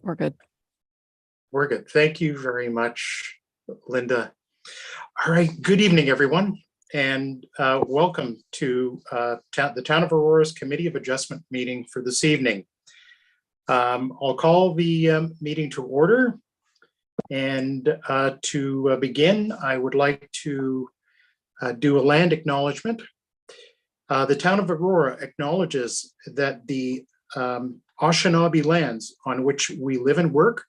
We're good. We're good. Thank you very much, Linda. All right. Good evening, everyone, and welcome to the Town of Aurora's Committee of Adjustment meeting for this evening. I'll call the meeting to order. And to begin, I would like to do a land acknowledgement. The Town of Aurora acknowledges that the Anishinaabe lands on which we live and work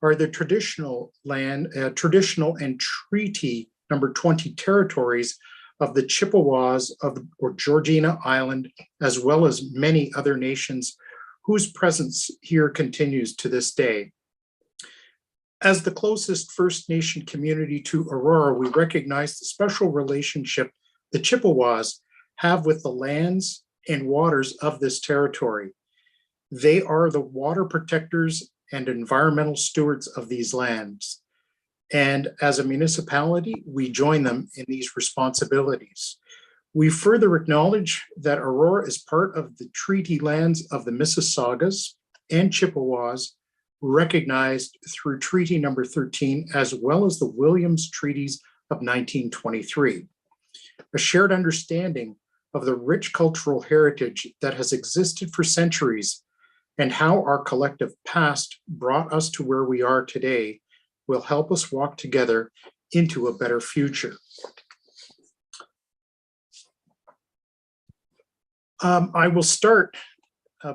are the traditional and treaty number 20 territories of the Chippewas or Georgina Island, as well as many other nations whose presence here continues to this day. As the closest First Nation community to Aurora, we recognize the special relationship the Chippewas have with the lands and waters of this territory. They are the water protectors and environmental stewards of these lands. And as a municipality, we join them in these responsibilities. We further acknowledge that Aurora is part of the treaty lands of the Mississaugas and Chippewas, recognized through Treaty Number 13, as well as the Williams Treaties of 1923. A shared understanding of the rich cultural heritage that has existed for centuries and how our collective past brought us to where we are today will help us walk together into a better future. I will start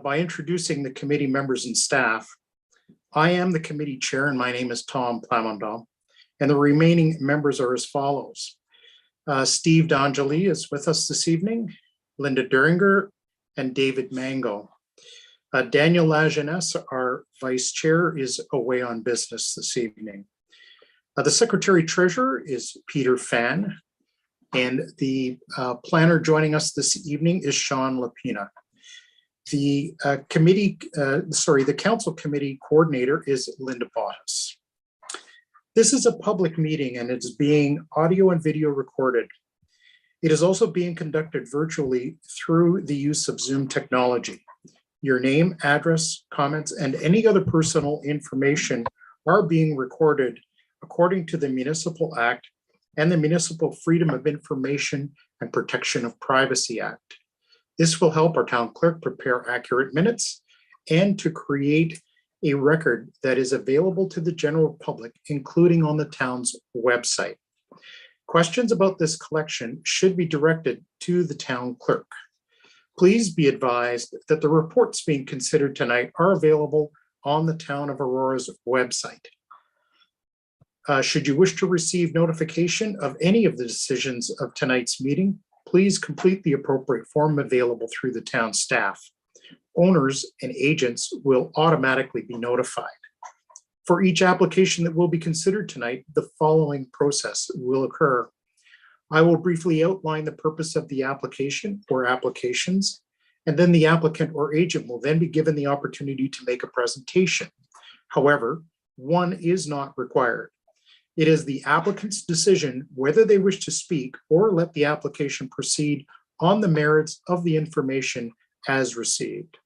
by introducing the committee members and staff. I am the committee chair, and my name is Tom Plamondon, and the remaining members are as follows. Steve D'Angeli is with us this evening, Linda Duringer, and David Mango. Daniel Lajeunesse, our vice chair, is away on business this evening. The secretary treasurer is Peter Fan, and the planner joining us this evening is Sean Lapina. The council committee coordinator is Linda Bottas. This is a public meeting and it's being audio and video recorded. It is also being conducted virtually through the use of Zoom technology. Your name, address, comments, and any other personal information are being recorded according to the Municipal Act and the Municipal Freedom of Information and Protection of Privacy Act. This will help our town clerk prepare accurate minutes and to create a record that is available to the general public, including on the town's website. Questions about this collection should be directed to the town clerk. Please be advised that the reports being considered tonight are available on the Town of Aurora's website. Should you wish to receive notification of any of the decisions of tonight's meeting, please complete the appropriate form available through the town staff. Owners and agents will automatically be notified. For each application that will be considered tonight, the following process will occur. I will briefly outline the purpose of the application or applications, and then the applicant or agent will then be given the opportunity to make a presentation. However, one is not required. It is the applicant's decision whether they wish to speak or let the application proceed on the merits of the information as received.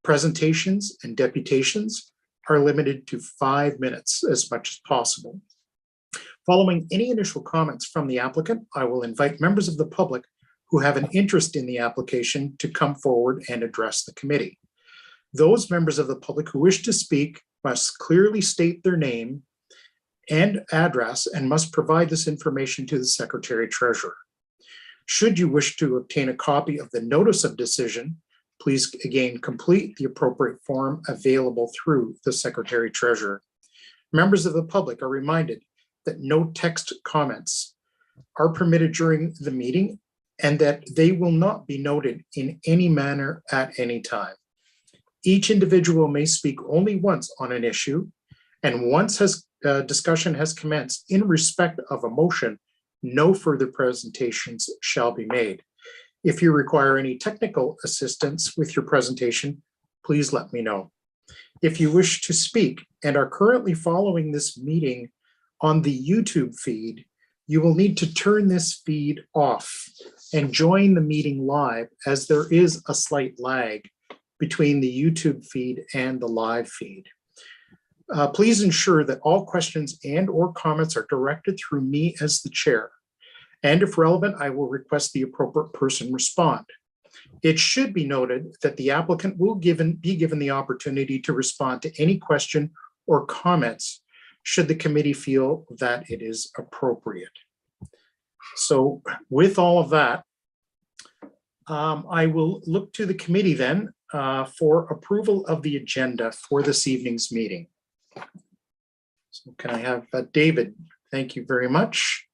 Presentations and deputations are limited to 5 minutes as much as possible. Following any initial comments from the applicant, I will invite members of the public who have an interest in the application to come forward and address the committee. Those members of the public who wish to speak must clearly state their name and address and must provide this information to the secretary treasurer. Should you wish to obtain a copy of the notice of decision, please again complete the appropriate form available through the secretary treasurer. Members of the public are reminded that no text comments are permitted during the meeting and that they will not be noted in any manner at any time. Each individual may speak only once on an issue, and once discussion has commenced in respect of a motion, no further presentations shall be made. If you require any technical assistance with your presentation, please let me know. If you wish to speak and are currently following this meeting on the YouTube feed, you will need to turn this feed off and join the meeting live, as there is a slight lag between the YouTube feed and the live feed. Please ensure that all questions and/or comments are directed through me as the chair. And if relevant, I will request the appropriate person respond. It should be noted that the applicant will be given the opportunity to respond to any question or comments should the committee feel that it is appropriate. So with all of that, I will look to the committee then for approval of the agenda for this evening's meeting. So can I have David? Thank you very much.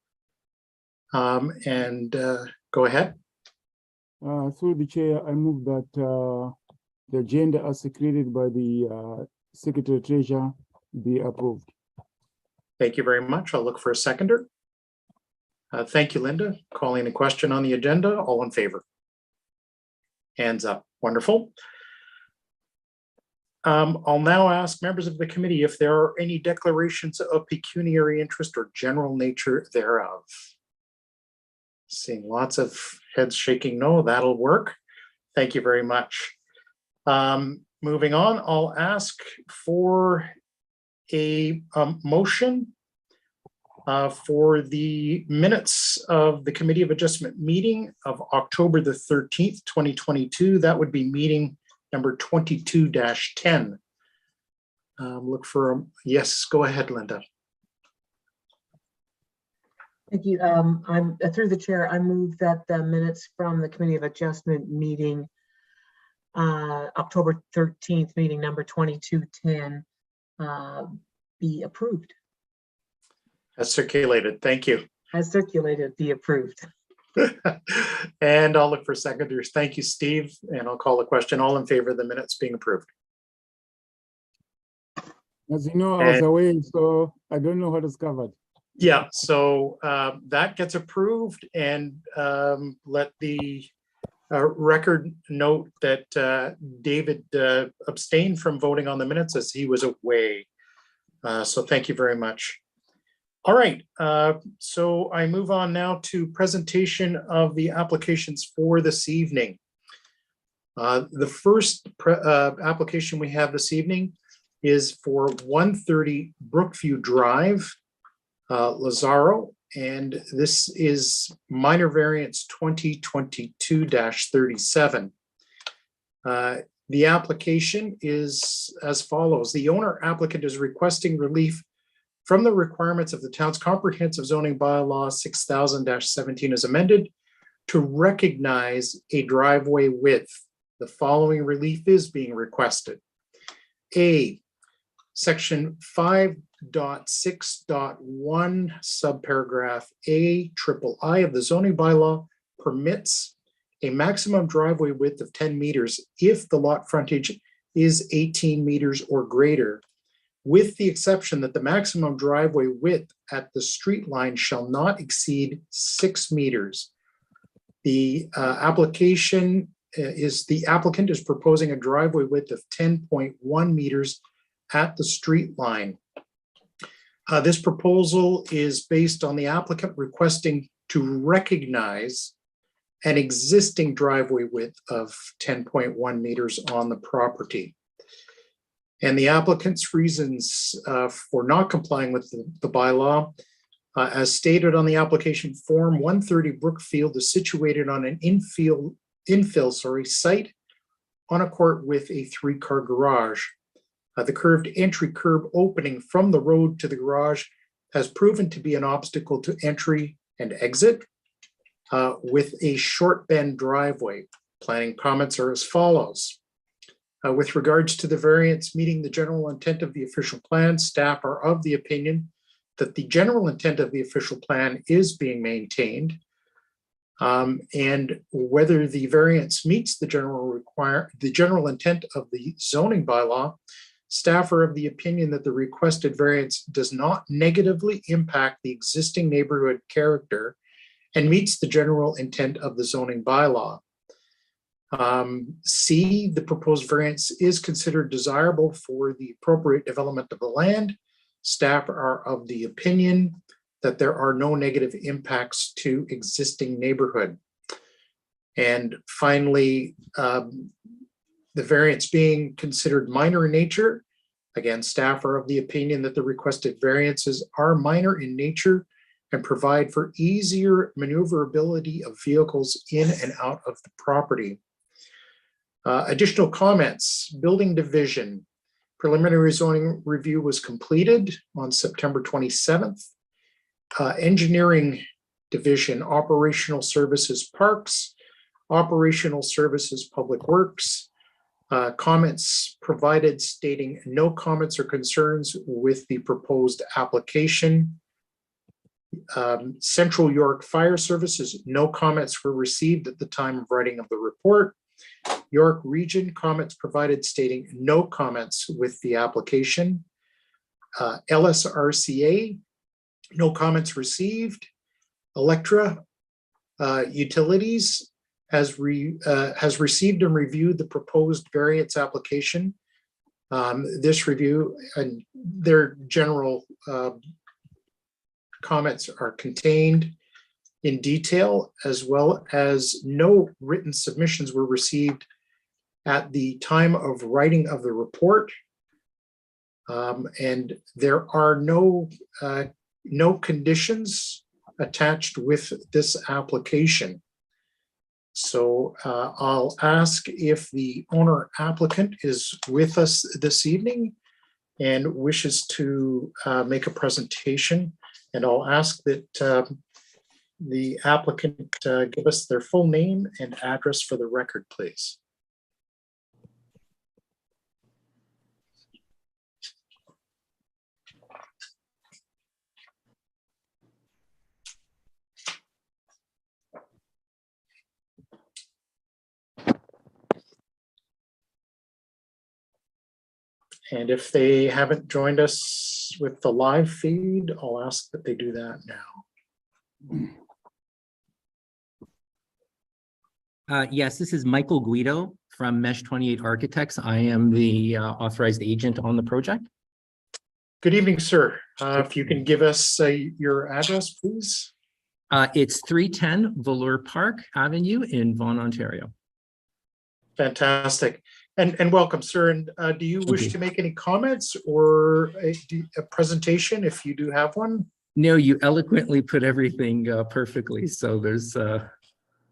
Go ahead. Through the chair, I move that the agenda as secreted by the Secretary Treasurer be approved. Thank you very much. I'll look for a seconder. Thank you, Linda. Calling a question on the agenda. All in favor? Hands up. Wonderful. I'll now ask members of the committee if there are any declarations of pecuniary interest or general nature thereof. Seeing lots of heads shaking no, that'll work. Thank you very much. Moving on, I'll ask for a motion for the minutes of the Committee of Adjustment meeting of October the 13th, 2022. That would be meeting number 22-10. Look for a yes, go ahead, Linda. Thank you. I'm through the chair. I move that the minutes from the Committee of Adjustment meeting, October 13th, meeting number 22-10, be approved. As circulated. Thank you. As circulated, be approved. And I'll look for seconders. Thank you, Steve. And I'll call the question. All in favor of the minutes being approved? As you know, I was away, so I don't know what is covered. Yeah, so that gets approved, and let the record note that David abstained from voting on the minutes as he was away. So thank you very much. All right, so I move on now to presentation of the applications for this evening. The first application we have this evening is for 130 Brookview Drive, Lazaro, and this is minor variance 2022-37. The application is as follows. The owner applicant is requesting relief from the requirements of the town's comprehensive zoning bylaw 6000-17 as amended to recognize a driveway width. The following relief is being requested. A, section 5.6.1 subparagraph A triple I of the zoning bylaw permits a maximum driveway width of 10 meters if the lot frontage is 18 meters or greater, with the exception that the maximum driveway width at the street line shall not exceed 6 meters. The applicant is proposing a driveway width of 10.1 meters at the street line. This proposal is based on the applicant requesting to recognize an existing driveway width of 10.1 meters on the property. And the applicant's reasons for not complying with the bylaw, as stated on the application form, 130 Brookfield is situated on an infill site on a court with a 3-car garage. The curved entry curb opening from the road to the garage has proven to be an obstacle to entry and exit with a short bend driveway. Planning comments are as follows. With regards to the variance meeting the general intent of the official plan, staff are of the opinion that the general intent of the official plan is being maintained, and whether the variance meets the general intent of the zoning bylaw, staff are of the opinion that the requested variance does not negatively impact the existing neighborhood character and meets the general intent of the zoning bylaw. C, the proposed variance is considered desirable for the appropriate development of the land. Staff are of the opinion that there are no negative impacts to existing neighborhood. And finally, the variance being considered minor in nature, Again, staff are of the opinion that the requested variances are minor in nature and provide for easier maneuverability of vehicles in and out of the property. Additional comments, building division. Preliminary zoning review was completed on September 27th. Engineering division, operational services parks, operational services public works. Comments provided stating no comments or concerns with the proposed application. Central York Fire Services, no comments were received at the time of writing of the report. York Region, comments provided stating no comments with the application. LSRCA, no comments received. Electra Utilities has received and reviewed the proposed variance application. This review and their general comments are contained in detail, as well as no written submissions were received at the time of writing of the report. And there are no conditions attached with this application. So I'll ask if the owner applicant is with us this evening and wishes to make a presentation. And I'll ask that the applicant give us their full name and address for the record, please. And if they haven't joined us with the live feed, I'll ask that they do that now. Yes, this is Michael Guido from Mesh 28 Architects. I am the authorized agent on the project. Good evening, sir. If you can give us your address, please. It's 310 Velour Park Avenue in Vaughan, Ontario. Fantastic. And welcome, sir. And do you wish to make any comments or a presentation if you do have one? No, you eloquently put everything perfectly. So there's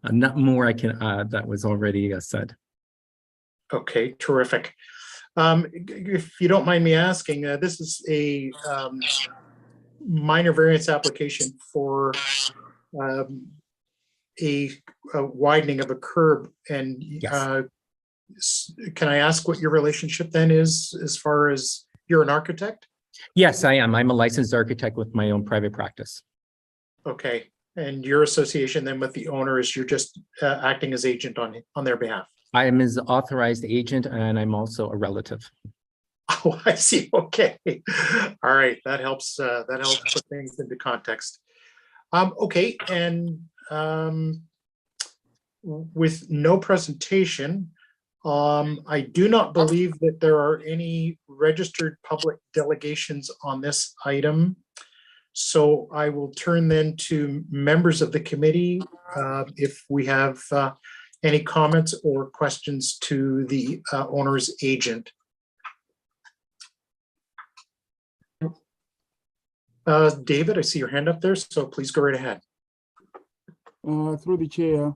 not more I can add that was already said. Okay, terrific. If you don't mind me asking, this is a minor variance application for a widening of a curb. And Yes. Can I ask what your relationship then is, as far as you're an architect? Yes, I am. I'm a licensed architect with my own private practice. Okay, and your association then with the owner is you're just acting as agent on their behalf? I am his authorized agent and I'm also a relative. Oh, I see. Okay. All right. That helps put things into context. Okay, and with no presentation, I do not believe that there are any registered public delegations on this item. So I will turn then to members of the committee if we have any comments or questions to the owner's agent. David, I see your hand up there, so please go right ahead. Through the chair,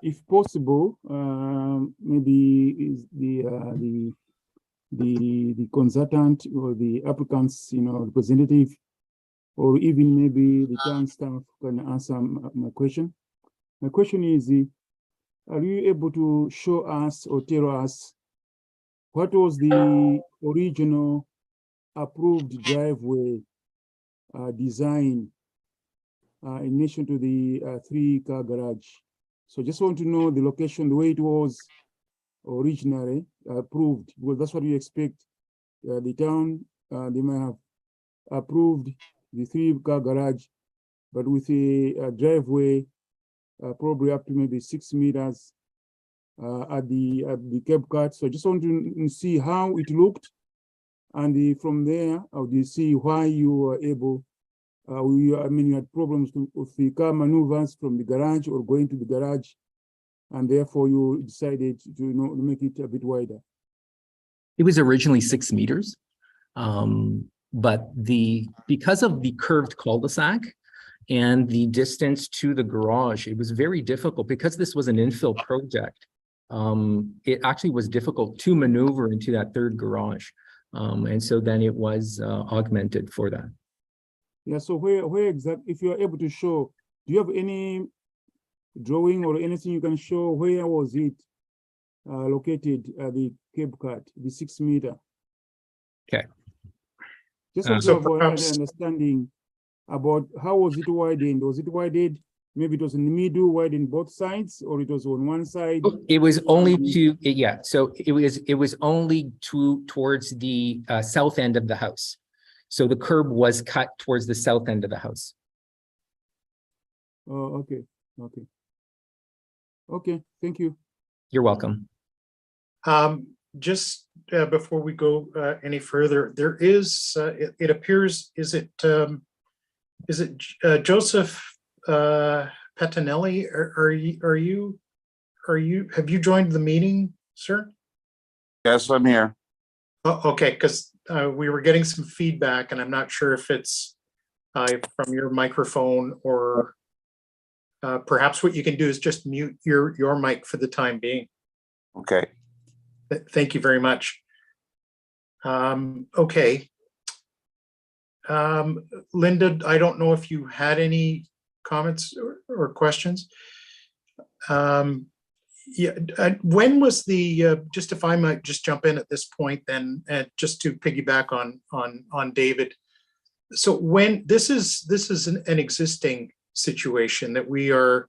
if possible, maybe is the consultant or the applicant's representative, or even maybe the town staff can answer my question. My question is, are you able to show us or tell us what was the original approved driveway design in relation to the 3-car garage? So just want to know the location, the way it was originally approved, because that's what we expect. The town, they might have approved the 3-car garage, but with a driveway probably up to maybe 6 meters at the curb cut. So I just want to see how it looked, and from there, I would see why you were able. You had problems with the car maneuvers from the garage or going to the garage, and therefore you decided to make it a bit wider. It was originally 6 meters. But because of the curved cul-de-sac and the distance to the garage, it was very difficult because this was an infill project. It actually was difficult to maneuver into that third garage. And so then it was augmented for that. Yeah, so where exactly, if you are able to show, do you have any drawing or anything you can show? Where was it located at the Cape Cut, the 6 meter? Okay. Just want to So have an perhaps- understanding about how was it widened? Was it widened? Maybe it was in the middle, widened both sides, or it was on one side? It was only so it was only towards the south end of the house. So the curb was cut towards the south end of the house. Oh, okay. Okay, thank you. You're welcome. Just before we go any further, there is, it appears, is it Joseph Pettinelli? Have you joined the meeting, sir? Yes, I'm here. Oh, okay, because we were getting some feedback and I'm not sure if it's from your microphone or perhaps what you can do is just mute your mic for the time being. Okay. Thank you very much. Okay. Linda, I don't know if you had any comments or questions. Yeah, when was the, just if I might just jump in at this point then, just to piggyback on David. So when this is an existing situation that we are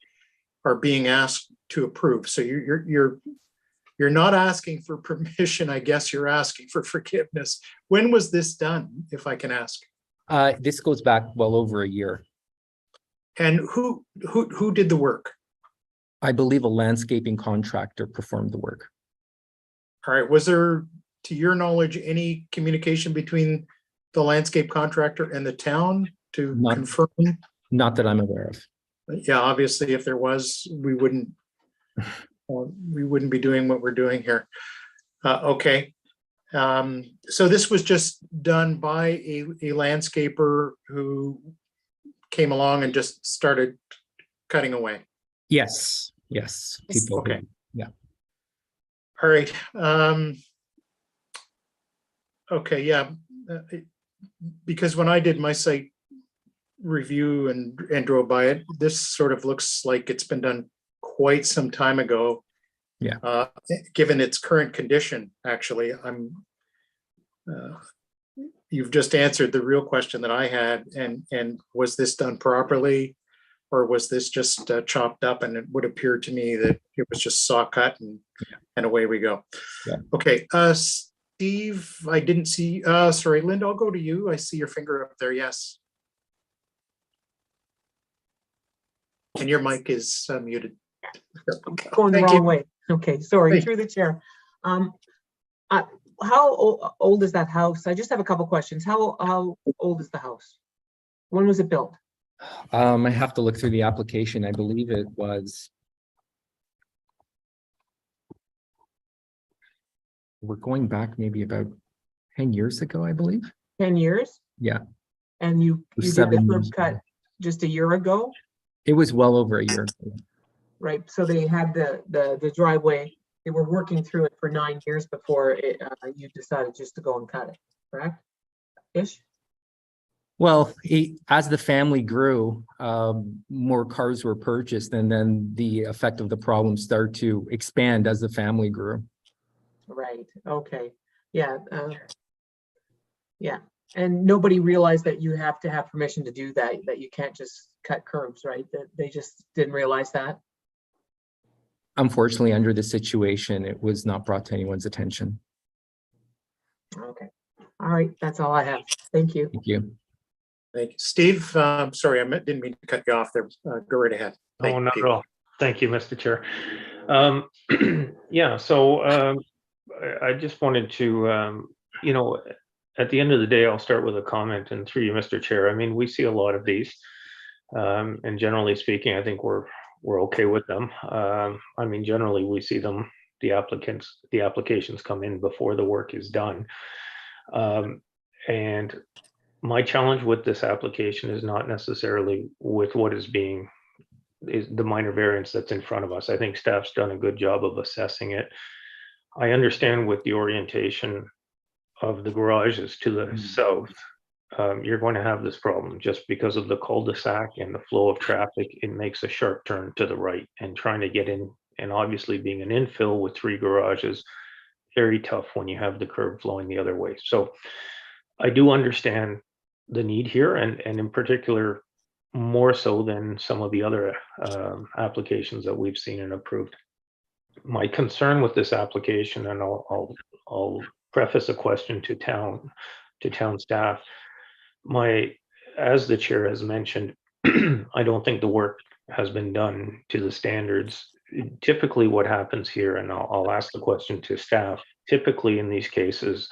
being asked to approve. So you're not asking for permission, I guess you're asking for forgiveness. When was this done, if I can ask? This goes back well over a year. And who did the work? I believe a landscaping contractor performed the work. All right, was there, to your knowledge, any communication between the landscape contractor and the town to Not- confirm? Not that I'm aware of. Yeah, obviously, if there was, we wouldn't be doing what we're doing here. Okay. So this was just done by a landscaper who came along and just started cutting away. Yes. People. Okay. Yeah. All right. Okay, yeah. Because when I did my site review and drove by it, this sort of looks like it's been done quite some time ago. Yeah. Given its current condition, actually, you've just answered the real question that I had, and was this done properly? Or was this just chopped up? And it would appear to me that it was just saw cut and away we go. Yeah. Okay, Steve, I didn't see, sorry, Linda, I'll go to you. I see your finger up there, yes. And your mic is muted. Going the Thank you. wrong way. Okay, sorry, Thank- through the chair. How old is that house? I just have a couple questions. How old is the house? When was it built? I have to look through the application. I believe it was. We're going back maybe about 10 years ago, I believe. 10 years? Yeah. And you did the 7 curb years cut ago. just a year ago, It was well over a year. right? So they had the driveway, they were working through it for 9 years before you decided just to go and cut it, correct? Ish? Well, as the family grew, more cars were purchased, and then the effect of the problem started to expand as the family grew. Right, okay, yeah. Yeah, and nobody realized that you have to have permission to do that, that you can't just cut curbs, right? That they just didn't realize that? Unfortunately, under the situation, it was not brought to anyone's attention. Okay, all right, that's all I have. Thank you. Thank you. Thank you. Steve, sorry, didn't mean to cut you off there. Go right ahead. Thank Oh, you, not Pete. at all. Thank you, Mr. Chair. Yeah, so I just wanted to, at the end of the day, I'll start with a comment, and through you, Mr. Chair. I mean, we see a lot of these, and generally speaking, I think we're okay with them. I mean, generally we see them the applications come in before the work is done. And my challenge with this application is not necessarily with what is the minor variance that's in front of us. I think staff's done a good job of assessing it. I understand with the orientation of the garages to the south, you're going to have this problem just because of the cul-de-sac and the flow of traffic. It makes a sharp turn to the right, and trying to get in, and obviously being an infill with 3 garages, very tough when you have the curb flowing the other way. So I do understand the need here, and in particular, more so than some of the other applications that we've seen and approved. My concern with this application, and I'll preface a question to town staff. As the chair has mentioned, I don't think the work has been done to the standards. Typically what happens here, and I'll ask the question to staff, typically in these cases,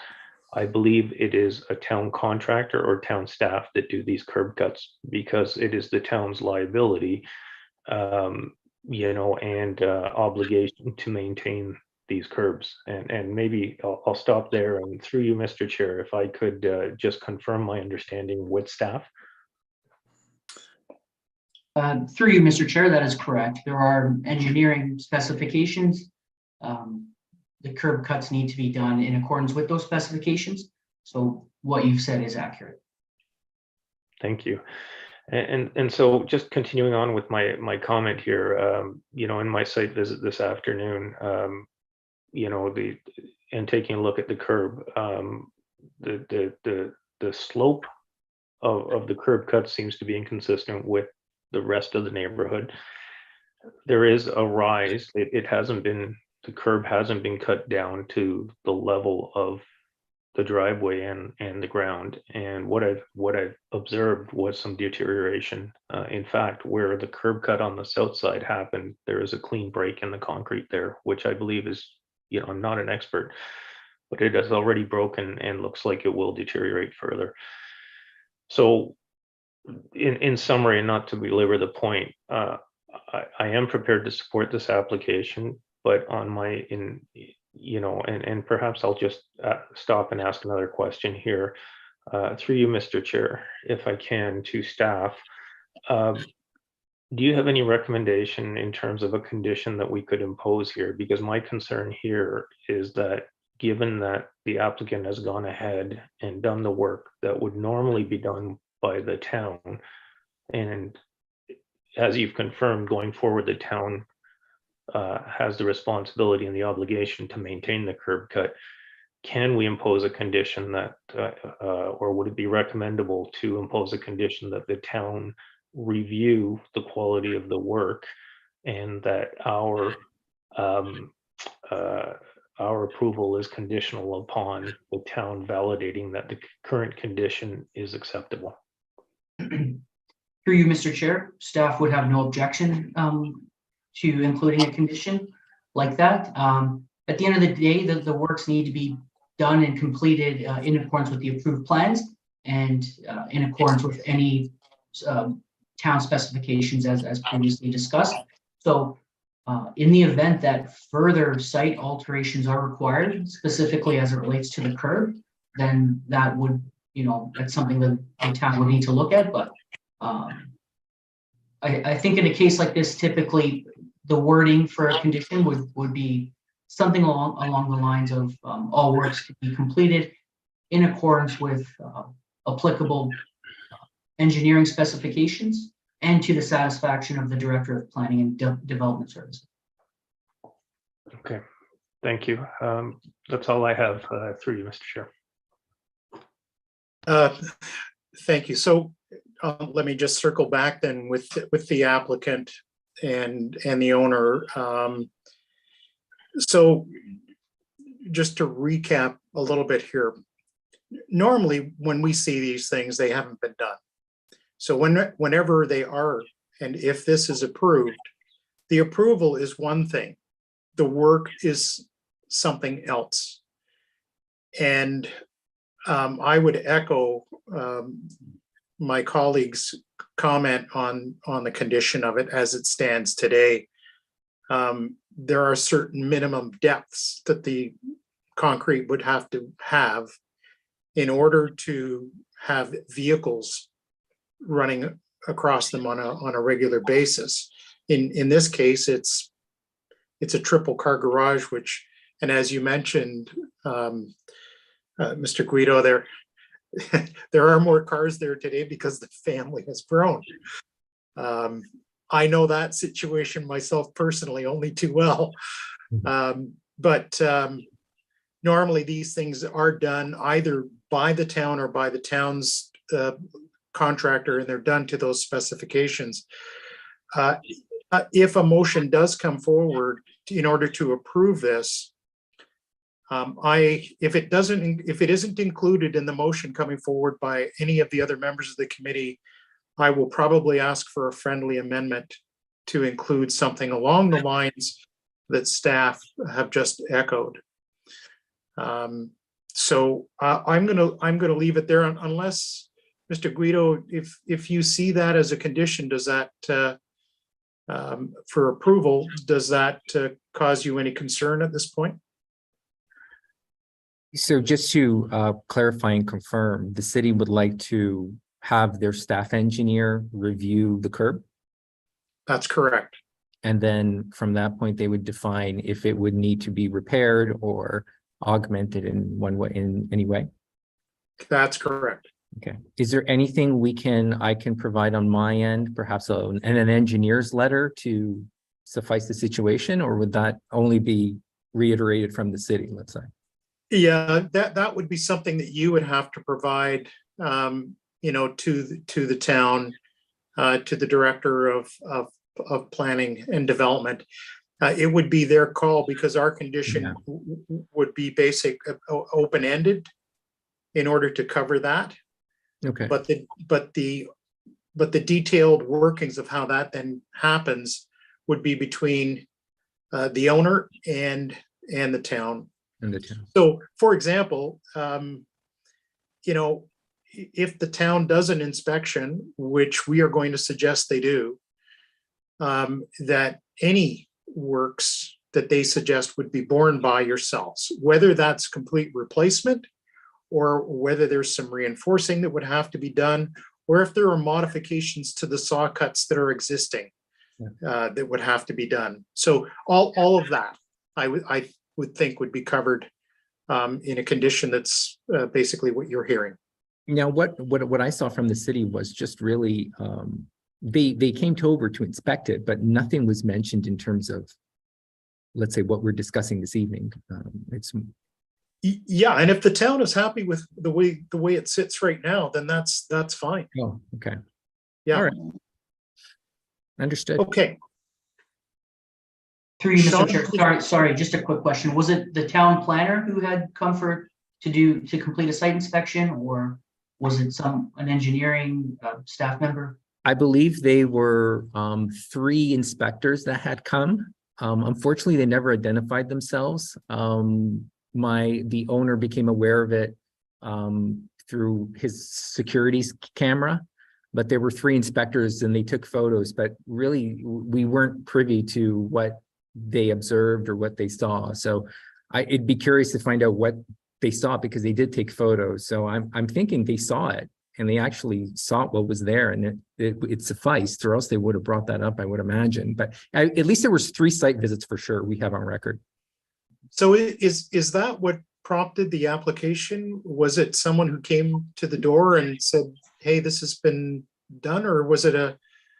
I believe it is a town contractor or town staff that do these curb cuts, because it is the town's liability, and obligation to maintain these curbs. And maybe I'll stop there, and through you, Mr. Chair, if I could just confirm my understanding with staff. Through you, Mr. Chair, that is correct. There are engineering specifications. The curb cuts need to be done in accordance with those specifications. So what you've said is accurate. Thank you. And so just continuing on with my comment here, in my site visit this afternoon, and taking a look at the curb, the slope of the curb cut seems to be inconsistent with the rest of the neighborhood. There is a rise. The curb hasn't been cut down to the level of the driveway and the ground. And what I've observed was some deterioration. In fact, where the curb cut on the south side happened, there is a clean break in the concrete there, which I believe is, I'm not an expert, but it has already broken and looks like it will deteriorate further. So in summary, and not to belabor the point, I am prepared to support this application, but and perhaps I'll just stop and ask another question here, through you, Mr. Chair, if I can, to staff. Do you have any recommendation in terms of a condition that we could impose here? Because my concern here is that, given that the applicant has gone ahead and done the work that would normally be done by the town, and as you've confirmed, going forward, the town has the responsibility and the obligation to maintain the curb cut. Can we impose a condition that, or would it be recommendable to impose a condition that the town review the quality of the work, and that our approval is conditional upon the town validating that the current condition is acceptable? Through you, Mr. Chair, staff would have no objection to including a condition like that. At the end of the day, the works need to be done and completed in accordance with the approved plans and in accordance with any town specifications as previously discussed. So in the event that further site alterations are required, specifically as it relates to the curb, then that would, that's something that the town would need to look at. But I think in a case like this, typically the wording for a condition would be something along the lines of all works to be completed in accordance with applicable engineering specifications and to the satisfaction of the Director of Planning and Development Services. Okay, thank you. That's all I have through you, Mr. Chair. Thank you. So let me just circle back then with the applicant and the owner. So just to recap a little bit here, normally when we see these things, they haven't been done. So whenever they are, and if this is approved, the approval is one thing, the work is something else. And I would echo my colleague's comment on the condition of it as it stands today. there are certain minimum depths that the concrete would have to have in order to have vehicles running across them on a regular basis. In this case, it's a triple car garage, which, and as you mentioned, Mr. Guido, there are more cars there today because the family has grown. I know that situation myself personally only too well. But normally these things are done either by the town or by the town's contractor, and they're done to those specifications. If a motion does come forward in order to approve this, if it isn't included in the motion coming forward by any of the other members of the committee, I will probably ask for a friendly amendment to include something along the lines that staff have just echoed. So I'm gonna leave it there unless, Mr. Guido, if you see that as a condition, does that for approval, does that cause you any concern at this point? So just to clarify and confirm, the city would like to have their staff engineer review the curb? That's correct. And then from that point, they would define if it would need to be repaired or augmented in one way, in any way? That's correct. Okay. Is there anything I can provide on my end, perhaps an engineer's letter to suffice the situation, or would that only be reiterated from the city, let's say? Yeah, that would be something that you would have to provide, to the town, to the director of planning and development. It would be their call because our condition would be basic, open-ended in order to cover that. Okay. But the detailed workings of how that then happens would be between the owner and the town. So, for example, if the town does an inspection, which we are going to suggest they do, that any works that they suggest would be borne by yourselves, whether that's complete replacement or whether there's some reinforcing that would have to be done, or if there are modifications to the saw cuts that are existing that would have to be done. So all of that, I would think would be covered in a condition that's basically what you're hearing. Now, what I saw from the city was just really, they came over to inspect it, but nothing was mentioned in terms of, let's say, what we're discussing this evening. Yeah, and if the town is happy with the way it sits right now, then that's fine. Oh, okay. Yeah. All right. Understood. Okay. Through you, Sean, Mr. Chair, sorry, just a quick question. Was it the town planner who had comfort to complete a site inspection, or was it an engineering staff member? I believe they were 3 inspectors that had come. Unfortunately, they never identified themselves. The owner became aware of it through his security's camera, but there were 3 inspectors and they took photos, but really we weren't privy to what they observed or what they saw. So it'd be curious to find out what they saw, because they did take photos. So I'm thinking they saw it and they actually saw what was there, and it sufficed, or else they would have brought that up, I would imagine. But at least there was 3 site visits for sure we have on record. So is that what prompted the application? Was it someone who came to the door and said, hey, this has been done, or was it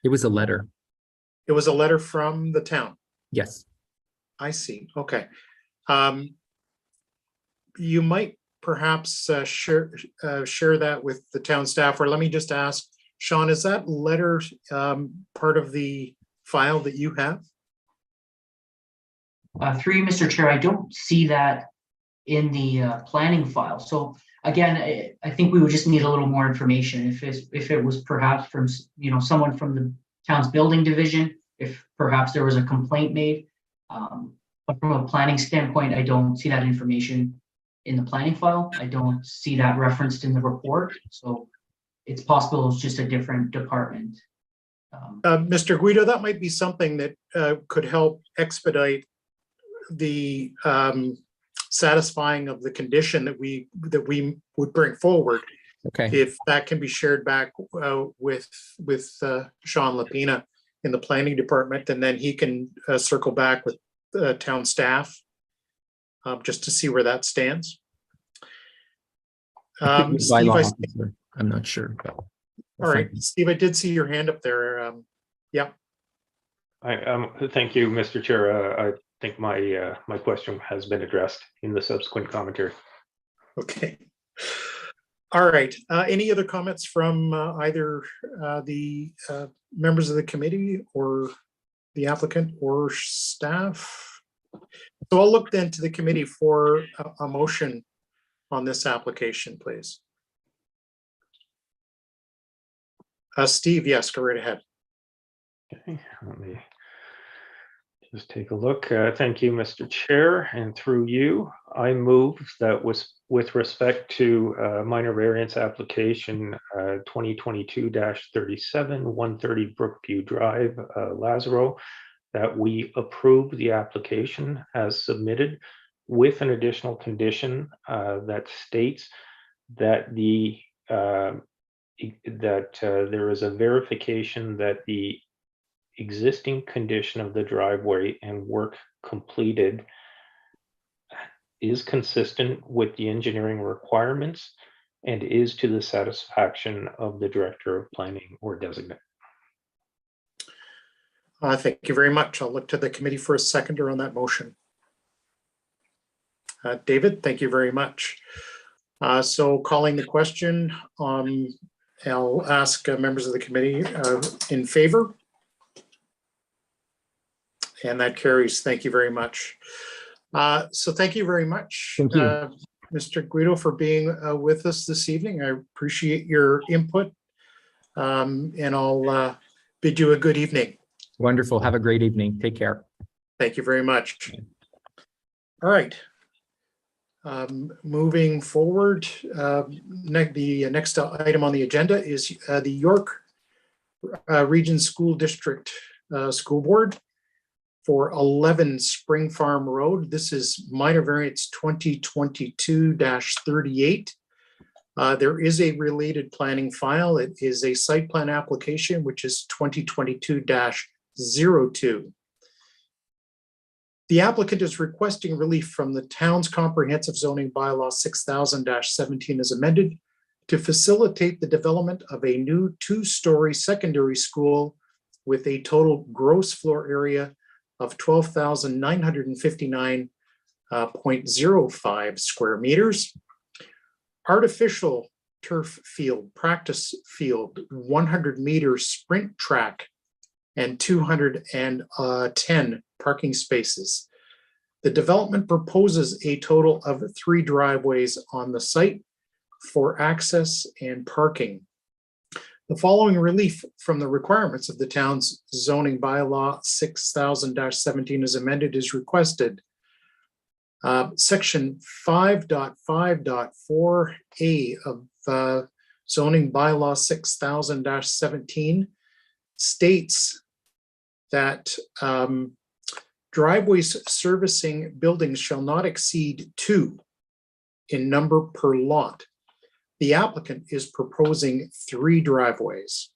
It was a letter. It was a letter from the town? Yes. I see. Okay. You might perhaps share that with the town staff, or let me just ask, Sean, is that letter part of the file that you have? Through you, Mr. Chair, I don't see that in the planning file. So again, I think we would just need a little more information. If it was perhaps from someone from the town's building division, if perhaps there was a complaint made. But from a planning standpoint, I don't see that information in the planning file. I don't see that referenced in the report. So it's possible it's just a different department. Mr. Guido, that might be something that could help expedite the satisfying of the condition that we would bring forward. Okay, If that can be shared back with Sean Lapina in the planning department, and then he can circle back with town staff just to see where that stands. Could be a Steve, bylaw officer. I'm not sure. But all right, Steve, I did see your hand up there. Yeah. Thank you, Mr. Chair. I think my my question has been addressed in the subsequent commentary. Okay. All right. Any other comments from either the members of the committee or the applicant or staff? So I'll look then to the committee for a motion on this application, please. Steve, yes, go right ahead. Okay, let me just take a look. Thank you, Mr. Chair, and through you, I move that with respect to minor variance application 2022-37, 130 Brookview Drive, Lazaro, that we approve the application as submitted with an additional condition that states that there is a verification that the existing condition of the driveway and work completed is consistent with the engineering requirements and is to the satisfaction of the Director of Planning or designate. Thank you very much. I'll look to the committee for a seconder on that motion. David, thank you very much. So calling the question, I'll ask members of the committee in favor. And that carries. Thank you very much. So thank you very much, Thank you. Mr. Guido, for being with us this evening. I appreciate your input, and I'll bid you a good evening. wonderful. Have a great evening. Take care. Thank you very much. All right. Moving forward, the next item on the agenda is the York Region School District School Board for 11 Spring Farm Road. This is minor variance 2022-38. There is a related planning file. It is a site plan application, which is 2022-02. The applicant is requesting relief from the town's comprehensive zoning bylaw 6000-17 as amended to facilitate the development of a new 2-story secondary school with a total gross floor area of 12,959.05 square meters. Artificial turf field, practice field, 100-meter sprint track, and 210 parking spaces. The development proposes a total of 3 driveways on the site for access and parking. The following relief from the requirements of the town's zoning bylaw 6000-17 as amended is requested. Section 5.5.4A of zoning bylaw 6000-17 states that driveways servicing buildings shall not exceed 2 in number per lot. The applicant is proposing 3 driveways.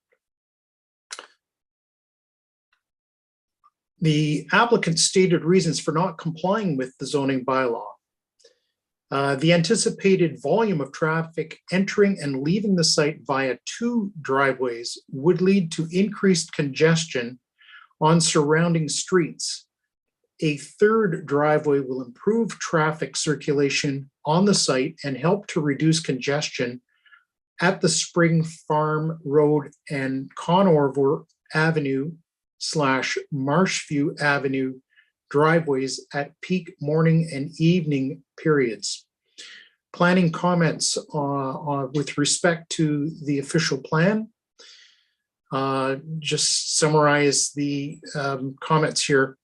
The applicant stated reasons for not complying with the zoning bylaw. The anticipated volume of traffic entering and leaving the site via 2 driveways would lead to increased congestion on surrounding streets. A 3rd driveway will improve traffic circulation on the site and help to reduce congestion at the Spring Farm Road and Conover Avenue / Marshview Avenue driveways at peak morning and evening periods. Planning comments with respect to the official plan. Just summarize the comments here.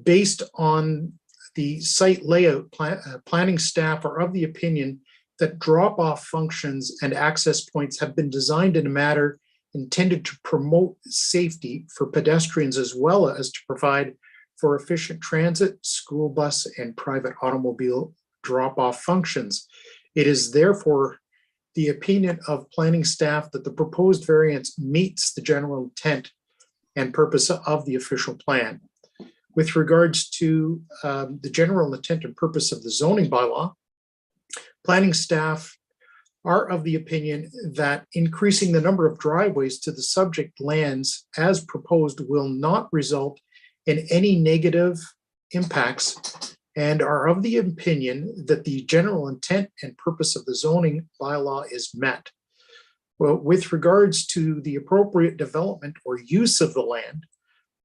Based on the site layout, planning staff are of the opinion that drop-off functions and access points have been designed in a manner intended to promote safety for pedestrians as well as to provide for efficient transit, school bus, and private automobile drop-off functions. It is therefore the opinion of planning staff that the proposed variance meets the general intent and purpose of the official plan. With regards to the general intent and purpose of the zoning bylaw, planning staff are of the opinion that increasing the number of driveways to the subject lands as proposed will not result in any negative impacts, and are of the opinion that the general intent and purpose of the zoning bylaw is met. Well, with regards to the appropriate development or use of the land,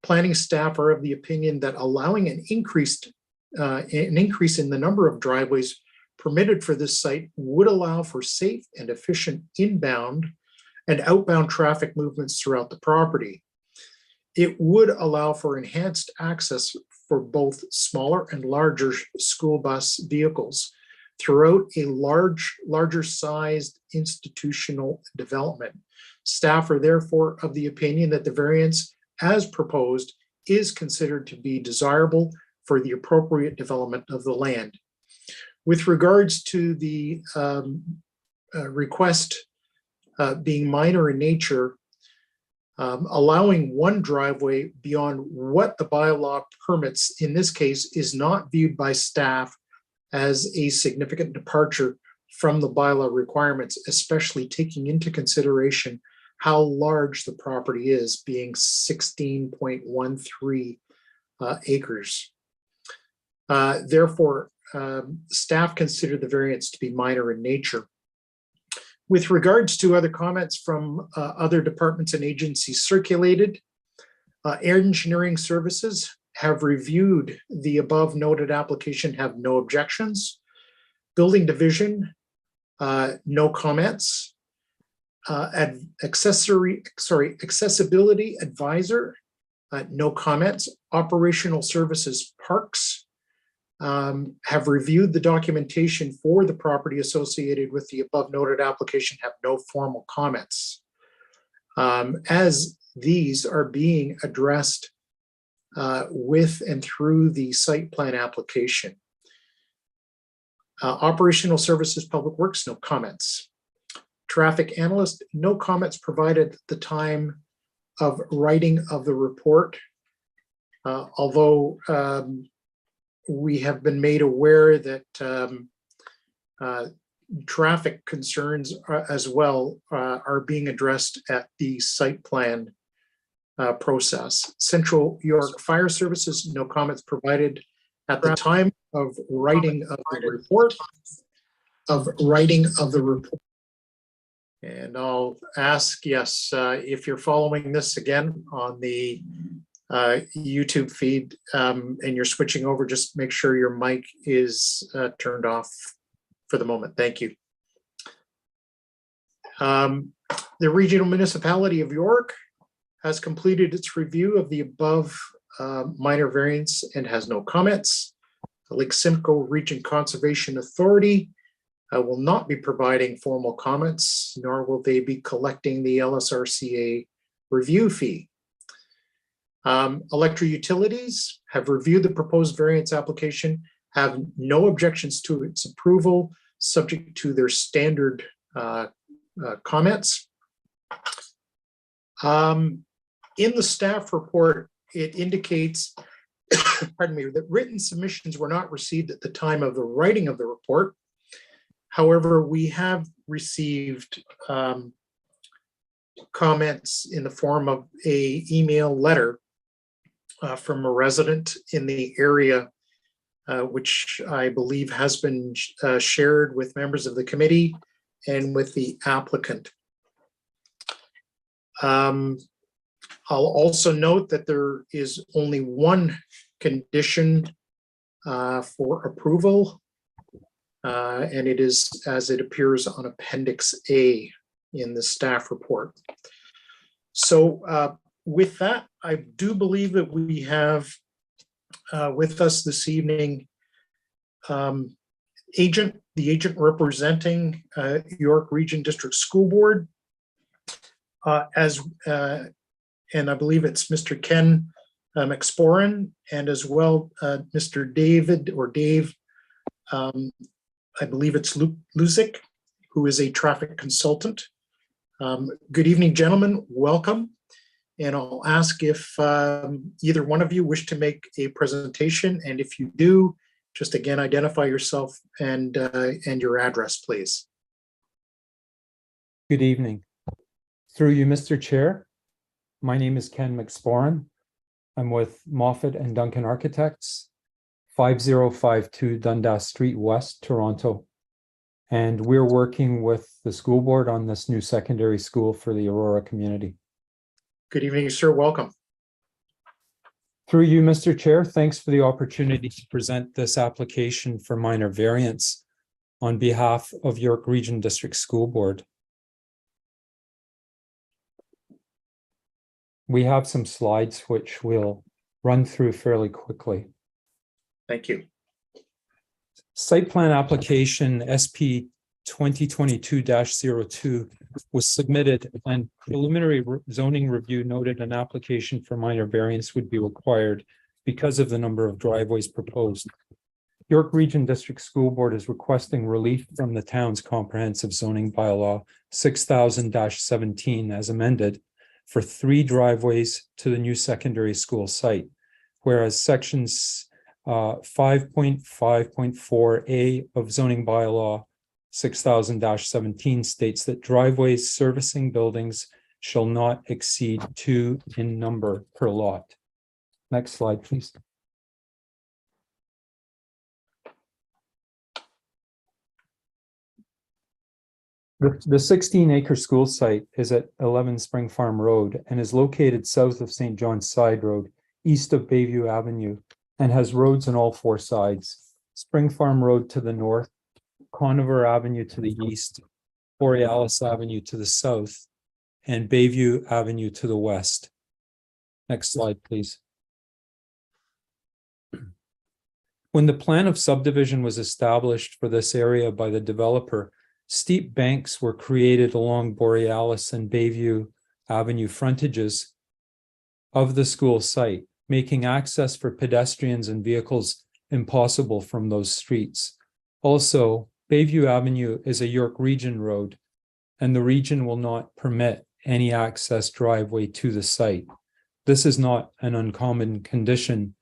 planning staff are of the opinion that allowing an increase in the number of driveways permitted for this site would allow for safe and efficient inbound and outbound traffic movements throughout the property. It would allow for enhanced access for both smaller and larger school bus vehicles throughout a larger sized institutional development. Staff are therefore of the opinion that the variance as proposed is considered to be desirable for the appropriate development of the land. With regards to the request being minor in nature, allowing one driveway beyond what the bylaw permits in this case is not viewed by staff as a significant departure from the bylaw requirements, especially taking into consideration how large the property is, being 16.13 acres. Therefore, staff consider the variance to be minor in nature. With regards to other comments from other departments and agencies circulated, engineering services have reviewed the above noted application, have no objections. Building division, no comments. Accessibility advisor, no comments. Operational services parks have reviewed the documentation for the property associated with the above noted application, have no formal comments. As these are being addressed with and through the site plan application. Operational services, public works, no comments. Traffic analyst, no comments provided at the time of writing of the report. Although we have been made aware that traffic concerns as well are being addressed at the site plan process. Central York Fire Services, no comments provided at the time of writing of the report. And I'll ask, yes, if you're following this again on the YouTube feed and you're switching over, just make sure your mic is turned off for the moment. Thank you. The Regional Municipality of York has completed its review of the above minor variance and has no comments. The Lake Simcoe Region Conservation Authority will not be providing formal comments, nor will they be collecting the LSRCA review fee. Electric Utilities have reviewed the proposed variance application, have no objections to its approval, subject to their standard comments. In the staff report, it indicates, pardon me, that written submissions were not received at the time of the writing of the report. However, we have received comments in the form of an email letter from a resident in the area, which I believe has been shared with members of the committee and with the applicant. I'll also note that there is only one condition for approval, and it is as it appears on Appendix A in the staff report. So with that, I do believe that we have with us this evening the agent representing York Region District School Board. And I believe it's Mr. Ken McSporran, and as well, Mr. David or Dave, I believe it's Luzik, who is a traffic consultant. Good evening, gentlemen. Welcome. And I'll ask if either one of you wish to make a presentation. And if you do, just again, identify yourself and your address, please. Good evening. Through you, Mr. Chair, my name is Ken McSporran. I'm with Moffat and Duncan Architects, 5052 Dundas Street West, Toronto. And we're working with the school board on this new secondary school for the Aurora community. Good evening, sir. Welcome. Through you, Mr. Chair, thanks for the opportunity to present this application for minor variance on behalf of York Region District School Board. We have some slides which we'll run through fairly quickly. Thank you. Site plan application SP 2022-02 was submitted, and preliminary zoning review noted an application for minor variance would be required because of the number of driveways proposed. York Region District School Board is requesting relief from the town's comprehensive zoning bylaw 6000-17 as amended for 3 driveways to the new secondary school site, whereas sections 5.5.4A of zoning bylaw 6000-17 states that driveways servicing buildings shall not exceed 2 in number per lot. Next slide, please. The 16-acre school site is at 11 Spring Farm Road and is located south of St. John's Side Road, east of Bayview Avenue, and has roads on all 4 sides. Spring Farm Road to the north, Conover Avenue to the east, Borealis Avenue to the south, and Bayview Avenue to the west. Next slide, please. When the plan of subdivision was established for this area by the developer, steep banks were created along Borealis and Bayview Avenue frontages of the school site, making access for pedestrians and vehicles impossible from those streets. Also, Bayview Avenue is a York Region road, and the region will not permit any access driveway to the site. This is not an uncommon condition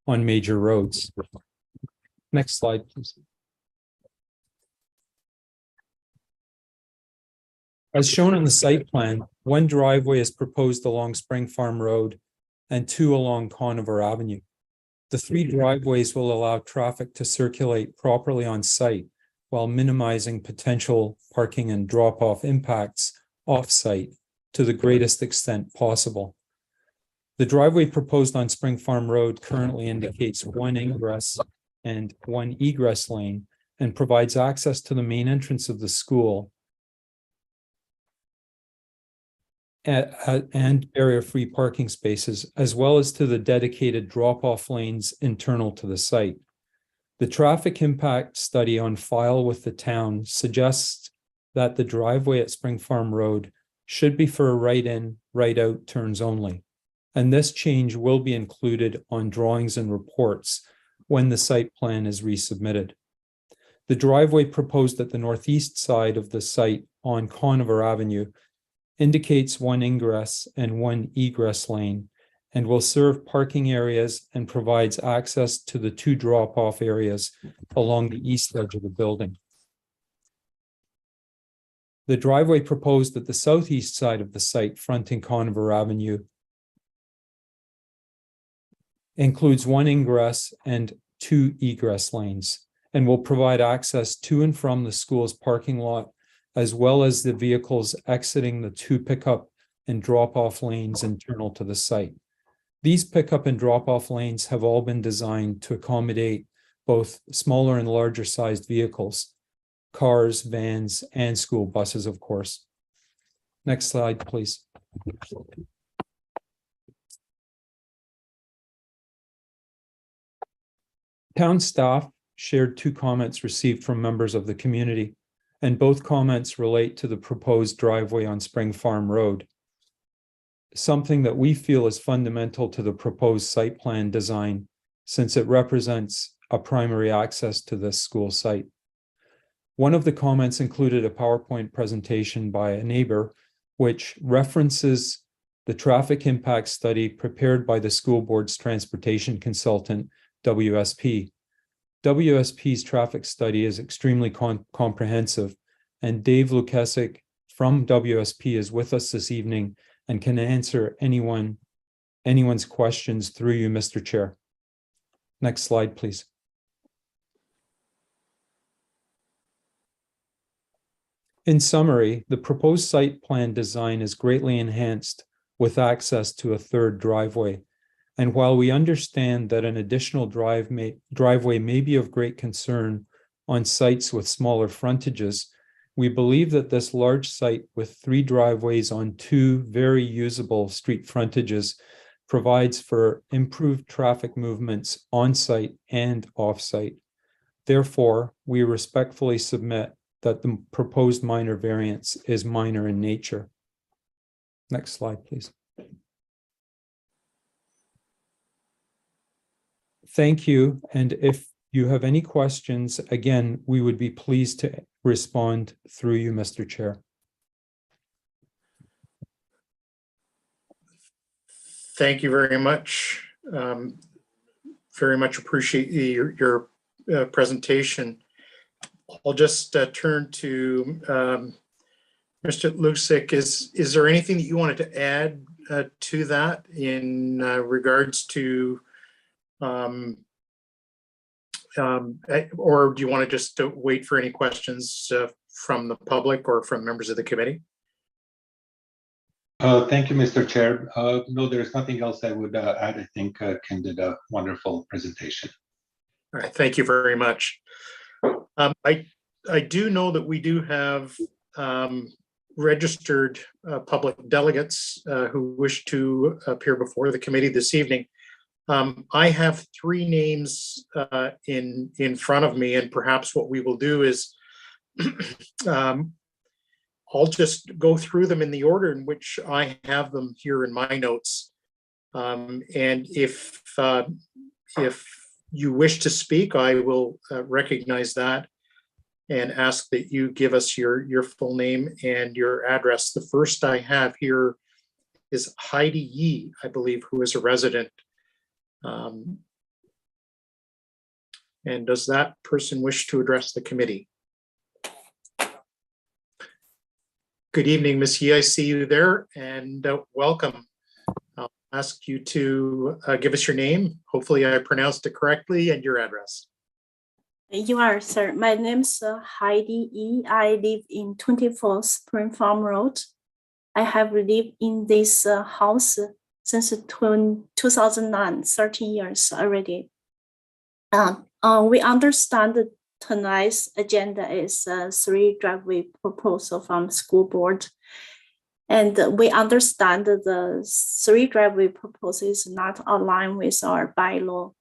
on major roads. Next slide, please. As shown on the site plan, 1 driveway is proposed along Spring Farm Road and 2 along Conover Avenue. The 3 driveways will allow traffic to circulate properly on site while minimizing potential parking and drop-off impacts off-site to the greatest extent possible. The driveway proposed on Spring Farm Road currently indicates 1 ingress and 1 egress lane and provides access to the main entrance of the school and area-free parking spaces, as well as to the dedicated drop-off lanes internal to the site. The traffic impact study on file with the town suggests that the driveway at Spring Farm Road should be for right-in, right-out turns only, and this change will be included on drawings and reports when the site plan is resubmitted. The driveway proposed at the northeast side of the site on Conover Avenue indicates 1 ingress and 1 egress lane and will serve parking areas and provides access to the 2 drop-off areas along the east edge of the building. The driveway proposed at the southeast side of the site fronting Conover Avenue includes 1 ingress and 2 egress lanes and will provide access to and from the school's parking lot, as well as the vehicles exiting the 2 pickup and drop-off lanes internal to the site. These pickup and drop-off lanes have all been designed to accommodate both smaller and larger sized vehicles, cars, vans, and school buses, of course. Next slide, please. Town staff shared 2 comments received from members of the community, and both comments relate to the proposed driveway on Spring Farm Road. something that we feel is fundamental to the proposed site plan design, since it represents a primary access to this school site. One of the comments included a PowerPoint presentation by a neighbor, which references the traffic impact study prepared by the school board's transportation consultant, WSP. WSP's traffic study is extremely comprehensive, and Dave Lukasik from WSP is with us this evening and can answer anyone's questions through you, Mr. Chair. Next slide, please. In summary, the proposed site plan design is greatly enhanced with access to a third driveway. And while we understand that an additional driveway may be of great concern on sites with smaller frontages, we believe that this large site with 3 driveways on 2 very usable street frontages provides for improved traffic movements on-site and off-site. Therefore, we respectfully submit that the proposed minor variance is minor in nature. Next slide, please. Thank you. And if you have any questions, again, we would be pleased to respond through you, Mr. Chair. Thank you very much. Very much appreciate your presentation. I'll just turn to Mr. Lusik. Is there anything that you wanted to add to that in regards to, or do you want to just wait for any questions from the public or from members of the committee? Thank you, Mr. Chair. No, there's nothing else I would add. I think Ken did a wonderful presentation. All right, thank you very much. I do know that we do have registered public delegates who wish to appear before the committee this evening. I have 3 names in front of me, and perhaps what we will do is I'll just go through them in the order in which I have them here in my notes. And if you wish to speak, I will recognize that and ask that you give us your full name and your address. The first I have here is Heidi Yee, I believe, who is a resident. And does that person wish to address the committee? Good evening, Ms. Yee, I see you there, and welcome. I'll ask you to give us your name. Hopefully I pronounced it correctly, and your address. You are, sir. My name's Heidi Yee. I live in 24 Spring Farm Road. I have lived in this house since 2009, 13 years already. We understand that tonight's agenda is a 3 driveway proposal from school board. And we understand that the 3 driveway proposal is not aligned with our bylaw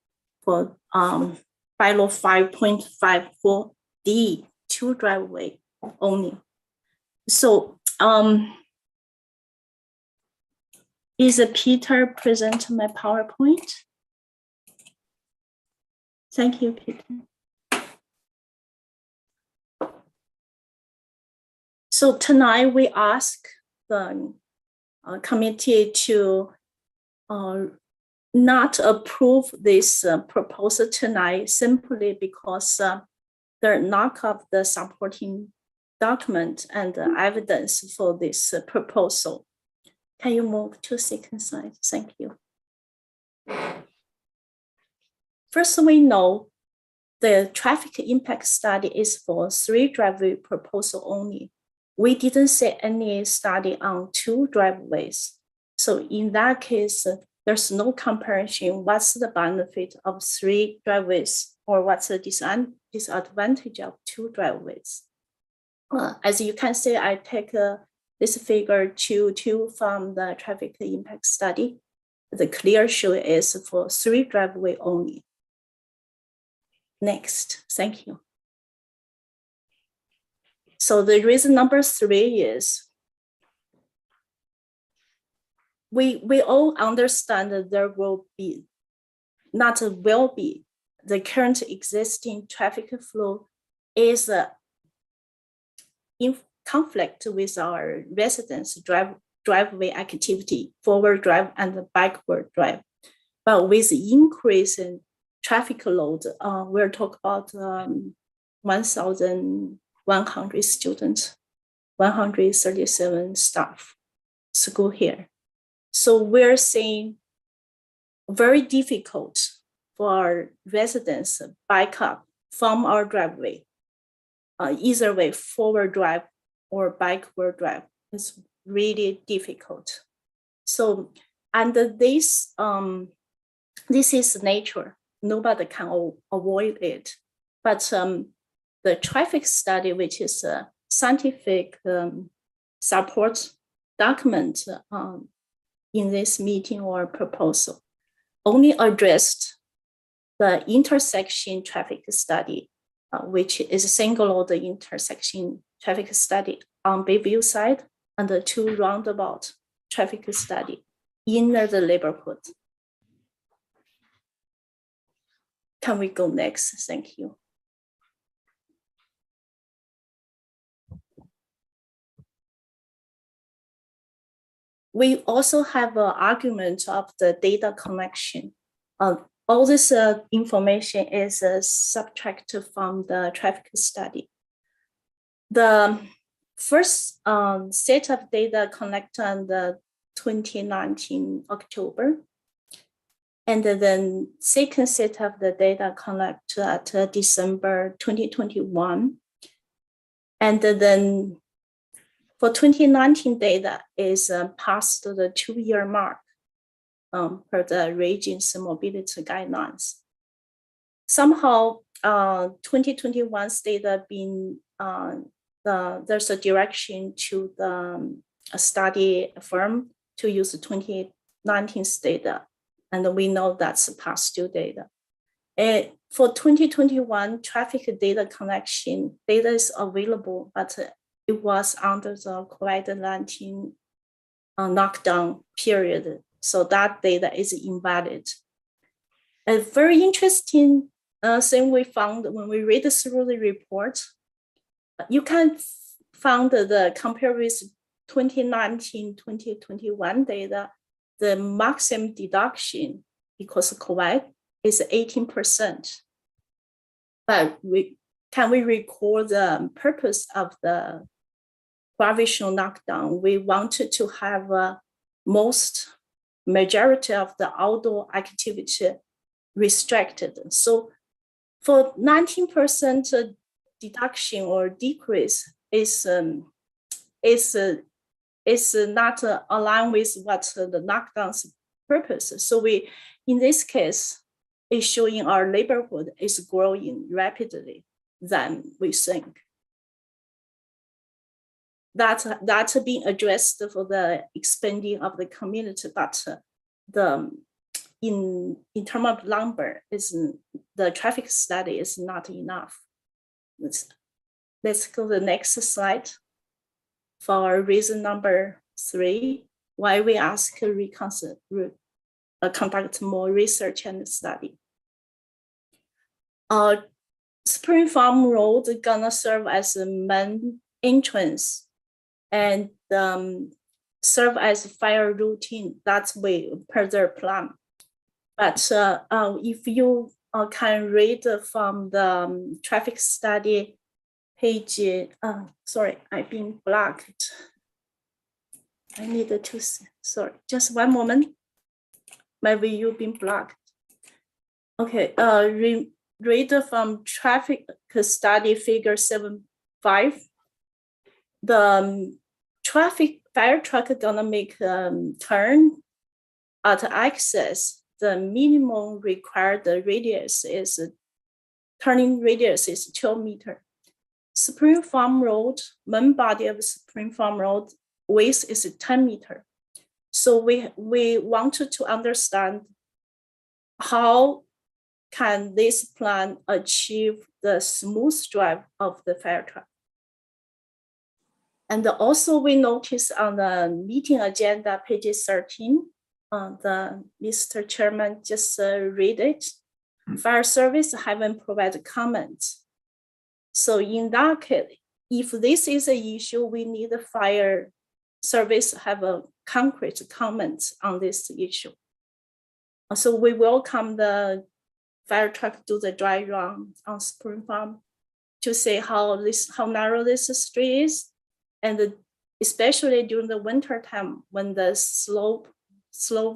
for bylaw 5.54D, 2 driveway only. So is Peter present my PowerPoint? Thank you, Peter. So tonight we ask the committee to not approve this proposal tonight simply because the lack of the supporting document and evidence for this proposal. Can you move to second slide? Thank you. First, we know the traffic impact study is for 3 driveway proposal only. We didn't see any study on 2 driveways. So in that case, there's no comparison. What's the benefit of 3 driveways or what's the disadvantage of 2 driveways? As you can see, I take this figure 2 from the traffic impact study. The clear show is for 3 driveway only. Next, thank you. So the reason number 3 is we all understand that there will be, not will be, the current existing traffic flow is in conflict with our residents' driveway activity, forward drive and backward drive. But with increase in traffic load, we're talking about 1,100 students, 137 staff, school here. So we're seeing very difficult for our residents back up from our driveway, either way, forward drive or backward drive. It's really difficult. So, and this is nature. Nobody can avoid it. But the traffic study, which is a scientific support document in this meeting or proposal, only addressed the intersection traffic study, which is a single the intersection traffic study on Bayview side and the 2 roundabout traffic study in the neighborhood. Can we go next? Thank you. We also have an argument of the data connection. All this information is subtracted from the traffic study. The first set of data collected on the 2019 October, and then second set of the data collected at December 2021, and then for 2019 data is past the 2-year mark per the region's mobility guidelines. Somehow 2021's data being, there's a direction to the study firm to use the 2019's data. And we know that's past due data. For 2021 traffic data collection, data is available, but it was under the COVID-19 lockdown period. So that data is invalid. A very interesting thing we found when we read through the report, you can find the compare with 2019, 2021 data, the maximum deduction because of COVID is 18%. But can we recall the purpose of the provisional lockdown? We wanted to have majority of the outdoor activity restricted. So for 19% deduction or decrease is not aligned with what the lockdown's purpose. So we, in this case, is showing our neighborhood is growing rapidly than we think. That's being addressed for the expanding of the community, but in terms of number, the traffic study is not enough. Let's go to the next slide. For reason number 3, why we ask conduct more research and study. Spring Farm Road is gonna serve as a main entrance and serve as fire routine. That's way per their plan. But if you can read from the traffic study page, sorry, I've been blocked. I need to, sorry, just one moment. Maybe you've been blocked. Okay, read from traffic study figure 7.5. The traffic fire truck is gonna make turn at access. The minimum required radius is turning radius is 12 meters. Spring Farm Road, main body of Spring Farm Road width is 10 meters. So we wanted to understand how can this plan achieve the smooth drive of the fire truck. And also we notice on the meeting agenda, page 13, the Mr. Chairman just read it. Fire service haven't provided comments. So in that case, if this is an issue, we need the fire service have a concrete comments on this issue. So we welcome the fire truck do the dry run on Spring Farm to say how narrow this street is, and especially during the winter time when the slow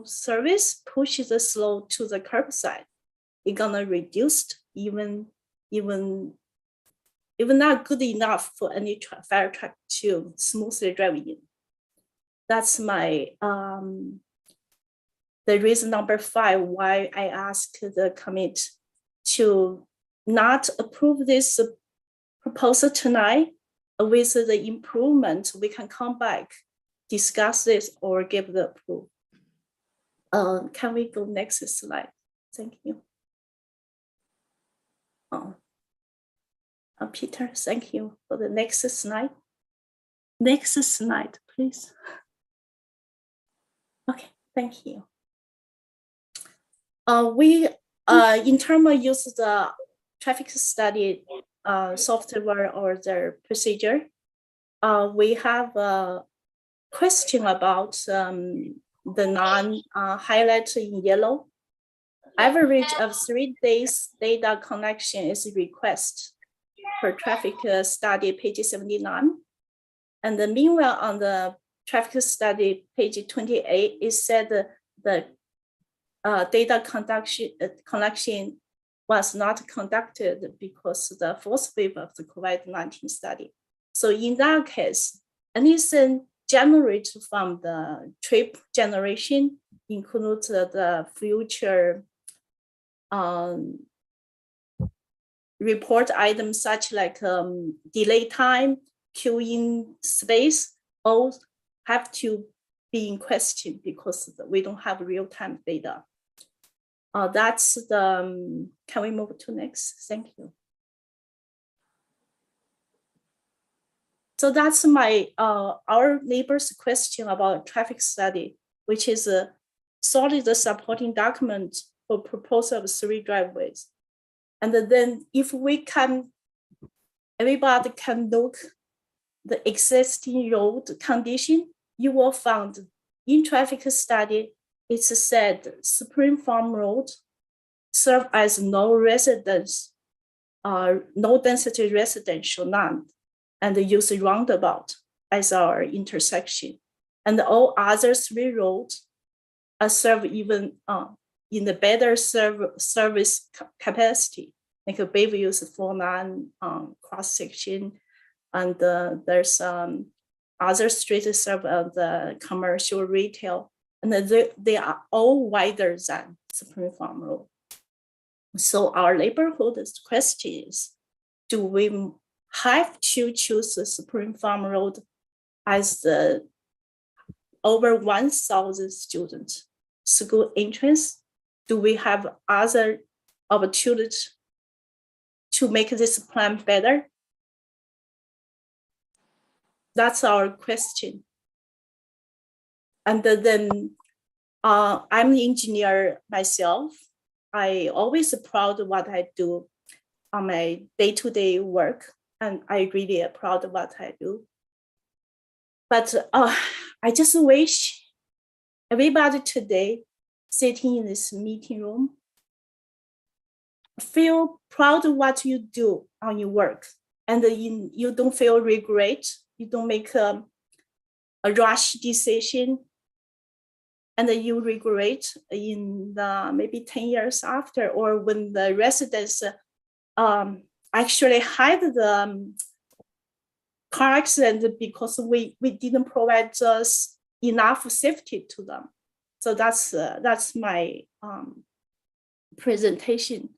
service pushes the slow to the curbside, it's gonna reduce even not good enough for any fire truck to smoothly drive in. That's my the reason number 5 why I asked the committee to not approve this proposal tonight. With the improvement, we can come back, discuss this, or give the approval. Can we go next slide? Thank you. Peter, thank you for the next slide. Next slide, please. Okay, thank you. We internally use the traffic study software or the procedure. We have a question about the non-highlighted in yellow. Average of 3 days data connection is request for traffic study, page 79. And then meanwhile, on the traffic study, page 28, it said the data connection was not conducted because of the fourth wave of the COVID-19 study. So in that case, anything generated from the trip generation includes the future report items such like delay time, queuing space, all have to be in question because we don't have real-time data. That's the, can we move to next? Thank you. So that's my, our neighbor's question about traffic study, which is a solid supporting document for proposal of 3 driveways. And then if we can, everybody can look the existing road condition, you will find in traffic study, it's said Spring Farm Road serve as no residence, no density residential land, and use roundabout as our intersection. And all other 3 roads are serve even in the better service capacity, like Bayview's 49 cross section, and there's other streets serve the commercial retail, and they are all wider than Spring Farm Road. So our neighborhood question is, do we have to choose the Spring Farm Road as the over 1,000 students school entrance? Do we have other opportunities to make this plan better? That's our question. And then I'm an engineer myself. I always proud of what I do on my day-to-day work, and I really am proud of what I do. But I just wish everybody today sitting in this meeting room feel proud of what you do on your work, and you don't feel regret. You don't make a rush decision, and you regret in maybe 10 years after, or when the residents actually had the car accident because we didn't provide us enough safety to them. So that's my presentation,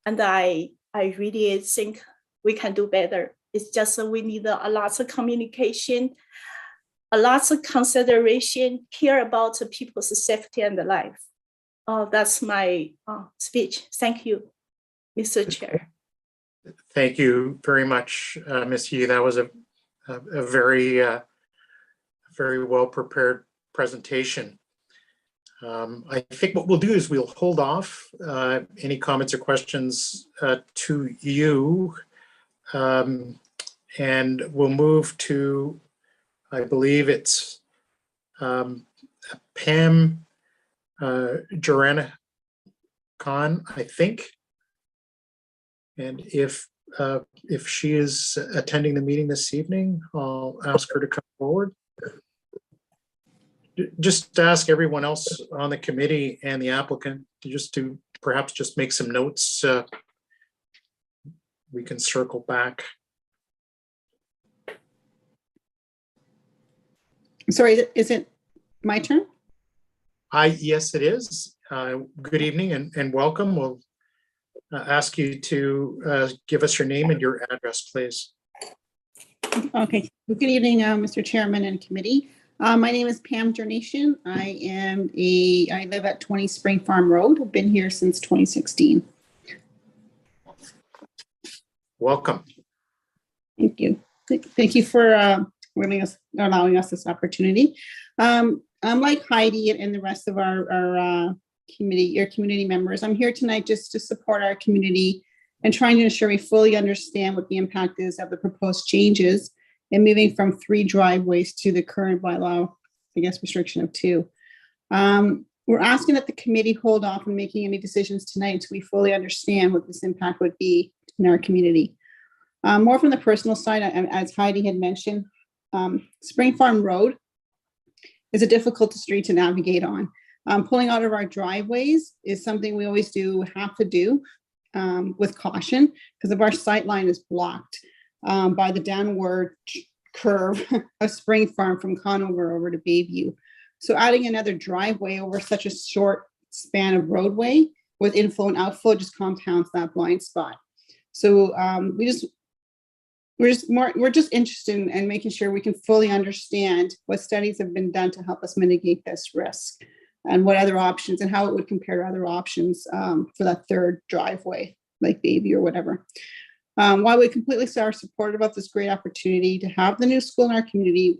and I really think we can do better. It's just we need a lot of communication, a lot of consideration, care about people's safety and life. That's my speech. Thank you, Mr. Chair. Thank you very much, Ms. He. That was a a very well prepared presentation. I think what we'll do is we'll hold off any comments or questions to you, and we'll move to, I believe it's Pam Jorana Khan, I think. And if she is attending the meeting this evening, I'll ask her to come forward. Just to ask everyone else on the committee and the applicant to perhaps just make some notes. We can circle back. Sorry, is it my turn? Yes, it is. Good evening and welcome. We'll ask you to give us your name and your address, please. Okay. Good evening, Mr. Chairman and committee. My name is Pam Jornation. I live at 20 Spring Farm Road. I've been here since 2016. Welcome. Thank you. Thank you for allowing us this opportunity. I'm like Heidi and the rest of our community members. I'm here tonight just to support our community and trying to ensure we fully understand what the impact is of the proposed changes and moving from 3 driveways to the current bylaw, I guess, restriction of 2. We're asking that the committee hold off on making any decisions tonight until we fully understand what this impact would be in our community. More from the personal side, as Heidi had mentioned, Spring Farm Road is a difficult street to navigate on. Pulling out of our driveways is something we always have to do with caution because of our sight line is blocked by the downward curve of Spring Farm from Conover over to Bayview. So adding another driveway over such a short span of roadway with inflow and outflow just compounds that blind spot. So we're just interested in making sure we can fully understand what studies have been done to help us mitigate this risk and what other options and how it would compare to other options for that 3rd driveway, like Bayview or whatever. While we completely are supportive about this great opportunity to have the new school in our community,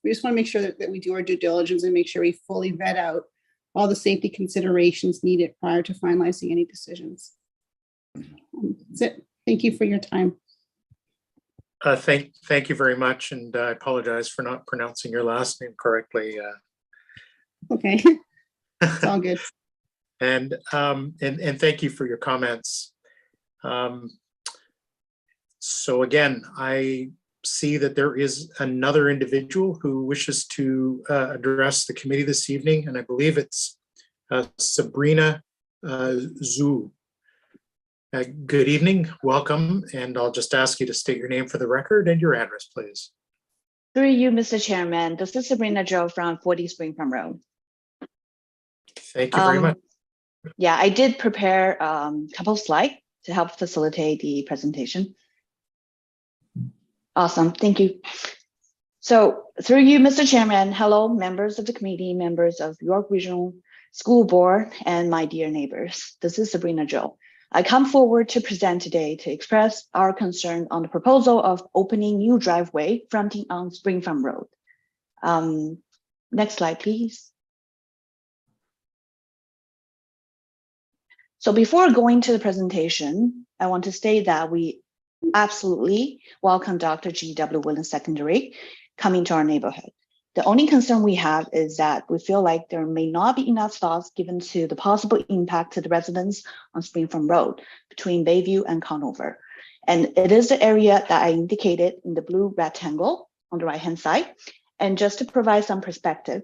we just want to make sure that we do our due diligence and make sure we fully vet out all the safety considerations needed prior to finalizing any decisions. That's it. Thank you for your time. Thank you very much, and I apologize for not pronouncing your last name correctly. Okay, it's all good. And thank you for your comments. So again, I see that there is another individual who wishes to address the committee this evening, and I believe it's Sabrina Zhu. Good evening, welcome, and I'll just ask you to state your name for the record and your address, please. Through you, Mr. Chairman, this is Sabrina Zhou from 40 Spring Farm Road. Thank you very much. Yeah, I did prepare a couple of slides to help facilitate the presentation. Awesome, thank you. So through you, Mr. Chairman, hello, members of the committee, members of York Regional School Board, and my dear neighbors. This is Sabrina Zhou. I come forward to present today to express our concern on the proposal of opening new driveway fronting on Spring Farm Road. Next slide, please. So before going to the presentation, I want to state that we absolutely welcome Dr. G.W. Williams Secondary coming to our neighborhood. The only concern we have is that we feel like there may not be enough thoughts given to the possible impact to the residents on Spring Farm Road between Bayview and Conover. And it is the area that I indicated in the blue rectangle on the right-hand side. And just to provide some perspective,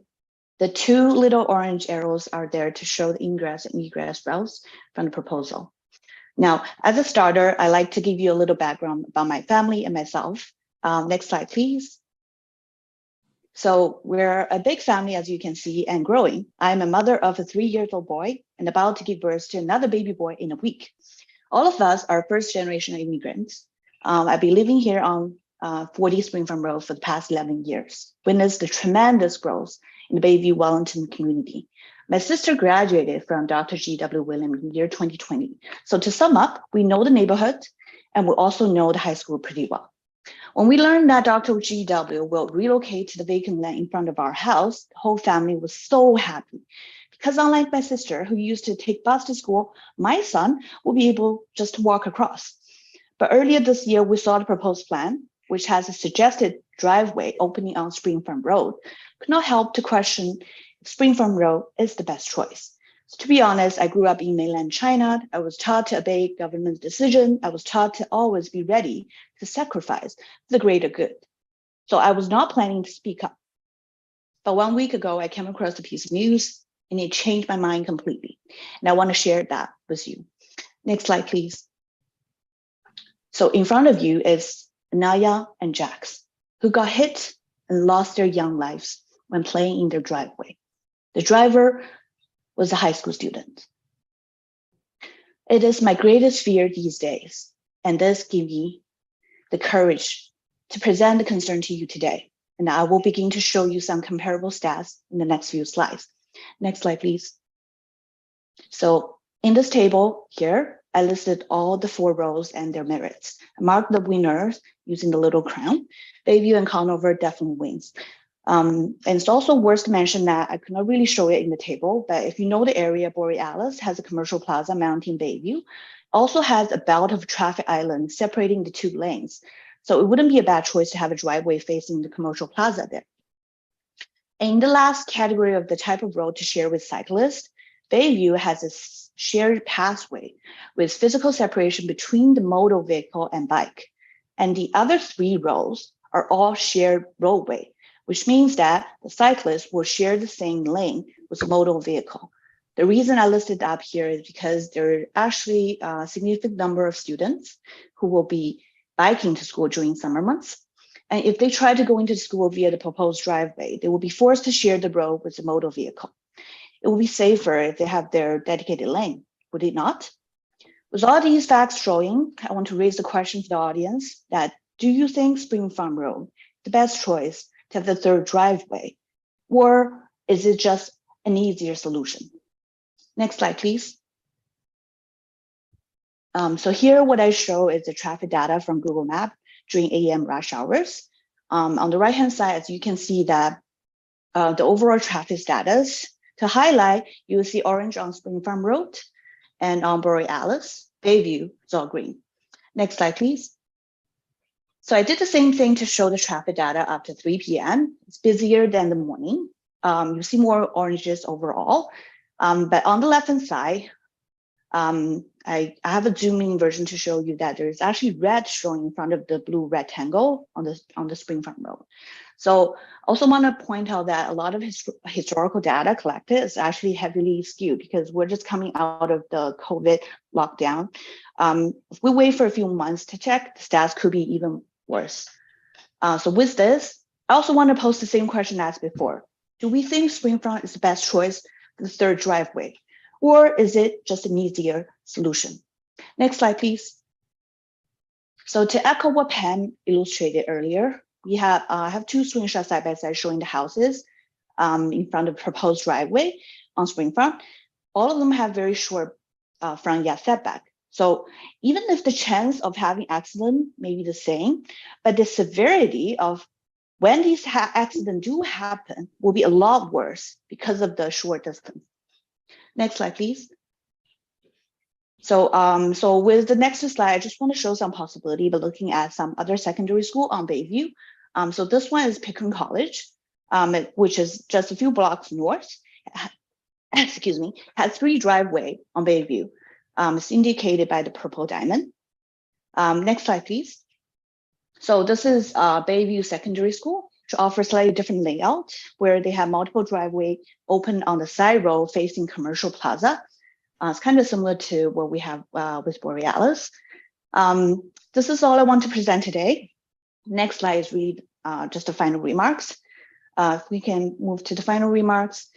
the 2 little orange arrows are there to show the ingress and egress routes from the proposal. Now, as a starter, I like to give you a little background about my family and myself. Next slide, please. So we're a big family, as you can see, and growing. I'm a mother of a 3-year-old boy and about to give birth to another baby boy in a week. All of us are first-generation immigrants. I've been living here on 40 Spring Farm Road for the past 11 years, witnessed the tremendous growth in the Bayview Wellington community. My sister graduated from Dr. G.W. Williams in the year 2020. So to sum up, we know the neighborhood and we also know the high school pretty well. When we learned that Dr. GW will relocate to the vacant land in front of our house, the whole family was so happy. Because unlike my sister, who used to take bus to school, my son will be able just to walk across. But earlier this year, we saw the proposed plan, which has a suggested driveway opening on Spring Farm Road. Could not help to question if Spring Farm Road is the best choice. So to be honest, I grew up in mainland China. I was taught to obey government decision. I was taught to always be ready to sacrifice for the greater good. So I was not planning to speak up. But 1 week ago, I came across a piece of news and it changed my mind completely. And I want to share that with you. Next slide, please. So in front of you is Naya and Jax, who got hit and lost their young lives when playing in their driveway. The driver was a high school student. It is my greatest fear these days, and this gives me the courage to present the concern to you today. And I will begin to show you some comparable stats in the next few slides. Next slide, please. So in this table here, I listed all the 4 rows and their merits. I marked the winners using the little crown. Bayview and Conover definitely wins. And it's also worth to mention that I could not really show it in the table, but if you know the area, Borealis has a commercial plaza mounting Bayview, also has a belt of traffic islands separating the 2 lanes. So it wouldn't be a bad choice to have a driveway facing the commercial plaza there. In the last category of the type of road to share with cyclists, Bayview has a shared pathway with physical separation between the motor vehicle and bike. And the other 3 roads are all shared roadway, which means that the cyclists will share the same lane with the motor vehicle. The reason I listed up here is because there are actually a significant number of students who will be biking to school during summer months. And if they try to go into school via the proposed driveway, they will be forced to share the road with the motor vehicle. It will be safer if they have their dedicated lane, would it not? With all these facts showing, I want to raise the question to the audience that, do you think Spring Farm Road the best choice to have the 3rd driveway, or is it just an easier solution? Next slide, please. So here what I show is the traffic data from Google Maps during AM rush hours. On the right-hand side, as you can see that the overall traffic status, to highlight, you will see orange on Spring Farm Road, and on Borealis, Bayview, it's all green. Next slide, please. So I did the same thing to show the traffic data after 3 p.m. It's busier than the morning. You see more oranges overall. But on the left-hand side, I have a zoom-in version to show you that there's actually red showing in front of the blue rectangle on the Spring Farm Road. So also want to point out that a lot of historical data collected is actually heavily skewed because we're just coming out of the COVID lockdown. If we wait for a few months to check, the stats could be even worse. So with this, I also want to pose the same question as before. Do we think Spring Farm is the best choice for the 3rd driveway? Or is it just an easier solution? Next slide, please. So to echo what Pam illustrated earlier, we have I have 2 screenshots side by side showing the houses in front of the proposed driveway on Spring Farm. All of them have very short front yard setback. So even if the chance of having accident may be the same, but the severity of when these accidents do happen will be a lot worse because of the short distance. Next slide, please. So, so with the next slide, I just want to show some possibility, but looking at some other secondary school on Bayview. So this one is Pickering College, which is just a few blocks north. Excuse me, has 3 driveway on Bayview. It's indicated by the purple diamond. Next slide, please. So this is Bayview Secondary School, which offers slightly different layout, where they have multiple driveway open on the side road facing Commercial Plaza. It's kind of similar to what we have with Borealis. This is all I want to present today. Next slide is really just the final remarks. If we can move to the final remarks.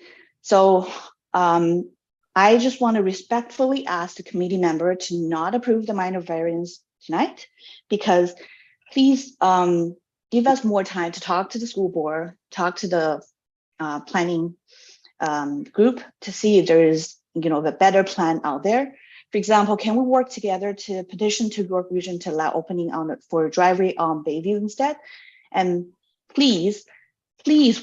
So I just want to respectfully ask the committee member to not approve the minor variance tonight, because please give us more time to talk to the school board, talk to the planning group to see if there is, a better plan out there. For example, can we work together to petition to York Region to allow opening for a driveway on Bayview instead? And please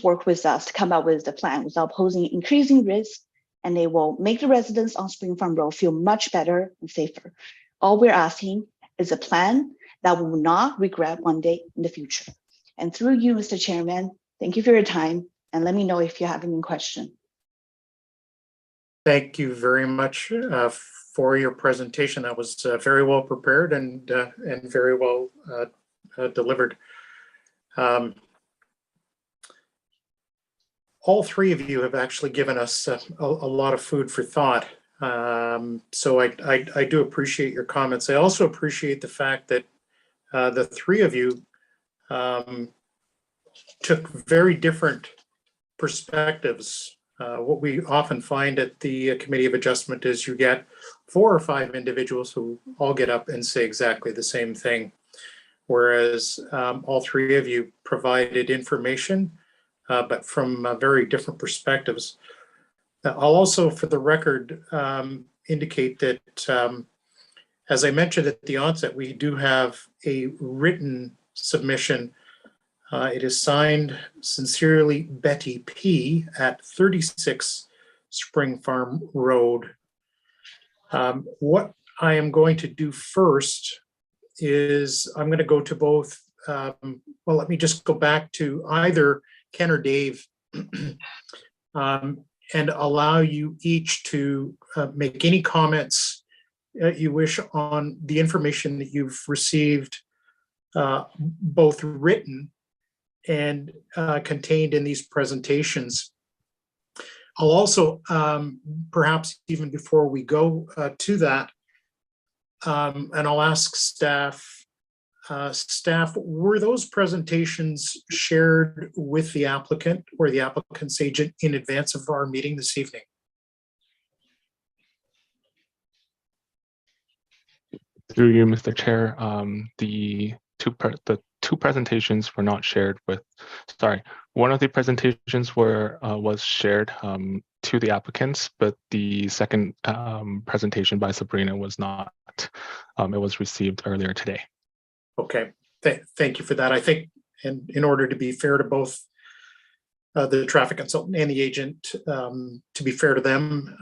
work with us to come up with the plan without posing increasing risk, and they will make the residents on Spring Farm Road feel much better and safer. All we're asking is a plan that we will not regret one day in the future. And through you, Mr. Chairman, thank you for your time, and let me know if you have any question. Thank you very much for your presentation. That was very well prepared and very well delivered. All three of you have actually given us a lot of food for thought. So I do appreciate your comments. I also appreciate the fact that the three of you took very different perspectives. What we often find at the Committee of Adjustment is you get 4 or 5 individuals who all get up and say exactly the same thing, whereas all three of you provided information, but from very different perspectives. I'll also, for the record, indicate that, as I mentioned at the onset, we do have a written submission. It is signed sincerely Betty P. at 36 Spring Farm Road. What I am going to do first is I'm going to go to both, well, let me just go back to either Ken or Dave and allow you each to make any comments you wish on the information that you've received, both written and contained in these presentations. I'll also, perhaps even before we go to that, and I'll ask staff, were those presentations shared with the applicant or the applicant's agent in advance of our meeting this evening? Through you, Mr. Chair, the two presentations were not shared with, sorry, one of the presentations was shared to the applicants, but the second presentation by Sabrina was not. It was received earlier today. Okay, thank you for that. I think in order to be fair to both the traffic consultant and the agent, to be fair to them,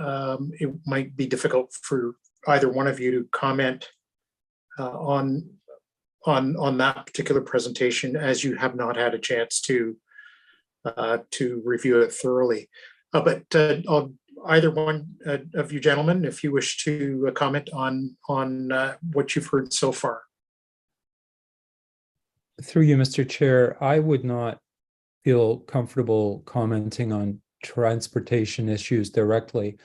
it might be difficult for either one of you to comment on that particular presentation, as you have not had a chance to review it thoroughly. But either one of you gentlemen, if you wish to comment on what you've heard so far. Through you, Mr. Chair, I would not feel comfortable commenting on transportation issues directly.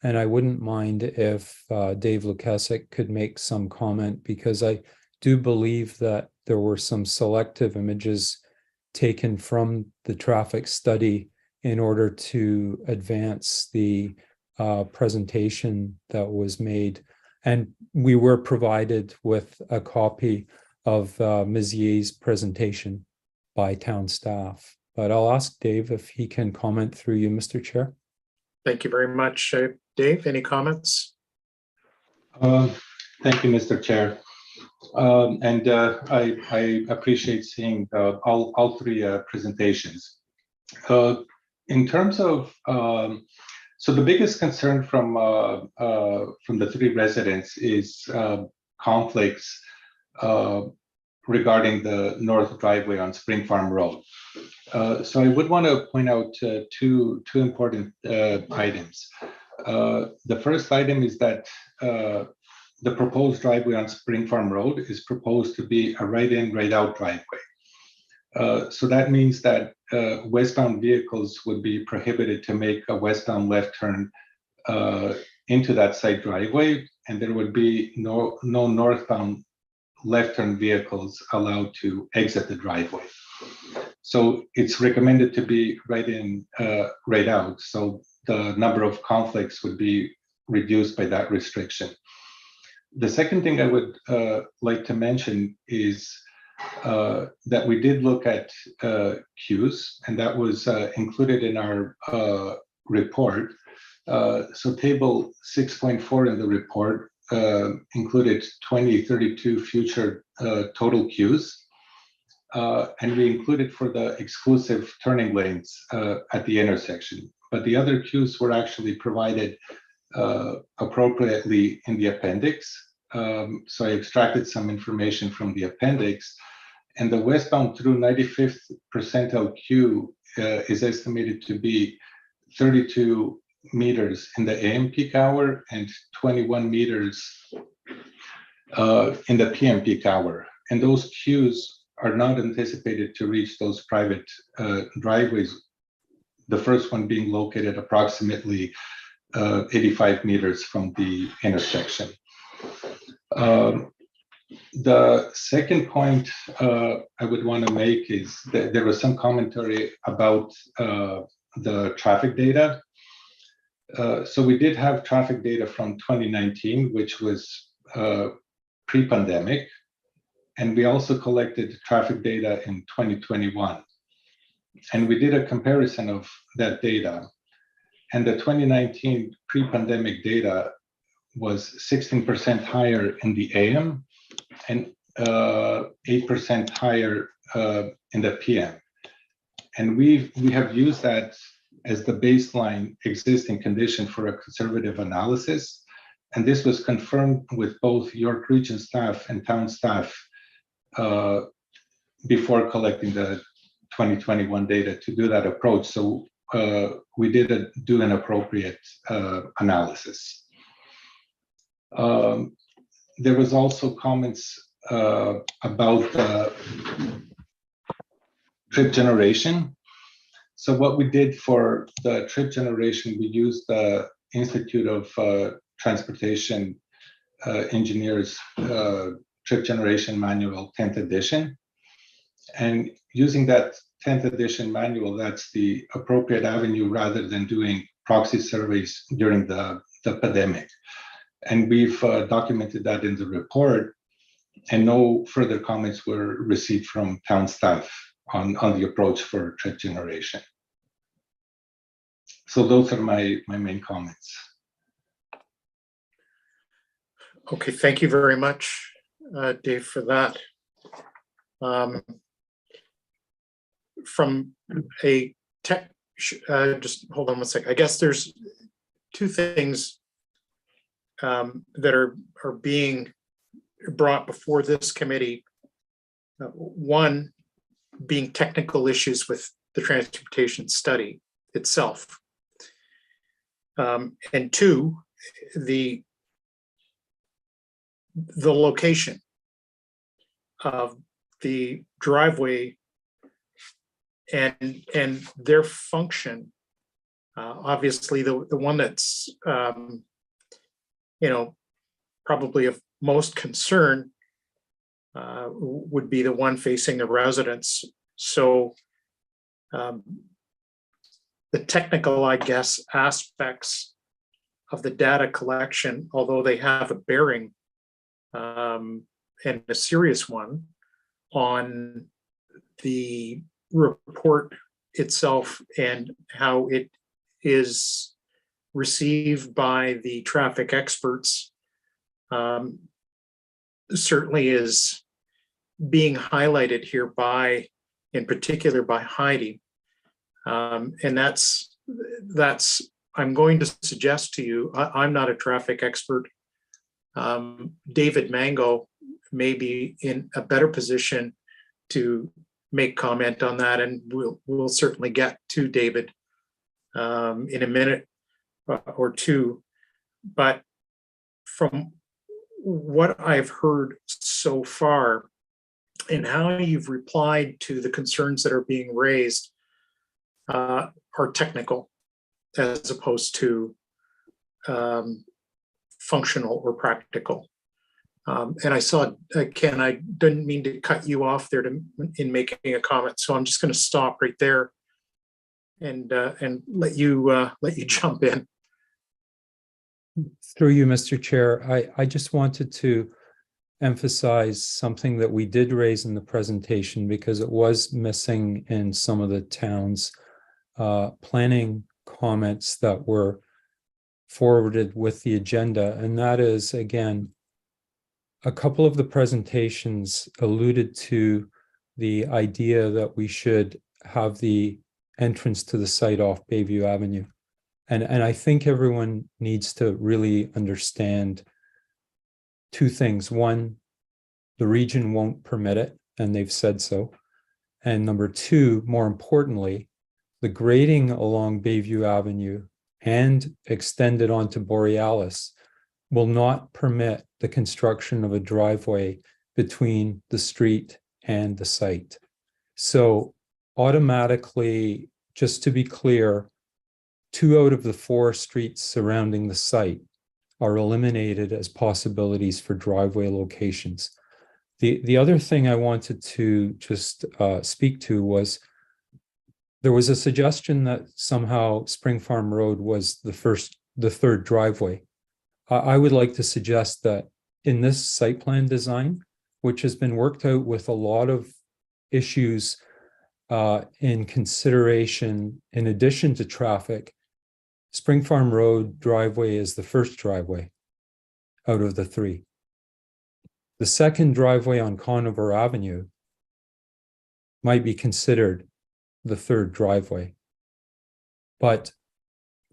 And I wouldn't mind if Dave Lukasik could make some comment, because I do believe that there were some selective images taken from the traffic study in order to advance the presentation that was made. And we were provided with a copy of Ms. Ye's presentation by town staff. But I'll ask Dave if he can comment through you, Mr. Chair. Thank you very much. Dave, any comments? Thank you, Mr. Chair. I appreciate seeing all three presentations. In terms of, so the biggest concern from the three residents is conflicts regarding the north driveway on Spring Farm Road. So I would want to point out two important items. The first item is that the proposed driveway on Spring Farm Road is proposed to be a right-in, right-out driveway. So that means that westbound vehicles would be prohibited to make a westbound left turn into that side driveway, and there would be no northbound left turn vehicles allowed to exit the driveway. So it's recommended to be right in, right out. So the number of conflicts would be reduced by that restriction. The second thing I would like to mention is that we did look at queues, and that was included in our report. So table 6.4 in the report included 32 future total queues. And we included for the exclusive turning lanes at the intersection. But the other queues were actually provided appropriately in the appendix. So I extracted some information from the appendix, and the westbound through 95th percentile queue is estimated to be 32 meters in the AM peak hour and 21 meters in the PM peak hour. And those queues are not anticipated to reach those private driveways, the first one being located approximately 85 meters from the intersection. The second point I would want to make is that there was some commentary about the traffic data. So we did have traffic data from 2019, which was pre-pandemic, and we also collected traffic data in 2021. And we did a comparison of that data. And the 2019 pre-pandemic data was 16% higher in the AM and 8% higher in the PM. And we have used that as the baseline existing condition for a conservative analysis. And this was confirmed with both York Region staff and town staff before collecting the 2021 data to do that approach. So we did do an appropriate analysis. There was also comments about trip generation. So what we did for the trip generation, we used the Institute of Transportation Engineers Trip Generation Manual 10th edition. And using that 10th edition manual, that's the appropriate avenue rather than doing proxy surveys during the pandemic. And we've documented that in the report, and no further comments were received from town staff on the approach for trip generation. So those are my main comments. Okay, thank you very much, Dave, for that. From a tech, just hold on one sec. I guess there's two things that are being brought before this committee. One being technical issues with the transportation study itself. And two, the location of the driveway and their function. Obviously, the one that's probably of most concern would be the one facing the residents. So the technical, I guess, aspects of the data collection, although they have a bearing and a serious one on the report itself and how it is received by the traffic experts, certainly is being highlighted here by, in particular, by Heidi. And that's, I'm going to suggest to you, I'm not a traffic expert. David Mango may be in a better position to make comment on that, and we'll certainly get to David in a minute or two. But from what I've heard so far and how you've replied to the concerns that are being raised are technical as opposed to functional or practical. And I saw, Ken, I didn't mean to cut you off there in making a comment, so I'm just going to stop right there and let you jump in. Through you, Mr. Chair, I just wanted to emphasize something that we did raise in the presentation because it was missing in some of the town's planning comments that were forwarded with the agenda, and that is, again, a couple of the presentations alluded to the idea that we should have the entrance to the site off Bayview Avenue. And I think everyone needs to really understand two things. One, the region won't permit it, and they've said so. And number two, more importantly, the grading along Bayview Avenue and extended onto Borealis will not permit the construction of a driveway between the street and the site. So automatically, just to be clear, 2 out of the 4 streets surrounding the site are eliminated as possibilities for driveway locations. The other thing I wanted to just speak to was there was a suggestion that somehow Spring Farm Road was the third driveway. I would like to suggest that in this site plan design, which has been worked out with a lot of issues in consideration, in addition to traffic, Spring Farm Road driveway is the first driveway out of the 3. The second driveway on Conover Avenue might be considered the third driveway. But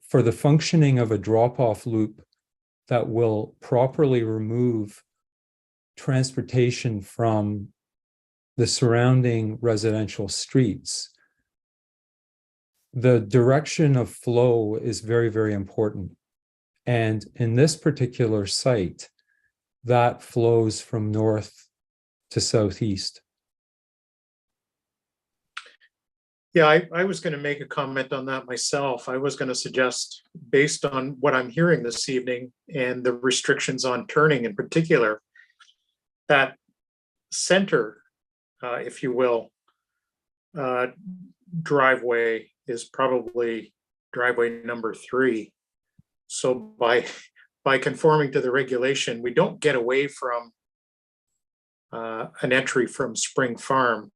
for the functioning of a drop-off loop that will properly remove transportation from the surrounding residential streets, the direction of flow is very, very important. And in this particular site, that flows from north to southeast. Yeah, I was going to make a comment on that myself. I was going to suggest, based on what I'm hearing this evening and the restrictions on turning in particular, that center, if you will, driveway is probably driveway number 3. So by conforming to the regulation, we don't get away from an entry from Spring Farm.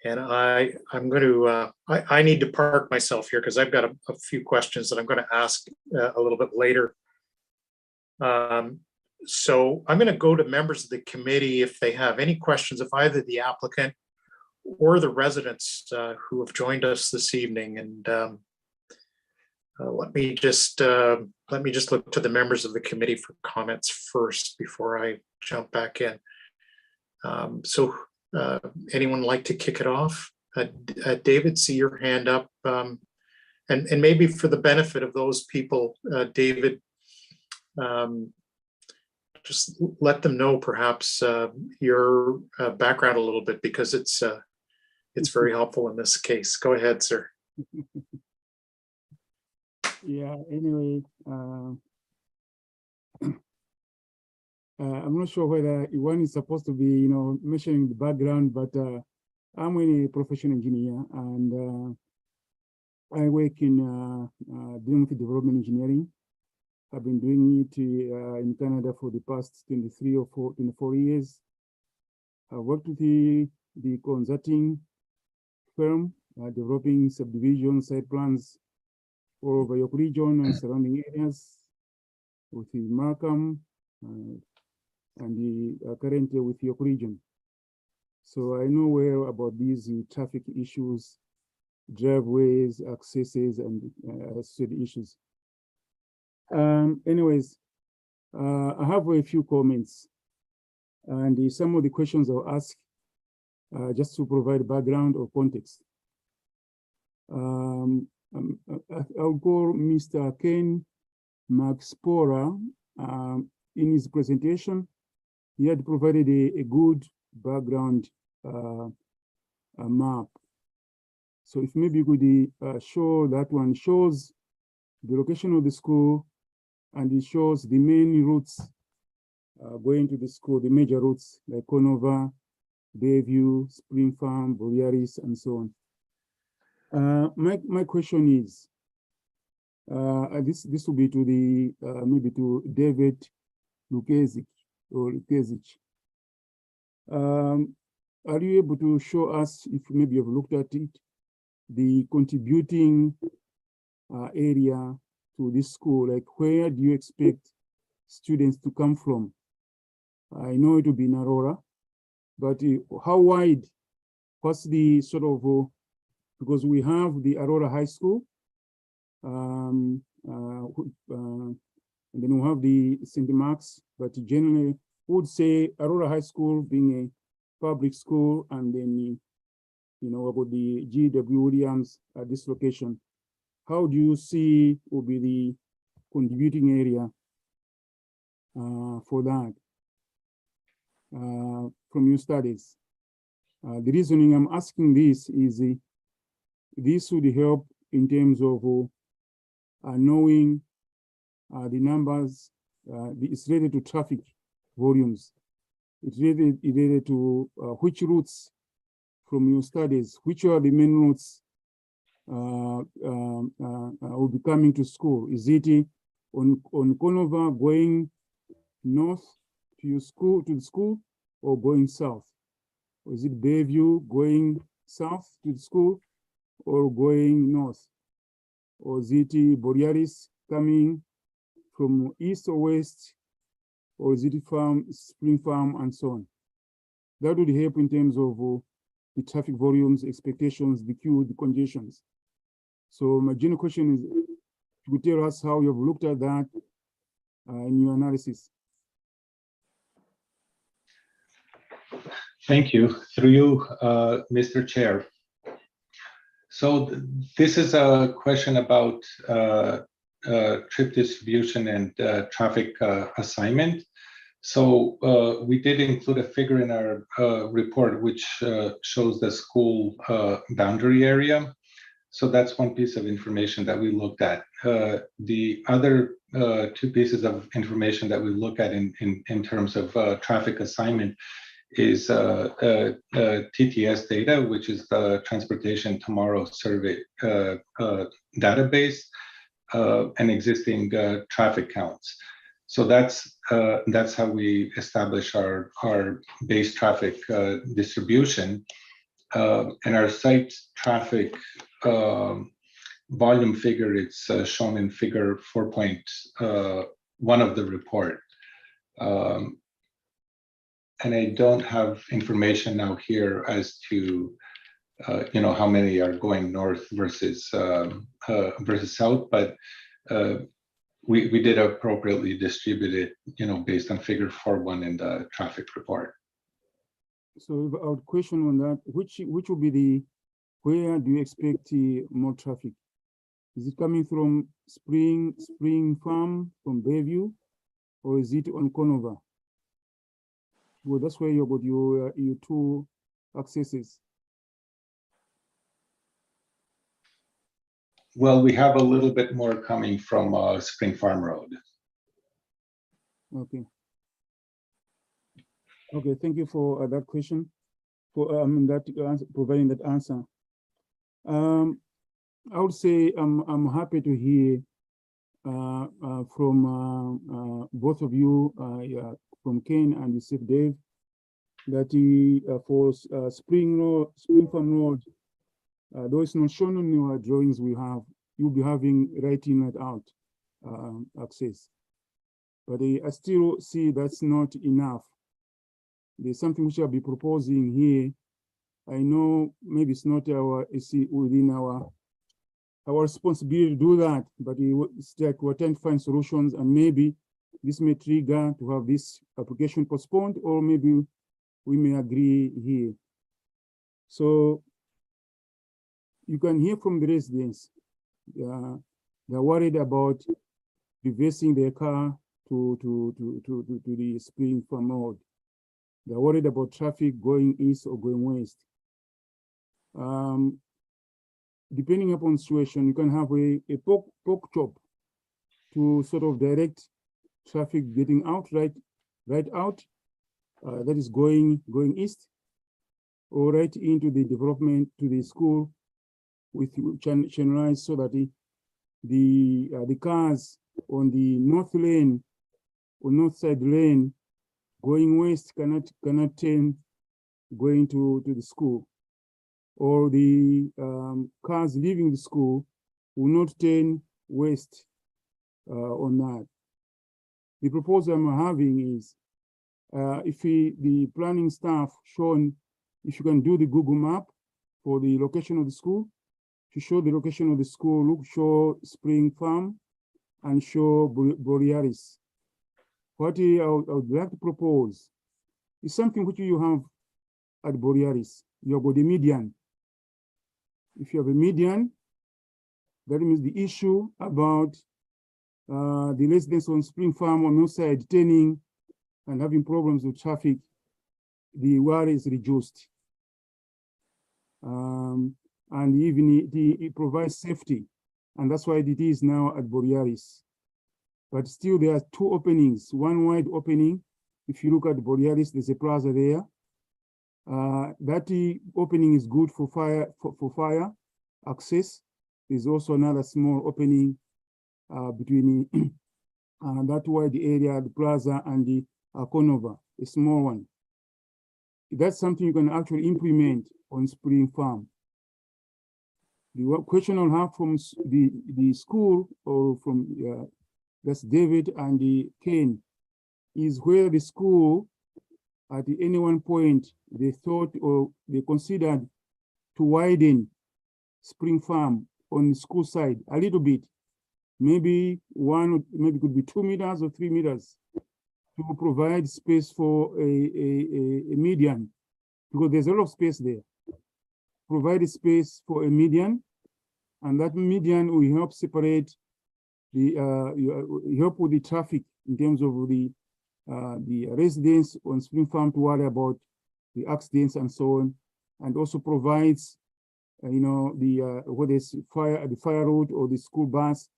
And I'm going to, I need to park myself here because I've got a few questions that I'm going to ask a little bit later. So I'm going to go to members of the committee if they have any questions of either the applicant or the residents who have joined us this evening. And let me just look to the members of the committee for comments first before I jump back in. Anyone like to kick it off? David, see your hand up. And maybe for the benefit of those people, David, just let them know perhaps your background a little bit, because it's very helpful in this case. Go ahead, sir. Yeah, anyway, I'm not sure whether one is supposed to be, mentioning the background, but I'm a professional engineer, and I work in building development engineering. I've been doing it in Canada for the past 24 years. I worked with the consulting firm, developing subdivision site plans all over York Region and surrounding areas with the Markham and the currently with York Region. So I know well about these traffic issues, driveways, accesses, and associated issues. Anyways, I have a few comments, and some of the questions I'll ask just to provide background or context. I'll call Mr. Ken Maxpora. In his presentation, he had provided a good background map. So if maybe you could show that one, shows the location of the school, and it shows the main routes going to the school, the major routes like Conover, Bayview, Spring Farm, Borealis, and so on. My question is, this will be to the maybe to David Lukazic or Lukazic. Are you able to show us, if maybe you've looked at it, the contributing area to this school? Like, where do you expect students to come from? I know it will be in Aurora, but how wide? What's the sort of, because we have the Aurora High School, and then we have the St. Mark's, but generally would say Aurora High School being a public school, and then, you know, about the G.W. Williams at this location. How do you see will be the contributing area for that from your studies? The reasoning I'm asking this is this would help in terms of knowing the numbers. It's related to traffic volumes. It's related to which routes from your studies, which are the main routes will be coming to school. Is it on Conover going north to your school, to the school, or going south? Or is it Bayview going south to the school, or going north? Or is it Borealis coming from east or west? Or is it Spring Farm and so on? That would help in terms of the traffic volumes, expectations, the queue, the congestions. So my general question is, if you tell us how you've looked at that in your analysis. Thank you. Through you, Mr. Chair. So this is a question about trip distribution and traffic assignment. So we did include a figure in our report which shows the school boundary area. So that's one piece of information that we looked at. The other two pieces of information that we look at in terms of traffic assignment is TTS data, which is the Transportation Tomorrow Survey database, and existing traffic counts. So that's how we establish our base traffic distribution, and our site traffic volume figure. It's shown in figure 4.1 of the report. And I don't have information now here as to you know, how many are going north versus south, but we did appropriately distribute it, you know, based on figure 4.1 in the traffic report. So our question on that, which will be the, where do you expect more traffic? Is it coming from Spring Farm, from Bayview, or is it on Conover? Well, that's where you got your two accesses. Well, we have a little bit more coming from Spring Farm Road. Okay. Okay, thank you for that question, for providing that answer. I would say I'm happy to hear from both of you, from Ken and Yusuf Dave, that for Spring Farm Road, though it's not shown on your drawings we have, you'll be having writing it out access. But I still see that's not enough. There's something which I'll be proposing here. I know maybe it's not it's within our responsibility to do that, but it's like we're trying to find solutions, and maybe this may trigger to have this application postponed, or maybe we may agree here. So you can hear from the residents, they're worried about reversing their car to the Spring Farm Road. They're worried about traffic going east or going west. Depending upon the situation, you can have a pork chop to sort of direct traffic getting out, right out, that is going east, or right into the development to the school, with channelized so that the cars on the north lane or north side lane going west cannot turn going to the school, or the cars leaving the school will not turn west on that. The proposal I'm having is if the planning staff shown, if you can do the Google map for the location of the school, to show the location of the school, look, show Spring Farm and show Borealis. What I would like to propose is something which you have at Borealis. You've got the median. If you have a median, that means the issue about the residents on Spring Farm on north side turning and having problems with traffic, the worry is reduced. And even it provides safety. And that's why it is now at Borealis. But still there are two openings, one wide opening. If you look at Borealis, there's a plaza there. That opening is good for fire access. There's also another small opening between that wide area, the plaza and the Conova, a small one. That's something you can actually implement on Spring Farm. The question I'll have from the school or from that's David and the Ken is where the school at any one point they thought or they considered to widen Spring Farm on the school side a little bit, maybe maybe could be 2 meters or 3 meters to provide space for a median, because there's a lot of space there. Provide a space for a median, and that median will help separate the help with the traffic in terms of the residents on Spring Farm to worry about the accidents and so on, and also provides you know, the whether it's the fire road or the school bus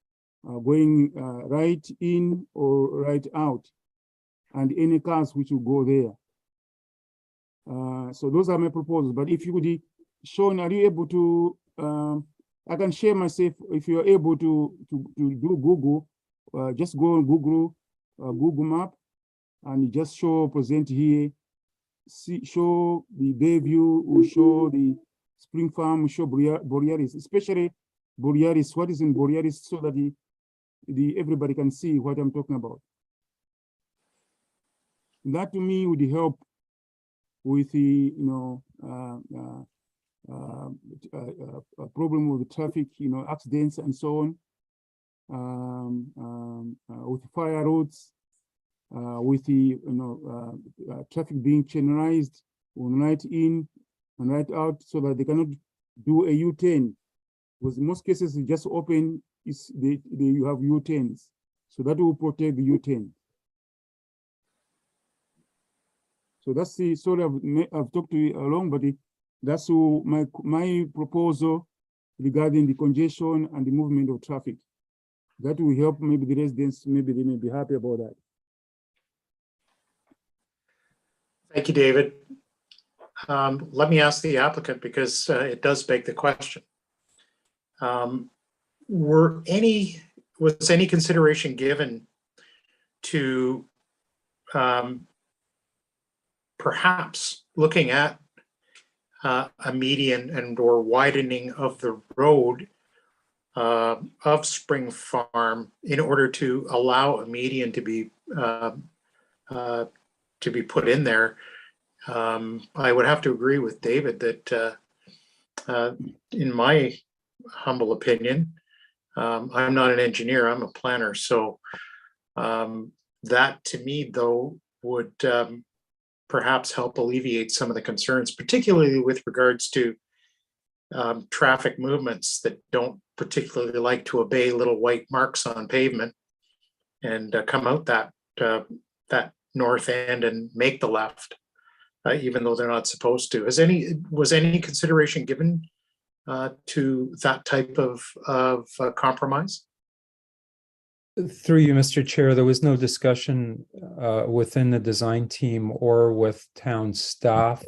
going right in or right out, and any cars which will go there. So those are my proposals. But if you could, Sean, are you able to? I can share myself if you are able to do Google. Just go on Google Map and just present here. Show the Bayview, will show the Spring Farm, show Borealis, especially Borealis. What is in Borealis, so that everybody can see what I'm talking about. That to me would help with the problem with the traffic, accidents and so on, with fire roads, with the traffic being channelized on right in and right out, so that they cannot do a U-turn. Because in most cases, it just open, you have U-turns, so that will protect the U-turn. So that's the sort of, I've talked to you along, but that's my proposal regarding the congestion and the movement of traffic. That will help maybe the residents, maybe they may be happy about that. Thank you, David. Let me ask the applicant, because it does beg the question. Was any consideration given to perhaps looking at a median and or widening of the road of Spring Farm in order to allow a median to be put in there? I would have to agree with David that in my humble opinion, I'm not an engineer, I'm a planner. So that to me though would perhaps help alleviate some of the concerns, particularly with regards to traffic movements that don't particularly like to obey little white marks on pavement and come out that north end and make the left, even though they're not supposed to. Was any consideration given to that type of compromise? Through you, Mr. Chair, there was no discussion within the design team or with town staff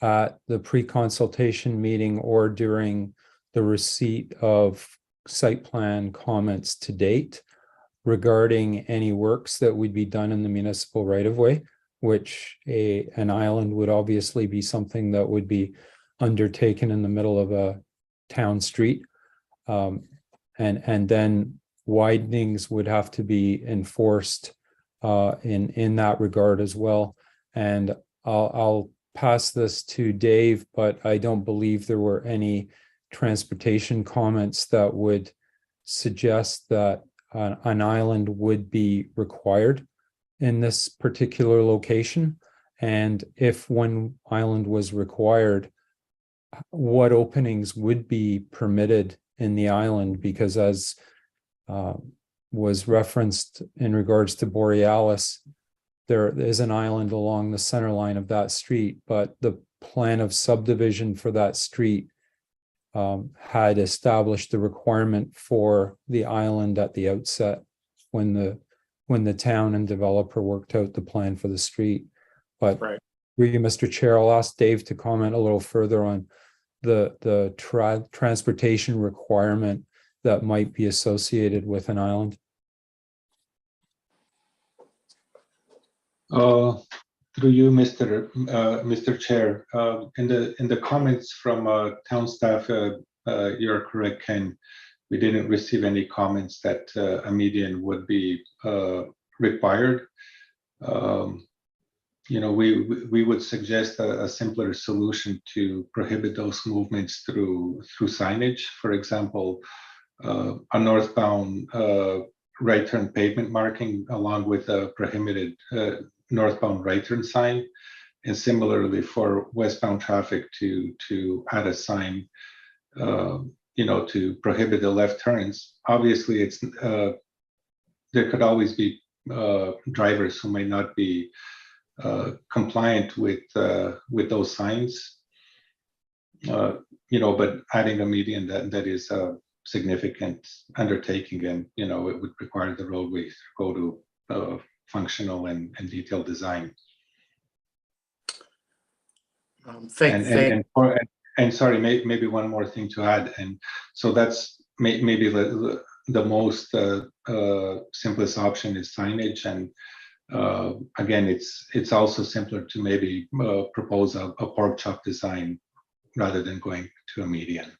at the pre-consultation meeting or during the receipt of site plan comments to date regarding any works that would be done in the municipal right-of-way, which an island would obviously be something that would be undertaken in the middle of a town street. and then widenings would have to be enforced in that regard as well. And I'll pass this to Dave, but I don't believe there were any transportation comments that would suggest that an island would be required in this particular location. And if one island was required, what openings would be permitted in the island? Because as was referenced in regards to Borealis, there is an island along the center line of that street, but the plan of subdivision for that street had established the requirement for the island at the outset when the town and developer worked out the plan for the street. But Right. really, Mr. Chair, I'll ask Dave to comment a little further on the transportation requirement that might be associated with an island. Through you, Mr. Chair, in the comments from town staff, you're correct, Ken. We didn't receive any comments that a median would be required. You know, we would suggest a simpler solution to prohibit those movements through signage. For example, a northbound right turn pavement marking along with a prohibited northbound right turn sign, and similarly for westbound traffic to add a sign, you know, to prohibit the left turns. Obviously, it's there could always be drivers who may not be compliant with those signs, you know, but adding a median that is a significant undertaking, and you know, it would require the roadways to go to functional and detailed design. And sorry, maybe one more thing to add, and so that's maybe the most simplest option is signage, and again, it's also simpler to maybe propose a pork chop design rather than going to a median.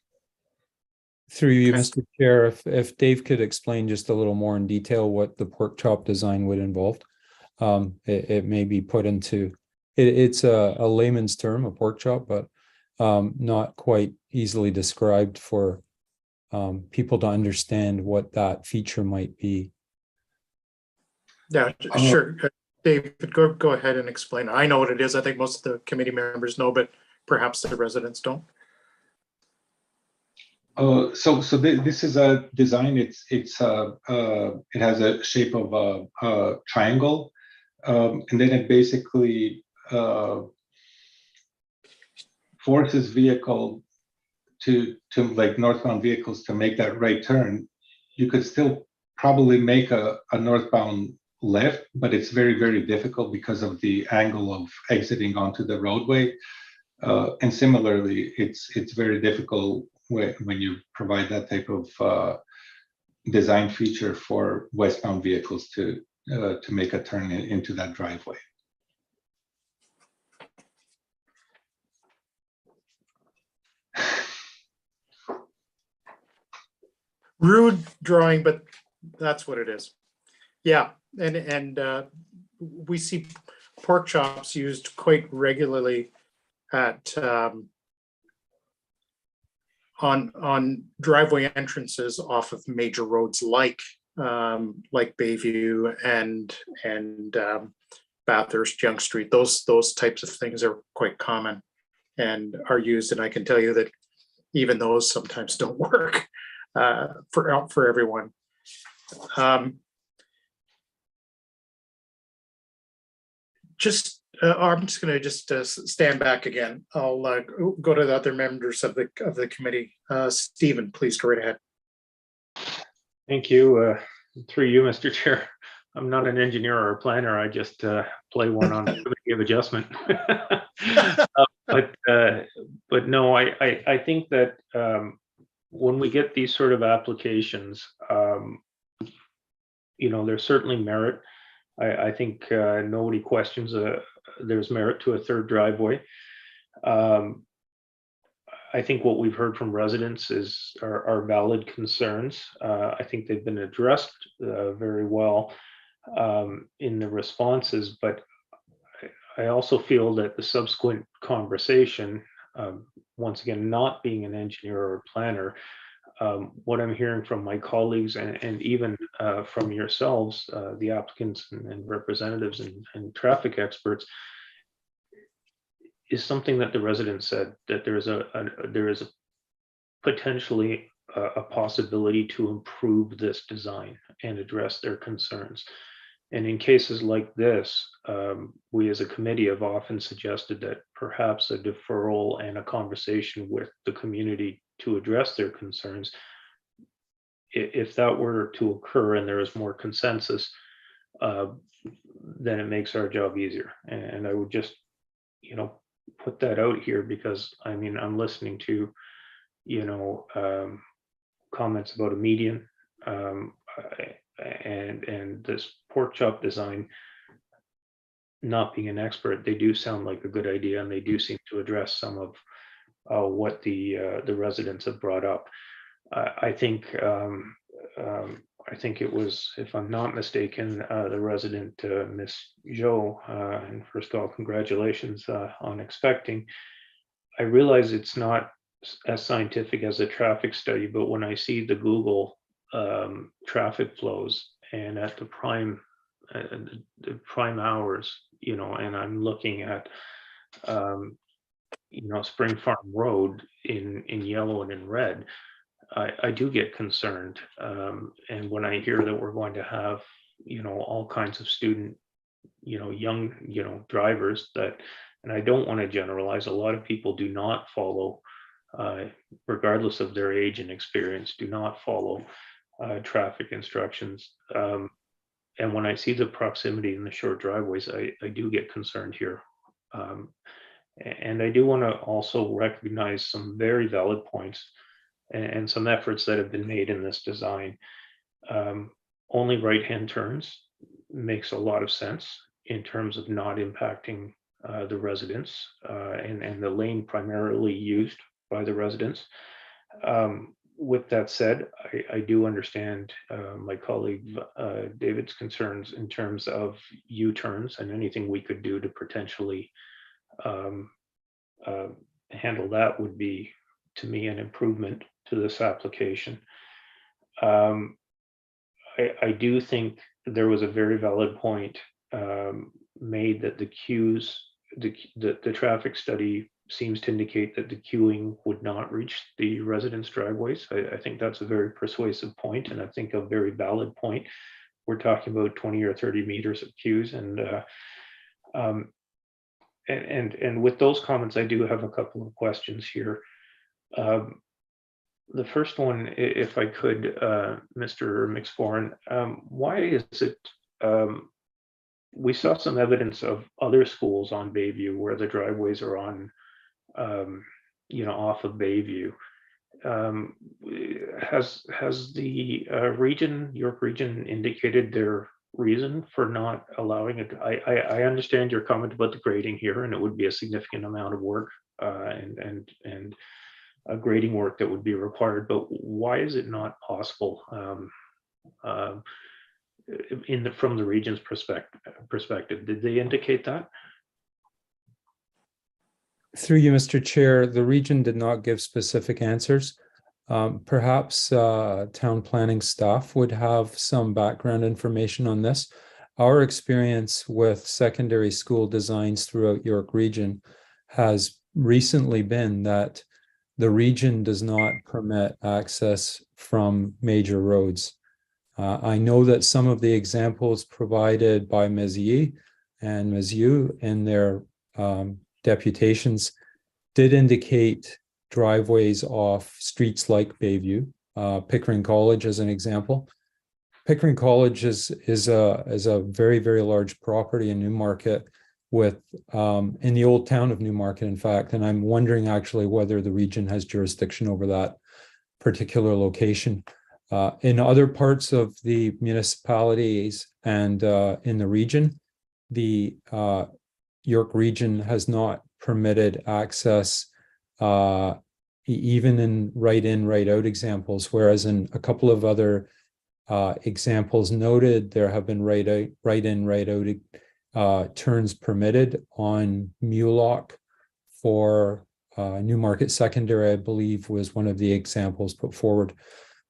Through you, Mr. Chair, if Dave could explain just a little more in detail what the pork chop design would involve, it may be put into, it's a layman's term, a pork chop, but not quite easily described for people to understand what that feature might be. Yeah, sure. David, go ahead and explain. I know what it is. I think most of the committee members know, but perhaps the residents don't. So this is a design. It has a shape of a triangle, and then it basically forces vehicle to like northbound vehicles to make that right turn. You could still probably make a northbound left, but it's very, very difficult because of the angle of exiting onto the roadway. And similarly, it's very difficult when you provide that type of design feature for westbound vehicles to make a turn into that driveway. Rude drawing, but that's what it is. Yeah, and we see pork chops used quite regularly at on driveway entrances off of major roads like Bayview and Bathurst, Yonge Street. Those types of things are quite common and are used, and I can tell you that even those sometimes don't work for everyone. I'm just going to stand back again. I'll go to the other members of the committee. Stephen, please go right ahead. Thank you. Through you, Mr. Chair. I'm not an engineer or a planner. I just play one on the committee of adjustment. But no, I think that when we get these sort of applications, you know, there's certainly merit. I think nobody questions there's merit to a third driveway. I think what we've heard from residents are valid concerns. I think they've been addressed very well in the responses, but I also feel that the subsequent conversation, once again, not being an engineer or planner, what I'm hearing from my colleagues and even from yourselves, the applicants and representatives and traffic experts, is something that the residents said, that there is a potentially a possibility to improve this design and address their concerns. And in cases like this, we as a committee have often suggested that perhaps a deferral and a conversation with the community to address their concerns, if that were to occur and there is more consensus, then it makes our job easier. And I would just, put that out here, because I mean, I'm listening to, comments about a median, and this pork chop design. Not being an expert, they do sound like a good idea, and they do seem to address some of what the residents have brought up. I think it was, if I'm not mistaken, the resident, Miss Jo, and first of all, congratulations on expecting. I realize it's not as scientific as a traffic study, but when I see the Google traffic flows and at the prime hours, and I'm looking at Spring Farm Road in yellow and in red, I do get concerned. And when I hear that we're going to have, all kinds of student, young, drivers that, and I don't want to generalize, a lot of people do not follow, regardless of their age and experience, do not follow traffic instructions. And when I see the proximity in the short driveways, I do get concerned here. And I do want to also recognize some very valid points and some efforts that have been made in this design. Only right-hand turns makes a lot of sense in terms of not impacting the residents and the lane primarily used by the residents. With that said, I do understand my colleague David's concerns in terms of U-turns and anything we could do to potentially handle that would be, to me, an improvement to this application. I do think there was a very valid point made that the queues, the traffic study seems to indicate that the queuing would not reach the residents' driveways. I think that's a very persuasive point, and I think a very valid point. We're talking about 20 or 30 meters of queues, and with those comments, I do have a couple of questions here. The first one, if I could, Mr. McSporran, why is it, we saw some evidence of other schools on Bayview where the driveways are on, off of Bayview. Has the York Region indicated their reason for not allowing it? I understand your comment about the grading here, and it would be a significant amount of work and grading work that would be required, but why is it not possible from the region's perspective? Did they indicate that? Through you, Mr. Chair, the region did not give specific answers. Perhaps town planning staff would have some background information on this. Our experience with secondary school designs throughout York Region has recently been that the region does not permit access from major roads. I know that some of the examples provided by Ms. Yee and Ms. Yu in their deputations did indicate driveways off streets like Bayview, Pickering College as an example. Pickering College is a very, very large property in Newmarket with in the old town of Newmarket, in fact, and I'm wondering actually whether the region has jurisdiction over that particular location. In other parts of the municipalities and in the region, the York Region has not permitted access even in right-in, right-out examples, whereas in a couple of other examples noted, there have been right-in, right-out turns permitted on Mulock for Newmarket Secondary, I believe, was one of the examples put forward.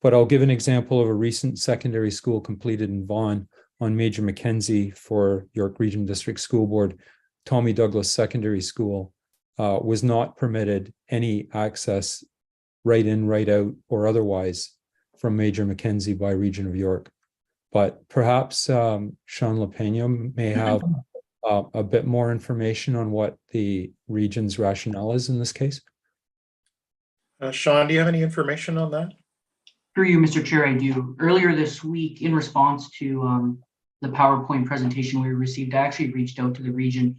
But I'll give an example of a recent secondary school completed in Vaughan on Major Mackenzie for York Region District School Board. Tommy Douglas Secondary School was not permitted any access right in, right out, or otherwise from Major Mackenzie by Region of York. But perhaps Sean LaPena may have a bit more information on what the region's rationale is in this case. Sean, do you have any information on that? Through you, Mr. Chair, I do. Earlier this week, in response to the PowerPoint presentation we received, I actually reached out to the region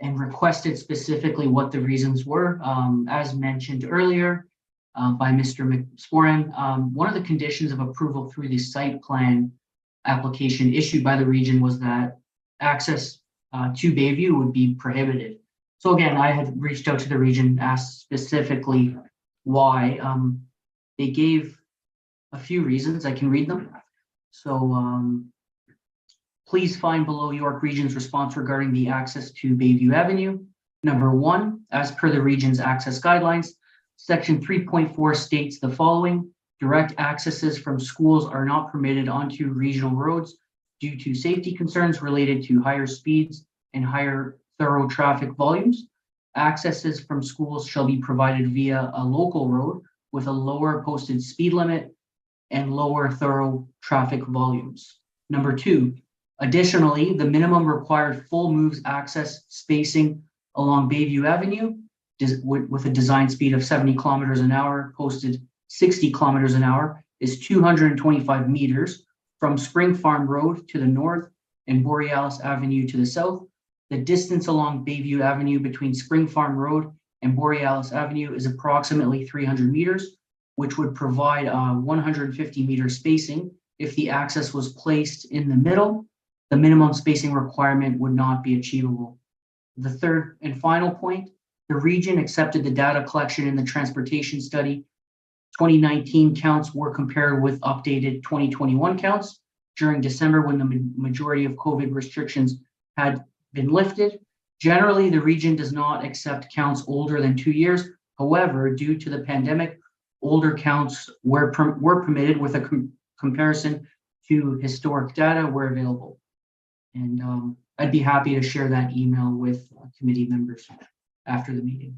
and requested specifically what the reasons were. As mentioned earlier by Mr. McSporran, one of the conditions of approval through the site plan application issued by the region was that access to Bayview would be prohibited. So again, I had reached out to the region, asked specifically why. They gave a few reasons. I can read them. So please find below York Region's response regarding the access to Bayview Avenue. Number 1, as per the region's access guidelines, section 3.4 states the following: direct accesses from schools are not permitted onto regional roads due to safety concerns related to higher speeds and higher thorough traffic volumes. Accesses from schools shall be provided via a local road with a lower posted speed limit and lower thorough traffic volumes. Number 2, additionally, the minimum required full moves access spacing along Bayview Avenue with a design speed of 70 kilometers an hour, posted 60 kilometers an hour, is 225 meters from Spring Farm Road to the north and Borealis Avenue to the south. The distance along Bayview Avenue between Spring Farm Road and Borealis Avenue is approximately 300 meters, which would provide 150 meter spacing. If the access was placed in the middle, the minimum spacing requirement would not be achievable. The third and final point, the region accepted the data collection in the transportation study. 2019 counts were compared with updated 2021 counts during December when the majority of COVID restrictions had been lifted. Generally, the region does not accept counts older than 2 years. However, due to the pandemic, older counts were permitted with a comparison to historic data were available. And I'd be happy to share that email with committee members after the meeting.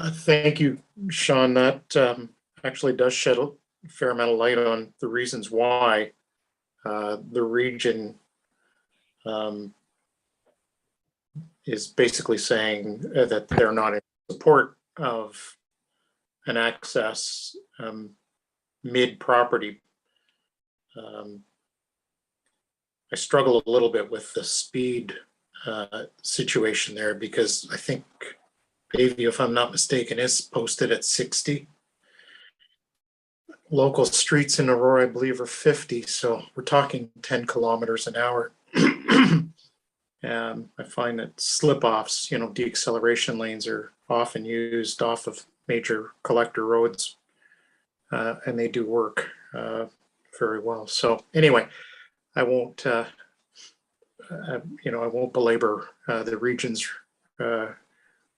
Thank you, Sean. That actually does shed a fair amount of light on the reasons why the region is basically saying that they're not in support of an access mid-property. I struggle a little bit with the speed situation there because I think Bayview, if I'm not mistaken, is posted at 60. Local streets in Aurora, I believe, are 50. So we're talking 10 kilometers an hour. I find that slip-offs, deceleration lanes are often used off of major collector roads, and they do work very well. So anyway, I won't, I won't belabor the region's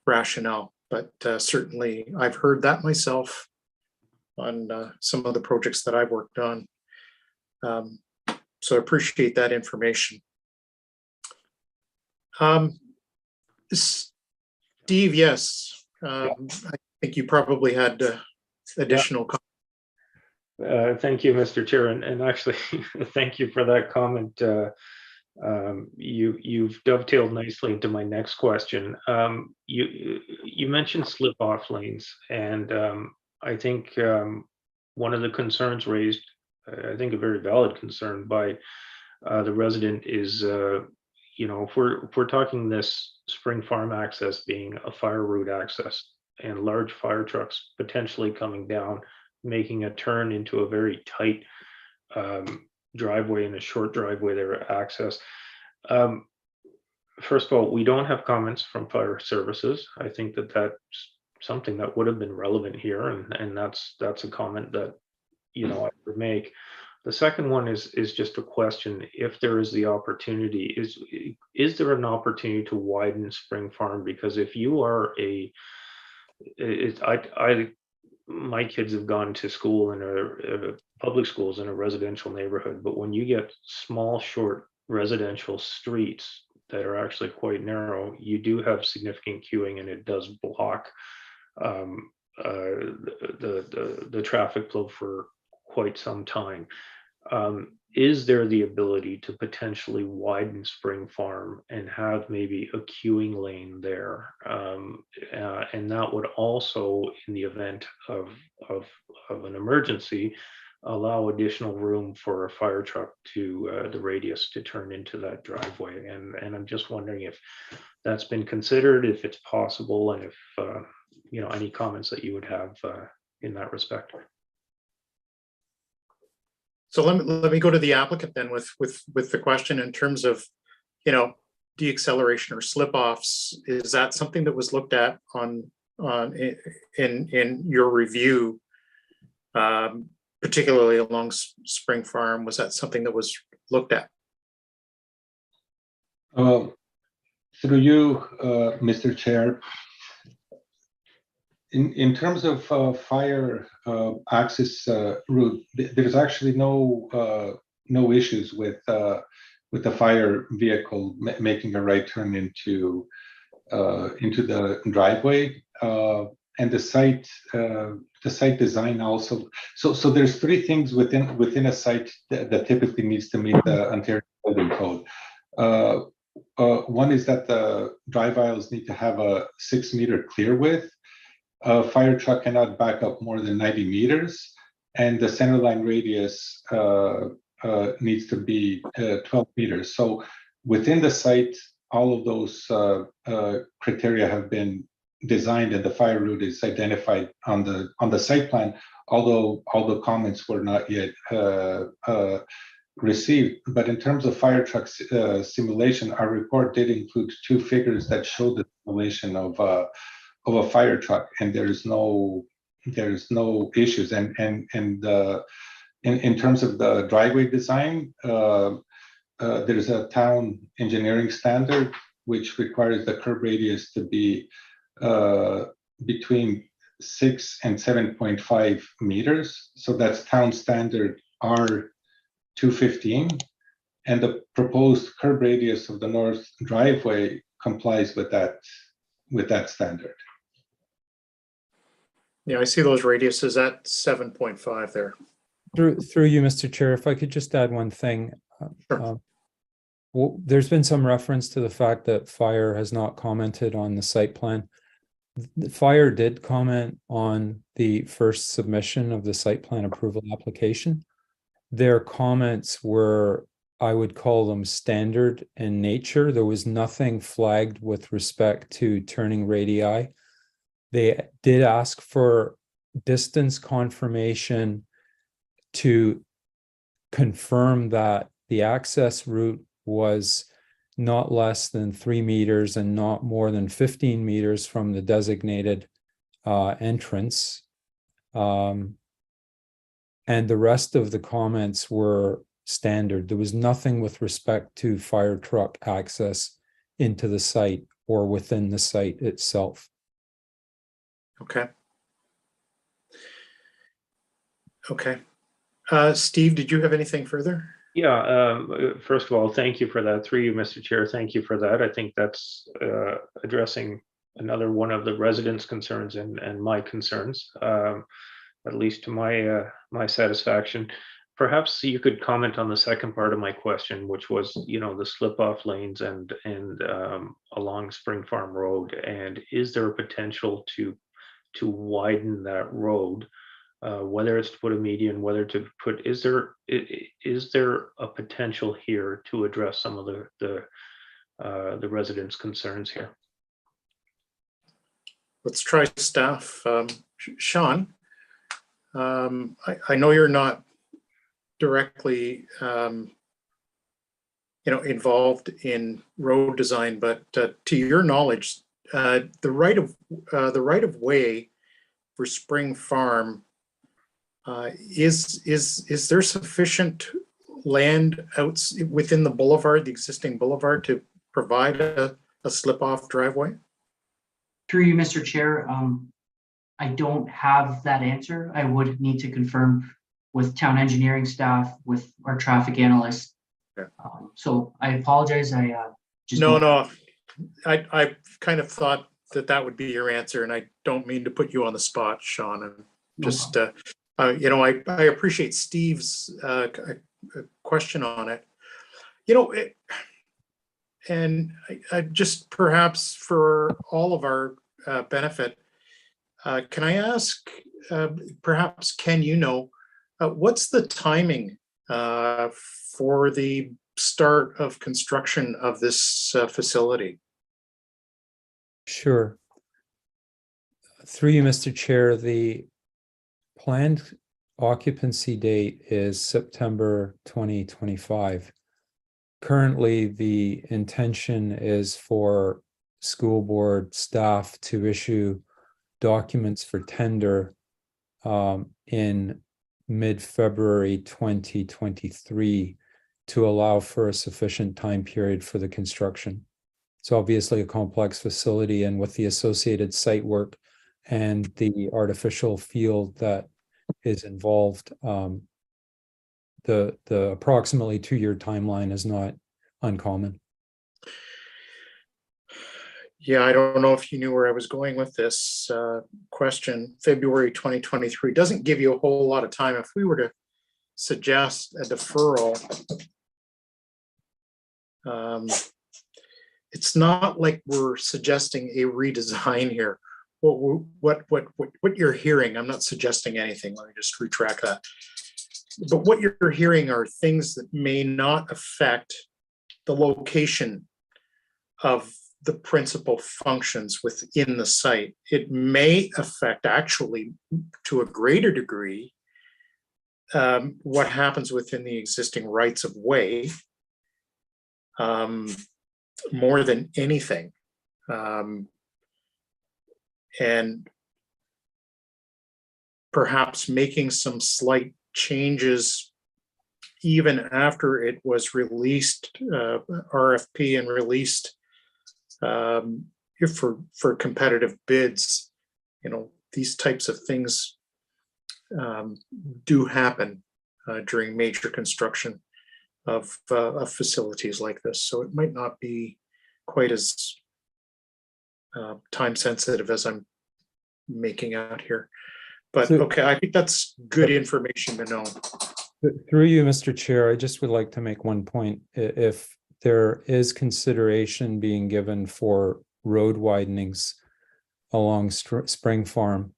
rationale, but certainly I've heard that myself on some of the projects that I've worked on. So I appreciate that information. Steve, yes, I think you probably had additional comments. Thank you, Mr. Chair, and actually, thank you for that comment. You've dovetailed nicely into my next question. You mentioned slip-off lanes, and I think one of the concerns raised, I think a very valid concern by the resident is, if we're talking this Spring Farm access being a fire route access and large fire trucks potentially coming down, making a turn into a very tight driveway and a short driveway there access. First of all, we don't have comments from fire services. I think that's something that would have been relevant here, and that's a comment that, you know, I would make. The second one is just a question: if there is the opportunity, is there an opportunity to widen Spring Farm? Because if you are my kids have gone to school in a public schools in a residential neighborhood, but when you get small, short residential streets that are actually quite narrow, you do have significant queuing, and it does block the traffic flow for quite some time. Is there the ability to potentially widen Spring Farm and have maybe a queuing lane there? And that would also, in the event of an emergency, allow additional room for a fire truck to the radius to turn into that driveway. And I'm just wondering if that's been considered, if it's possible, and if you know, any comments that you would have in that respect. So let me go to the applicant then with the question in terms of, you know, deacceleration or slip offs. Is that something that was looked at in your review, particularly along Spring Farm? Was that something that was looked at? Through you, Mr. Chair, in terms of fire access route, there's actually no issues with the fire vehicle making a right turn into the driveway, and the site design also. So there's three things within a site that typically needs to meet the Ontario Building Code. One is that the drive aisles need to have a 6-meter clear width. A fire truck cannot back up more than 90 meters, and the centerline radius needs to be 12 meters. So within the site, all of those criteria have been designed, and the fire route is identified on the site plan, although all the comments were not yet received. But in terms of fire truck simulation, our report did include 2 figures that show the simulation of a fire truck, and there's no issues. And in terms of the driveway design, there's a town engineering standard which requires the curb radius to be between 6 and 7.5 meters. So that's town standard R215, and the proposed curb radius of the north driveway complies with that standard. Yeah, I see those radiuses at 7.5 there. Through you, Mr. Chair, if I could just add one thing. Sure. There's been some reference to the fact that Fire has not commented on the site plan. The Fire did comment on the first submission of the site plan approval application. Their comments were, I would call them, standard in nature. There was nothing flagged with respect to turning radii. They did ask for distance confirmation to confirm that the access route was not less than 3 meters and not more than 15 meters from the designated entrance. And the rest of the comments were standard. There was nothing with respect to fire truck access into the site or within the site itself. Okay. Okay. Steve, did you have anything further? Yeah, first of all, thank you for that. Through you, Mr. Chair, thank you for that. I think that's addressing another one of the residents' concerns and my concerns, at least to my satisfaction. Perhaps you could comment on the second part of my question, which was, you know, the slip-off lanes and along Spring Farm Road, and is there a potential to widen that road, whether it's to put a median, whether to put, is there a potential here to address some of the residents' concerns here? Let's try staff. Sean, I know you're not directly involved in road design, but to your knowledge, the right of way for Spring Farm, is there sufficient land out within the boulevard, the existing boulevard, to provide a slip-off driveway? Through you, Mr. Chair, I don't have that answer. I would need to confirm with town engineering staff, with our traffic analyst. Okay. So I apologize. I just No, don't- no, I kind of thought that would be your answer, and I don't mean to put you on the spot, Sean. And just, you know, I appreciate Steve's question on it. You know, and I just perhaps for all of our benefit, can I ask, perhaps, Ken, you know, what's the timing for the start of construction of this facility? Sure. Through you, Mr. Chair, the planned occupancy date is September 2025. Currently, the intention is for school board staff to issue documents for tender in mid-February 2023 to allow for a sufficient time period for the construction. It's obviously a complex facility, and with the associated site work and the artificial field that is involved, the approximately 2-year timeline is not uncommon. Yeah, I don't know if you knew where I was going with this question. February 2023 doesn't give you a whole lot of time. If we were to suggest a deferral, it's not like we're suggesting a redesign here. What you're hearing, I'm not suggesting anything. Let me just retract that. But what you're hearing are things that may not affect the location of the principal functions within the site. It may affect, actually, to a greater degree, what happens within the existing rights of way, more than anything. And perhaps making some slight changes even after it was released, RFP, and released for competitive bids. You know, these types of things do happen during major construction of facilities like this. So it might not be quite as time sensitive as I'm making out here. But okay, I think that's good information to know. Through you, Mr. Chair, I just would like to make one point. If there is consideration being given for road widenings along Spring Farm,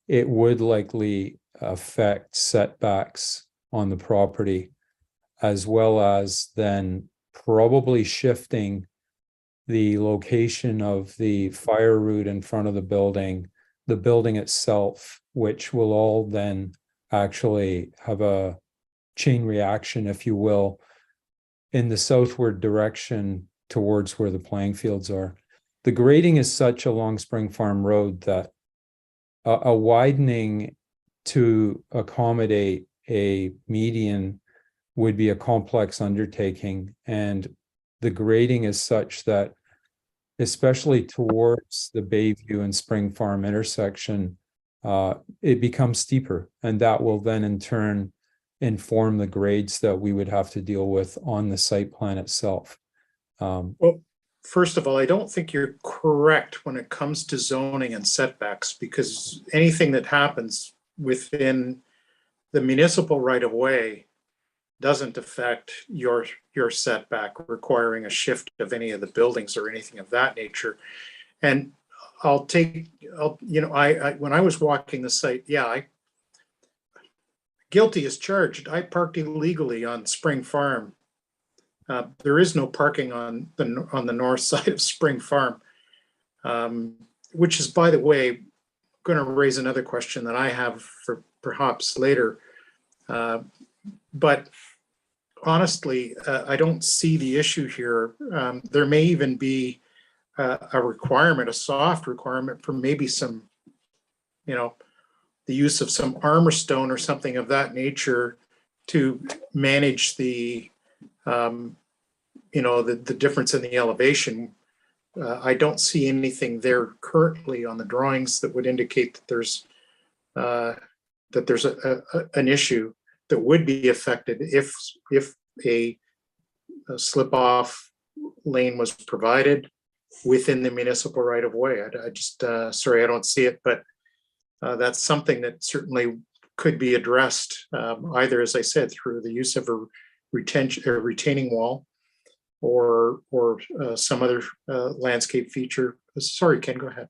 it would likely affect setbacks on the property, as well as then probably shifting the location of the fire route in front of the building itself, which will all then actually have a chain reaction, if you will, in the southward direction towards where the playing fields are. The grading is such along Spring Farm Road that a widening to accommodate a median would be a complex undertaking, and the grading is such that, especially towards the Bayview and Spring Farm intersection, it becomes steeper, and that will then in turn inform the grades that we would have to deal with on the site plan itself. Well, first of all, I don't think you're correct when it comes to zoning and setbacks, because anything that happens within the municipal right of way doesn't affect your setback requiring a shift of any of the buildings or anything of that nature. And you know, I when I was walking the site, yeah, guilty as charged. I parked illegally on Spring Farm. There is no parking on the north side of Spring Farm, which is, by the way, going to raise another question that I have for perhaps later. But honestly, I don't see the issue here. There may even be a requirement, a soft requirement for maybe some, you know, the use of some armor stone or something of that nature to manage the, you know, the difference in the elevation. I don't see anything there currently on the drawings that would indicate that there's an issue that would be affected if a slip off lane was provided within the municipal right of way. I just, sorry, I don't see it, but that's something that certainly could be addressed, either, as I said, through the use of a retaining wall or some other landscape feature. Sorry, Ken, go ahead.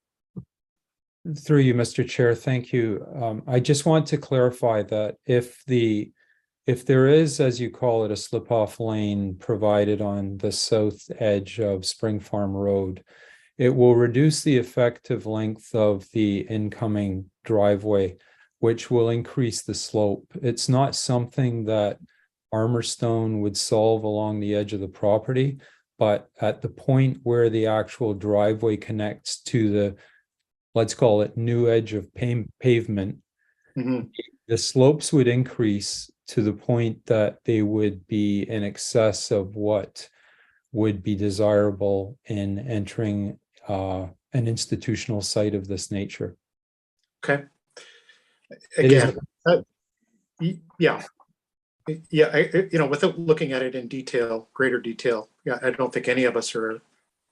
Through you, Mr. Chair, thank you. I just want to clarify that if there is, as you call it, a slip-off lane provided on the south edge of Spring Farm Road, it will reduce the effective length of the incoming driveway, which will increase the slope. It's not something that armor stone would solve along the edge of the property, but at the point where the actual driveway connects to the, let's call it, new edge of pavement, the slopes would increase to the point that they would be in excess of what would be desirable in entering an institutional site of this nature. Okay. Again, yeah. Yeah, you know, without looking at it in detail, greater detail, yeah, I don't think any of us are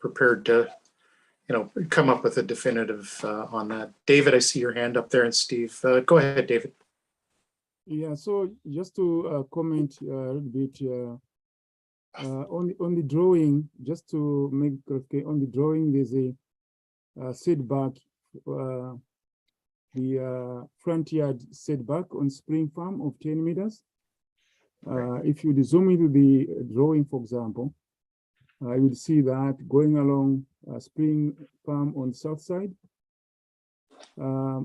prepared to, you know, come up with a definitive on that. David, I see your hand up there, and Steve. Go ahead, David. Yeah, so just to comment a little bit on the drawing, just to make clarification, on the drawing, there's a setback, the front yard setback on Spring Farm of 10 meters. If you zoom into the drawing, for example, I would see that going along Spring Farm on the south side. I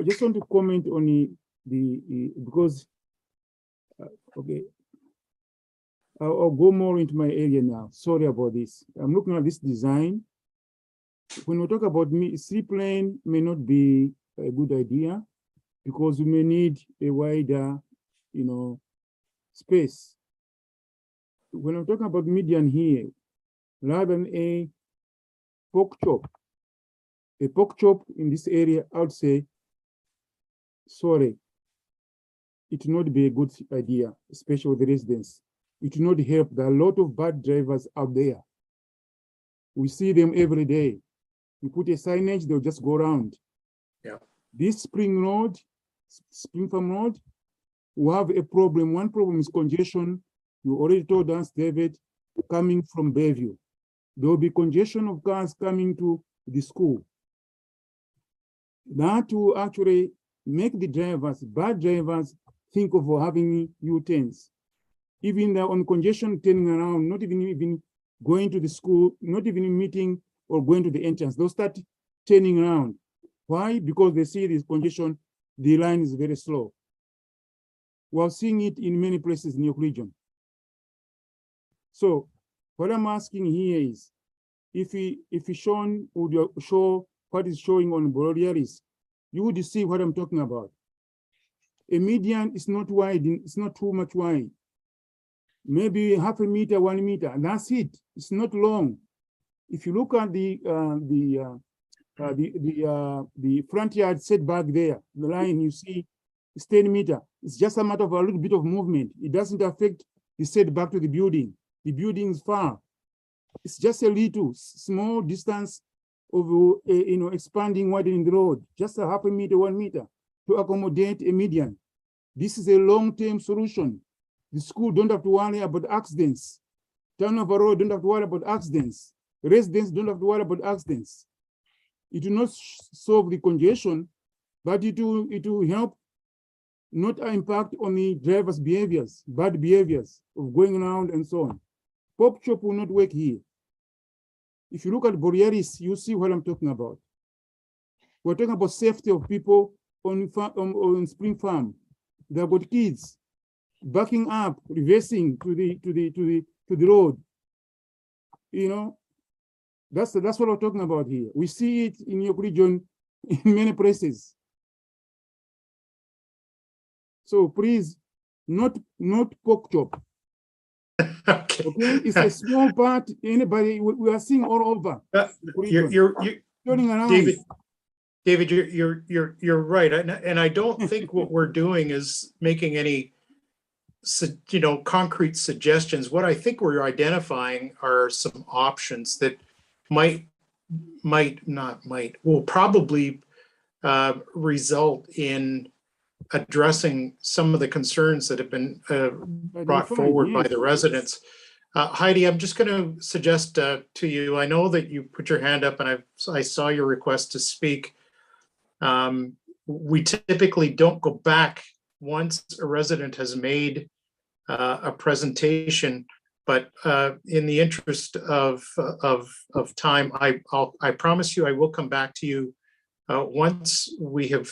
just want to comment on the because okay, I'll go more into my area now. Sorry about this. I'm looking at this design. When we talk about slip lane, may not be a good idea because we may need a wider, you know, space. When I'm talking about median here, rather than a pork chop in this area, I would say, sorry, it will not be a good idea, especially with the residents. It will not help. There are a lot of bad drivers out there. We see them every day. You put a signage, they'll just go around. Yeah. This Spring Farm Road, we have a problem. One problem is congestion. You already told us, David, coming from Bayview. There will be congestion of cars coming to the school. That will actually make the drivers, bad drivers, think of having U-turns. Even on congestion, turning around, not even going to the school, not even meeting or going to the entrance. They'll start turning around. Why? Because they see this congestion, the line is very slow. We're seeing it in many places in your region. So what I'm asking here is, if you shown, would you show what is showing on Borealis, you would see what I'm talking about. A median is not wide, it's not too much wide. Maybe half a meter, 1 meter, and that's it. It's not long. If you look at the front yard setback there, the line you see, it's 10 meters. It's just a matter of a little bit of movement. It doesn't affect the setback to the building. The building is far. It's just a little small distance of you know, expanding, widening the road, just a half a meter, 1 meter to accommodate a median. This is a long-term solution. The school don't have to worry about accidents. Turnover road don't have to worry about accidents. Residents don't have to worry about accidents. It will not solve the congestion, but it will help not impact on the driver's behaviors, bad behaviors of going around and so on. Pop shop will not work here. If you look at Borealis, you see what I'm talking about. We're talking about safety of people on Spring Farm. They've got kids backing up, reversing to the road. You know, That's what we're talking about here. We see it in your region in many places. So please, not pork chop. Okay. Okay, it's a small part. Anybody we are seeing all over. You're Turning around. David, you're right, and I don't think what we're doing is making any, concrete suggestions. What I think we're identifying are some options that will probably result in addressing some of the concerns that have been brought forward by the residents. Heidi, I'm just going to suggest to you, I know that you put your hand up and I saw your request to speak. We typically don't go back once a resident has made a presentation, but in the interest of time, I promise you I will come back to you once we have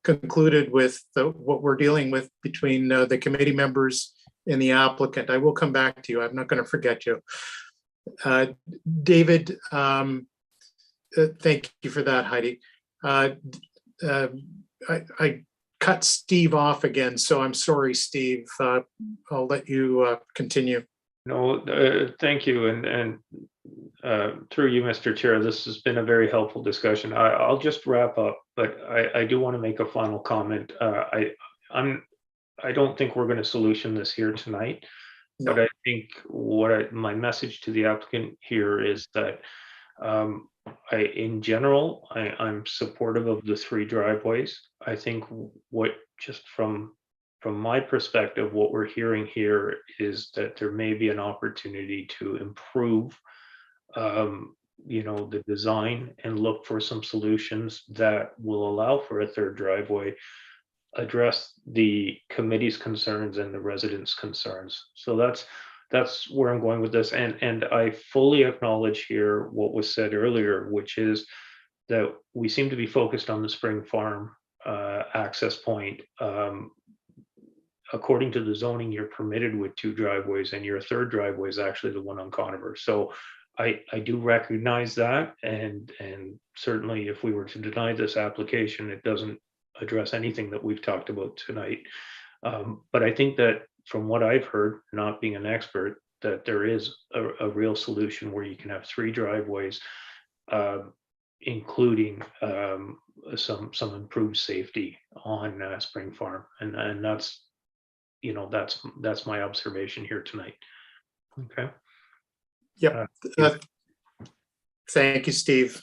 concluded with what we're dealing with between the committee members and the applicant. I will come back to you. I'm not going to forget you. David, thank you for that, Heidi. I cut Steve off again, so I'm sorry, Steve. I'll let you continue. No, thank you. And through you, Mr. Chair, this has been a very helpful discussion. I'll just wrap up, but I do want to make a final comment. I don't think we're going to solution this here tonight, but I think my message to the applicant here is that in general, I'm supportive of the 3 driveways. I think just from my perspective, what we're hearing here is that there may be an opportunity to improve, the design and look for some solutions that will allow for a 3rd driveway, address the committee's concerns and the residents' concerns. So that's where I'm going with this. And I fully acknowledge here what was said earlier, which is that we seem to be focused on the Spring Farm access point. According to the zoning, you're permitted with 2 driveways, and your 3rd driveway is actually the one on Conover. So I do recognize that, and certainly if we were to deny this application, it doesn't address anything that we've talked about tonight. But I think that from what I've heard, not being an expert, that there is a real solution where you can have 3 driveways, including some improved safety on Spring Farm, and that's my observation here tonight. Okay. Yep. Thank you, Steve.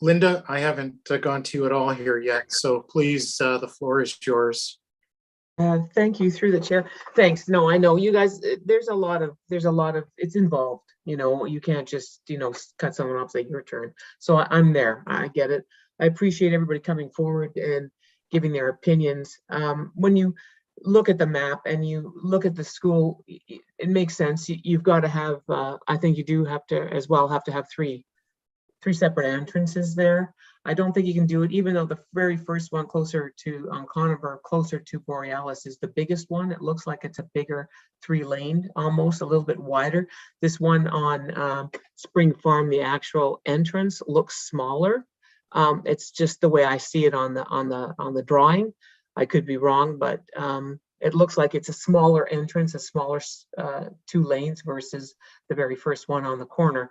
Linda, I haven't gone to you at all here yet, so please, the floor is yours. Thank you, through the chair. Thanks. No, I know you guys, there's a lot of, it's involved, you can't just, cut someone off, say your turn. So I'm there, I get it. I appreciate everybody coming forward and giving their opinions. When you look at the map and you look at the school, it makes sense. You've got to have, I think you do have to as well have to have three separate entrances there. I don't think you can do it, even though the very first one closer to Conover, closer to Borealis is the biggest one. It looks like it's a bigger 3-lane, almost a little bit wider. This one on Spring Farm, the actual entrance looks smaller. It's just the way I see it on the drawing. I could be wrong, but it looks like it's a smaller entrance, a smaller 2 lanes versus the very first one on the corner,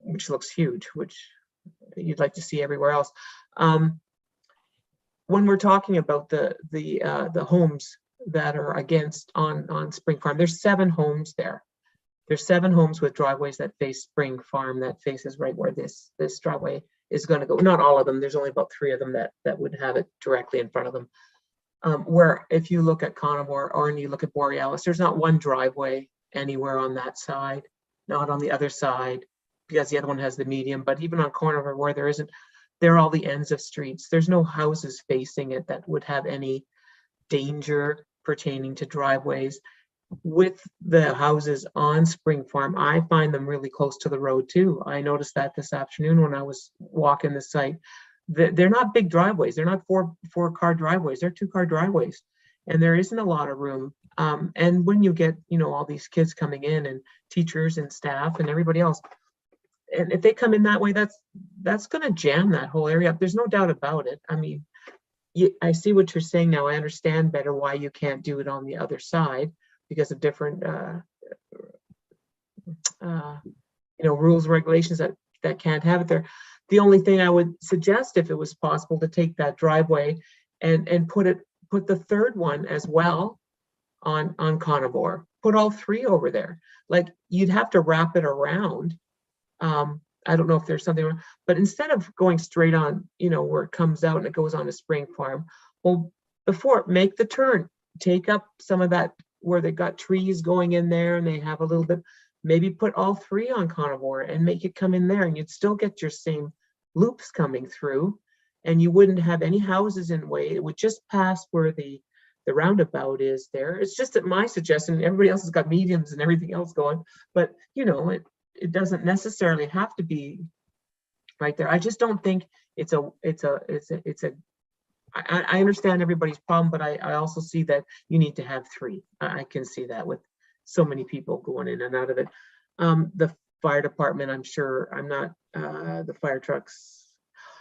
which looks huge, which you'd like to see everywhere else. When we're talking about the homes that are against on Spring Farm, there's 7 homes there. There's 7 homes with driveways that face Spring Farm, that faces right where this driveway is going to go. Not all of them. There's only about 3 of them that would have it directly in front of them. Where if you look at Conover or you look at Borealis, there's not one driveway anywhere on that side, not on the other side, because the other one has the medium. But even on Conover, where there isn't, they're all the ends of streets. There's no houses facing it that would have any danger pertaining to driveways. With the houses on Spring Farm, I find them really close to the road too. I noticed that this afternoon when I was walking the site. They're not big driveways. They're not four-car driveways. They're 2-car driveways, and there isn't a lot of room. And when you get, all these kids coming in and teachers and staff and everybody else, and if they come in that way, that's going to jam that whole area up. There's no doubt about it. I mean, I see what you're saying now. I understand better why you can't do it on the other side because of different, rules and regulations that can't have it there. The only thing I would suggest, if it was possible, to take that driveway and put the third one as well on Conabor. Put all three over there. Like, you'd have to wrap it around. I don't know if there's something wrong, but instead of going straight on, where it comes out and it goes on to Spring Farm, well, before make the turn, take up some of that where they got trees going in there and they have a little bit, maybe put all three on Conabor and make it come in there, and you'd still get your same loops coming through, and you wouldn't have any houses in the way. It would just pass where the roundabout is there. It's just that my suggestion, everybody else has got mediums and everything else going, but it doesn't necessarily have to be right there. I just don't think I understand everybody's problem, but I also see that you need to have three. I can see that with so many people going in and out of it. The fire department, I'm sure, the fire trucks.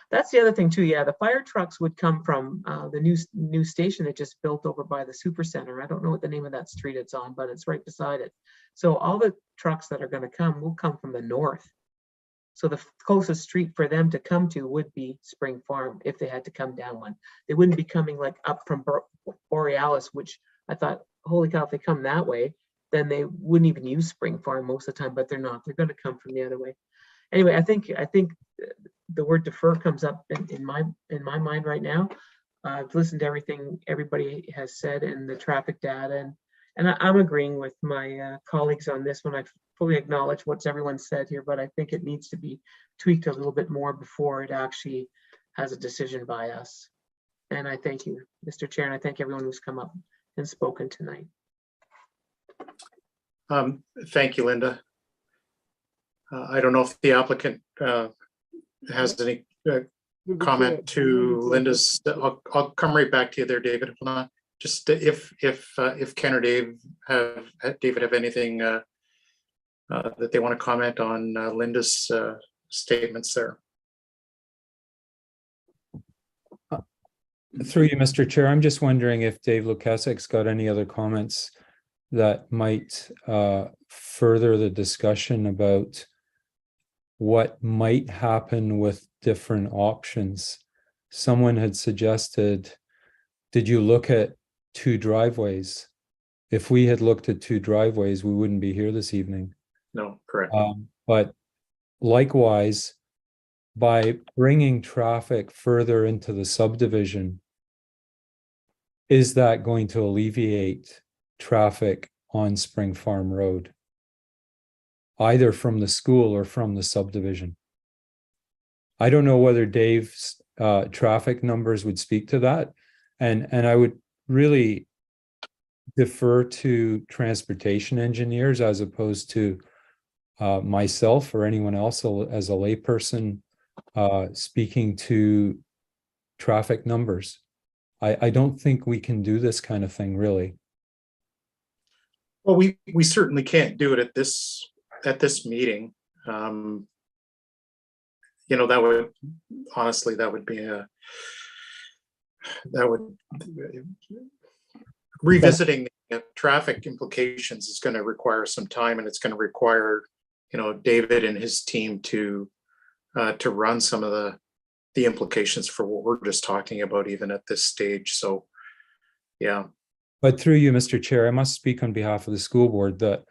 That's the other thing too. Yeah, the fire trucks would come from the new station that just built over by the super center. I don't know what the name of that street it's on, but it's right beside it. So all the trucks that are going to come will come from the north. So the closest street for them to come to would be Spring Farm if they had to come down one. They wouldn't be coming like up from Borealis, which I thought, holy cow, if they come that way, then they wouldn't even use Spring Farm most of the time, but they're not. They're going to come from the other way. Anyway, I think the word defer comes up in my mind right now. I've listened to everything everybody has said and the traffic data, and I'm agreeing with my colleagues on this one. I fully acknowledge what everyone said here, but I think it needs to be tweaked a little bit more before it actually has a decision by us. And I thank you, Mr. Chair, and I thank everyone who's come up and spoken tonight. Thank you, Linda. I don't know if the applicant has any comment to Linda's. I'll come right back to you there, David. Hold on. Just if Ken or David have anything that they want to comment on Linda's statements there. Through you, Mr. Chair, I'm just wondering if Dave Lukasek's got any other comments that might further the discussion about what might happen with different options. Someone had suggested, did you look at 2 driveways? If we had looked at 2 driveways, we wouldn't be here this evening. No, correct. But likewise, by bringing traffic further into the subdivision, is that going to alleviate traffic on Spring Farm Road, either from the school or from the subdivision? I don't know whether Dave's traffic numbers would speak to that. And I would really defer to transportation engineers as opposed to myself or anyone else as a layperson speaking to traffic numbers. I don't think we can do this kind of thing, really. Well, we certainly can't do it at this meeting. That would honestly, revisiting the traffic implications is going to require some time, and it's going to require, David and his team to run some of the implications for what we're just talking about, even at this stage. So, yeah. But through you, Mr. Chair, I must speak on behalf of the school board that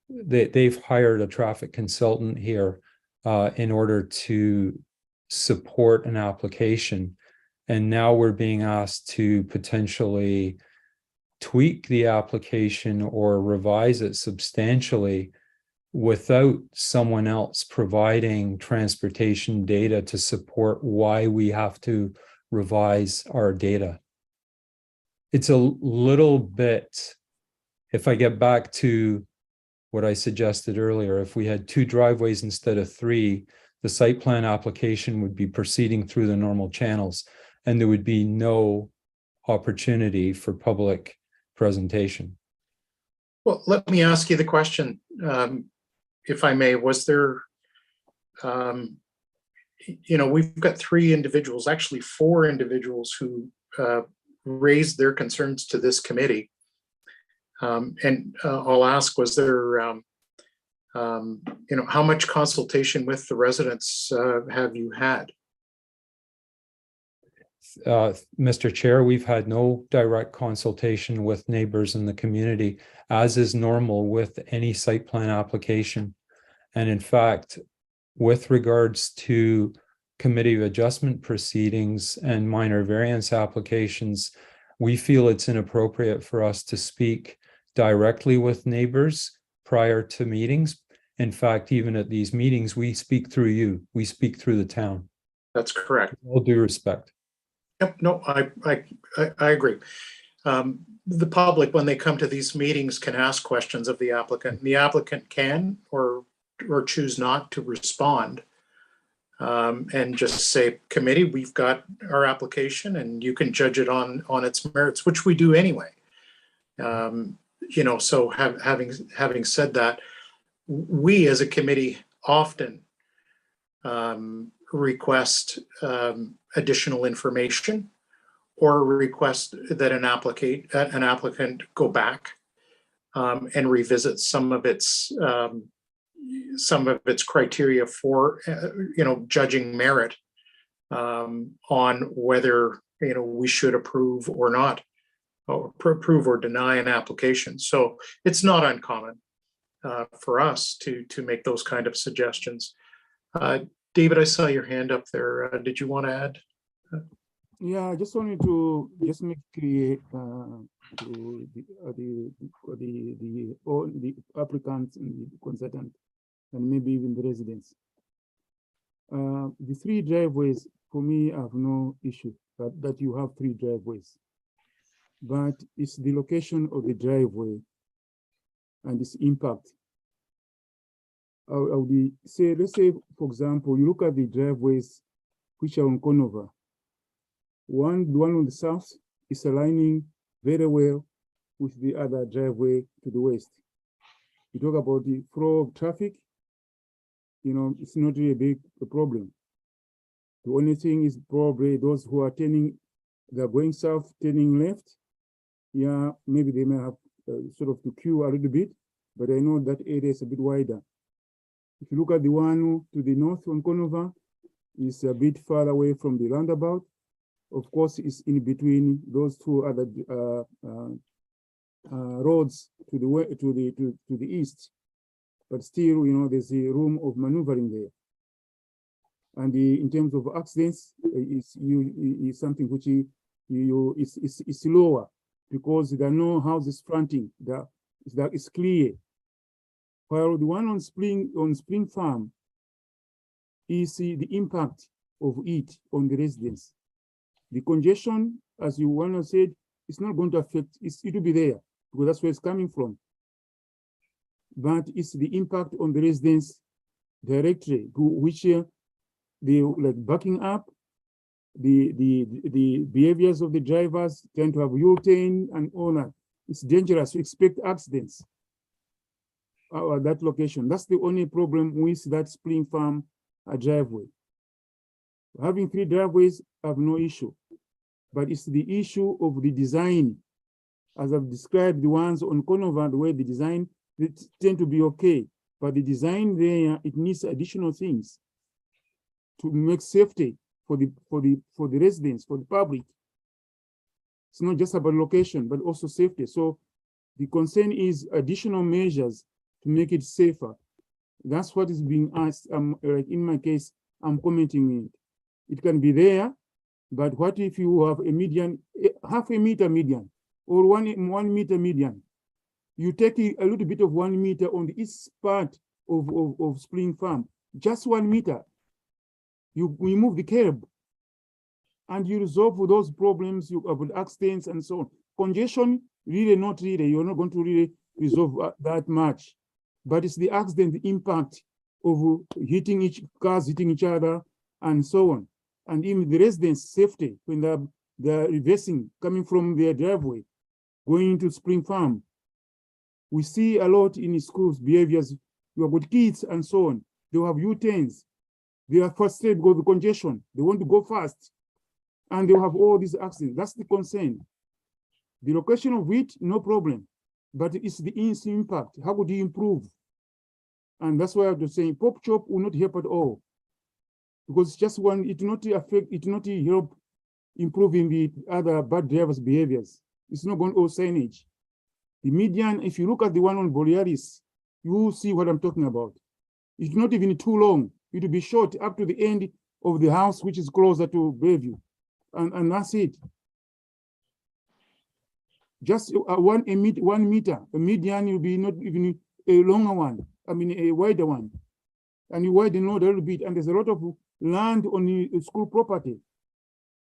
they've hired a traffic consultant here in order to support an application. And now we're being asked to potentially tweak the application or revise it substantially without someone else providing transportation data to support why we have to revise our data. It's a little bit, if I get back to what I suggested earlier, if we had 2 driveways instead of 3, the site plan application would be proceeding through the normal channels, and there would be no opportunity for public presentation. Well, let me ask you the question, if I may. Was there we've got 3 individuals, actually 4 individuals who raised their concerns to this committee. And I'll ask, was there, how much consultation with the residents have you had? Mr. Chair, we've had no direct consultation with neighbors in the community, as is normal with any site plan application. And in fact, with regards to committee of adjustment proceedings and minor variance applications, we feel it's inappropriate for us to speak directly with neighbors prior to meetings. In fact, even at these meetings, we speak through you. We speak through the town. That's correct. With all due respect. Yep, no, I agree. The public, when they come to these meetings, can ask questions of the applicant. The applicant can or choose not to respond, and just say, committee, we've got our application and you can judge it on its merits, which we do anyway. So having said that, we as a committee often request additional information or request that an applicant go back and revisit some of its criteria for judging merit on whether we should approve or not, or approve or deny an application. So it's not uncommon for us to make those kind of suggestions. David, I saw your hand up there. Did you want to add? Yeah, I just wanted to just make clear to the applicants and the consultant, and maybe even the residents. The 3 driveways, for me, I have no issue that you have 3 driveways, but it's the location of the driveway and its impact. I would say, let's say, for example, you look at the driveways which are on Conover. The one on the south is aligning very well with the other driveway to the west. You talk about the flow of traffic, it's not really a big problem. The only thing is probably those who are they're going south, turning left. Yeah, maybe they may have sort of to queue a little bit, but I know that area is a bit wider. If you look at the one to the north on Conover, it's a bit far away from the roundabout. Of course, it's in between those 2 other roads to the east, but still, there's a room of maneuvering there. And in terms of accidents, it's something which is lower because there are no houses fronting. That is clear. While the one on Spring Farm is the impact of it on the residents. The congestion, as you want to said, it's not going to affect, it will be there because that's where it's coming from. But it's the impact on the residents directly, which they like backing up, the behaviors of the drivers tend to have U-turn and all that. It's dangerous to expect accidents at that location. That's the only problem with that Spring Farm driveway. Having 3 driveways, I have no issue, but it's the issue of the design. As I've described, the ones on Conover, the way the design, they tend to be okay, but the design there, it needs additional things to make safety for the residents, for the public. It's not just about location, but also safety. So the concern is additional measures to make it safer. That's what is being asked. Like in my case, I'm commenting it. It can be there, but what if you have a median, half a meter median, or 1 meter median? You take a little bit of 1 meter on the east part of Spring Farm, just 1 meter. You remove the curb, and you resolve those problems with accidents and so on. Congestion, really not really. You're not going to really resolve that much, but it's the accident, the impact of cars hitting each other, and so on. And even the residents' safety when they're reversing, coming from their driveway, going into Spring Farm. We see a lot in schools, behaviors, you have got kids and so on. They have U-turns. They are frustrated because of the congestion. They want to go fast. And they have all these accidents. That's the concern. The location of it, no problem. But it's the impact. How could you improve? And that's why I was saying pop chop will not help at all. Because it's just one, it will not affect, it will not help improving the other bad drivers' behaviors. It's not going to signage. The median, if you look at the one on Borealis, you will see what I'm talking about. It's not even too long. It will be short up to the end of the house, which is closer to Bayview. And that's it. Just 1 meter, a median will be not even a longer one, I mean a wider one. And you widen out a little bit, and there's a lot of land on the school property.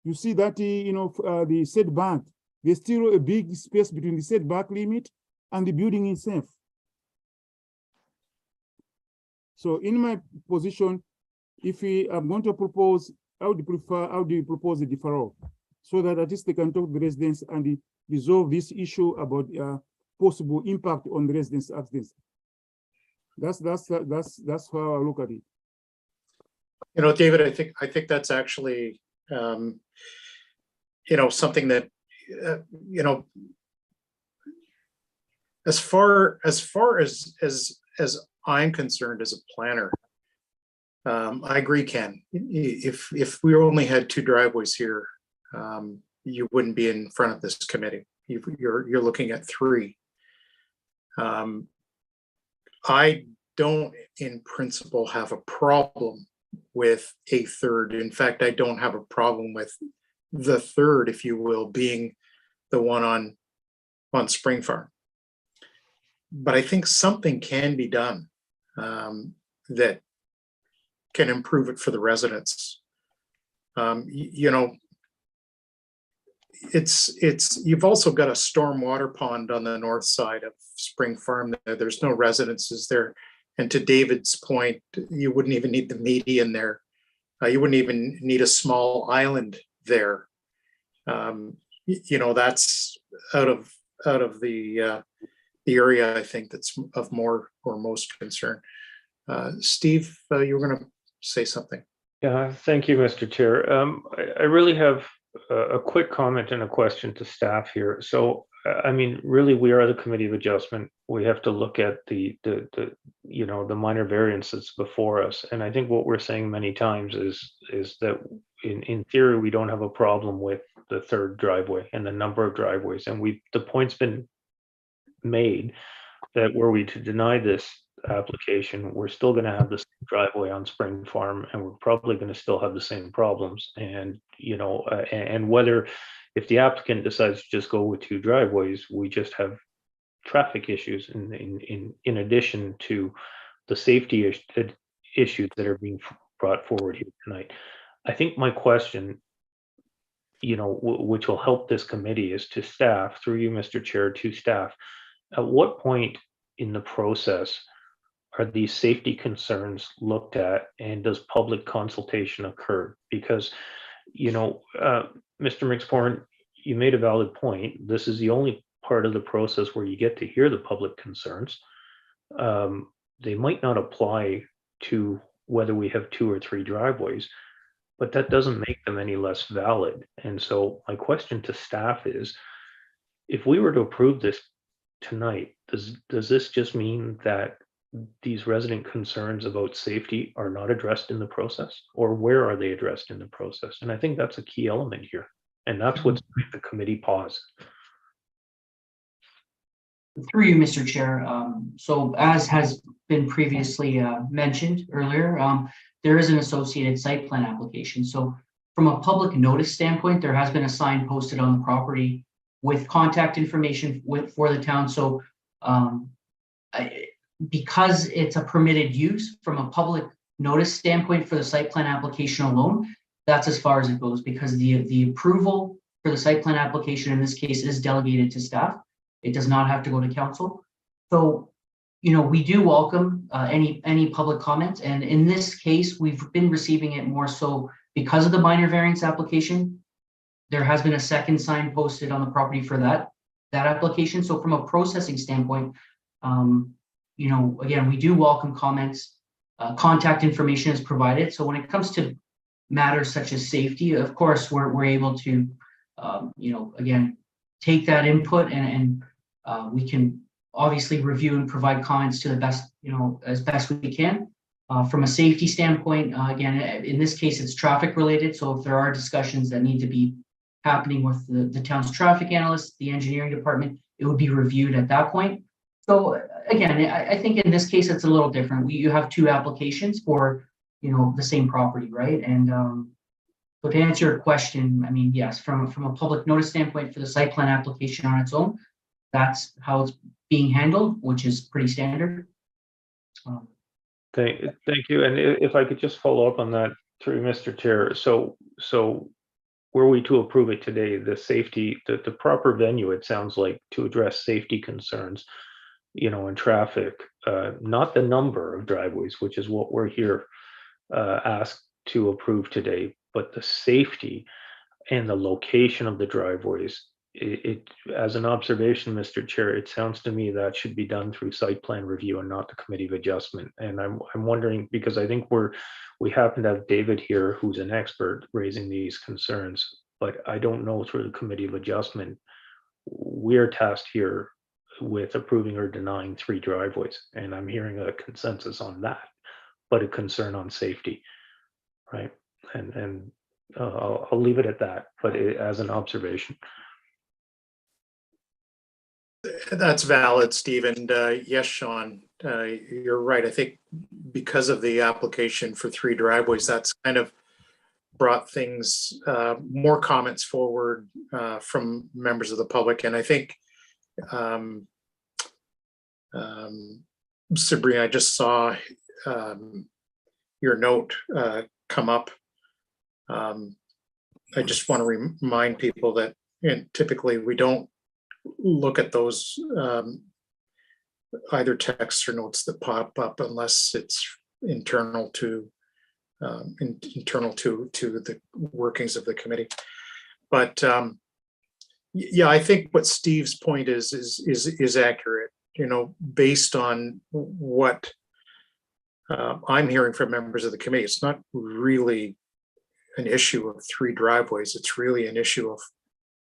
You see that, the setback, there's still a big space between the setback limit and the building itself. So in my position, if I'm going to propose, I would prefer, how do you propose a deferral? So that at least they can talk to the residents and resolve this issue about possible impact on the residents' accidents. That's how I look at it. David, I think that's actually, something that, as far as I'm concerned as a planner, I agree, Ken. If we only had 2 driveways here, you wouldn't be in front of this committee. You're looking at 3. I don't, in principle, have a problem with a third. In fact, I don't have a problem with the third, if you will, being the one on Spring Farm. But I think something can be done that can improve it for the residents. You've also got a stormwater pond on the north side of Spring Farm. There's no residences there. And to David's point, you wouldn't even need the median there. You wouldn't even need a small island there. That's out of the area, I think, that's of more or most concern. Steve, you were going to say something. Yeah, thank you, Mr. Chair. I really have a quick comment and a question to staff here. So, I mean, really, we are the Committee of Adjustment. We have to look at the minor variances before us. And I think what we're saying many times is that in theory, we don't have a problem with the third driveway and the number of driveways. And the point's been made that were we to deny this application, we're still going to have the same driveway on Spring Farm, and we're probably going to still have the same problems. And and whether, if the applicant decides to just go with 2 driveways, we just have traffic issues in addition to the safety issues that are being brought forward here tonight. I think my question, which will help this committee, is to staff, through you, Mr. Chair, to staff. At what point in the process are these safety concerns looked at, and does public consultation occur? Because, Mr. McSporn, you made a valid point. This is the only part of the process where you get to hear the public concerns. They might not apply to whether we have 2 or 3 driveways, but that doesn't make them any less valid. And so my question to staff is, if we were to approve this tonight, does this just mean that these resident concerns about safety are not addressed in the process, or where are they addressed in the process? And I think that's a key element here, and that's what's made the committee pause. Through you, Mr. Chair. So as has been previously mentioned earlier, there is an associated site plan application. So from a public notice standpoint, there has been a sign posted on the property with contact information for the town. So because it's a permitted use from a public notice standpoint for the site plan application alone, that's as far as it goes, because the approval for the site plan application in this case is delegated to staff. It does not have to go to council. So, we do welcome any public comment. And in this case, we've been receiving it more so because of the minor variance application. There has been a second sign posted on the property for that application. So from a processing standpoint, again, we do welcome comments contact information is provided. So when it comes to matters such as safety, of course, we're able to, again, take that input and we can obviously review and provide comments to the best, as best we can. From a safety standpoint, again, in this case, it's traffic related. So if there are discussions that need to be happening with the town's traffic analyst, the engineering department, it would be reviewed at that point. So again, I think in this case, it's a little different. You have two applications for, the same property, right? And so to answer your question, I mean, yes, from a public notice standpoint for the site plan application on its own, that's how it's being handled, which is pretty standard. Thank you. And if I could just follow up on that through Mr. Chair. So were we to approve it today, the safety, the proper venue, it sounds like, to address safety concerns, and traffic, not the number of driveways, which is what we're here asked to approve today, but the safety and the location of the driveways. It as an observation, Mr. Chair, it sounds to me that should be done through site plan review and not the Committee of Adjustment. And I'm wondering, because I think we happen to have David here, who's an expert raising these concerns, but I don't know through the Committee of Adjustment, we're tasked here with approving or denying 3 driveways. And I'm hearing a consensus on that, but a concern on safety, right? And I'll leave it at that, but as an observation. That's valid, Steve. And yes, Sean, you're right. I think because of the application for 3 driveways, that's kind of brought things, more comments forward from members of the public. And I think, Sabrina, I just saw your note come up. I just want to remind people that typically we don't look at those either texts or notes that pop up unless it's internal to the workings of the committee. But yeah, I think what Steve's point is accurate. Based on what I'm hearing from members of the committee, it's not really an issue of 3 driveways. It's really an issue of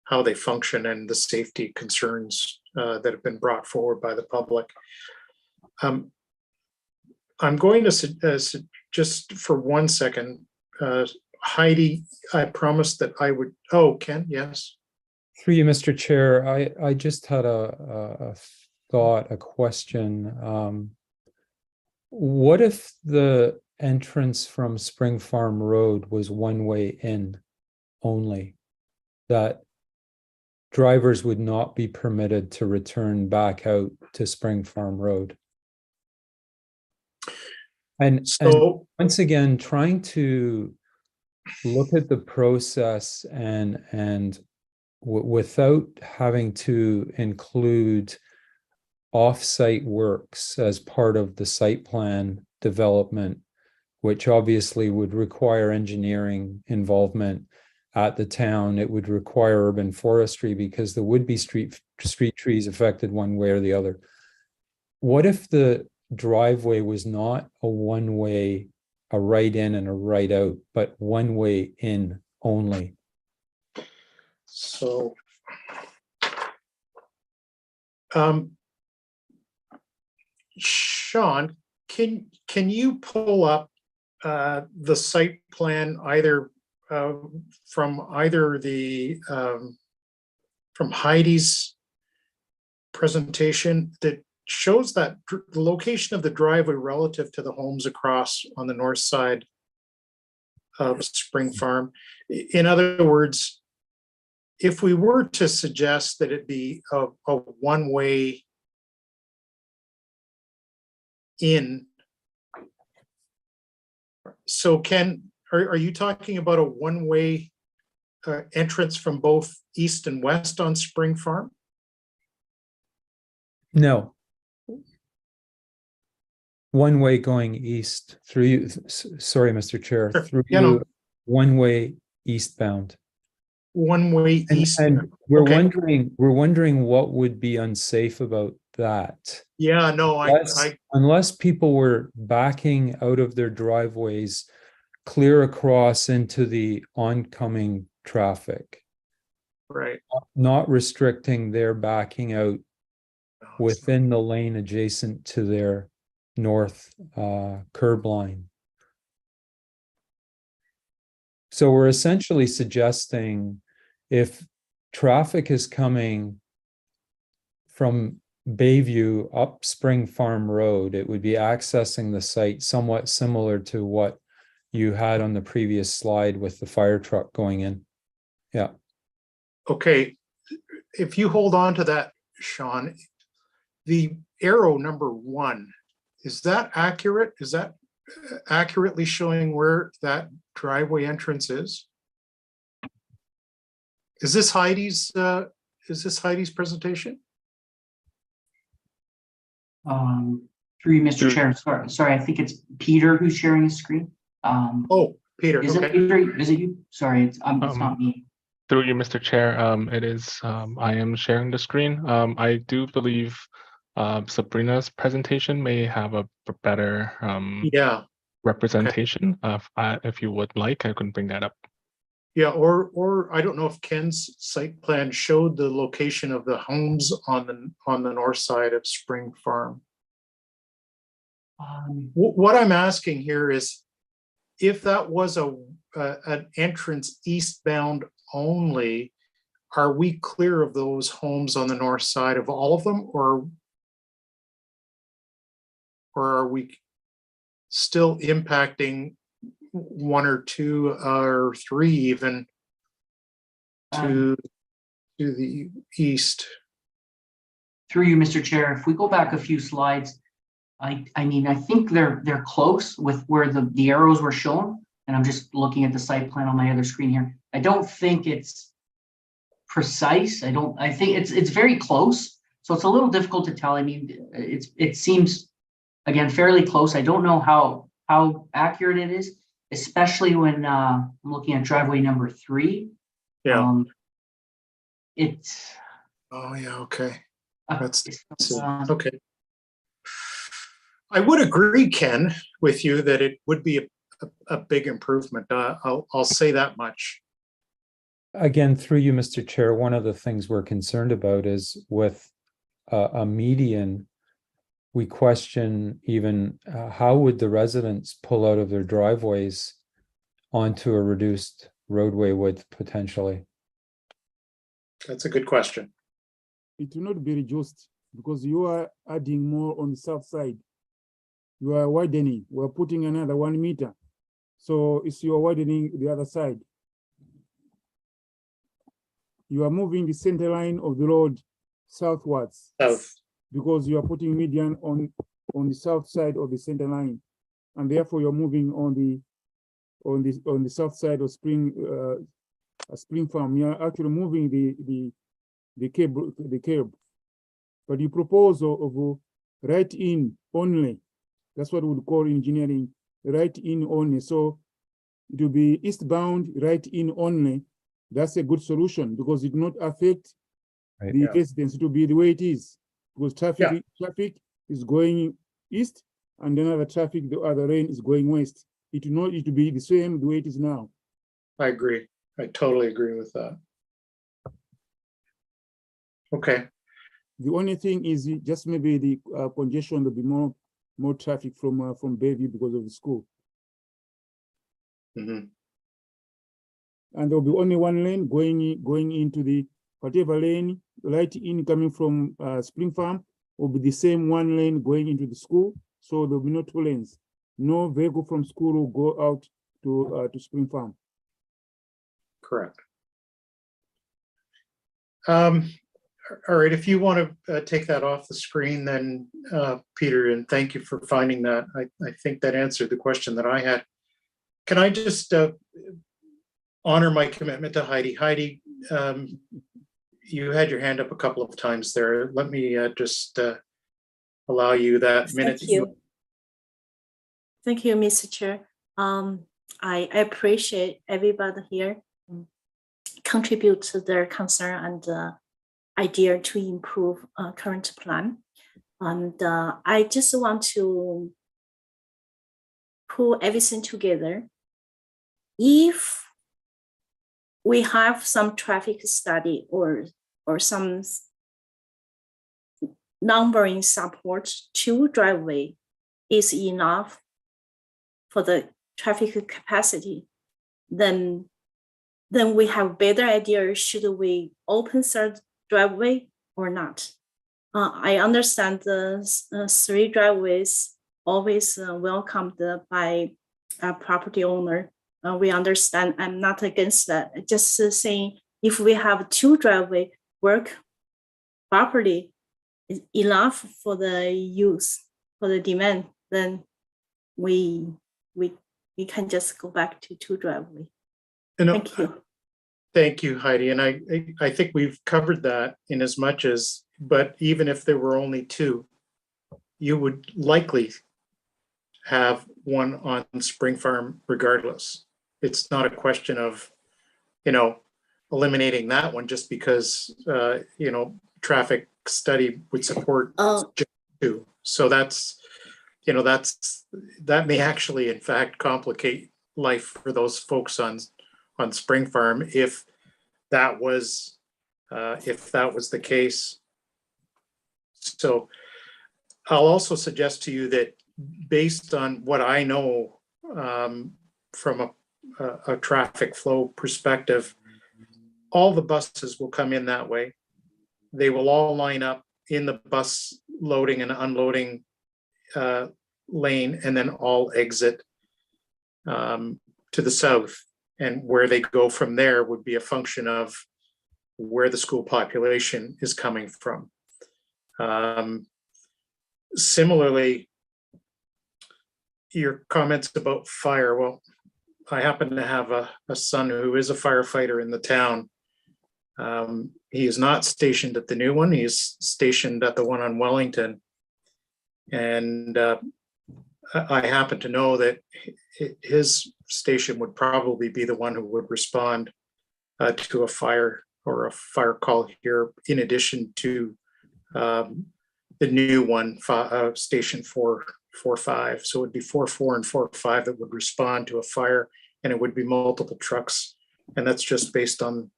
how they function and the safety concerns that have been brought forward by the public. I'm going to just for 1 second, Heidi, I promised that I would, Ken, yes. Through you, Mr. Chair, I just had a thought, a question. What if the entrance from Spring Farm Road was one way in only, that drivers would not be permitted to return back out to Spring Farm Road? And once again, trying to look at the process and without having to include off-site works as part of the site plan development, which obviously would require engineering involvement at the town. It would require urban forestry because there would be street trees affected one way or the other. What if the driveway was not a one-way, a right in and a right out, but one way in only? So, Sean, can you pull up the site plan either from Heidi's presentation that shows that the location of the driveway relative to the homes across on the north side of Spring Farm? In other words, if we were to suggest that it be a one-way in, so are you talking about a one-way entrance from both east and west on Spring Farm? No. One way going east through you. Sorry, Mr. Chair, through you, one way eastbound. One way east. And we're wondering what would be unsafe about that. Yeah, no, Unless people were backing out of their driveways clear across into the oncoming traffic, right. not restricting their backing out within the lane adjacent to their north curb line. So we're essentially suggesting if traffic is coming from Bayview up Spring Farm Road, it would be accessing the site somewhat similar to what you had on the previous slide with the fire truck going in. Yeah. Okay, if you hold on to that, Sean, the arrow number 1, is that accurate? Is that accurately showing where that driveway entrance is? Is this Heidi's presentation? Through you, Mr. Chair, sorry, I think it's Peter who's sharing his screen. Oh, Peter, is okay. Is it you? Sorry, it's not me. Through you, Mr. Chair, it is, I am sharing the screen. I do believe Sabrina's presentation may have a better Yeah. representation. If you would like, I can bring that up. Yeah, or I don't know if Ken's site plan showed the location of the homes on the north side of Spring Farm. What I'm asking here is, if that was an entrance eastbound only, are we clear of those homes on the north side of all of them, or are we still impacting 1 or 2 or 3 even to the east? Through you, Mr. Chair, if we go back a few slides, I mean, I think they're close with where the arrows were shown, and I'm just looking at the site plan on my other screen here. I don't think it's precise. I think it's very close, so it's a little difficult to tell. I mean, it seems, again, fairly close. I don't know how accurate it is, especially when I'm looking at driveway number 3. Yeah. It's. Oh yeah. Okay. That's Okay. I would agree, Ken, with you that it would be a big improvement. I'll say that much. Again, through you, Mr. Chair, one of the things we're concerned about is with a median, we question even how would the residents pull out of their driveways onto a reduced roadway width potentially? That's a good question. It will not be reduced because you are adding more on the south side. You are widening. We're putting another 1 meter. So it's you're widening the other side. You are moving the center line of the road southwards. South. Because you are putting median on the south side of the center line. And therefore you're moving on the south side of Spring Farm. You're actually moving the curb. But you propose of right in only. That's what we would call engineering, right in only. So it will be eastbound, right in only. That's a good solution because it will not affect the residents. It will be the way it is because traffic is going east and then other traffic, the other lane is going west. It will be the same the way it is now. I agree. I totally agree with that. Okay. The only thing is just maybe the congestion will be more traffic from Bayview because of the school. Mm-hmm. And there'll be only 1 lane going into the whatever lane right in coming from Spring Farm will be the same 1 lane going into the school. So there'll be no 2 lanes. No vehicle from school will go out to Spring Farm. Correct. All right, if you want to take that off the screen, then Peter, and thank you for finding that. I think that answered the question that I had. Can I just honor my commitment to Heidi? Heidi, you had your hand up a couple of times there. Let me just allow you that minute. Thank you. Thank you, Mr. Chair. I appreciate everybody here contribute to their concern and idea to improve current plan. And I just want to pull everything together. If we have some traffic study or some numbering support to driveway is enough for the traffic capacity, then we have better idea, should we open third driveway or not? I understand the 3 driveways always welcomed by a property owner. We understand, I'm not against that. Just saying, if we have 2 driveway work properly, enough for the use, for the demand, then we can just go back to 2 driveway. Thank you. Thank you, Heidi. And I think we've covered that in as much as, but even if there were only 2, you would likely have one on Spring Farm regardless. It's not a question of, eliminating that one just because, traffic study would support 2. So that's, that may actually, in fact, complicate life for those folks on Spring Farm if that was the case. So I'll also suggest to you that based on what I know from a traffic flow perspective, all the buses will come in that way. They will all line up in the bus loading and unloading lane and then all exit to the south. And where they go from there would be a function of where the school population is coming from. Similarly, your comments about fire. Well, I happen to have a son who is a firefighter in the town. He is not stationed at the new one. He is stationed at the one on Wellington. And I happen to know that his station would probably be the one who would respond to a fire or a fire call here, in addition to the new one, station 445. So it would be 44 and 45 that would respond to a fire, and it would be multiple trucks. And that's just based on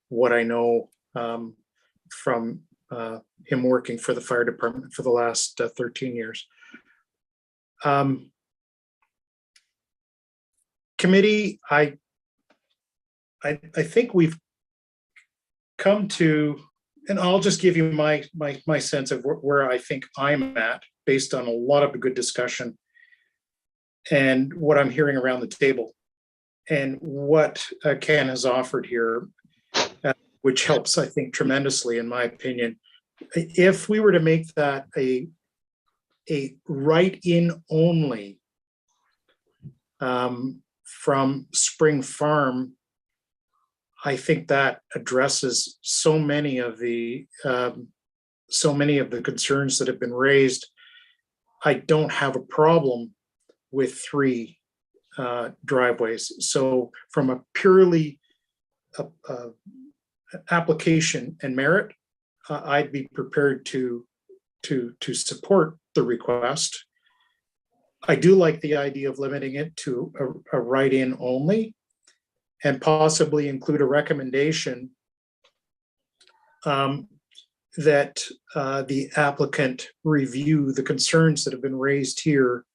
what I know from him working for the fire department for the last 13 years. Committee, I think we've come to, and I'll just give you my sense of where I think I'm at based on a lot of the good discussion and what I'm hearing around the table and what Ken has offered here, which helps, I think, tremendously, in my opinion. If we were to make that a write-in only from Spring Farm, I think that addresses so many of the concerns that have been raised. I don't have a problem with 3 driveways. So from a purely application and merit, I'd be prepared to support the request. I do like the idea of limiting it to a write-in only, and possibly include a recommendation that the applicant review the concerns that have been raised here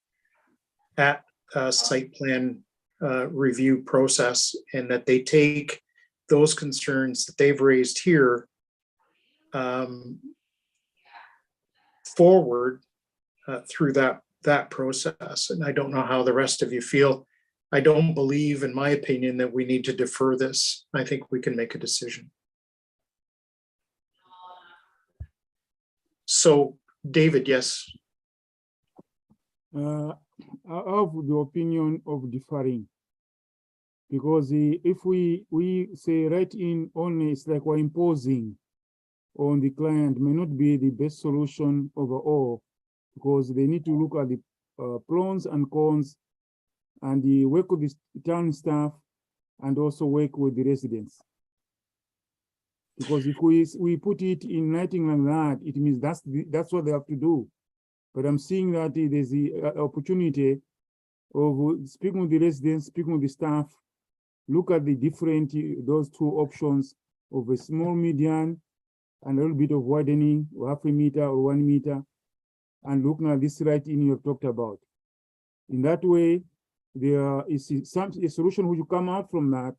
at site plan review process, and that they take those concerns that they've raised here forward through that process. And I don't know how the rest of you feel. I don't believe, in my opinion, that we need to defer this. I think we can make a decision. So, David, yes. I have the opinion of deferring, because if we say write in only, it's like we're imposing on the client, may not be the best solution overall, because they need to look at the pros and cons and the work with the town staff and also work with the residents. Because if we put it in writing like that, it means that's what they have to do. but I'm seeing that there's the opportunity of speaking with the residents, speaking with the staff, look at the different, those two options of a small median and a little bit of widening, or half a meter or 1 meter, and looking at this right in you talked about. In that way, there is a solution which will come out from that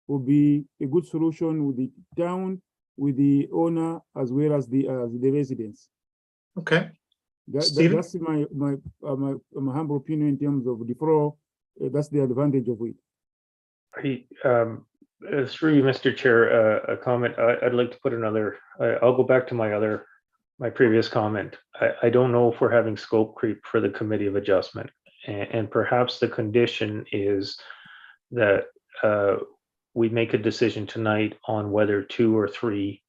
will be a good solution with the town, with the owner, as well as the residents. Okay. That's my humble opinion in terms of deferral. That's the advantage of it. Through you, Mr. Chair, a comment. I'd like to put another. I'll go back to my previous comment. I don't know if we're having scope creep for the Committee of Adjustment, and perhaps the condition is that we make a decision tonight on whether 2 or 3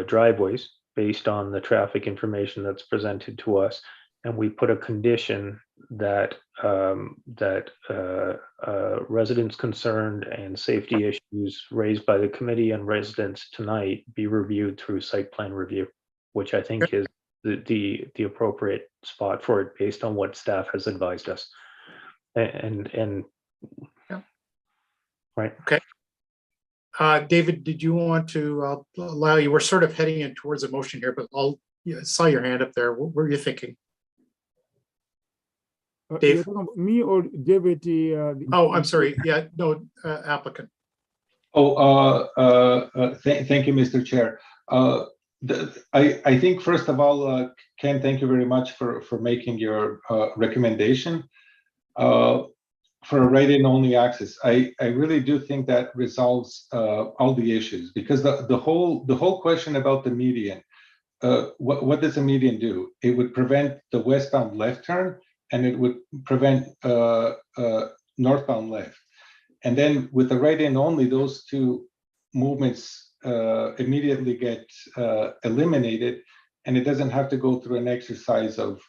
driveways based on the traffic information that's presented to us, and we put a condition that residents concerned and safety issues raised by the committee and residents tonight be reviewed through site plan review, which I think is the appropriate spot for it based on what staff has advised us. And right. Okay. David, did you want to allow you? We're sort of heading in towards a motion here, but saw your hand up there. What were you thinking? Dave? Me or David? Oh, I'm sorry. Yeah, no, applicant. Thank you, Mr. Chair. I think first of all, Ken, thank you very much for making your recommendation for a write-in only access. I really do think that resolves all the issues, because the whole question about the median, what does a median do? It would prevent the westbound left turn, and it would prevent northbound left. And then with the write-in only, those two movements immediately get eliminated, and it doesn't have to go through an exercise of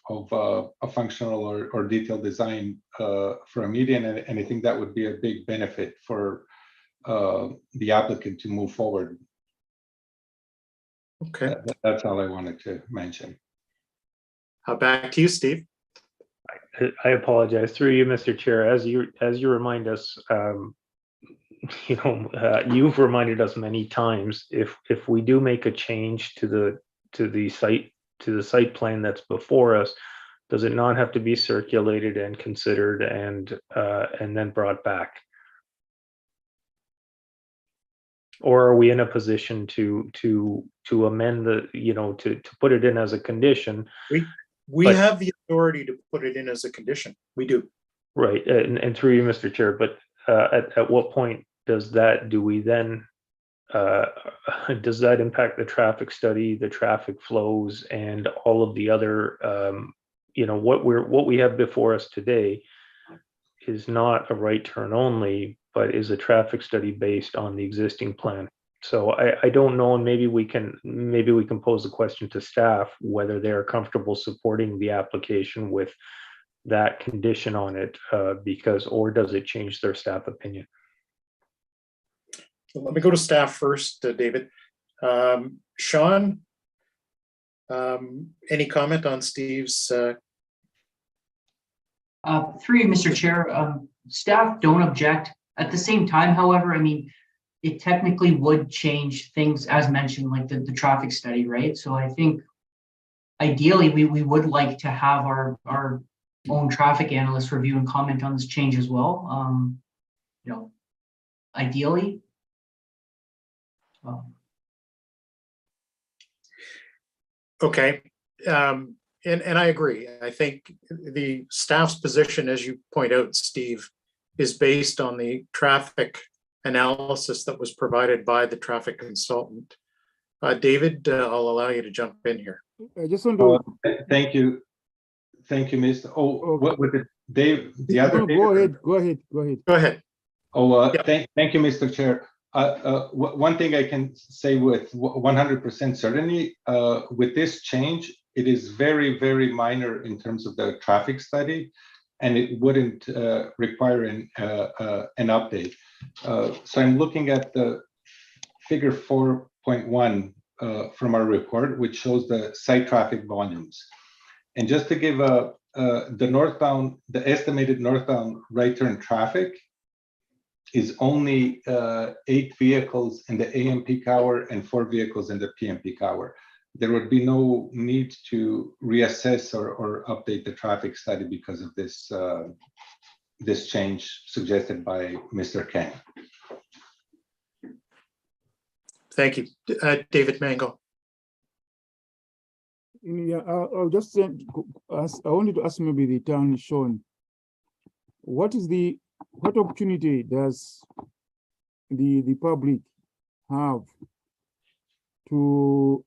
a functional or detailed design for a median. And I think that would be a big benefit for the applicant to move forward. Okay. That's all I wanted to mention. Back to you, Steve. I apologize. Through you, Mr. Chair, as you remind us, you've reminded us many times, if we do make a change to the site plan that's before us, does it not have to be circulated and considered and then brought back? Or are we in a position to amend to put it in as a condition? We have the authority to put it in as a condition. We do. Right, and through you, Mr. Chair, but at what point does that impact the traffic study, the traffic flows, and all of the other, what we have before us today is not a right turn only, but is a traffic study based on the existing plan. So I don't know, and maybe we can pose the question to staff whether they're comfortable supporting the application with that condition on it, or does it change their staff opinion? Let me go to staff first, David. Sean, any comment on Steve's? Through you, Mr. Chair, staff don't object. At the same time, however, I mean, it technically would change things as mentioned, like the traffic study, right? So I think ideally we would like to have our own traffic analyst review and comment on this change as well. Ideally. Okay, and I agree. I think the staff's position, as you point out, Steve, is based on the traffic analysis that was provided by the traffic consultant. David, I'll allow you to jump in here. I just want to. Thank you, Mr. What would Dave? The other. Go ahead. Thank you, Mr. Chair. One thing I can say with 100% certainty, with this change, it is very, very minor in terms of the traffic study, and it wouldn't require an update. So I'm looking at the figure 4.1 from our report, which shows the site traffic volumes. And just to give the estimated northbound right turn traffic is only 8 vehicles in the AM peak hour and 4 vehicles in the PM peak hour. There would be no need to reassess or update the traffic study because of this this change suggested by Mr. Kang. Thank you. David Mango. Yeah, I'll just ask, I wanted to ask maybe the town Sean, what opportunity does the public have to,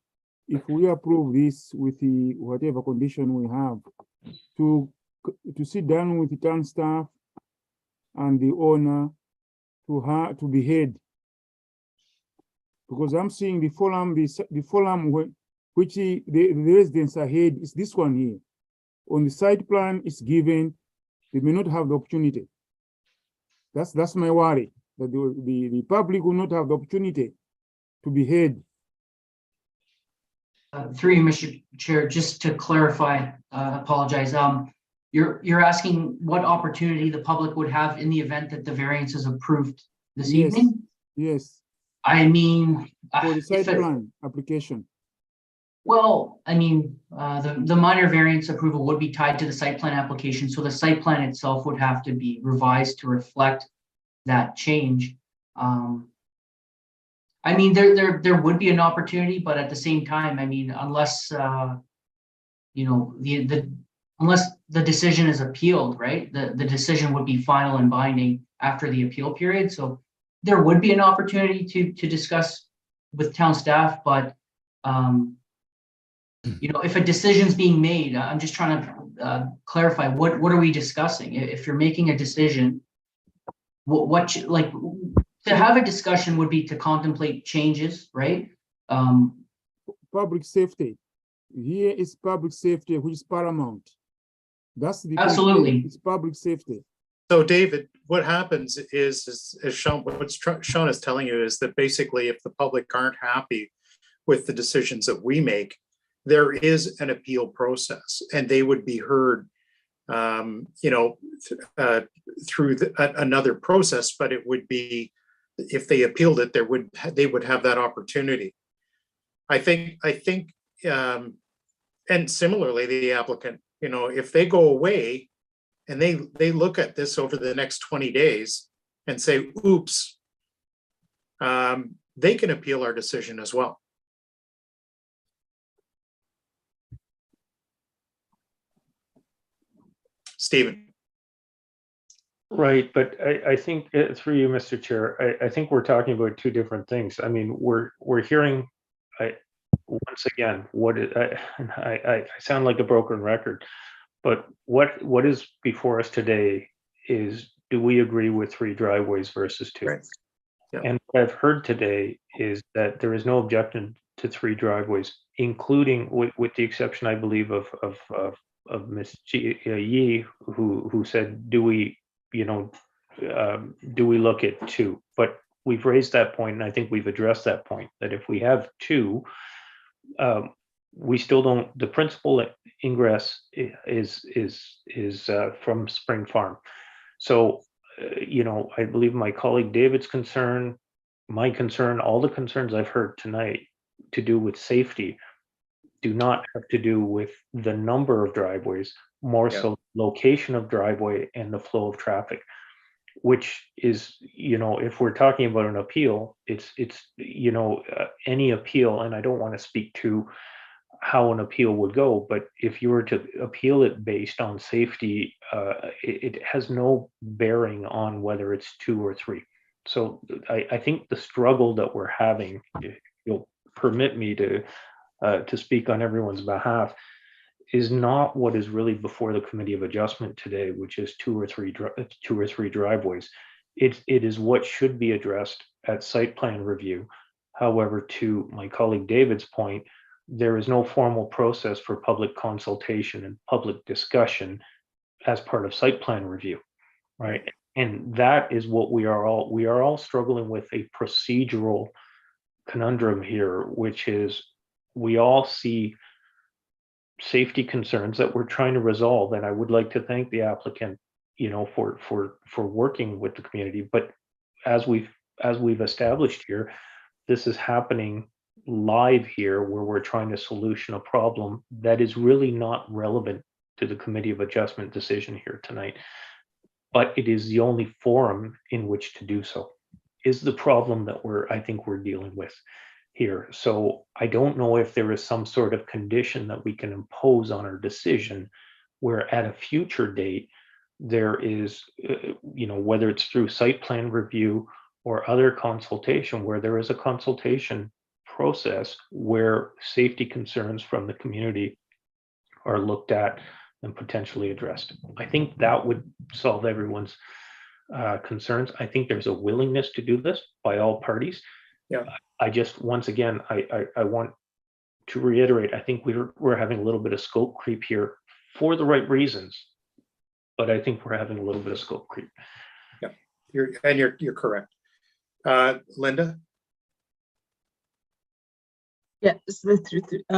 if we approve this with the whatever condition we have, to sit down with the town staff and the owner to be heard? Because I'm seeing the forum which the residents are heard is this one here. On the site plan is given, they may not have the opportunity. That's my worry, that the public will not have the opportunity to be heard. Through you, Mr. Chair, just to clarify, apologize. You're asking what opportunity the public would have in the event that the variance is approved this evening? Yes. I mean, For the site plan application. Well, I mean, the minor variance approval would be tied to the site plan application, so the site plan itself would have to be revised to reflect that change. I mean, there would be an opportunity, but at the same time, I mean, unless you know, unless the decision is appealed, right? The decision would be final and binding after the appeal period. So there would be an opportunity to discuss with town staff, but you know, if a decision's being made, I'm just trying to clarify what are we discussing? If you're making a decision, like to have a discussion would be to contemplate changes, right? Public safety. Here is public safety, which is paramount. That's the absolutely. It's public safety. So David, what happens is Sean, what Sean is telling you is that basically if the public aren't happy with the decisions that we make, there is an appeal process and they would be heard, you know, through another process, but it would be, if they appealed it, they would have that opportunity. I think, and similarly, the applicant, you know, if they go away and they look at this over the next 20 days and say, oops, they can appeal our decision as well. Stephen. Right, but I think through you, Mr. Chair, I think we're talking about two different things. I mean, we're hearing, once again, I sound like a broken record, but what is before us today is, do we agree with 3 driveways versus 2? Right. Yeah. And what I've heard today is that there is no objection to 3 driveways, including with the exception, I believe, of Ms. Yi, who said, do we, you know, do we look at 2? But we've raised that point, and I think we've addressed that point, that if we have 2, we still don't, the principal ingress is from Spring Farm. So, you know, I believe my colleague David's concern, my concern, all the concerns I've heard tonight to do with safety do not have to do with the number of driveways, more so location of driveway and the flow of traffic, which is, you know, if we're talking about an appeal, it's you know, any appeal, and I don't want to speak to how an appeal would go, but if you were to appeal it based on safety, it has no bearing on whether it's 2 or 3. So I think the struggle that we're having, if you'll permit me to speak on everyone's behalf, is not what is really before the Committee of Adjustment today, which is 2 or 3 driveways. It is what should be addressed at site plan review. However, to my colleague David's point, there is no formal process for public consultation and public discussion as part of site plan review, right? And that is what we are all struggling with, a procedural conundrum here, which is we all see safety concerns that we're trying to resolve. And I would like to thank the applicant, for working with the community. But as we've established here, this is happening live here where we're trying to solution a problem that is really not relevant to the Committee of Adjustment decision here tonight. But it is the only forum in which to do so, is the problem that I think we're dealing with here. So I don't know if there is some sort of condition that we can impose on our decision where at a future date, there is, whether it's through site plan review or other consultation, where there is a consultation process where safety concerns from the community are looked at and potentially addressed. I think that would solve everyone's concerns. I think there's a willingness to do this by all parties. Yeah. I just, once again, I want to reiterate, I think we're having a little bit of scope creep here for the right reasons, but I think we're having a little bit of scope creep. Yeah, you're correct. Linda? Yeah,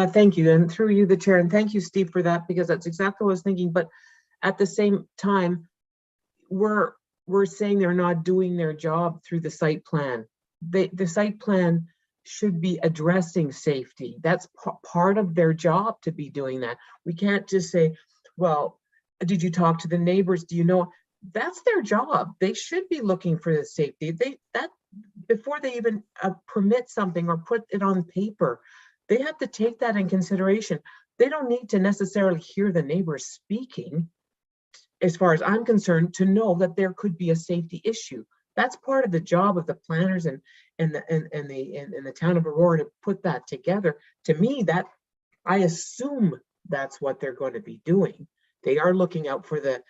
thank you. And through you, the chair, and thank you, Steve, for that, because that's exactly what I was thinking. But at the same time, we're saying they're not doing their job through the site plan. The site plan should be addressing safety. That's part of their job to be doing that. We can't just say, well, did you talk to the neighbors? Do you know? That's their job. They should be looking for the safety. Before they even permit something or put it on paper, they have to take that in consideration. They don't need to necessarily hear the neighbors speaking, as far as I'm concerned, to know that there could be a safety issue. That's part of the job of the planners and the town of Aurora to put that together. To me, that I assume that's what they're going to be doing. They are looking out for the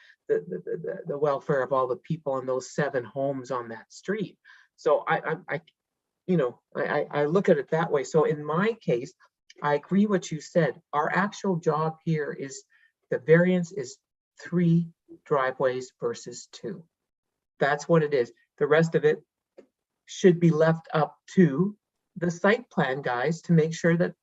welfare of all the people in those 7 homes on that street. So I look at it that way. So in my case, I agree what you said. Our actual job here is the variance is 3 driveways versus 2. That's what it is. The rest of it should be left up to the site plan guys to make sure that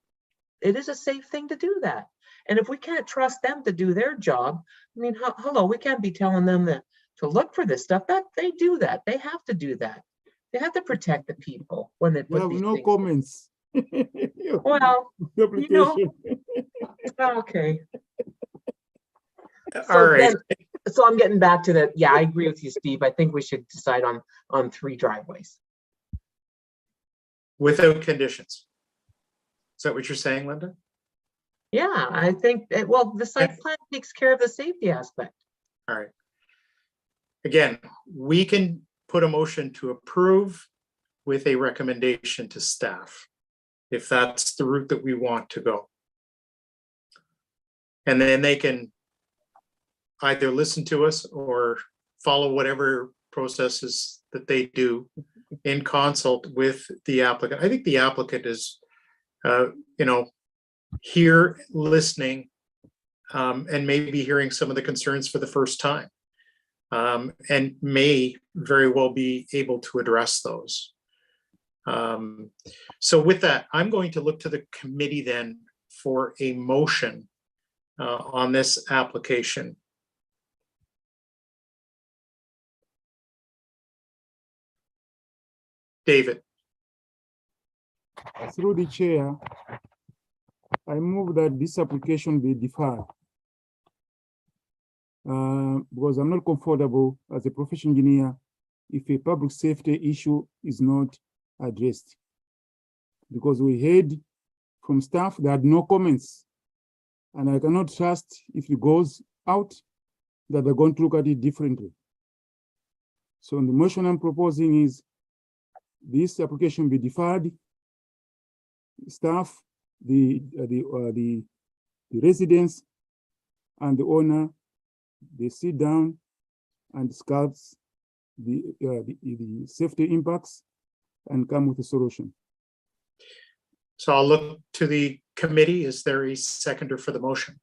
it is a safe thing to do that. And if we can't trust them to do their job, I mean, hello, we can't be telling them to look for this stuff. That they do that. They have to do that. They have to protect the people when they put these no things comments. Well, okay. All right. So I'm getting back to that. Yeah, I agree with you, Steve. I think we should decide on 3 driveways. Without conditions. Is that what you're saying, Linda? Yeah, I think, the site plan takes care of the safety aspect. All right. Again, we can put a motion to approve with a recommendation to staff, if that's the route that we want to go. And then they can either listen to us or follow whatever processes that they do in consult with the applicant. I think the applicant is, here listening and maybe hearing some of the concerns for the first time, and may very well be able to address those. So with that, I'm going to look to the committee then for a motion on this application. David. Through the chair, I move that this application be deferred. Because I'm not comfortable as a professional engineer if a public safety issue is not addressed. Because we heard from staff that had no comments. And I cannot trust if it goes out that they're going to look at it differently. So the motion I'm proposing is this application be deferred. Staff, the residents and the owner, they sit down and discuss the safety impacts and come with a solution. So I'll look to the committee. Is there a seconder for the motion?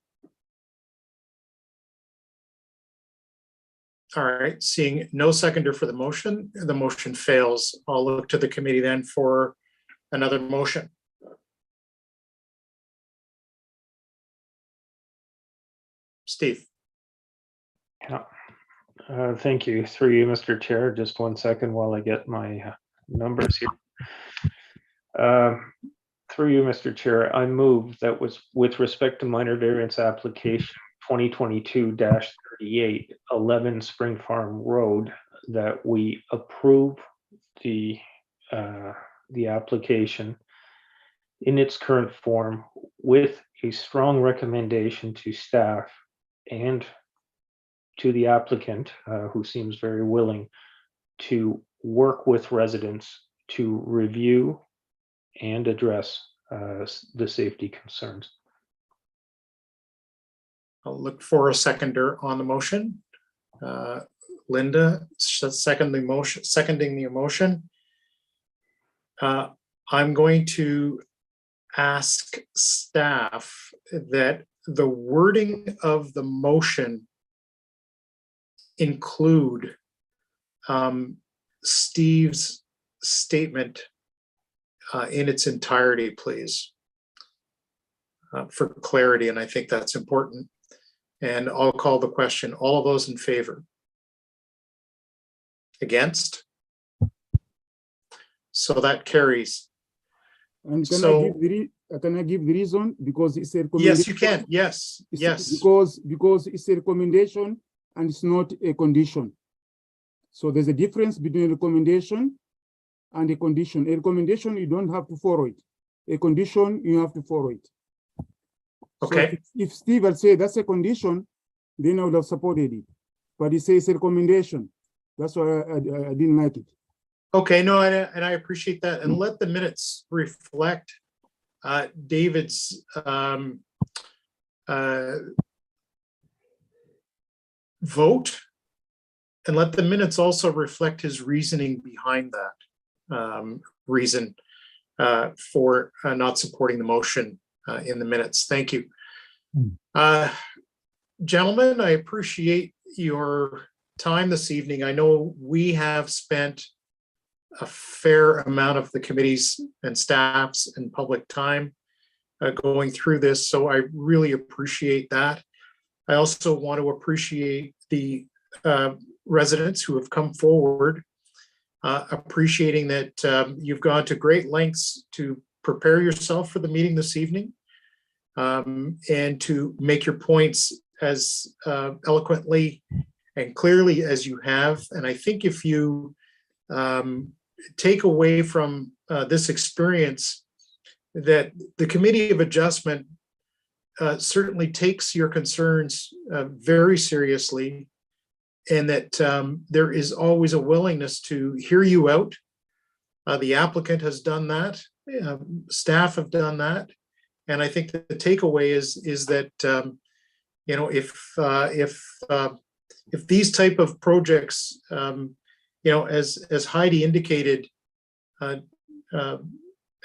All right, seeing no seconder for the motion fails. I'll look to the committee then for another motion. Steve. Yeah. Thank you. Through you, Mr. Chair. Just 1 second while I get my numbers here. Through you, Mr. Chair, I move that was with respect to minor variance application 2022-38, 11 Spring Farm Road, that we approve the application in its current form with a strong recommendation to staff and to the applicant, who seems very willing to work with residents to review and address the safety concerns. I'll look for a seconder on the motion. Linda, seconding the motion. I'm going to ask staff that the wording of the motion include Steve's statement in its entirety, please, for clarity, and I think that's important. And I'll call the question. All of those in favor? Against? So that carries. And can So- I give can I give the reason? Because it's a Yes, recommendation. you can. Yes, yes. Because it's a recommendation and it's not a condition. So there's a difference between a recommendation and a condition. A recommendation, you don't have to follow it. A condition, you have to follow it. So Okay. if Steve had said that's a condition, then I would have supported it. But he says a recommendation. That's why I didn't like it. Okay, no, and I appreciate that. And let the minutes reflect David's vote, and let the minutes also reflect his reasoning behind that reason for not supporting the motion in the minutes. Thank you. Gentlemen, I appreciate your time this evening. I know we have spent a fair amount of the committees and staffs and public time going through this, so I really appreciate that. I also want to appreciate the residents who have come forward, appreciating that you've gone to great lengths to prepare yourself for the meeting this evening, and to make your points as eloquently and clearly as you have. And I think if you take away from this experience that the Committee of Adjustment certainly takes your concerns very seriously, and that there is always a willingness to hear you out. The applicant has done that, staff have done that, and I think that the takeaway is that you know, if these type of projects, you know, as Heidi indicated,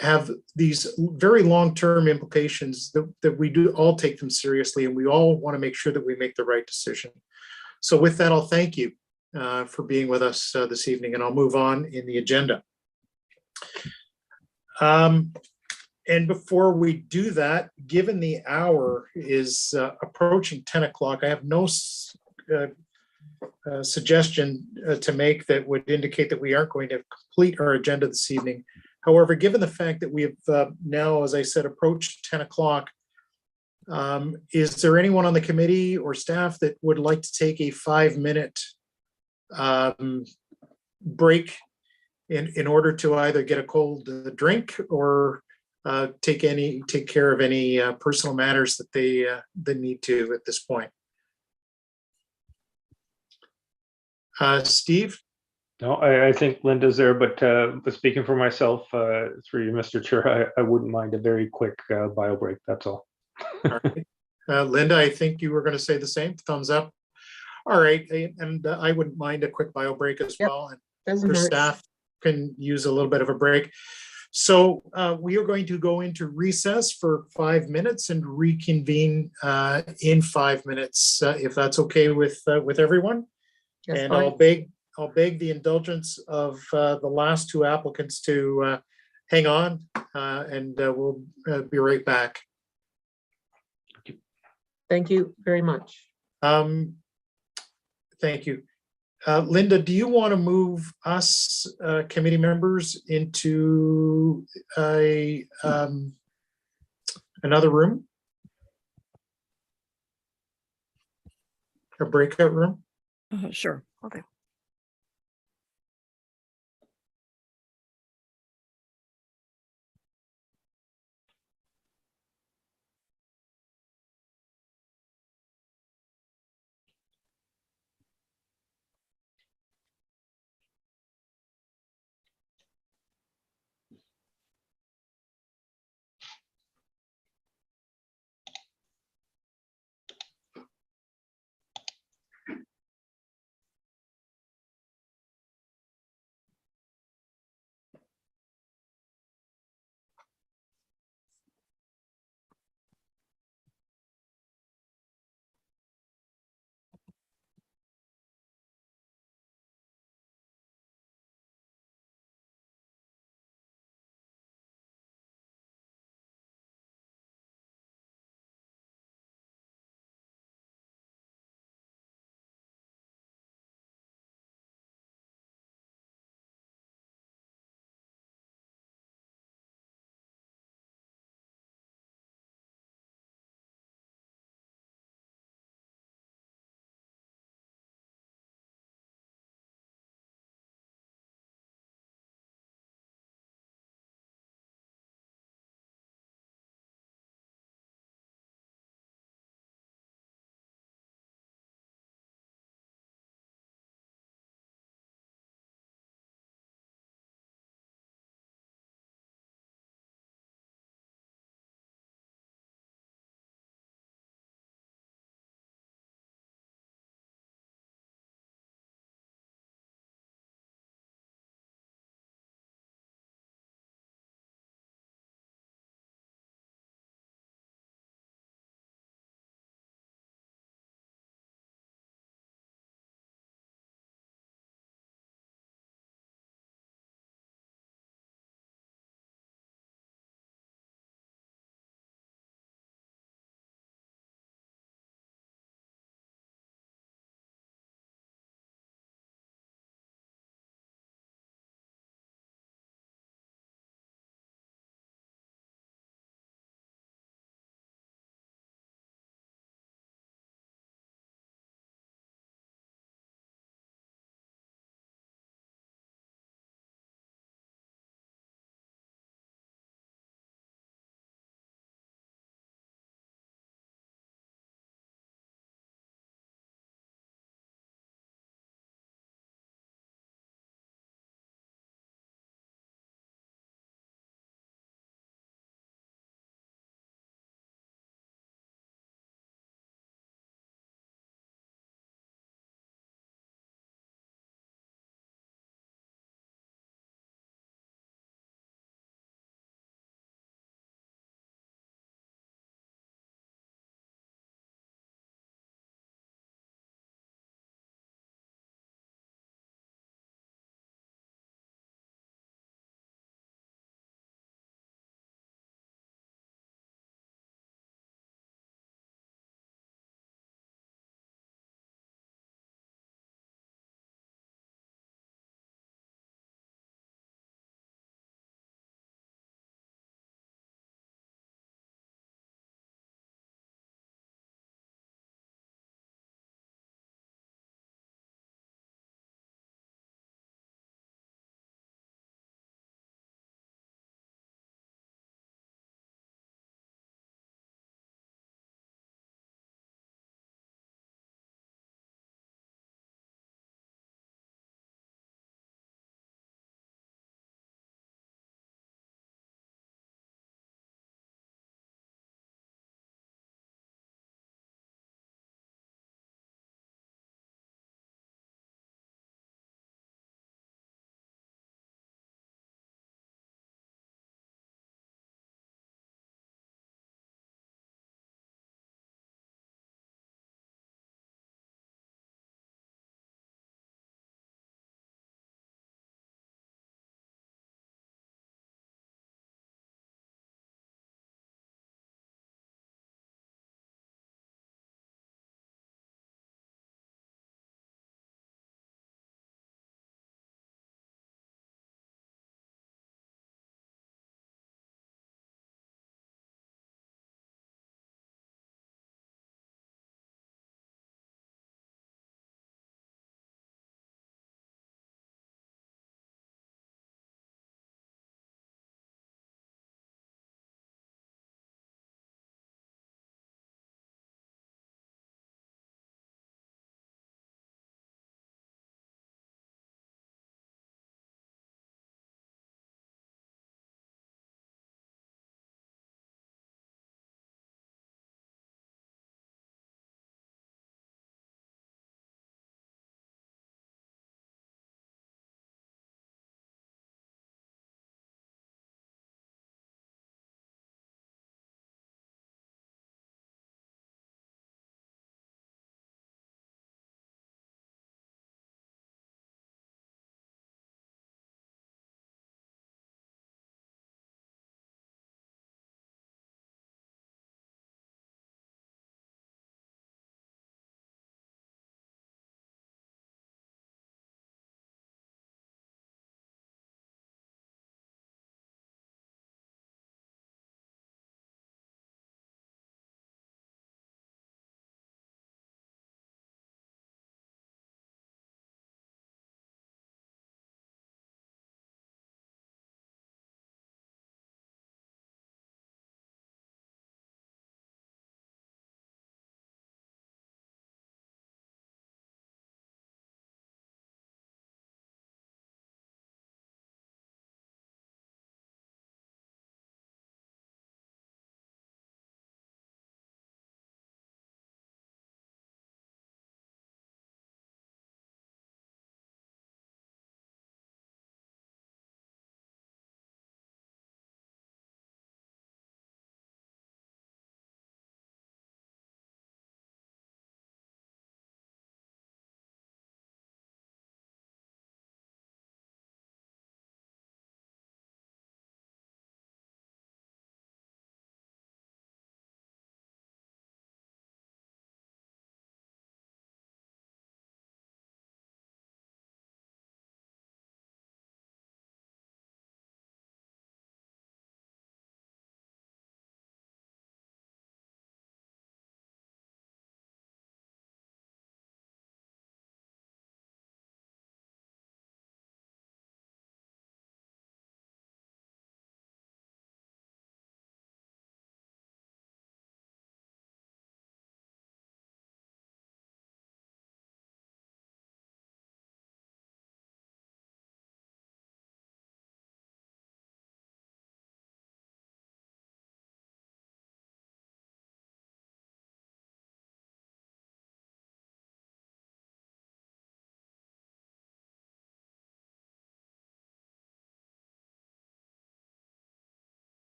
have these very long-term implications, that we do all take them seriously, and we all want to make sure that we make the right decision. So with that, I'll thank you for being with us this evening, and I'll move on in the agenda. And before we do that, given the hour is approaching 10 o'clock, I have no suggestion to make that would indicate that we aren't going to complete our agenda this evening. However, given the fact that we have now, as I said, approached 10 o'clock, is there anyone on the committee or staff that would like to take a 5-minute break in order to either get a cold drink or take care of any personal matters that they need to at this point? Steve? No, I think Linda's there, but speaking for myself, through you, Mr. Chair, I wouldn't mind a very quick bio break, that's all. All right. Linda, I think you were going to say the same. Thumbs up. All right, and I wouldn't mind a quick bio break as well. And Doesn't your hurt. staff can use a little bit of a break. So we are going to go into recess for 5 minutes and reconvene in 5 minutes, if that's okay with everyone. That's And fine. I'll beg the indulgence of the last two applicants to hang on, and we'll be right back. Thank you very much. Thank you. Linda, do you want to move us committee members into another room? A breakout room? Sure. Okay.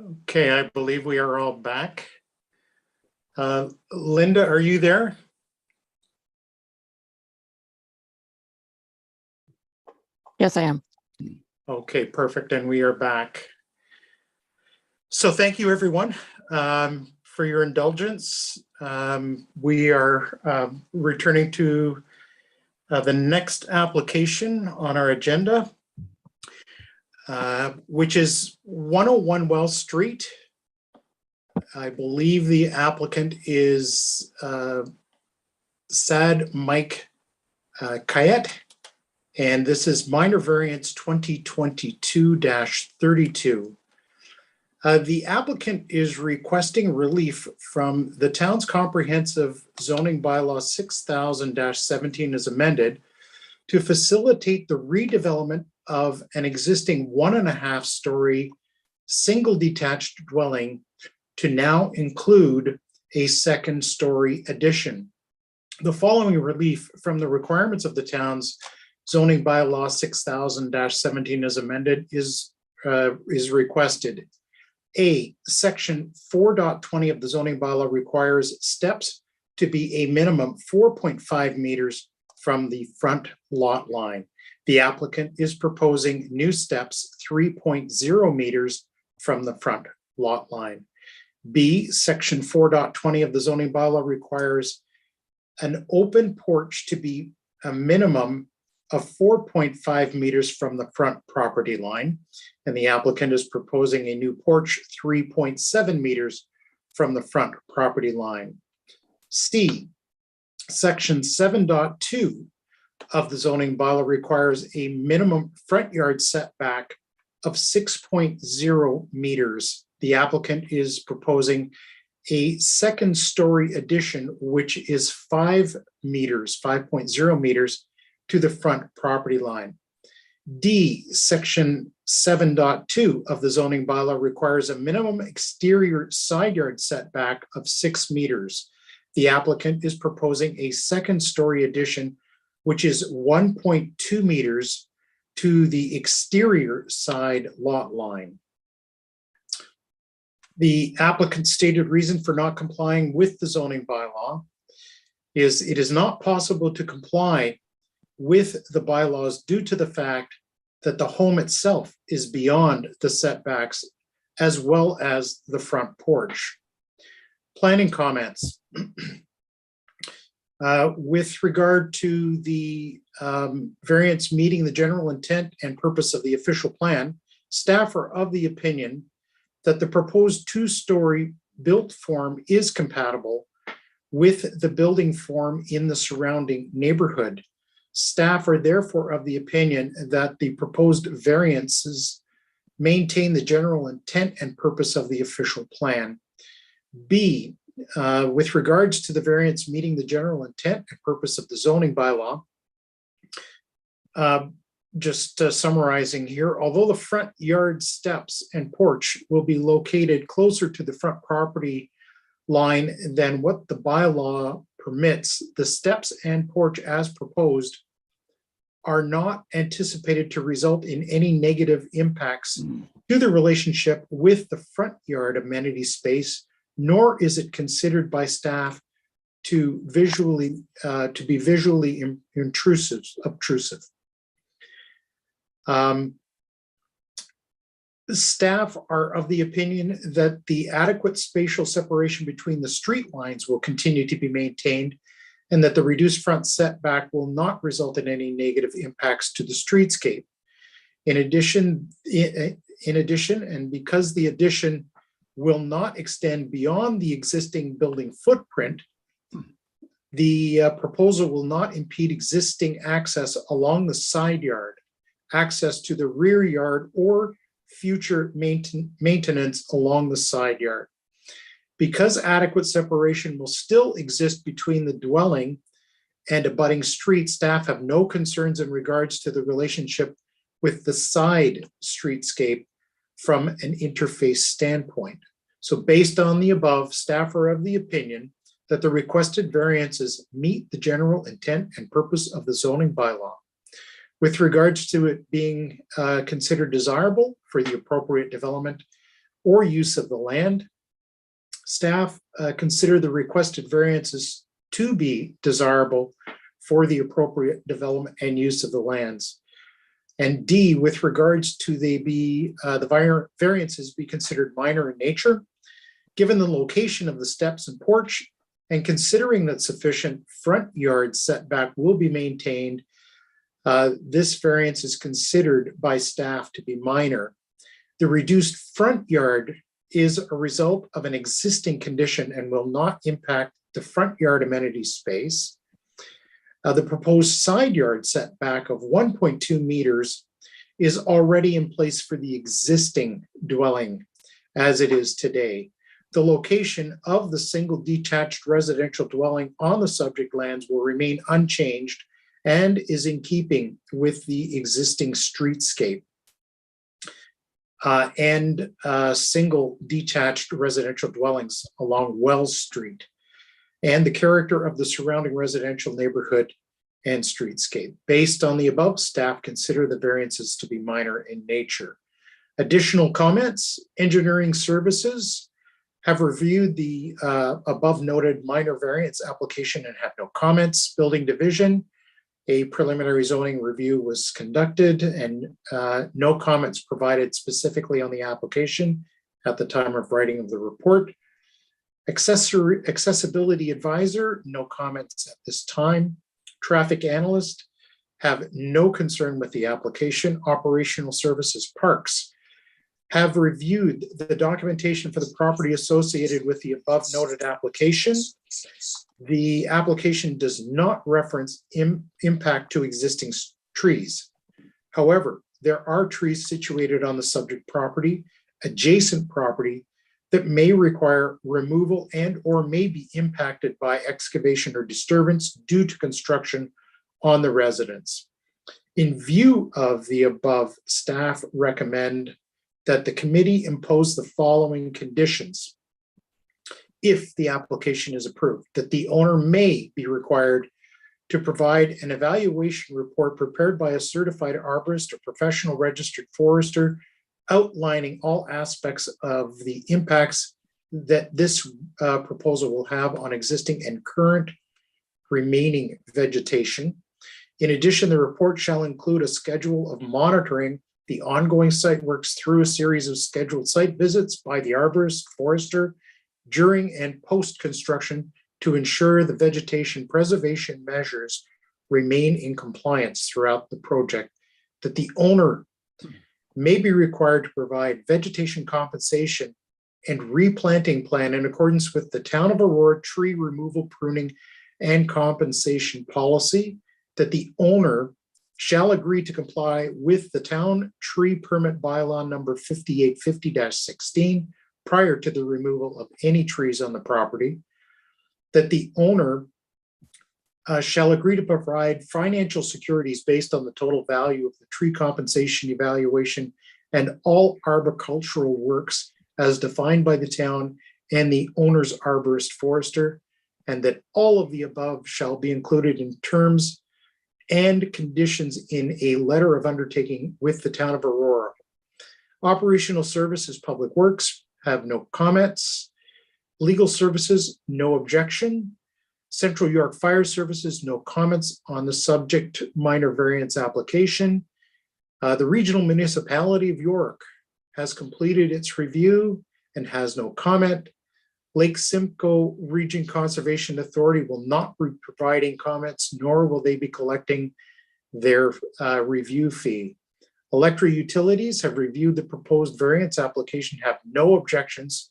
Okay, I believe we are all back. Linda, are you there? Yes, I am. Okay, perfect. And we are back. So thank you, everyone, for your indulgence. We are returning to the next application on our agenda, which is 101 Wells Street. I believe the applicant is Sad Mike Kayet, and this is minor variance 2022-32. The applicant is requesting relief from the town's comprehensive zoning bylaw 6000-17 as amended to facilitate the redevelopment of an existing 1.5 story single detached dwelling to now include a 2nd story addition. The following relief from the requirements of the town's zoning bylaw 6000-17 as amended is requested. A, section 4.20 of the zoning bylaw requires steps to be a minimum 4.5 meters from the front lot line. The applicant is proposing new steps 3.0 meters from the front lot line. B, section 4.20 of the zoning bylaw requires an open porch to be a minimum of 4.5 meters from the front property line, and the applicant is proposing a new porch 3.7 meters from the front property line. C, section 7.2 of the zoning bylaw requires a minimum front yard setback of 6.0 meters. The applicant is proposing a 2nd story addition, which is 5 meters, 5.0 meters to the front property line. D, section 7.2 of the zoning bylaw requires a minimum exterior side yard setback of 6 meters. The applicant is proposing a 2nd story addition, which is 1.2 meters to the exterior side lot line. The applicant's stated reason for not complying with the zoning bylaw is it is not possible to comply with the bylaws due to the fact that the home itself is beyond the setbacks as well as the front porch. Planning comments. With regard to the variance meeting the general intent and purpose of the official plan, staff are of the opinion that the proposed 2-story built form is compatible with the building form in the surrounding neighborhood. Staff are therefore of the opinion that the proposed variances maintain the general intent and purpose of the official plan. B, with regards to the variance meeting the general intent and purpose of the zoning bylaw, summarizing here, although the front yard steps and porch will be located closer to the front property line than what the bylaw permits, the steps and porch as proposed are not anticipated to result in any negative impacts to the relationship with the front yard amenity space, nor is it considered by staff to be visually obtrusive. Staff are of the opinion that the adequate spatial separation between the street lines will continue to be maintained and that the reduced front setback will not result in any negative impacts to the streetscape. In addition, and because the addition will not extend beyond the existing building footprint, the proposal will not impede existing access along the side yard, access to the rear yard, or future maintenance along the side yard. Because adequate separation will still exist between the dwelling and abutting street, staff have no concerns in regards to the relationship with the side streetscape from an interface standpoint. So based on the above, staff are of the opinion that the requested variances meet the general intent and purpose of the zoning bylaw. With regards to it being considered desirable for the appropriate development or use of the land. Staff consider the requested variances to be desirable for the appropriate development and use of the lands. And D, with regards to the variances be considered minor in nature, given the location of the steps and porch, and considering that sufficient front yard setback will be maintained, this variance is considered by staff to be minor. The reduced front yard is a result of an existing condition and will not impact the front yard amenity space. The proposed side yard setback of 1.2 meters is already in place for the existing dwelling as it is today. The location of the single detached residential dwelling on the subject lands will remain unchanged and is in keeping with the existing streetscape and single detached residential dwellings along Wells Street and the character of the surrounding residential neighborhood and streetscape. Based on the above, staff consider the variances to be minor in nature. Additional comments: engineering services have reviewed the above noted minor variance application and have no comments. Building division, a preliminary zoning review was conducted and no comments provided specifically on the application at the time of writing of the report. Accessibility advisor, no comments at this time. Traffic analyst have no concern with the application. Operational services parks have reviewed the documentation for the property associated with the above noted application. The application does not reference impact to existing trees. However, there are trees situated on the subject property, adjacent property, that may require removal and or may be impacted by excavation or disturbance due to construction on the residence. In view of the above, staff recommend that the committee impose the following conditions. If the application is approved, that the owner may be required to provide an evaluation report prepared by a certified arborist or professional registered forester outlining all aspects of the impacts that this proposal will have on existing and current remaining vegetation. In addition, the report shall include a schedule of monitoring the ongoing site works through a series of scheduled site visits by the arborist, forester, during and post-construction to ensure the vegetation preservation measures remain in compliance throughout the project, that the owner may be required to provide vegetation compensation and replanting plan in accordance with the Town of Aurora tree removal, pruning, and compensation policy, that the owner shall agree to comply with the town tree permit bylaw number 5850-16 prior to the removal of any trees on the property, that the owner shall agree to provide financial securities based on the total value of the tree compensation evaluation and all arboricultural works as defined by the town and the owner's arborist forester, and that all of the above shall be included in terms and conditions in a letter of undertaking with the Town of Aurora. Operational services, public works, have no comments. Legal services, no objection. Central York Fire Services, no comments on the subject minor variance application. The Regional Municipality of York has completed its review and has no comment. Lake Simcoe Region Conservation Authority will not be providing comments, nor will they be collecting their review fee. Electric Utilities have reviewed the proposed variance application, have no objections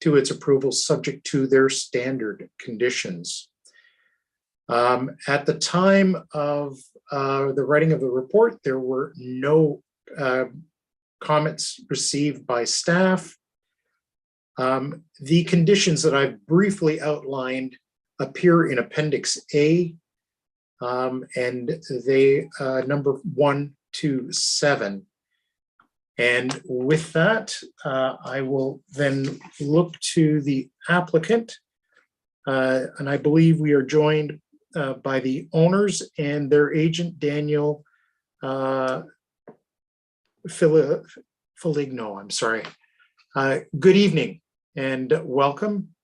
to its approval, subject to their standard conditions. At the time of the writing of the report, there were no comments received by staff. The conditions that I've briefly outlined appear in Appendix A, and they number 1 to 7. And with that, I will then look to the applicant. And I believe we are joined by the owners and their agent, Daniel Foligno, I'm sorry. Good evening and welcome.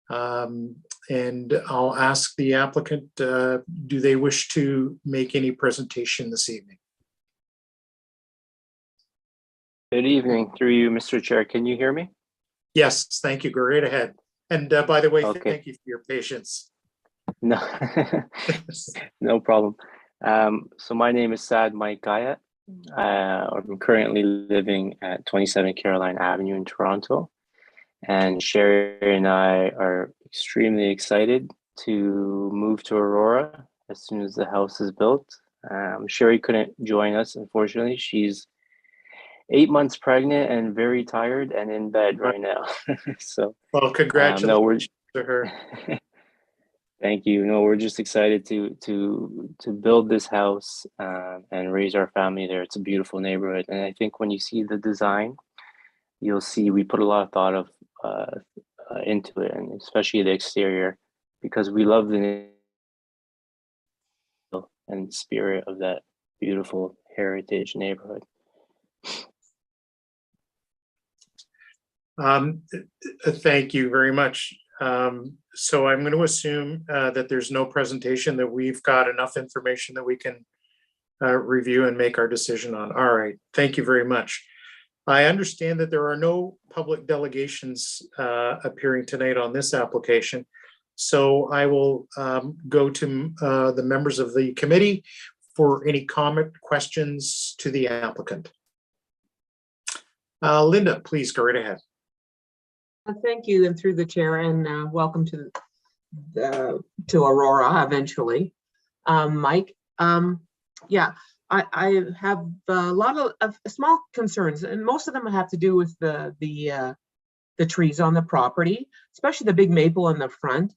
And I'll ask the applicant, do they wish to make any presentation this evening? Good evening, through you, Mr. Chair. Can you hear me? Yes, thank you. Go right ahead. And by the way, Okay. thank you for your patience. No, no problem. So my name is Saad Mike Gaya. I'm currently living at 27 Caroline Avenue in Toronto. And Sherry and I are extremely excited to move to Aurora as soon as the house is built. Sherry couldn't join us, unfortunately. She's 8 months pregnant and very tired and in bed right now. So, well, congratulations to her. Thank you. No, we're just excited to build this house and raise our family there. It's a beautiful neighborhood, and I think when you see the design, you'll see we put a lot of thought of into it, and especially the exterior, because we love the and spirit of that beautiful heritage neighborhood. Thank you very much. So I'm going to assume that there's no presentation, that we've got enough information that we can review and make our decision on. All right, thank you very much. I understand that there are no public delegations appearing tonight on this application. So I will go to the members of the committee for any comment, questions to the applicant. Linda, please go right ahead. Thank you, and through the chair, and welcome to Aurora eventually. Mike, yeah, I have a lot of small concerns, and most of them have to do with the trees on the property, especially the big maple in the front.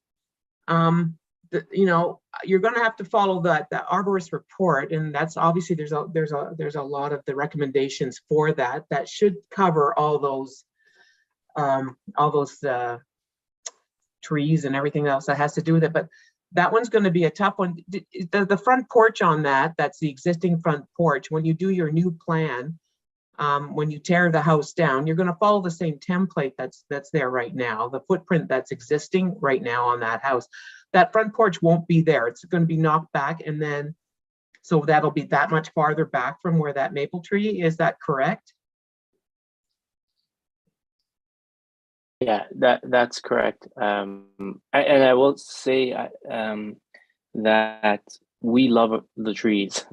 You know, you're going to have to follow the arborist report, and that's obviously there's a lot of the recommendations for that should cover all those trees and everything else that has to do with it. But that one's going to be a tough one. The front porch on that's the existing front porch. When you do your new plan, when you tear the house down, you're going to follow the same template that's there right now, the footprint that's existing right now on that house. That front porch won't be there. It's going to be knocked back, and then so that'll be that much farther back from where that maple tree is. That correct? Yeah, that's correct. And I will say that we love the trees.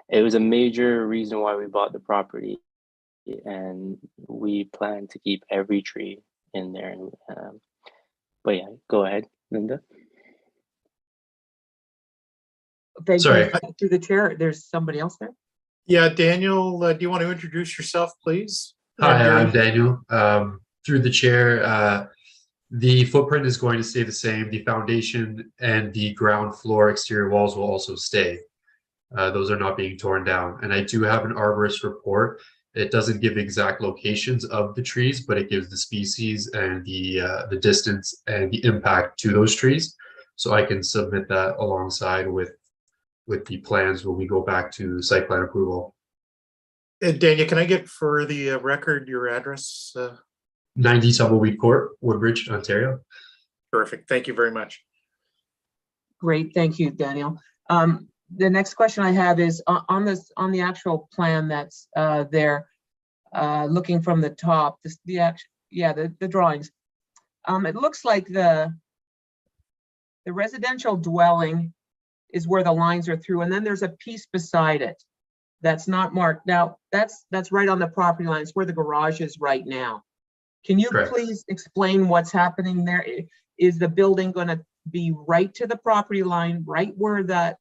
It was a major reason why we bought the property, and we plan to keep every tree in there. But yeah, go ahead, Linda. Thank Sorry. you. Through the chair, there's somebody else there. Yeah, Daniel, do you want to introduce yourself, please? Hi, I'm Daniel. Through the chair, the footprint is going to stay the same. The foundation and the ground floor exterior walls will also stay. Those are not being torn down. And I do have an arborist report. It doesn't give exact locations of the trees, but it gives the species and the distance and the impact to those trees. So I can submit that alongside with the plans when we go back to site plan approval. Daniel, can I get for the record your address? 90 Tumbleweed Court, Woodbridge, Ontario. Perfect. Thank you very much. Great. Thank you, Daniel. The next question I have is on the actual plan that's there, looking from the top, the drawings. It looks like the residential dwelling is where the lines are through, and then there's a piece beside it that's not marked. Now that's right on the property line. It's where the garage is right now. Can you Correct. Please explain what's happening there? Is the building going to be right to the property line, right where the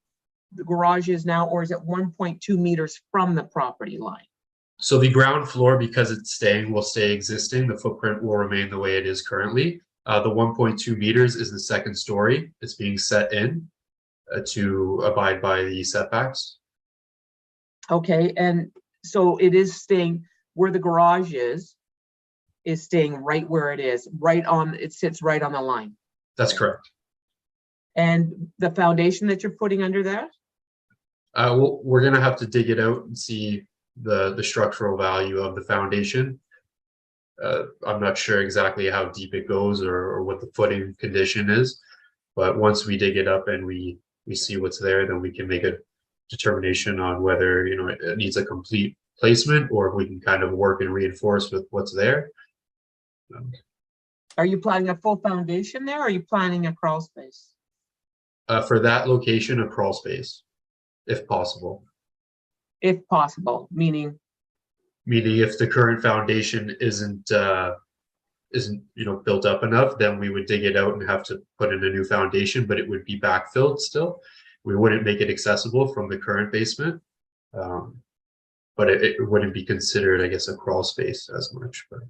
garage is now, or is it 1.2 meters from the property line? So the ground floor, because it's staying, will stay existing. The footprint will remain the way it is currently. The 1.2 meters is the second story. It's being set in to abide by the setbacks. Okay, and so it is staying where the garage is staying right where it is, it sits right on the line. That's correct. And the foundation that you're putting under that? We're gonna have to dig it out and see the structural value of the foundation. I'm not sure exactly how deep it goes or what the footing condition is, but once we dig it up and we see what's there, then we can make a determination on whether, you know, it needs a complete placement or if we can kind of work and reinforce with what's there. Are you planning a full foundation there, or are you planning a crawl space? For that location, a crawl space, if possible. If possible, meaning? Meaning if the current foundation isn't you know, built up enough, then we would dig it out and have to put in a new foundation, but it would be backfilled still. We wouldn't make it accessible from the current basement. But it wouldn't be considered, I guess, a crawl space as much, but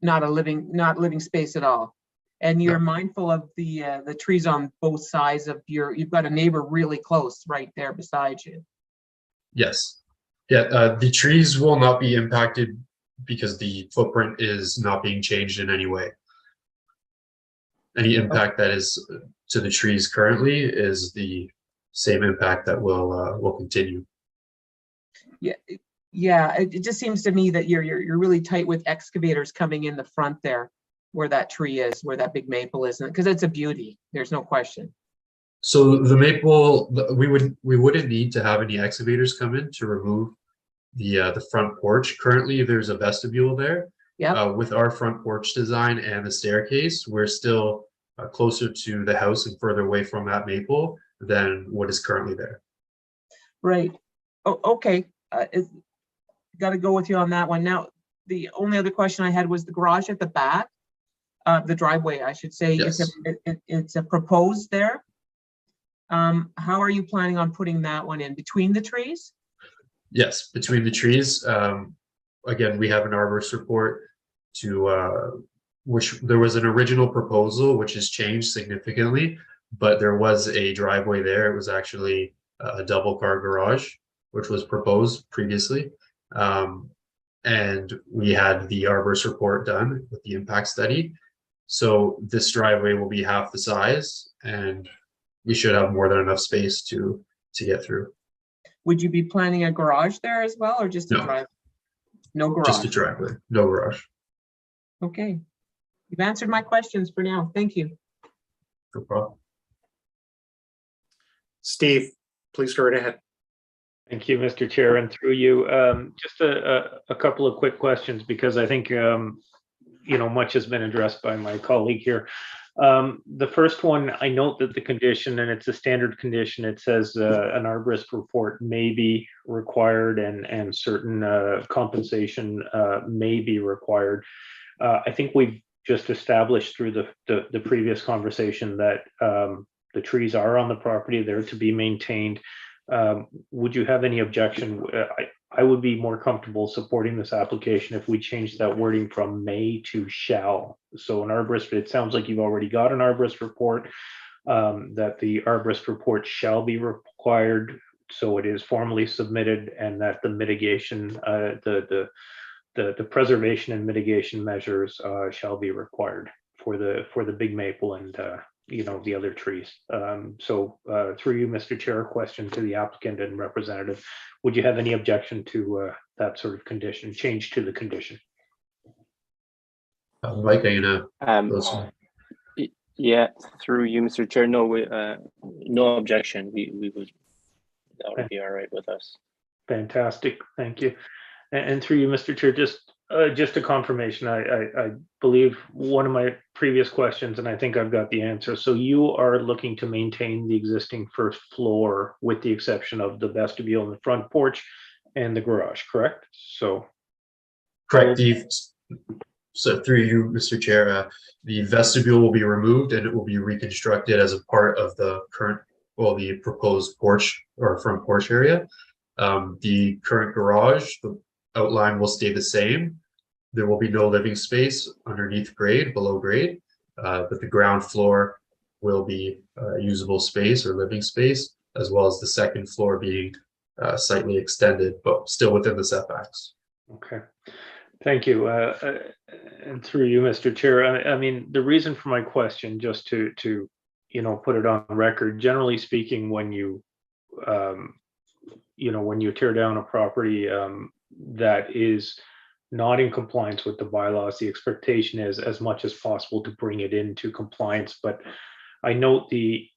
Not living space at all. And you're mindful of the trees on both sides of you've got a neighbor really close right there beside you. yes. Yeah, the trees will not be impacted because the footprint is not being changed in any way. Any impact that is to the trees currently is the same impact that will continue. Yeah, it just seems to me that you're really tight with excavators coming in the front there, where that tree is, where that big maple is, because it's a beauty. There's no question. So the maple, we wouldn't need to have any excavators come in to remove the front porch. Currently, there's a vestibule there. Yeah. With our front porch design and the staircase, we're still closer to the house and further away from that maple than what is currently there. Right. Oh, okay. Got to go with you on that one. Now, the only other question I had was the garage at the back, the driveway, I should say. Yes. It's a proposed there. How are you planning on putting that one in between the trees? Yes, between the trees. Again, we have an arborist report to which there was an original proposal which has changed significantly, but there was a driveway there. It was actually a double car garage, which was proposed previously. And we had the arborist report done with the impact study. So this driveway will be half the size and we should have more than enough space to get through. Would you be planning a garage there as well, or just a driveway? No garage. Just a driveway, no garage. Okay. You've answered my questions for now. Thank you. No problem. Steve, please go right ahead. Thank you, Mr. Chair, and through you, just a couple of quick questions, because I think, you know, much has been addressed by my colleague here. The first one, I note that the condition, and it's a standard condition, it says an arborist report may be required and certain compensation may be required. I think we've just established through the previous conversation that the trees are on the property, they're to be maintained. Would you have any objection? I would be more comfortable supporting this application if we change that wording from may to shall. So an arborist, it sounds like you've already got an arborist report, that the arborist report shall be required, so it is formally submitted, and that the mitigation, the preservation and mitigation measures shall be required for the big maple and you know, the other trees. So through you, Mr. Chair, a question to the applicant and representative. Would you have any objection to that sort of condition, change to the condition? Mike, are you gonna? Yeah, through you, Mr. Chair. No, no objection. We would, that would be all right with us. Fantastic, thank you. And through you, Mr. Chair, just a confirmation. I believe one of my previous questions, and I think I've got the answer. So you are looking to maintain the existing first floor with the exception of the vestibule and the front porch and the garage, correct? So correct. So through you, Mr. Chair, the vestibule will be removed and it will be reconstructed as a part of the current, well, the proposed porch or front porch area. The current garage, the outline will stay the same. There will be no living space underneath grade, below grade, but the ground floor will be usable space or living space, as well as the second floor being slightly extended, but still within the setbacks. Okay, thank you. And through you, Mr. Chair, I mean, the reason for my question, just to you know, put it on record, generally speaking, when you you know, when you tear down a property that is not in compliance with the bylaws. The expectation is as much as possible to bring it into compliance. But I note the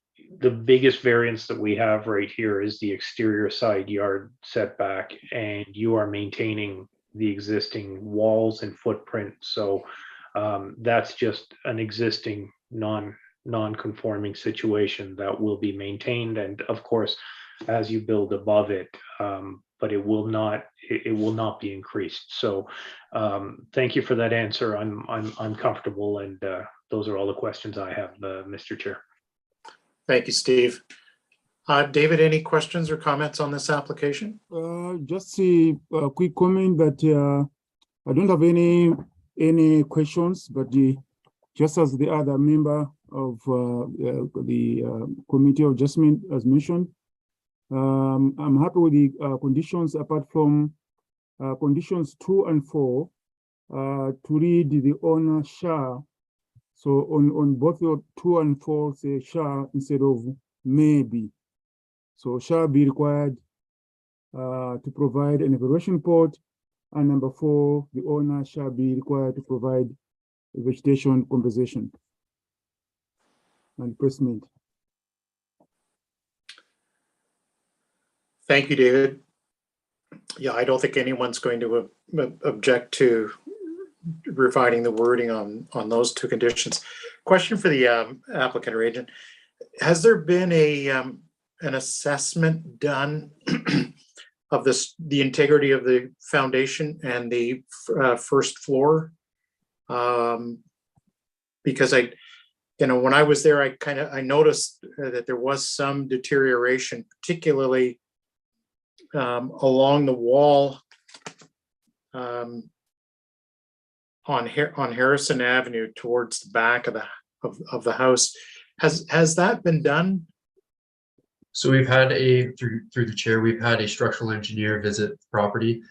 biggest variance that we have right here is the exterior side yard setback, and you are maintaining the existing walls and footprint. So that's just an existing non-conforming situation that will be maintained. And of course, as you build above it, but it will not be increased. So thank you for that answer. I'm comfortable, and those are all the questions I have, Mr. Chair. Thank you, Steve. David, any questions or comments on this application? Just a quick comment that I don't have any questions, but just as the other member of the Committee of Adjustment has mentioned, I'm happy with the conditions apart from conditions 2 and 4 to read the owner shall. So on both the 2 and 4 say shall instead of maybe. So shall be required to provide an evaluation report, and number 4, the owner shall be required to provide a vegetation compensation and placement. Thank you, David. Yeah, I don't think anyone's going to object to refining the wording on those 2 conditions. Question for the applicant or agent: has there been an assessment done of the integrity of the foundation and the first floor? Because when I was there, I noticed that there was some deterioration, particularly along the wall on Harrison Avenue towards the back of the house. Has that been done? So we've had through the chair, we've had a structural engineer visit the property.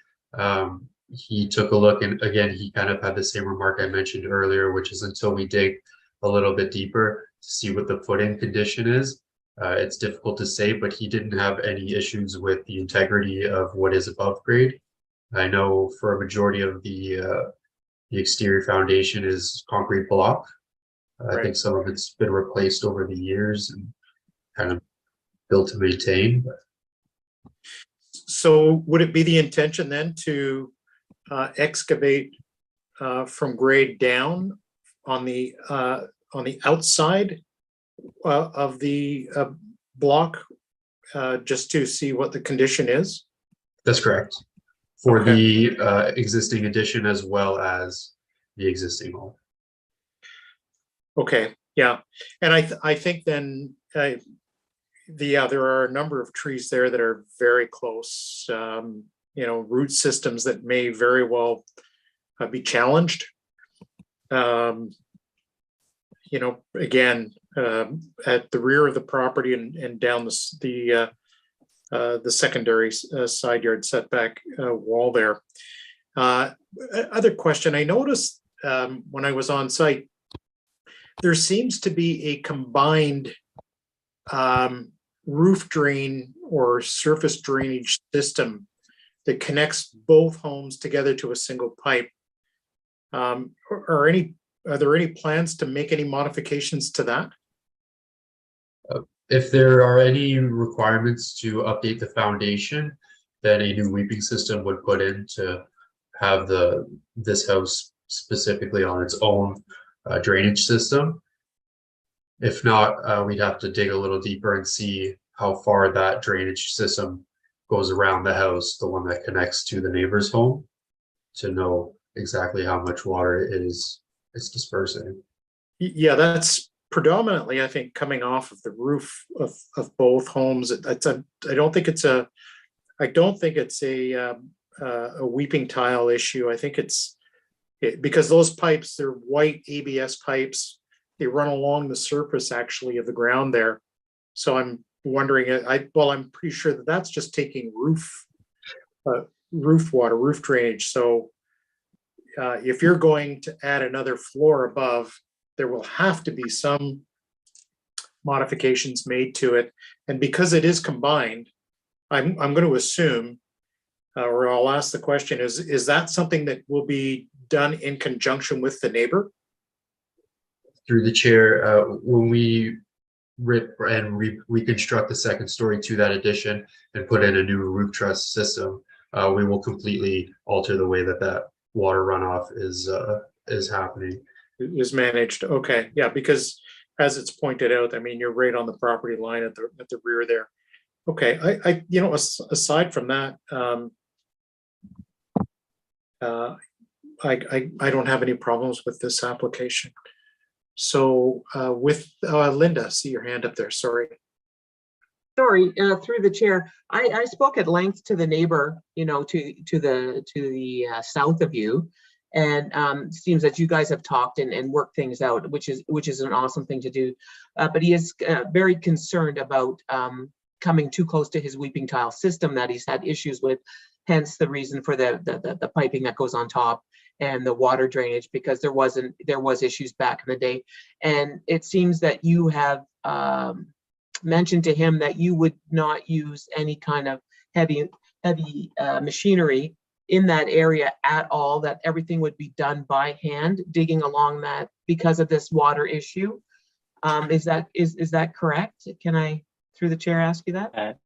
He took a look, and again, he kind of had the same remark I mentioned earlier, which is until we dig a little bit deeper to see what the footing condition is, it's difficult to say, but he didn't have any issues with the integrity of what is above grade. I know for a majority of the exterior foundation is concrete block. Right. I think some of it's been replaced over the years and kind of built to maintain. So would it be the intention then to excavate from grade down on the outside of the block just to see what the condition is? That's correct. For Okay. the existing addition as well as the existing home. Okay, yeah, and I think then there are a number of trees there that are very close. Root systems that may very well be challenged. Again, at the rear of the property and down the secondary side yard setback wall there. Other question, I noticed when I was on site, there seems to be a combined roof drain or surface drainage system that connects both homes together to a single pipe. Are there any plans to make any modifications to that? If there are any requirements to update the foundation, then a new weeping system would put in to have this house specifically on its own drainage system. If not, we'd have to dig a little deeper and see how far that drainage system goes around the house, the one that connects to the neighbor's home, to know exactly how much water it's dispersing. Yeah, that's predominantly, I think, coming off of the roof of both homes. I don't think it's a weeping tile issue. I think because those pipes, they're white ABS pipes. They run along the surface actually of the ground there. So I'm wondering, I'm pretty sure that that's just taking roof water, roof drainage. So if you're going to add another floor above, there will have to be some modifications made to it. And because it is combined, I'm going to assume or I'll ask the question, is that something that will be done in conjunction with the neighbor? Through the chair, when we rip and reconstruct the second story to that addition and put in a new roof truss system, we will completely alter the way that that water runoff is happening. Is managed, okay, yeah, because as it's pointed out, I mean, you're right on the property line at the rear there. Okay, I you know, aside from that, I don't have any problems with this application. So with Linda, see your hand up there, sorry. Sorry, through the chair, I spoke at length to the neighbor, you know, to the south of you. And it seems that you guys have talked and worked things out, which is an awesome thing to do. But he is very concerned about coming too close to his weeping tile system that he's had issues with, hence the reason for the piping that goes on top and the water drainage, because there was issues back in the day. And it seems that you have mentioned to him that you would not use any kind of heavy machinery in that area at all, that everything would be done by hand, digging along that because of this water issue. Is that correct? Can I, through the chair, ask you that?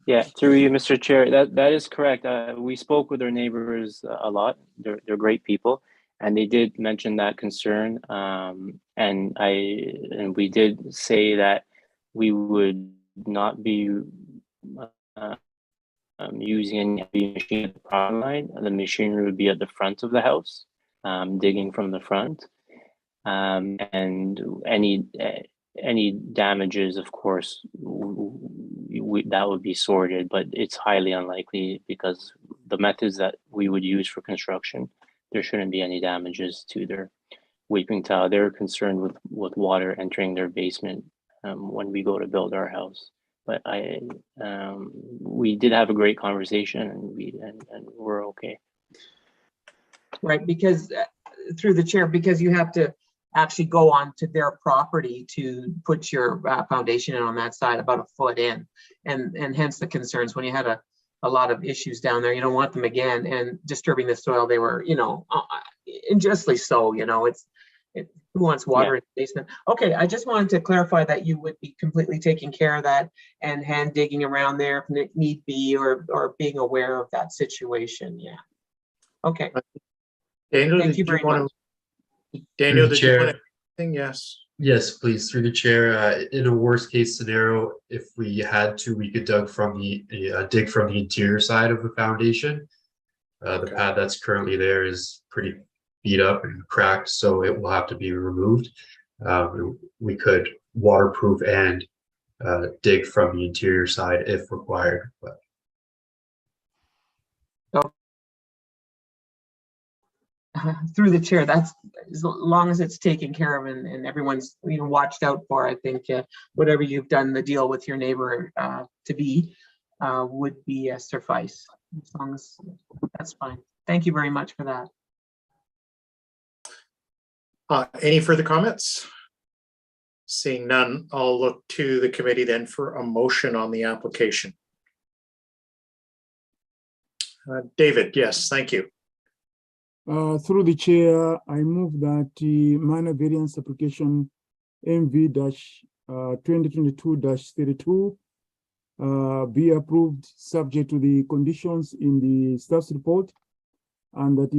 Yeah, through you, Mr. Chair, that is correct. We spoke with our neighbors a lot. They're great people, and they did mention that concern. And we did say that we would not be using any heavy machine at the property line. The machinery would be at the front of the house, digging from the front. And any damages, of course, that would be sorted, but it's highly unlikely because the methods that we would use for construction, there shouldn't be any damages to their weeping tile. They're concerned with water entering their basement when we go to build our house. But we did have a great conversation, and we're okay. Right, because through the chair, because you have to actually go on to their property to put your foundation in on that side, about a foot in, and hence the concerns when you had a lot of issues down there. You don't want them again, and disturbing the soil. They were, you know, unjustly so. You know, who wants water in the basement? Okay, I just wanted to clarify that you would be completely taking care of that and hand digging around there if need be, or being aware of that situation. Yeah. Okay. Daniel, thank you very much. Daniel, did you want anything? Yes. Yes, please, through the chair. In a worst case scenario, if we had to, we could dig from the interior side of the foundation. The pad that's currently there is pretty beat up and cracked, so it will have to be removed. We could waterproof and dig from the interior side if required. But through the chair, that's as long as it's taken care of and everyone's, you know, watched out for. I think whatever you've done, the deal with your neighbor to be would be suffice, as long as that's fine. Thank you very much for that. Any further comments? Seeing none, I'll look to the committee then for a motion on the application. David, yes, thank you. Through the chair, I move that the minor variance application MV-2022-32 be approved subject to the conditions in the staff's report, and that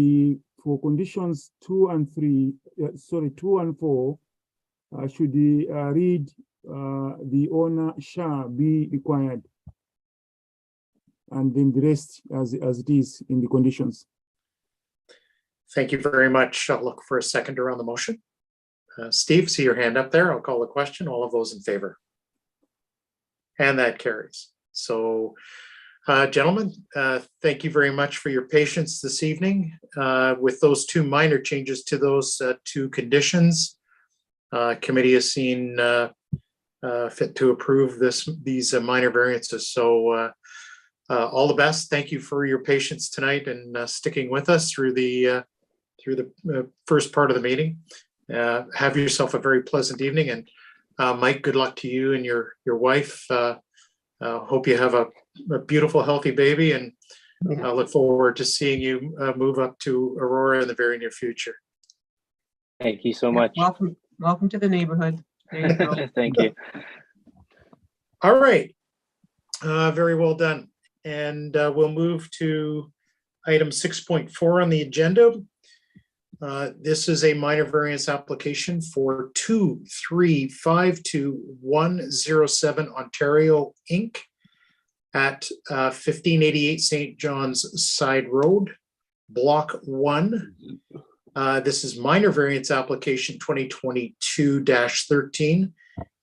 for conditions 2 and 4 should read the owner shall be required, and then the rest as it is in the conditions. Thank you very much. I'll look for a seconder on the motion. Steve, see your hand up there. I'll call the question. All of those in favor. And that carries. So, gentlemen, thank you very much for your patience this evening with those two minor changes to those two conditions. Committee has seen fit to approve these minor variances. So all the best. Thank you for your patience tonight and sticking with us through the first part of the meeting. Have yourself a very pleasant evening, and Mike, good luck to you and your wife. Hope you have a beautiful, healthy baby, and Yeah. I look forward to seeing you move up to Aurora in the very near future. Thank you so Yeah, much. welcome to the neighborhood. There you go. Thank you. All right. Very well done. And we'll move to item 6.4 on the agenda. This is a minor variance application for 2352107 Ontario Inc. at 1588 St. John's Side Road, Block 1. This is minor variance application 2022-13.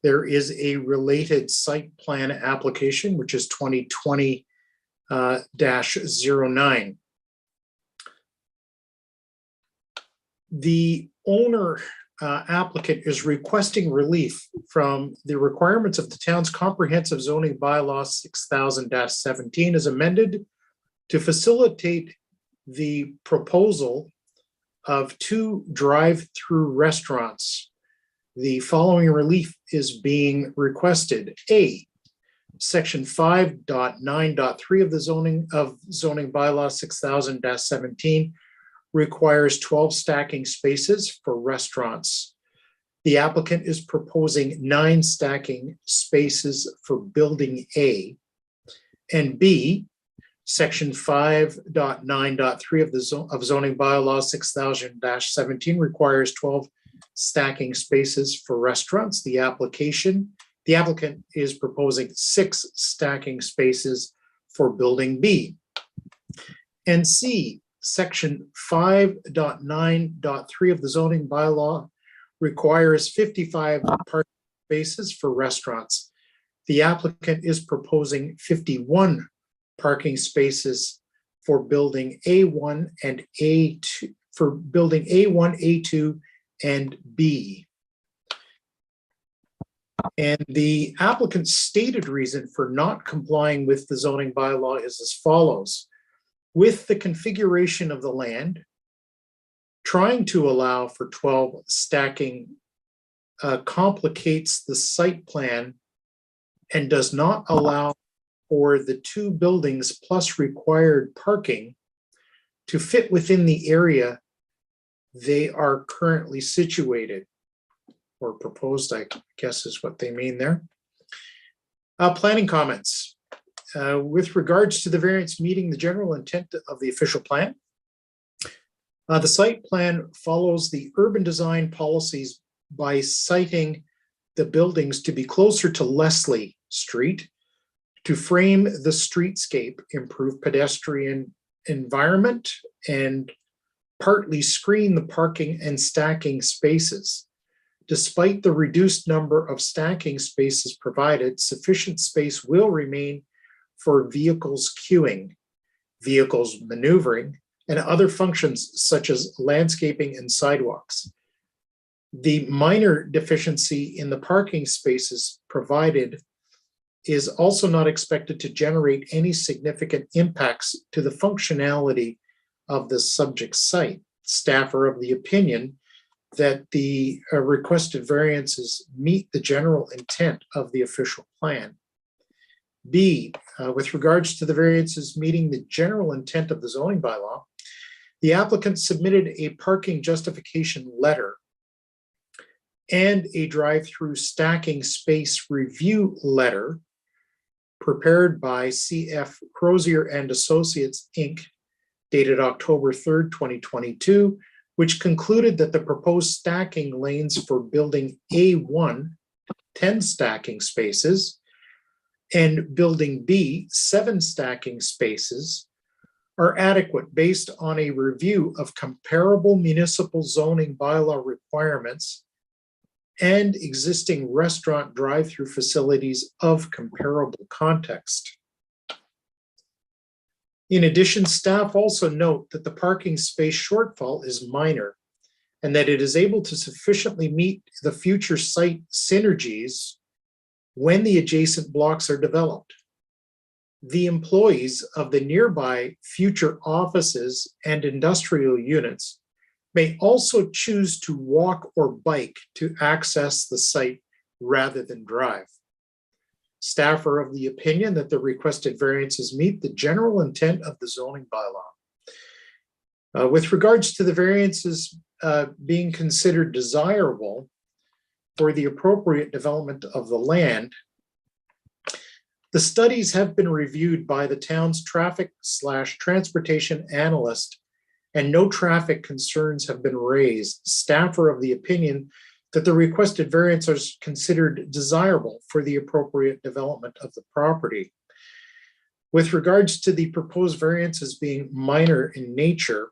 There is a related site plan application, which is 2020-09. The owner applicant is requesting relief from the requirements of the town's comprehensive zoning bylaw 6000-17 as amended to facilitate the proposal of 2 drive-through restaurants. The following relief is being requested. A, section 5.9.3 of the zoning bylaw 6000-17 requires 12 stacking spaces for restaurants. The applicant is proposing 9 stacking spaces for building A. And B, section 5.9.3 of zoning bylaw 6000-17 requires 12 stacking spaces for restaurants. The applicant is proposing 6 stacking spaces for building B. And C, section 5.9.3 of the zoning bylaw requires 55 parking spaces for restaurants. The applicant is proposing 51 parking spaces for building A1 and A2, for building A1, A2, and B. And the applicant's stated reason for not complying with the zoning bylaw is as follows. With the configuration of the land, trying to allow for 12 stacking complicates the site plan and does not allow for the 2 buildings plus required parking to fit within the area they are currently situated, or proposed, I guess is what they mean there. Planning comments. With regards to the variance meeting the general intent of the official plan, the site plan follows the urban design policies by citing the buildings to be closer to Leslie Street, to frame the streetscape, improve pedestrian environment, and partly screen the parking and stacking spaces. Despite the reduced number of stacking spaces provided, sufficient space will remain for vehicles queuing, vehicles maneuvering, and other functions such as landscaping and sidewalks. The minor deficiency in the parking spaces provided is also not expected to generate any significant impacts to the functionality of the subject site. Staff are of the opinion that the requested variances meet the general intent of the official plan. B, with regards to the variances meeting the general intent of the zoning bylaw, the applicant submitted a parking justification letter and a drive-through stacking space review letter prepared by CF Crozier and Associates, Inc., dated October 3rd, 2022, which concluded that the proposed stacking lanes for building A1, 10 stacking spaces, and building B, 7 stacking spaces, are adequate based on a review of comparable municipal zoning bylaw requirements and existing restaurant drive-through facilities of comparable context. In addition, staff also note that the parking space shortfall is minor and that it is able to sufficiently meet the future site synergies when the adjacent blocks are developed. The employees of the nearby future offices and industrial units may also choose to walk or bike to access the site rather than drive. Staff are of the opinion that the requested variances meet the general intent of the zoning bylaw. With regards to the variances being considered desirable for the appropriate development of the land, the studies have been reviewed by the town's traffic/transportation analyst, and no traffic concerns have been raised. Staff are of the opinion that the requested variance is considered desirable for the appropriate development of the property. With regards to the proposed variances being minor in nature,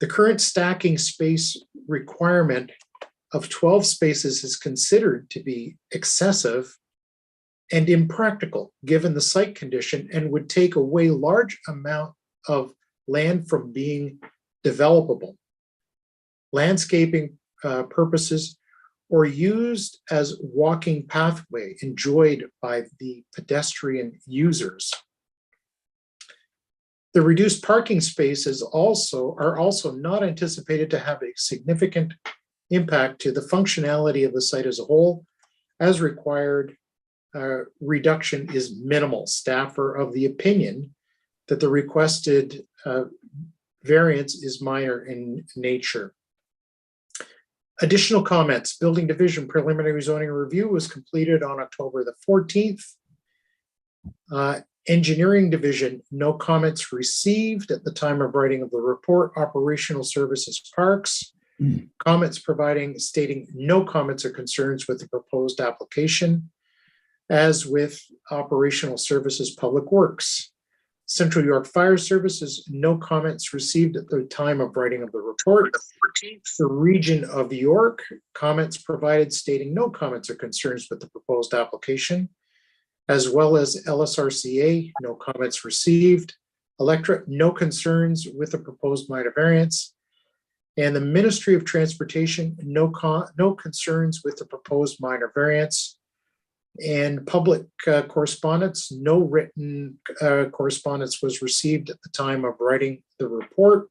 the current stacking space requirement of 12 spaces is considered to be excessive and impractical given the site condition, and would take away large amount of land from being developable. Landscaping purposes or used as walking pathway enjoyed by the pedestrian users. The reduced parking spaces are also not anticipated to have a significant impact to the functionality of the site as a whole. As required, reduction is minimal. Staff are of the opinion that the requested variance is minor in nature. Additional comments. Building Division preliminary zoning review was completed on October the 14th. Engineering Division, no comments received at the time of writing of the report. Operational Services Parks, comments stating no comments or concerns with the proposed application. As with Operational Services Public Works. Central York Fire Services, no comments received at the time of writing of the report. The Region of York, comments provided stating no comments or concerns with the proposed application, as well as LSRCA, no comments received. Electric, no concerns with the proposed minor variance. And the Ministry of Transportation, no concerns with the proposed minor variance. And public correspondence, no written correspondence was received at the time of writing the report.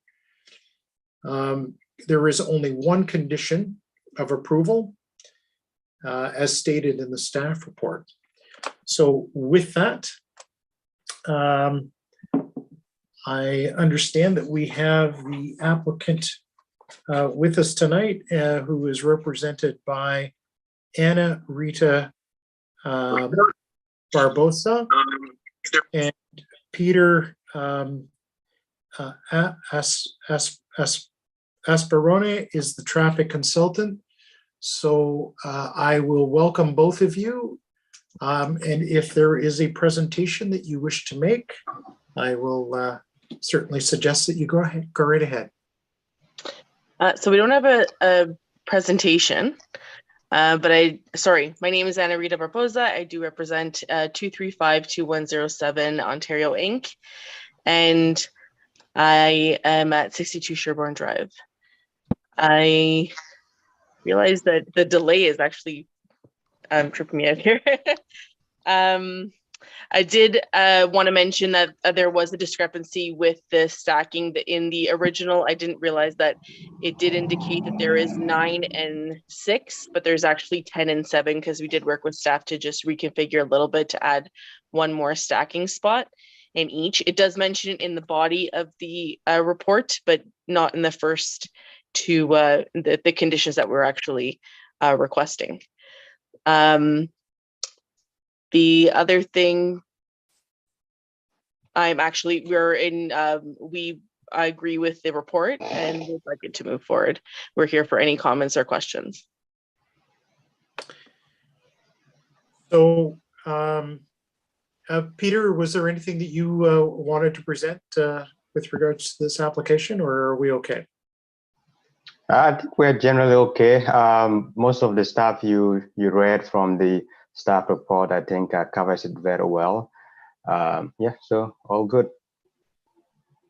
There is only one condition of approval, as stated in the staff report. So with that, I understand that we have the applicant with us tonight, who is represented by Anna Rita Barbosa and Peter Asperone is the traffic consultant. So I will welcome both of you. And if there is a presentation that you wish to make, I will certainly suggest that you go right ahead. So we don't have a presentation. But my name is Anna Rita Barbosa. I do represent 235-2107 Ontario Inc. And I am at 62 Sherbourne Drive. I realize that the delay is actually tripping me out here. I did want to mention that there was a discrepancy with the stacking in the original. I didn't realize that it did indicate that there is 9 and 6, but there's actually 10 and 7 because we did work with staff to just reconfigure a little bit to add one more stacking spot in each. It does mention it in the body of the report, but not in the first two, the conditions that we're actually requesting. The other thing, I agree with the report and would like it to move forward. We're here for any comments or questions. So, Peter, was there anything that you wanted to present with regards to this application, or are we okay? I think we're generally okay. Most of the stuff you read from the staff report, I think covers it very well. Yeah, so all good.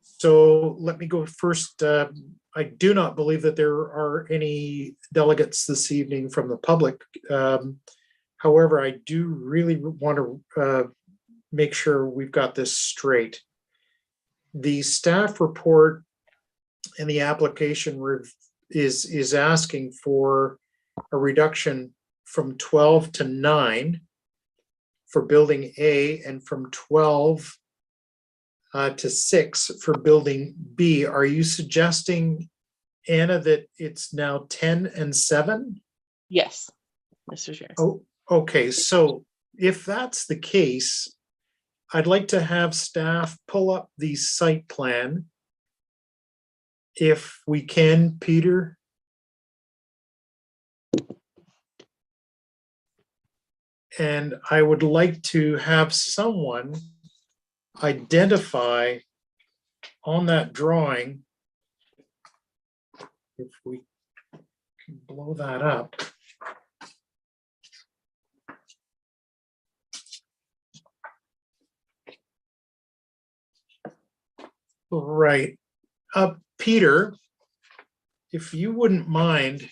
So let me go first. I do not believe that there are any delegates this evening from the public. However, I do really want to make sure we've got this straight. The staff report and the application is asking for a reduction from 12 to 9 for building A and from 12 to 6 for building B. Are you suggesting, Anna, that it's now 10 and 7? Yes, Mr. Chair. Oh, okay. So if that's the case, I'd like to have staff pull up the site plan. If we can, Peter. And I would like to have someone identify on that drawing, if we can blow that up. Right. Peter, if you wouldn't mind,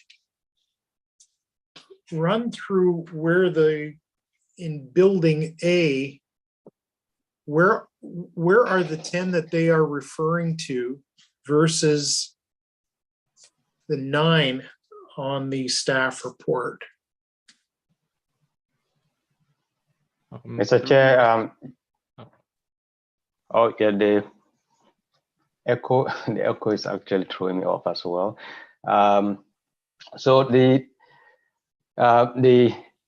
run through where in building A, where are the 10 that they are referring to versus the 9 on the staff report? Mr. Chair, oh yeah, the echo is actually throwing me off as well. So the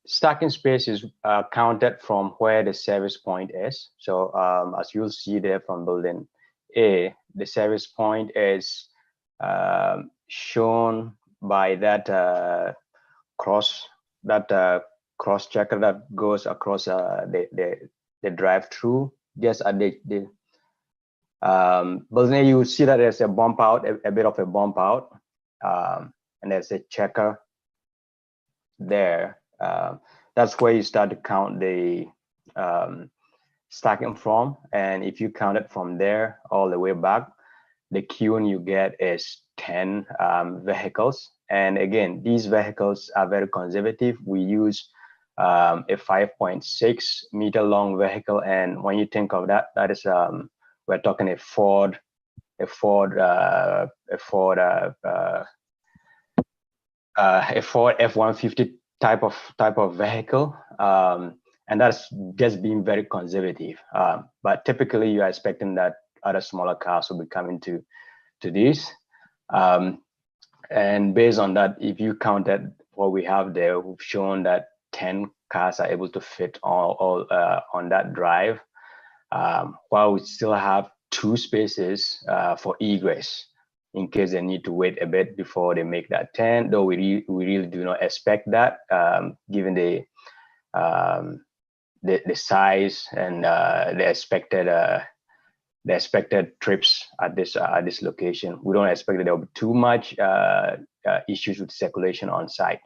stacking space is counted from where the service point is. So as you'll see there from building A, the service point is shown by that cross checker that goes across the drive-through. Just at the building A, you will see that there's a bump out, a bit of a bump out, and there's a checker there. That's where you start to count the stacking from, and if you count it from there all the way back, the queuing you get is 10 vehicles. And again, these vehicles are very conservative. We use a 5.6 meter long vehicle, and when you think of that, that is we're talking a Ford F-150 type of vehicle, and that's just being very conservative. But typically, you are expecting that other smaller cars will be coming to this, and based on that, if you counted what we have there, we've shown that 10 cars are able to fit all on that drive, while we still have 2 spaces for egress in case they need to wait a bit before they make that 10, though we really do not expect that, given the size and the expected trips at this location. We don't expect that there will be too much issues with circulation on site.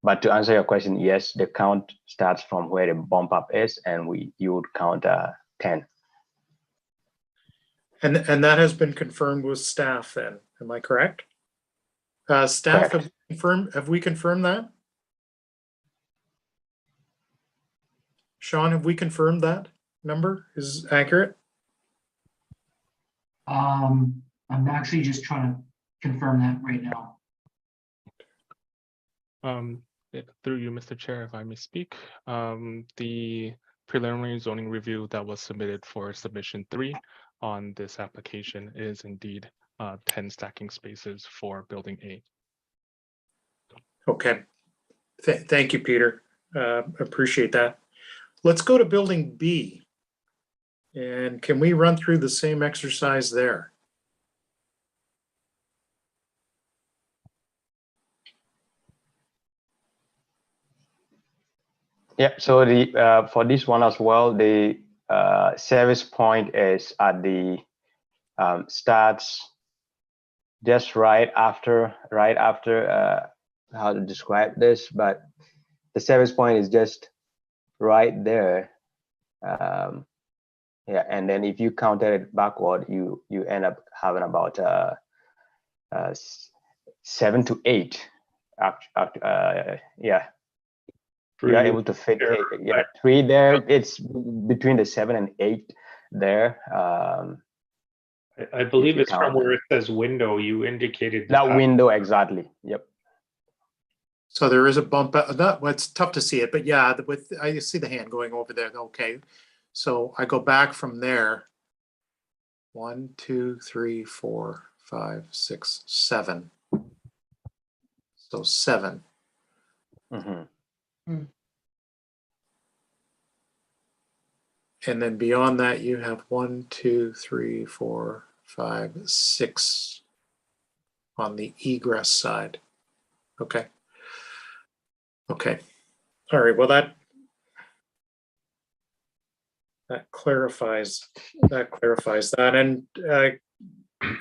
But to answer your question, yes, the count starts from where the bump up is, and you would count 10. And that has been confirmed with staff then, am I correct? Staff, Correct. have we confirmed that? Sean, have we confirmed that number is accurate? I'm actually just trying to confirm that right now. Through you, Mr. Chair, if I may speak, the preliminary zoning review that was submitted for submission 3 on this application is indeed 10 stacking spaces for building A. Okay. Thank you, Peter. Appreciate that. Let's go to building B. And can we run through the same exercise there? Yeah, so the for this one as well, the service point is at the starts just right after how to describe this, but the service point is just right there. Yeah, and then if you counted it backward, you end up having about 7 to 8. Yeah. We are able to fit 3 there. It's between the 7 and 8 there. I believe it's from where it says window. You indicated that window exactly. Yep. So there is a bump, that, well, it's tough to see it, but yeah, with, I see the hand going over there. Okay. So I go back from there. 1, 2, 3, 4, 5, 6, 7. So 7. Mm-hmm. And then beyond that, you have 1, 2, 3, 4, 5, 6 on the egress side. Okay. Okay. All right. Well, that clarifies that. And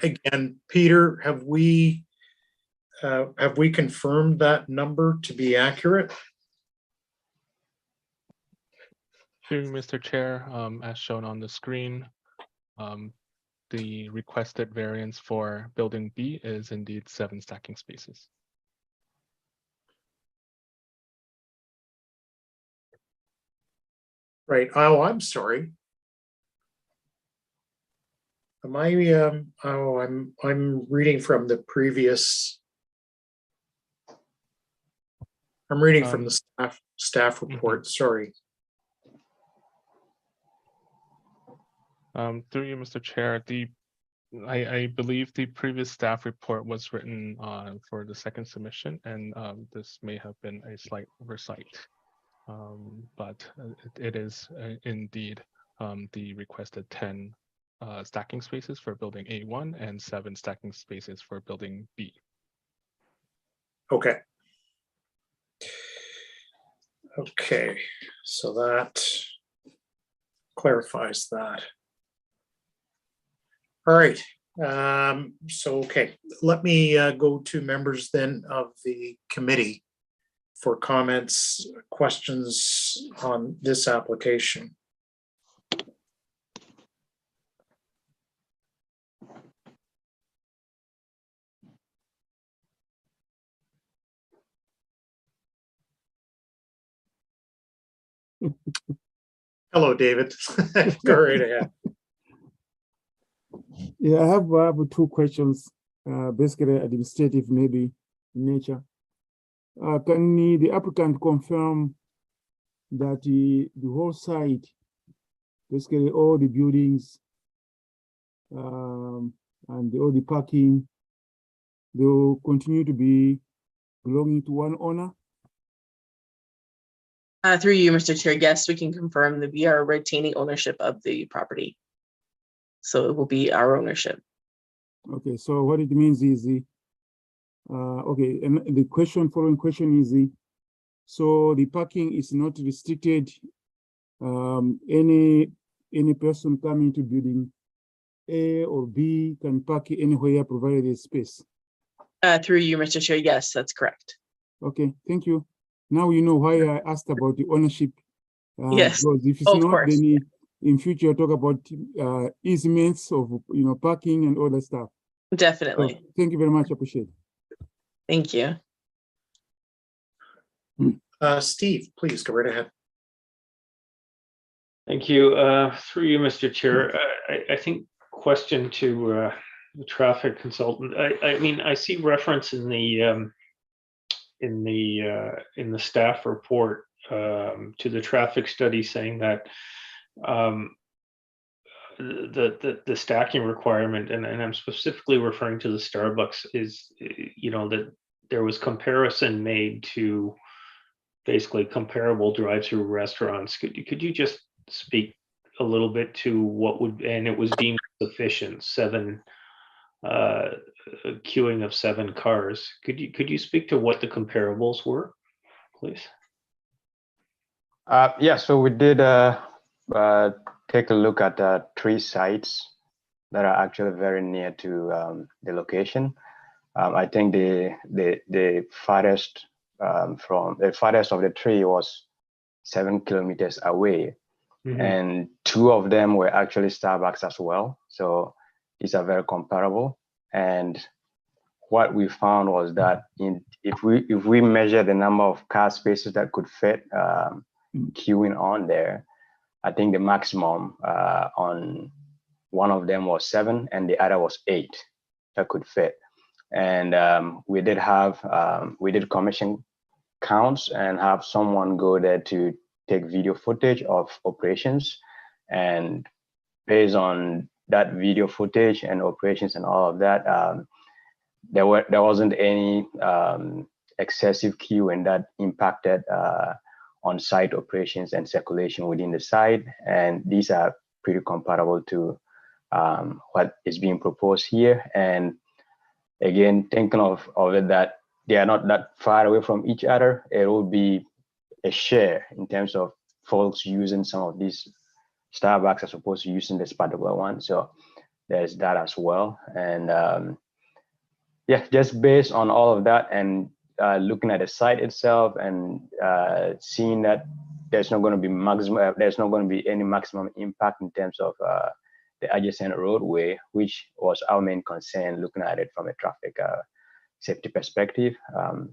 again, Peter, have we confirmed that number to be accurate? Through Mr. Chair, as shown on the screen, the requested variance for building B is indeed 7 stacking spaces. Right. Oh, I'm sorry. Am I? Oh, I'm reading from the previous. I'm reading from the staff report. Sorry. Through you, Mr. Chair, I believe the previous staff report was written for the second submission, and this may have been a slight oversight. But it is indeed the requested 10 stacking spaces for building A1 and 7 stacking spaces for building B. Okay. Okay, so that clarifies that. All right. So, okay, let me go to members then of the committee for comments, questions on this application. Hello, David. Go right ahead. Yeah, I have 2 questions, basically administrative, maybe in nature. Can the applicant confirm that the whole site, basically all the buildings and all the parking, they will continue to be belonging to one owner? Through you, Mr. Chair, yes, we can confirm that we are retaining ownership of the property. So it will be our ownership. Okay, so what it means is okay, and the following question is so the parking is not restricted. Any person coming to building A or B can park anywhere provided a space. Through you, Mr. Chair, yes, that's correct. Okay, thank you. Now you know why I asked about the ownership. Yes, because if it's of not, course. then in future talk about easements of parking and all that stuff. Definitely. So, thank you very much. Appreciate it. Thank you. Steve, please go right ahead. Thank you. Through you, Mr. Chair, I think question to the traffic consultant. I mean, I see reference in the staff report to the traffic study saying that the stacking requirement, and I'm specifically referring to the Starbucks, is that there was comparison made to basically comparable drive-through restaurants. Could you just speak a little bit to what would, and it was deemed sufficient, 7 queuing of 7 cars. Could you speak to what the comparables were, please? Yeah, so we did take a look at 3 sites that are actually very near to the location. I think the farthest from the farthest of the 3 was 7 kilometers away, and 2 of them were actually Starbucks as well. So these are very comparable. And what we found was that if we measure the number of car spaces that could fit queuing on there, I think the maximum on one of them was 7 and the other was 8 that could fit. And we did commission counts and have someone go there to take video footage of operations. And based on that video footage and operations and all of that, there wasn't any excessive queuing that impacted on-site operations and circulation within the site. And these are pretty comparable to what is being proposed here. And again, thinking of it that they are not that far away from each other, it will be a share in terms of folks using some of these Starbucks as opposed to using this particular one. So there's that as well. And yeah, just based on all of that and looking at the site itself and seeing that there's not going to be any maximum impact in terms of the adjacent roadway, which was our main concern looking at it from a traffic safety perspective.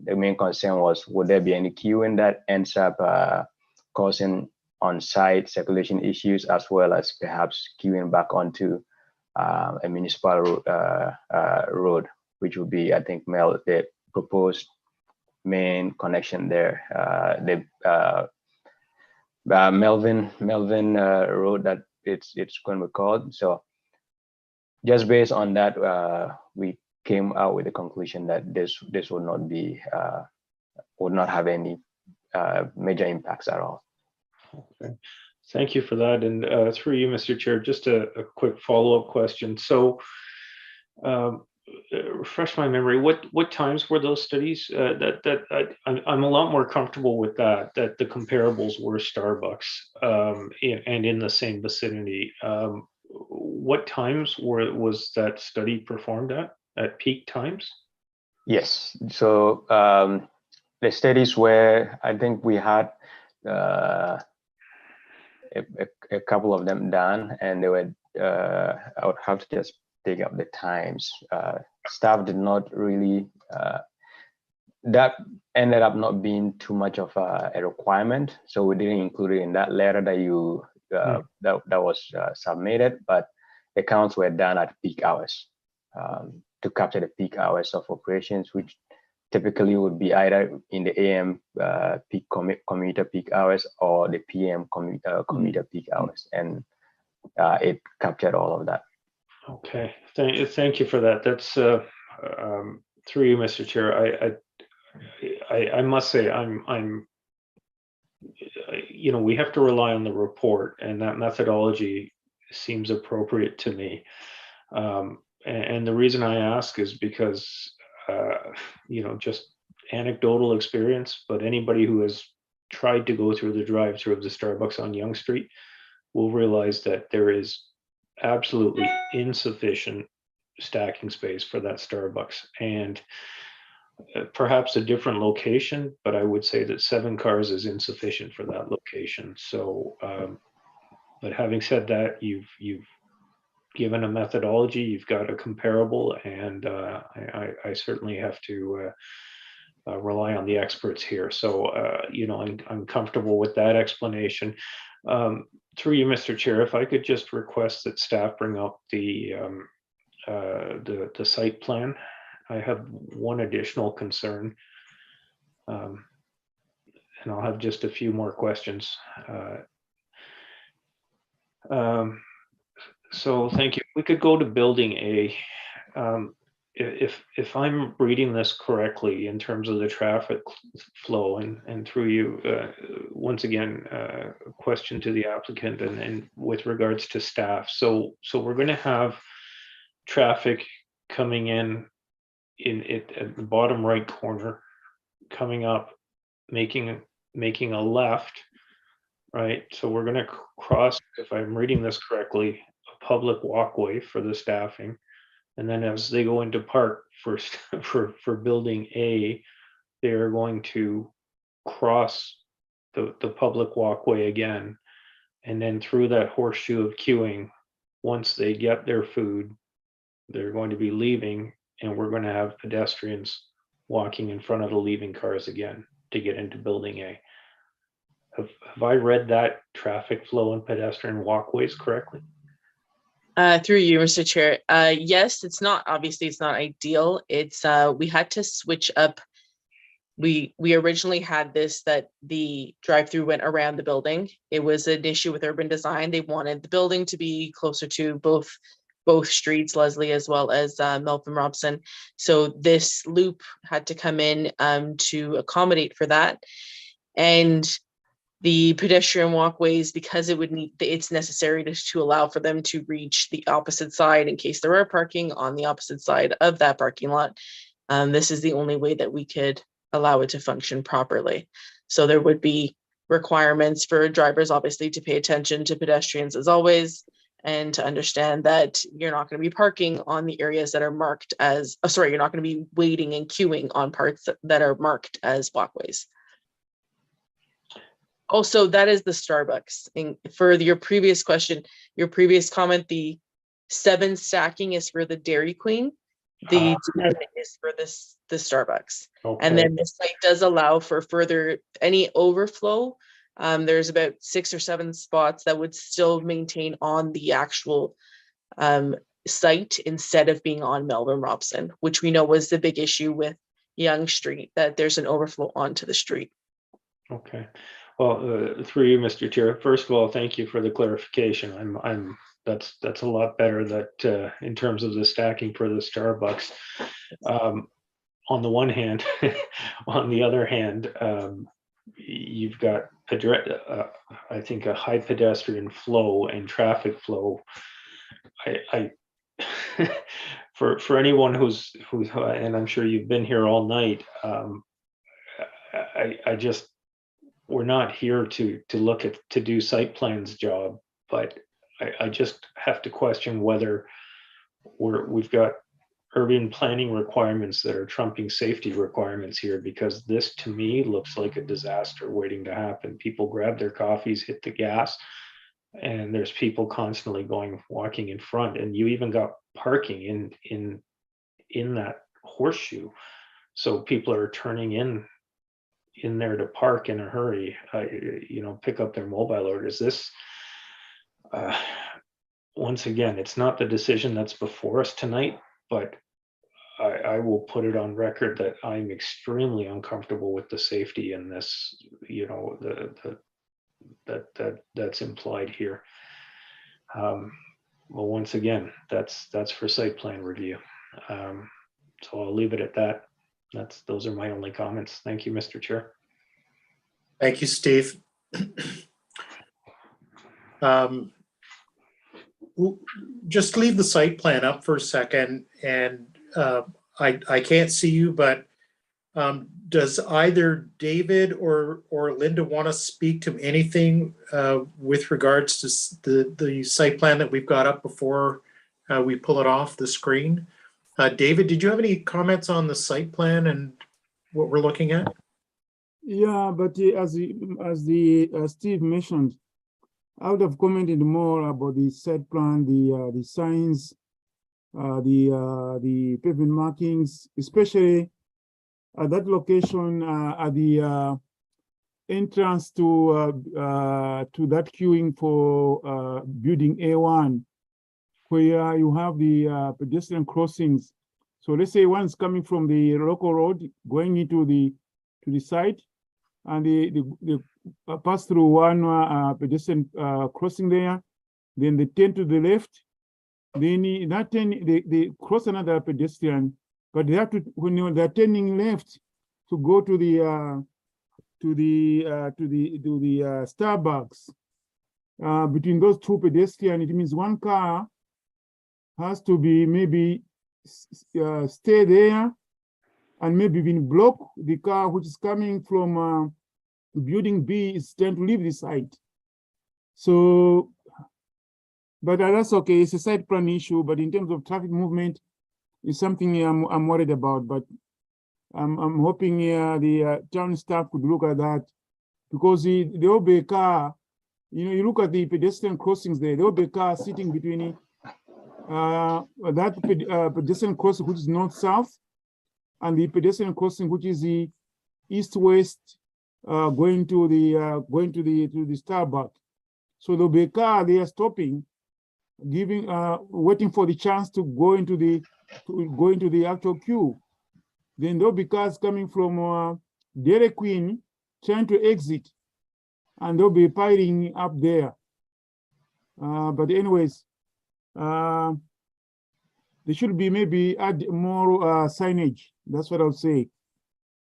The main concern was, would there be any queuing that ends up causing on-site circulation issues, as well as perhaps queuing back onto a municipal road, which would be, I think, the proposed main connection there, the Melvin Road that it's going to be called. So just based on that, we came out with the conclusion that this would not have any major impacts at all. Okay. Thank you for that. And through you, Mr. Chair, just a quick follow-up question. So refresh my memory, what times were those studies? I'm a lot more comfortable with that the comparables were Starbucks and in the same vicinity. What times was that study performed at peak times? Yes, so the studies were, I think we had a couple of them done, and they were, I would have to just dig up the times. Staff did not really, that ended up not being too much of a requirement, so we didn't include it in that letter that you that was submitted, but the counts were done at peak hours to capture the peak hours of operations, which typically would be either in the AM peak commuter peak hours or the PM commuter peak hours, and it captured all of that. Okay, thank you for that. That's through you, Mr. Chair. I must say I'm we have to rely on the report, and that methodology seems appropriate to me. And the reason I ask is because just anecdotal experience, but anybody who has tried to go through the drive-through of the Starbucks on Yonge Street will realize that there is absolutely insufficient stacking space for that Starbucks, and perhaps a different location, but I would say that 7 cars is insufficient for that location. So, but having said that, you've given a methodology, you've got a comparable, and I certainly have to rely on the experts here. So, I'm comfortable with that explanation. Through you, Mr. Chair, if I could just request that staff bring up the site plan. I have one additional concern, and I'll have just a few more questions. So thank you. We could go to building A. If I'm reading this correctly in terms of the traffic flow, and through you, once again, a question to the applicant and with regards to staff. So we're going to have traffic coming in at the bottom right corner, coming up, making a left, right? So we're going to cross, if I'm reading this correctly, a public walkway for the staffing. And then as they go into park for building A, they're going to cross the public walkway again. And then through that horseshoe of queuing, once they get their food, they're going to be leaving, and we're going to have pedestrians walking in front of the leaving cars again to get into building A. Have I read that traffic flow and pedestrian walkways correctly? Through you, Mr. Chair. Yes, it's not, obviously it's not ideal. It's we had to switch up we originally had this, that the drive-through went around the building. It was an issue with urban design. They wanted the building to be closer to both streets, Leslie as well as Melvin Robson. So this loop had to come in to accommodate for that. And the pedestrian walkways, because it's necessary to allow for them to reach the opposite side in case there are parking on the opposite side of that parking lot. This is the only way that we could allow it to function properly. So there would be requirements for drivers, obviously, to pay attention to pedestrians as always, and to understand that you're not going to be parking on the areas that are marked as, you're not going to be waiting and queuing on parts that are marked as walkways. Also, that is the Starbucks. And for your previous question, your previous comment, the 7 stacking is for the Dairy Queen. The 10 is for the Starbucks. Okay. And then the site does allow for further any overflow. There's about 6 or 7 spots that would still maintain on the actual site instead of being on Melvin Robson, which we know was the big issue with Yonge Street, that there's an overflow onto the street. Okay. Well, through you, Mr. Chair, first of all, thank you for the clarification. That's a lot better that in terms of the stacking for the Starbucks. On the one hand, on the other hand, you've got I think a high pedestrian flow and traffic flow. I for anyone who's and I'm sure you've been here all night. I just, we're not here to look at, to do site plans job, but I just have to question whether we've got urban planning requirements that are trumping safety requirements here, because this to me looks like a disaster waiting to happen. People grab their coffees, hit the gas, and there's people constantly walking in front, and you even got parking in that horseshoe. So people are turning in there to park in a hurry, pick up their mobile orders. This, once again, it's not the decision that's before us tonight, but I will put it on record that I'm extremely uncomfortable with the safety in this, that's implied here. Well, once again, that's for site plan review. So I'll leave it at that. Those are my only comments. Thank you, Mr. Chair. Thank you, Steve. We'll just leave the site plan up for a second, and I can't see you, but does either David or Linda want to speak to anything with regards to the site plan that we've got up before we pull it off the screen? David, did you have any comments on the site plan and what we're looking at? Yeah, but as Steve mentioned, I would have commented more about the site plan, the signs, the pavement markings, especially at that location at the entrance to that queuing for building A1, where you have the pedestrian crossings. So let's say one's coming from the local road going into the site, and they pass through one pedestrian crossing there, then they turn to the left, then they cross another pedestrian, but they have to, when they're turning left to go to the Starbucks, between those two pedestrians, it means one car has to be maybe stay there and maybe even block the car which is coming from building B is trying to leave the site. So, but that's okay. It's a site plan issue, but in terms of traffic movement, it's something I'm worried about. But I'm hoping the town staff could look at that, because there will be a car. You look at the pedestrian crossings there. There will be a car sitting between that pedestrian crossing which is north-south, and the pedestrian crossing which is the east-west, going to the Starbucks. So there'll be a car there stopping, waiting for the chance to go into the actual queue. Then there'll be cars coming from Dairy Queen trying to exit, and they'll be piling up there. But anyways, there should be maybe add more signage. That's what I would say.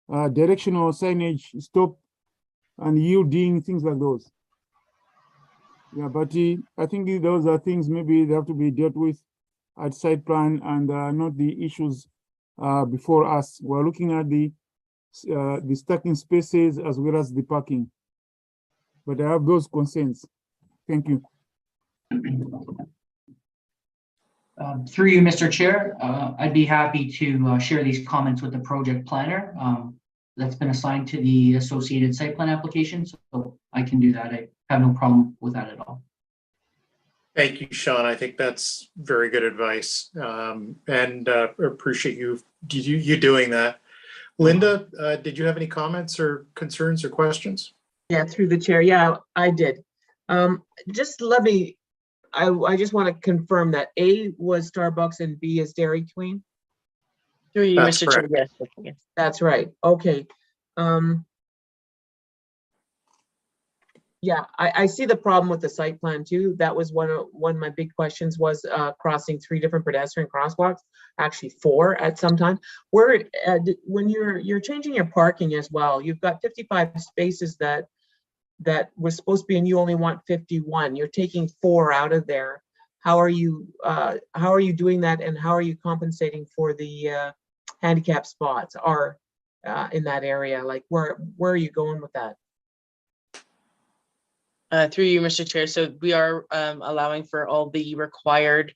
Directional signage, stop and yielding, things like those. Yeah, but I think those are things maybe they have to be dealt with at site plan and not the issues before us. We're looking at the stacking spaces as well as the parking. But I have those concerns. Thank you. Through you, Mr. Chair, I'd be happy to share these comments with the project planner that's been assigned to the associated site plan application. So I can do that. I have no problem with that at all. Thank you, Sean. I think that's very good advice, and appreciate you doing that. Linda, did you have any comments or concerns or questions? Yeah, through the chair. Yeah, I did. Just let me, I just want to confirm that A was Starbucks and B is Dairy Queen. Through you, That's Mr. Chair. correct. Yes. That's right. Okay. Yeah, I see the problem with the site plan too. That was one of my big questions was crossing 3 different pedestrian crosswalks, actually 4 at some time. Where when you're changing your parking as well, you've got 55 spaces that was supposed to be, and you only want 51. You're taking 4 out of there. How are you doing that, and how are you compensating for the handicap spots are in that area? Like where are you going with that? Through you, Mr. Chair. So we are allowing for all the required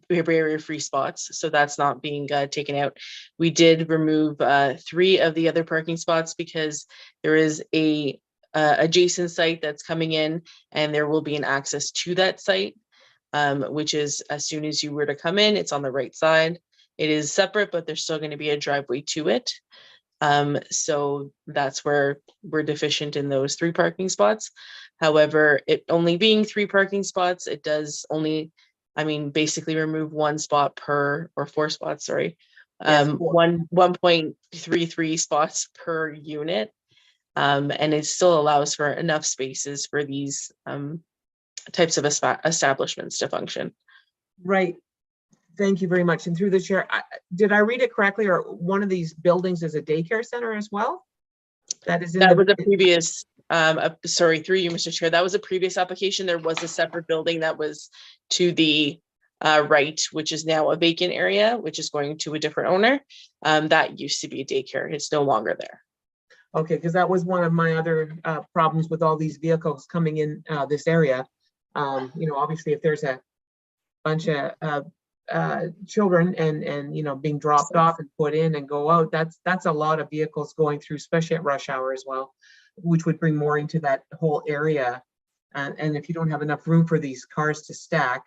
barrier-free spots. So that's not being taken out. We did remove 3 of the other parking spots because there is a adjacent site that's coming in, and there will be an access to that site, which is as soon as you were to come in, it's on the right side. It is separate, but there's still going to be a driveway to it. So that's where we're deficient in those 3 parking spots. However, it only being 3 parking spots, it does only, basically remove 1 spot per, or 4 spots, sorry. Yes, 1.33 spots per unit. And it still allows for enough spaces for these types of establishments to function. Right. Thank you very much. And through the chair, did I read it correctly, or one of these buildings is a daycare center as well? That was a previous, sorry, through you, Mr. Chair, that was a previous application. There was a separate building that was to the right, which is now a vacant area, which is going to a different owner. That used to be a daycare. It's no longer there. Okay, because that was one of my other problems with all these vehicles coming in this area. Obviously, if there's a bunch of children and being dropped off and put in and go out, that's a lot of vehicles going through, especially at rush hour as well, which would bring more into that whole area. And if you don't have enough room for these cars to stack,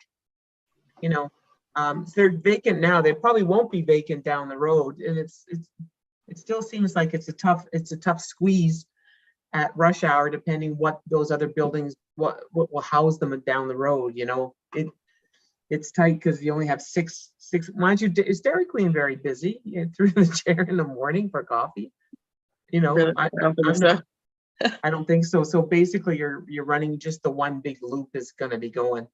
they're vacant now, they probably won't be vacant down the road. And it still seems like it's a tough squeeze at rush hour, depending what those other buildings, what will house them down the road. It's tight because you only have six. Mind you, is Dairy Queen very busy through the chair in the morning for coffee? I don't think so. So basically, you're running just the one big loop is going to be going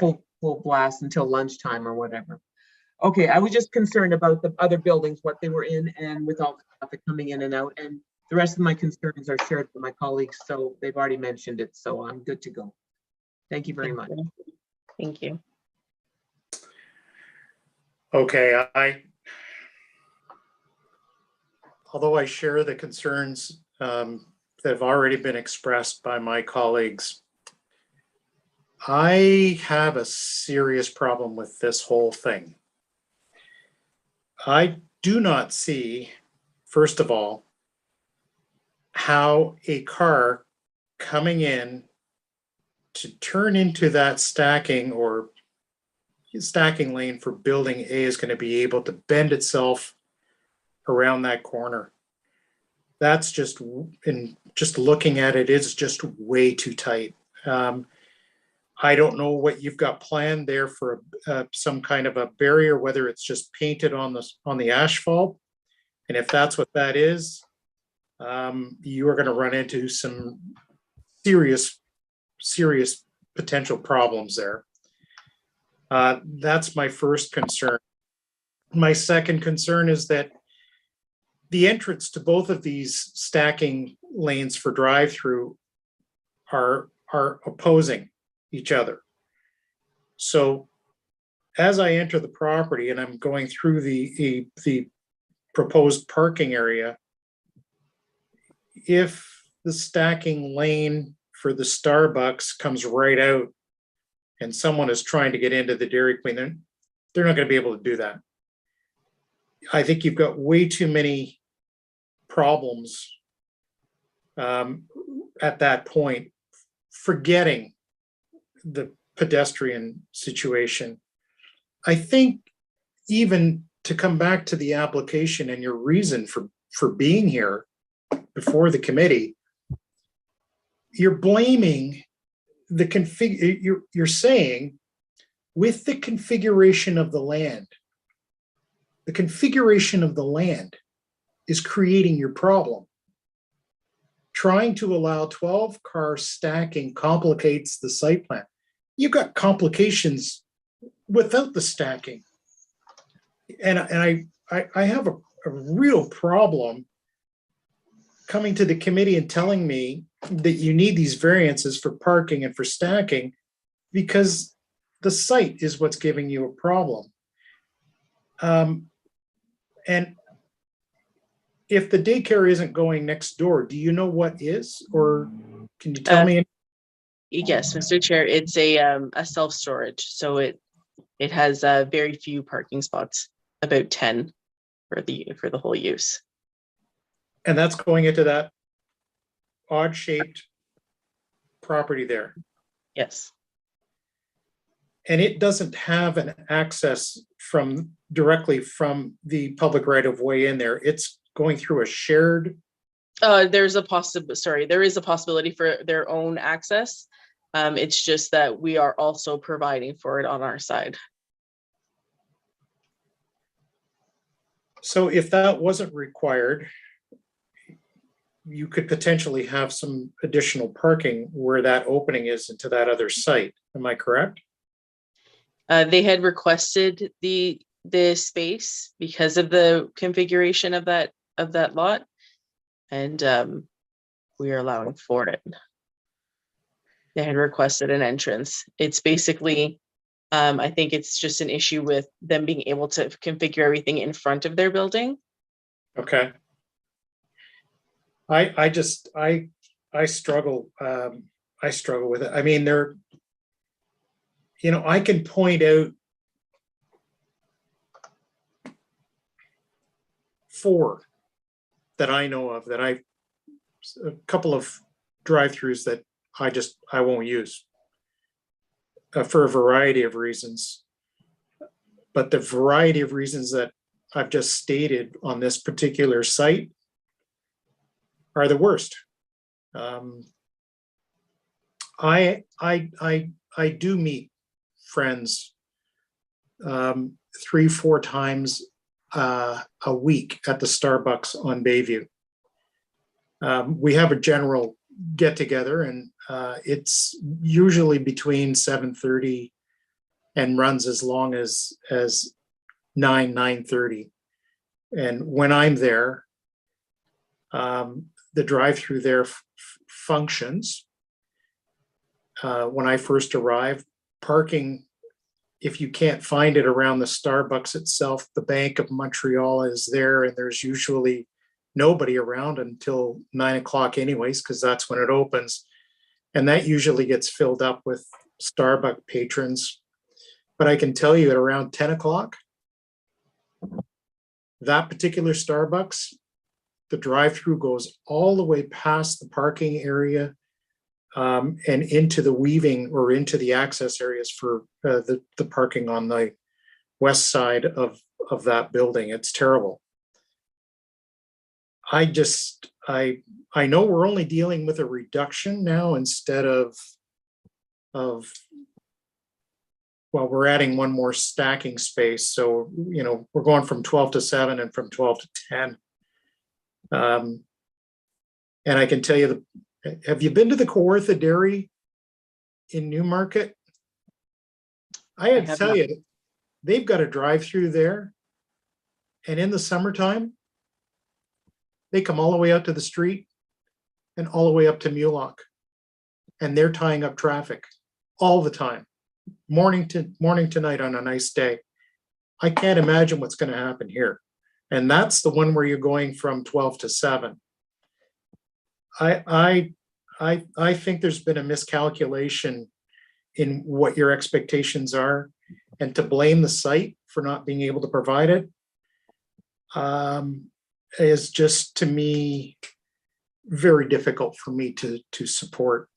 full blast until lunchtime or whatever. Okay, I was just concerned about the other buildings, what they were in, and with all the traffic coming in and out. And the rest of my concerns are shared with my colleagues, so they've already mentioned it. So I'm good to go. Thank you very much. Thank you. Okay, although I share the concerns that have already been expressed by my colleagues, I have a serious problem with this whole thing. I do not see, first of all, how a car coming in to turn into that stacking lane for building A is going to be able to bend itself around that corner. That's just looking at it is just way too tight. I don't know what you've got planned there for some kind of a barrier, whether it's just painted on the asphalt And if that's what that is, you are going to run into some serious potential problems there. That's my first concern. My second concern is that the entrance to both of these stacking lanes for drive-through are opposing each other. So as I enter the property and I'm going through the proposed parking area, if the stacking lane for the Starbucks comes right out and someone is trying to get into the Dairy Queen, then they're not going to be able to do that. I think you've got way too many problems at that point, forgetting the pedestrian situation. I think even to come back to the application and your reason for being here before the committee, you're blaming the you're saying with the configuration of the land, the configuration of the land is creating your problem. Trying to allow 12 car stacking complicates the site plan. You've got complications without the stacking. And I have a real problem coming to the committee and telling me that you need these variances for parking and for stacking because the site is what's giving you a problem. And if the daycare isn't going next door, do you know what is, or can you tell me? Yes, Mr. Chair, it's a self-storage, so it has very few parking spots, about 10 for the whole use. And that's going into that odd-shaped property there. Yes. And it doesn't have an access directly from the public right-of-way in there. It's going through a shared. There is a possibility for their own access. It's just that we are also providing for it on our side. So if that wasn't required, you could potentially have some additional parking where that opening is into that other site. Am I correct? They had requested the space because of the configuration of that lot, and we are allowing for it. They had requested an entrance. It's basically, I think it's just an issue with them being able to configure everything in front of their building. Okay. I struggle. I struggle with it. I mean, I can point out 4 that I know of a couple of drive-throughs that I won't use for a variety of reasons. But the variety of reasons that I've just stated on this particular site are the worst. I do meet friends 3-4 times a week at the Starbucks on Bayview. We have a general get together, and it's usually between 7:30 and runs as long as 9:30. And when I'm there, the drive-through there functions. When I first arrived, parking, if you can't find it around the Starbucks itself, the Bank of Montreal is there, and there's usually nobody around until 9 o'clock anyways, because that's when it opens. And that usually gets filled up with Starbucks patrons. But I can tell you at around 10 o'clock, that particular Starbucks, the drive-through goes all the way past the parking area and into the weaving or into the access areas for the parking on the west side of that building. It's terrible. I know we're only dealing with a reduction now instead of well, we're adding one more stacking space. So, we're going from 12 to 7 and from 12 to 10. And I can tell you, have you been to the Kawartha Dairy in Newmarket? I had to have tell not. you, they've got a drive-through there. And in the summertime, they come all the way out to the street and all the way up to Mulock. And they're tying up traffic all the time, morning to night on a nice day. I can't imagine what's going to happen here. And that's the one where you're going from 12 to 7. I think there's been a miscalculation in what your expectations are, and to blame the site for not being able to provide it is just, to me, very difficult for me to support.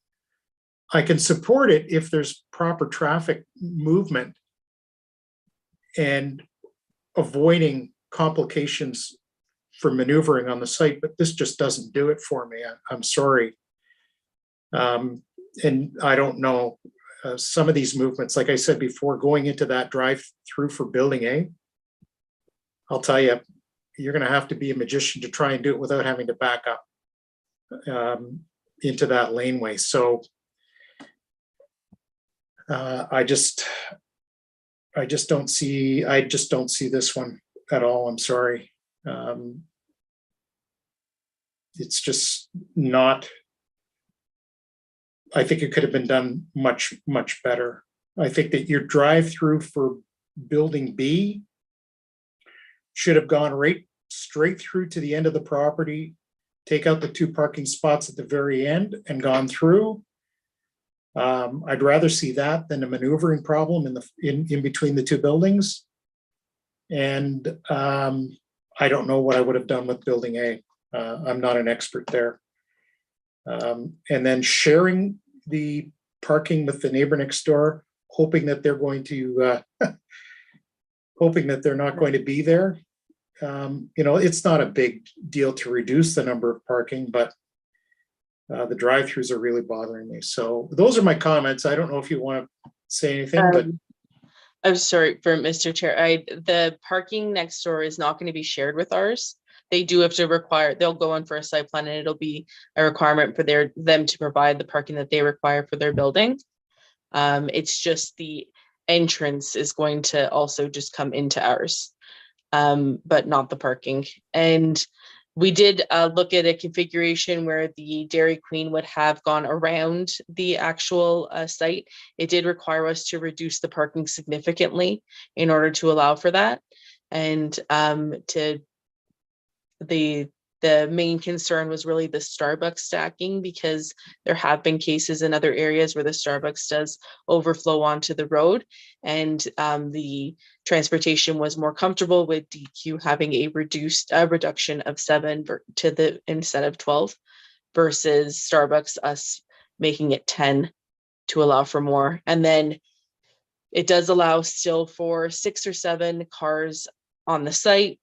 I can support it if there's proper traffic movement and avoiding complications for maneuvering on the site, but this just doesn't do it for me. I'm sorry. And I don't know, some of these movements, like I said before, going into that drive-through for Building A, I'll tell you, you're going to have to be a magician to try and do it without having to back up into that laneway. So I just don't see this one at all. I'm sorry. It's just not, I think it could have been done much, much better. I think that your drive-through for Building B should have gone right straight through to the end of the property, take out the 2 parking spots at the very end and gone through. I'd rather see that than a maneuvering problem in between the 2 buildings. And I don't know what I would have done with Building A. I'm not an expert there. And then sharing the parking with the neighbor next door, hoping that they're going to, hoping that they're not going to be there. It's not a big deal to reduce the number of parking, but the drive-throughs are really bothering me. So those are my comments. I don't know if you want to say anything, but I'm sorry, for Mr. Chair, the parking next door is not going to be shared with ours. They do have to they'll go in for a site plan, and it'll be a requirement for them to provide the parking that they require for their building. It's just the entrance is going to also just come into ours, but not the parking. And we did look at a configuration where the Dairy Queen would have gone around the actual site. It did require us to reduce the parking significantly in order to allow for that. And the main concern was really the Starbucks stacking, because there have been cases in other areas where the Starbucks does overflow onto the road, and the transportation was more comfortable with DQ having a reduction of 7 instead of 12, versus Starbucks us making it 10 to allow for more. And then it does allow still for 6 or 7 cars on the site,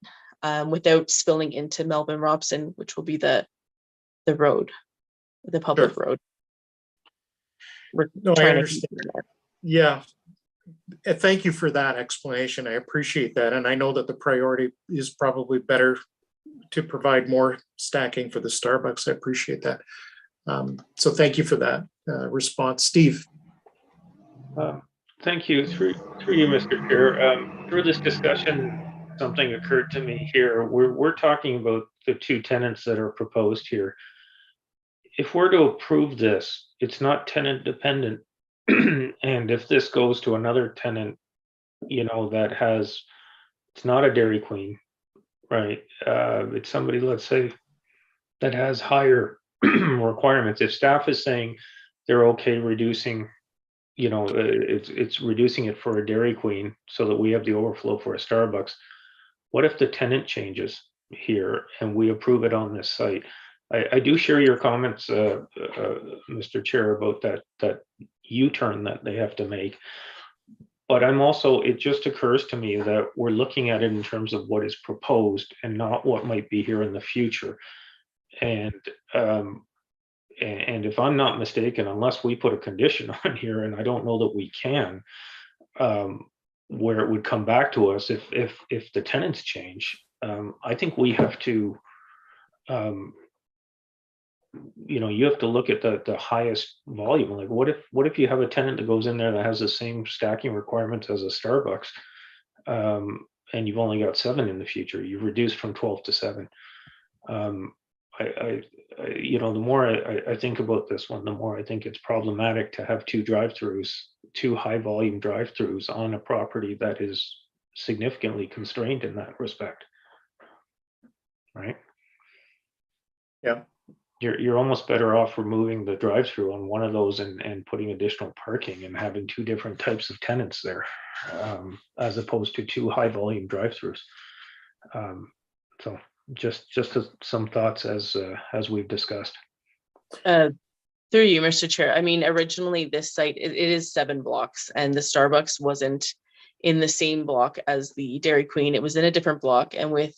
without spilling into Melvin Robson, which will be the road, the public road. No, I understand. Yeah. Thank you for that explanation. I appreciate that. And I know that the priority is probably better to provide more stacking for the Starbucks. I appreciate that. So thank you for that response. Steve. Thank you. Through you, Mr. Chair. Through this discussion, something occurred to me here. We're talking about the 2 tenants that are proposed here. If we're to approve this, it's not tenant dependent. And if this goes to another tenant, it's not a Dairy Queen, right? It's somebody, let's say, that has higher requirements. If staff is saying they're okay reducing, it's reducing it for a Dairy Queen so that we have the overflow for a Starbucks. What if the tenant changes here and we approve it on this site? I do share your comments, Mr. Chair, about that U-turn that they have to make. But it just occurs to me that we're looking at it in terms of what is proposed and not what might be here in the future. And if I'm not mistaken, unless we put a condition on here, and I don't know that we can, where it would come back to us if the tenants change, I think we have to you have to look at the highest volume. Like what if you have a tenant that goes in there that has the same stacking requirements as a Starbucks, and you've only got 7 in the future, you've reduced from 12 to 7. The more I think about this one, the more I think it's problematic to have 2 drive-throughs, 2 high volume drive-throughs on a property that is significantly constrained in that respect. Right? Yeah. You're almost better off removing the drive-through on one of those and putting additional parking and having 2 different types of tenants there, as opposed to 2 high volume drive-throughs. So just some thoughts as we've discussed. Through you, Mr. Chair. I mean, originally this site, it is 7 blocks, and the Starbucks wasn't in the same block as the Dairy Queen. It was in a different block, and with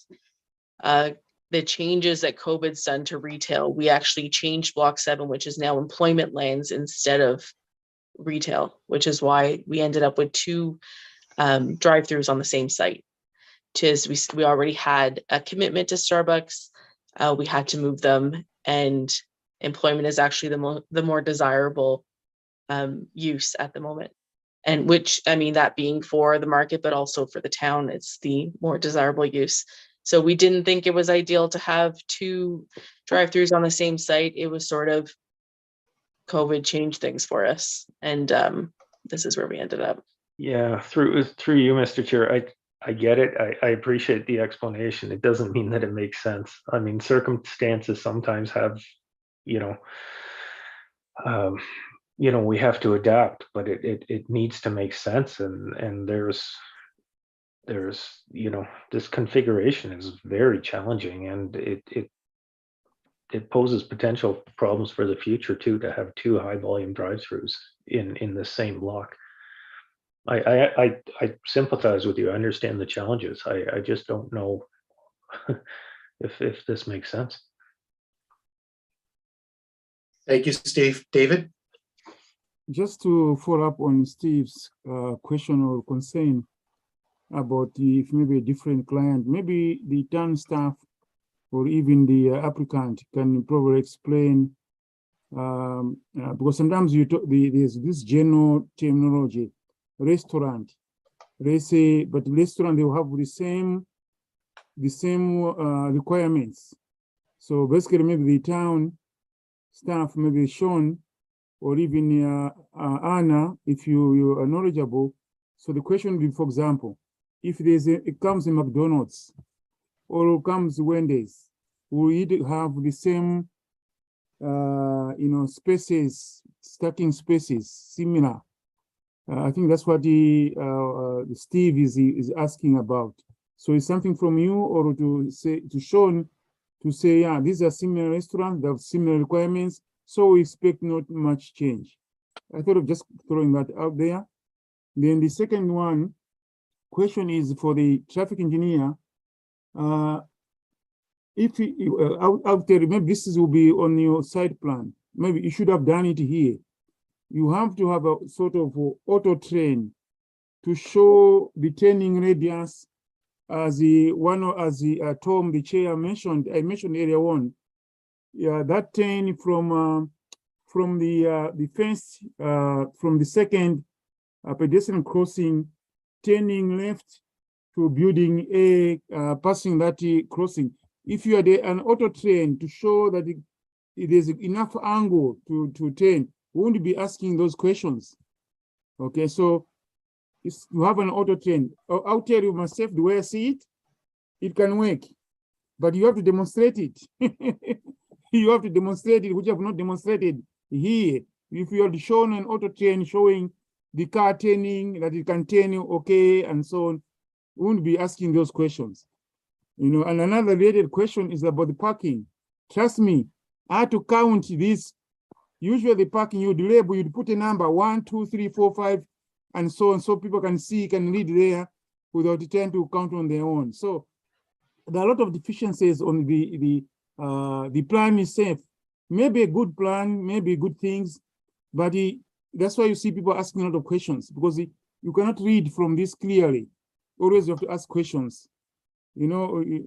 the changes that COVID's done to retail, we actually changed block 7, which is now employment lands instead of retail, which is why we ended up with 2 drive-throughs on the same site. We already had a commitment to Starbucks. We had to move them, and employment is actually the more desirable use at the moment. And which, I mean, that being for the market, but also for the town, it's the more desirable use. So we didn't think it was ideal to have 2 drive-throughs on the same site. It was sort of COVID changed things for us, and this is where we ended up. Yeah, through you, Mr. Chair, I get it. I appreciate the explanation. It doesn't mean that it makes sense. I mean, circumstances sometimes have, we have to adapt, but it needs to make sense, and there's this configuration is very challenging, and it poses potential problems for the future too, to have 2 high volume drive-throughs in the same block. I sympathize with you. I understand the challenges. I just don't know if this makes sense. Thank you, Steve. David? Just to follow up on Steve's question or concern about if maybe a different client, maybe the town staff or even the applicant can probably explain, because sometimes there's this general terminology, restaurant. They say, but restaurant, they will have the same requirements. So basically, maybe the town staff, maybe Sean, or even Anna, if you are knowledgeable. So the question would be, for example, if it comes in McDonald's or it comes Wendy's, will it have the same, spaces, stacking spaces, similar? I think that's what Steve is asking about. So it's something from you, or to Sean, to say, yeah, these are similar restaurants, they have similar requirements, so we expect not much change. I thought of just throwing that out there. Then the second question is for the traffic engineer. If out there, maybe this will be on your site plan. Maybe you should have done it here. You have to have a sort of auto train to show the turning radius as Tom, the chair, mentioned. I mentioned area 1. Yeah, that turn from the fence, from the second pedestrian crossing, turning left to building A, passing that crossing. If you had an auto train to show that there's enough angle to turn, we won't be asking those questions. Okay, so you have an auto train. I'll tell you myself the way I see it, it can work, but you have to demonstrate it. You have to demonstrate it, which you have not demonstrated here. If you had shown an auto train showing the car turning, that it can turn okay, and so on, we won't be asking those questions. And another related question is about the parking. Trust me, I had to count this. Usually the parking, you'd label, you'd put a number 1, 2, 3, 4, 5, and so on, so people can see, can read there without trying to count on their own. So there are a lot of deficiencies on the plan itself. Maybe a good plan, maybe good things, but that's why you see people asking a lot of questions, because you cannot read from this clearly. Always you have to ask questions,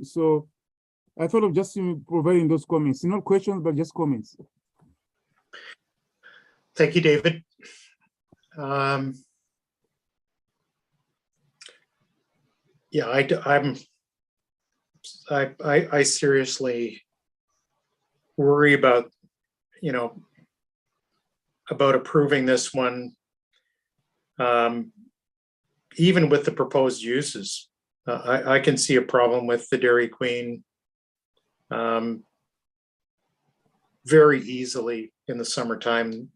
so I thought of just providing those comments, not questions, but just comments. Thank you, David. Yeah, I seriously worry about, about approving this one, even with the proposed uses. I can see a problem with the Dairy Queen very easily in the summertime,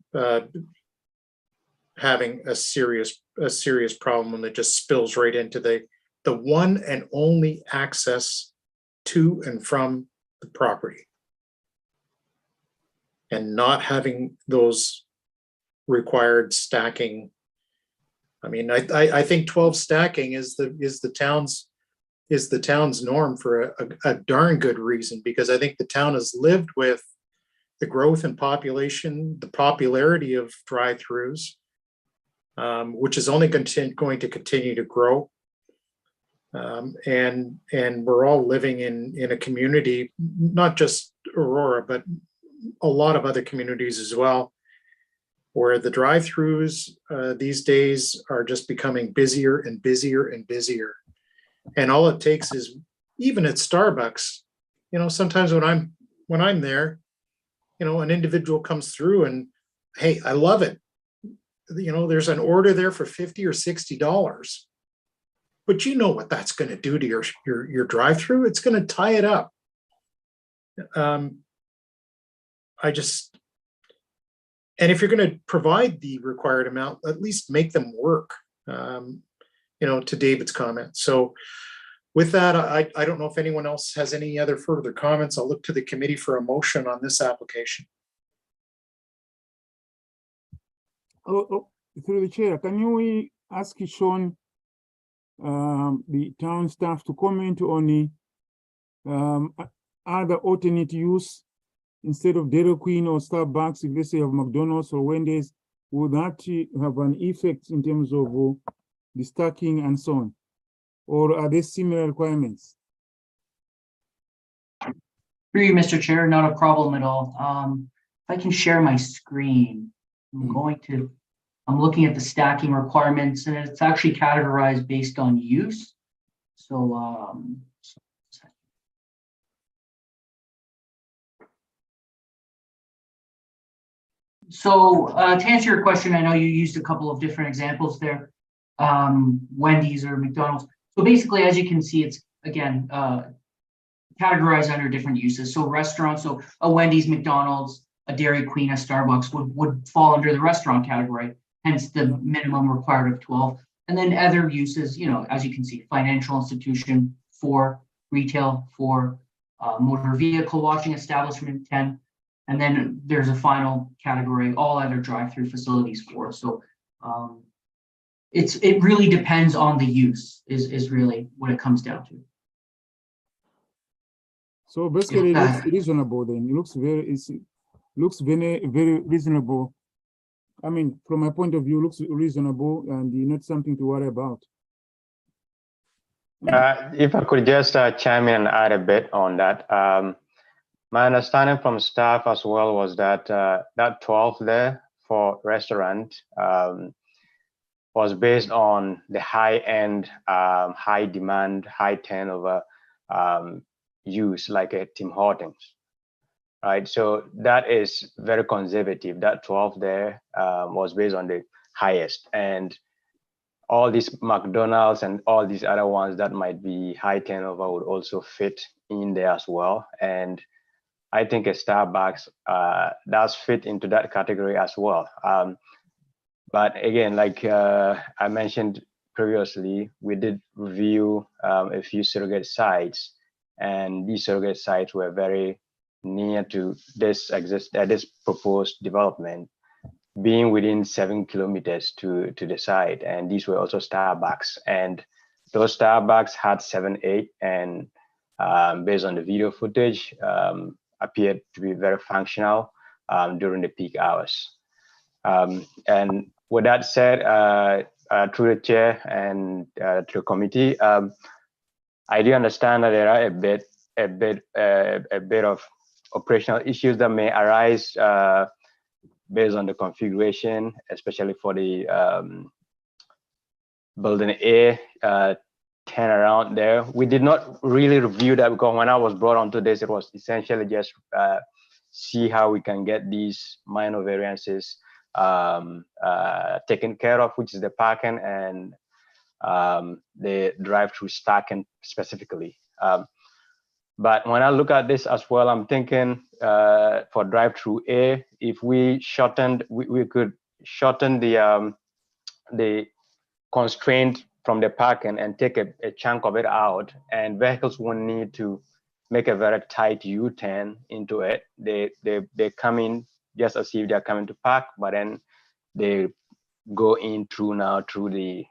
having a serious problem that just spills right into the one and only access to and from the property, and not having those required stacking. I mean, I think 12 stacking is the town's norm for a darn good reason, because I think the town has lived with the growth in population, the popularity of drive-throughs, which is only going to continue to grow. And we're all living in a community, not just Aurora, but a lot of other communities as well, where the drive-throughs these days are just becoming busier and busier and busier. And all it takes is, even at Starbucks, sometimes when I'm there, an individual comes through and, hey, I love it. There's an order there for $50 or $60. But you know what that's going to do to your drive-through? It's going to tie it up. And if you're going to provide the required amount, at least make them work, to David's comment. So with that, I don't know if anyone else has any other further comments. I'll look to the committee for a motion on this application. Oh, through the chair, can you ask Sean, the town staff, to comment on the other alternate use instead of Dairy Queen or Starbucks? If they say of McDonald's or Wendy's, would that have an effect in terms of the stacking and so on? Or are they similar requirements? Through you, Mr. Chair, not a problem at all. If I can share my screen, I'm looking at the stacking requirements, and it's actually categorized based on use. So, to answer your question, I know you used a couple of different examples there, Wendy's or McDonald's. So basically, as you can see, it's again categorized under different uses. So restaurants, so a Wendy's, McDonald's, a Dairy Queen, a Starbucks would fall under the restaurant category, hence the minimum required of 12. And then other uses, as you can see, financial institution 4, retail 4, motor vehicle washing establishment 10. And then there's a final category, all other drive-through facilities 4. So it really depends on the use is really what it comes down to. So basically, it looks reasonable then. It looks very, very reasonable. I mean, from my point of view, it looks reasonable and not something to worry about. If I could just chime in and add a bit on that. My understanding from staff as well was that that 12 there for restaurant was based on the high-end, high demand, high turnover use, like a Tim Hortons, right? So that is very conservative. That 12 there was based on the highest, and all these McDonald's and all these other ones that might be high turnover would also fit in there as well. And I think a Starbucks does fit into that category as well. But again, like I mentioned previously, we did review a few surrogate sites, and these surrogate sites were very near to this proposed development, being within 7 kilometers to the site. And these were also Starbucks, and those Starbucks had 7, 8, and based on the video footage, appeared to be very functional during the peak hours. And with that said, through the chair and to the committee, I do understand that there are a bit a bit of operational issues that may arise based on the configuration, especially for the building A turnaround there. We did not really review that because when I was brought onto this, it was essentially just see how we can get these minor variances taken care of, which is the parking and the drive-through stacking specifically. But when I look at this as well, I'm thinking for drive-through A, if we shortened, we could shorten the constraint from the parking and take a chunk of it out, and vehicles won't need to make a very tight U-turn into it. They come in just as if they're coming to park, but then they go in through the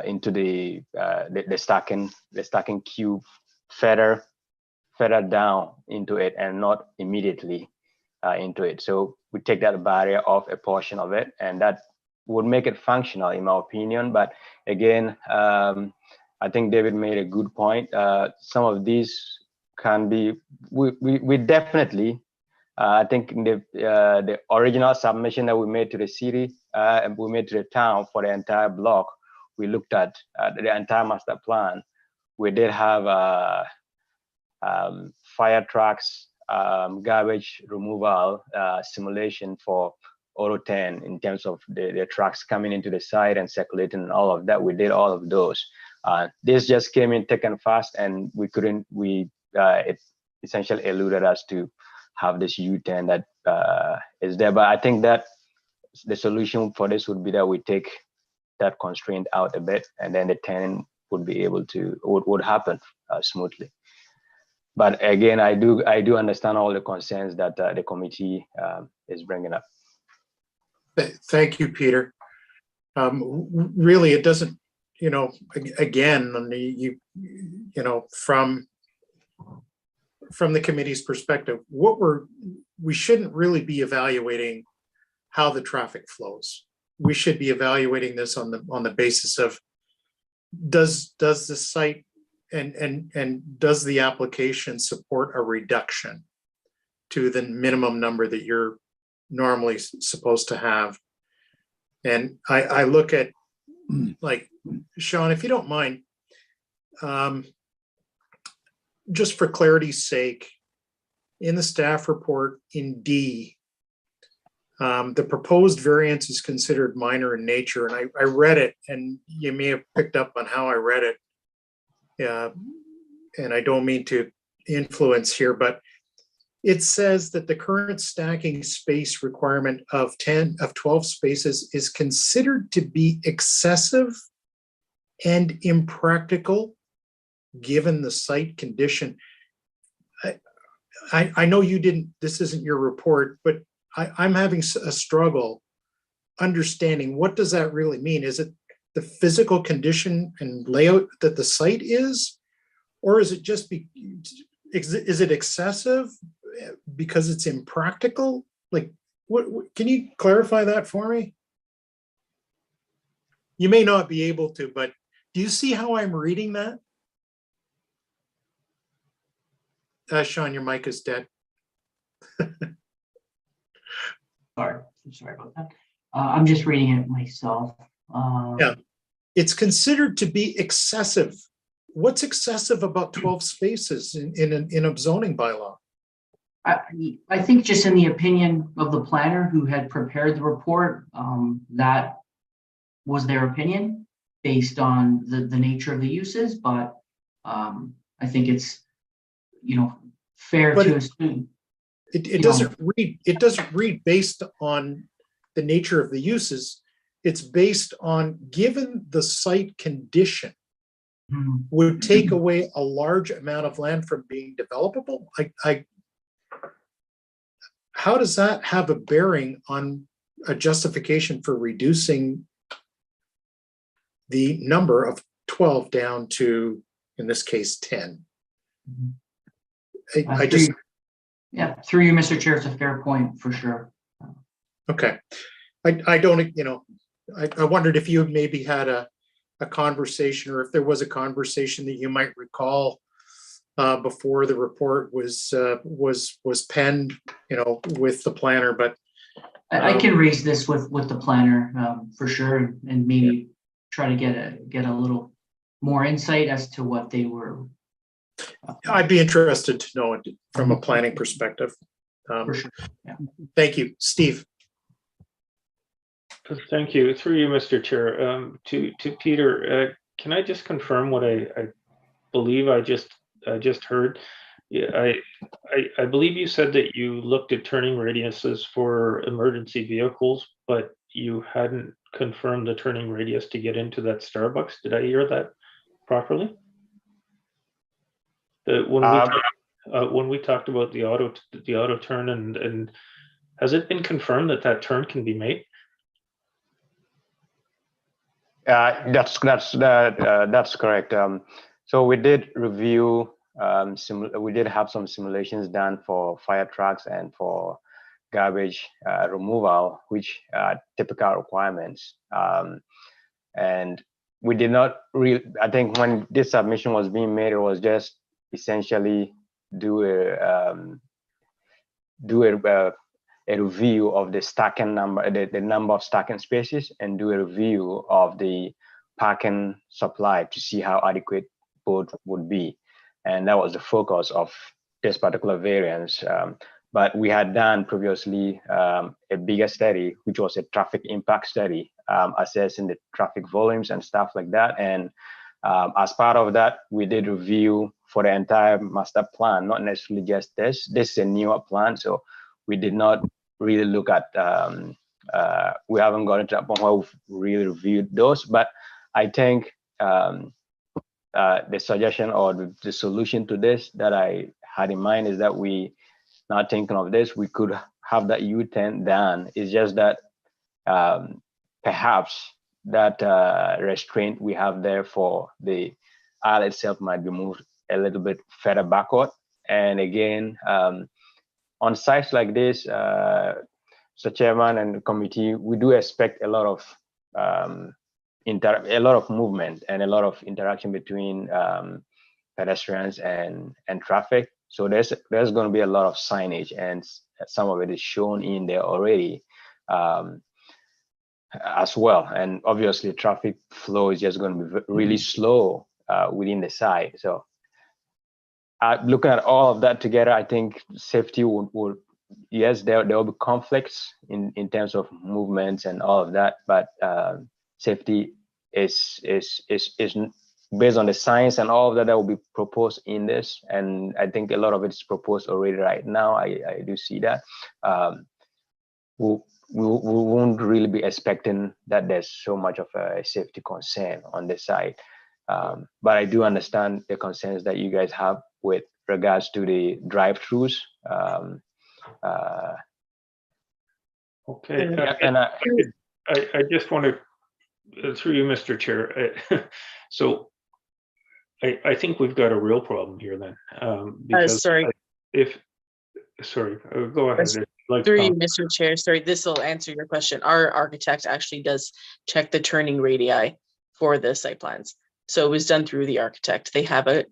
into the stacking cube further down into it and not immediately into it. So we take that barrier off a portion of it, and that would make it functional in my opinion. But again, I think David made a good point. Some of these can be, we definitely, I think in the original submission that we made to the city, and we made to the town for the entire block, we looked at the entire master plan. We did have fire trucks, garbage removal simulation for Auto 10 in terms of the trucks coming into the site and circulating and all of that. We did all of those. This just came in thick and fast, and we couldn't, it essentially eluded us to have this U-turn that is there. But I think that the solution for this would be that we take that constraint out a bit, and then the turning would be able to, would happen smoothly. But again, I do understand all the concerns that the committee is bringing up. Thank you, Peter. Really, it doesn't, you know, again, you know, from the committee's perspective, we shouldn't really be evaluating how the traffic flows. We should be evaluating this on the basis of does the site and does the application support a reduction to the minimum number that you're normally supposed to have. And I look at, like, Sean, if you don't mind, just for clarity's sake, in the staff report in D, the proposed variance is considered minor in nature. And I read it, and you may have picked up on how I read it. And I don't mean to influence here, but it says that the current stacking space requirement of 12 spaces is considered to be excessive and impractical given the site condition. I know you didn't, this isn't your report, but I'm having a struggle understanding what does that really mean? Is it the physical condition and layout that the site is, or is it just is it excessive because it's impractical? Like, what can you clarify that for me? You may not be able to, but do you see how I'm reading that? Sean, your mic is dead. Sorry, I'm sorry about that. I'm just reading it myself. Yeah, it's considered to be excessive. What's excessive about 12 spaces in a zoning bylaw? I think just in the opinion of the planner who had prepared the report, that was their opinion based on the nature of the uses, but I think it's, you know, fair to assume. It doesn't read based on the nature of the uses. It's based on, given the site condition, would take away a large amount of land from being developable. How does that have a bearing on a justification for reducing the number of 12 down to, in this case, 10? Yeah, through you, Mr. Chair, it's a fair point for sure. Okay. I don't, you know, I wondered if you maybe had a conversation, or if there was a conversation that you might recall before the report was penned, with the planner, but I can raise this with the planner for sure, and maybe try to get a little more insight as to what they were. I'd be interested to know it from a planning perspective. For sure. Yeah. Thank you, Steve. Thank you. Through you, Mr. Chair. To Peter, can I just confirm what I believe I just heard? Yeah, I believe you said that you looked at turning radiuses for emergency vehicles, but you hadn't confirmed the turning radius to get into that Starbucks. Did I hear that properly? When we talked about the auto turn, and has it been confirmed that turn can be made? That's correct. So we did review. We did have some simulations done for fire trucks and for garbage removal, which are typical requirements. And we did not really. I think when this submission was being made, it was just essentially do a review of the stacking number, the number of stacking spaces, and do a review of the parking supply to see how adequate both would be. And that was the focus of this particular variance. But we had done previously a bigger study, which was a traffic impact study, assessing the traffic volumes and stuff like that. And as part of that, we did review for the entire master plan, not necessarily just this. This is a newer plan, so we did not really look at, we haven't gotten to that point where we've really reviewed those. But I think the suggestion or the solution to this that I had in mind is that we, not thinking of this, we could have that U-turn done. It's just that perhaps that restraint we have there for the aisle itself might be moved a little bit further backward. And again, on sites like this, Mr. Chairman and the committee, we do expect a lot of movement and a lot of interaction between pedestrians and traffic. So there's going to be a lot of signage, and some of it is shown in there already as well. And obviously, traffic flow is just going to be really slow within the site. So looking at all of that together, I think safety would yes, there will be conflicts in terms of movements and all of that, but safety is based on the science and all of that will be proposed in this. And I think a lot of it is proposed already right now. I do see that. We won't really be expecting that there's so much of a safety concern on this side. But I do understand the concerns that you guys have with regards to the drive-throughs. Okay, and I just want to, through you, Mr. Chair. So I think we've got a real problem here then. Because sorry. Go ahead. Through you, Mr. Chair. Sorry, this will answer your question. Our architect actually does check the turning radii for the site plans. So it was done through the architect. They have a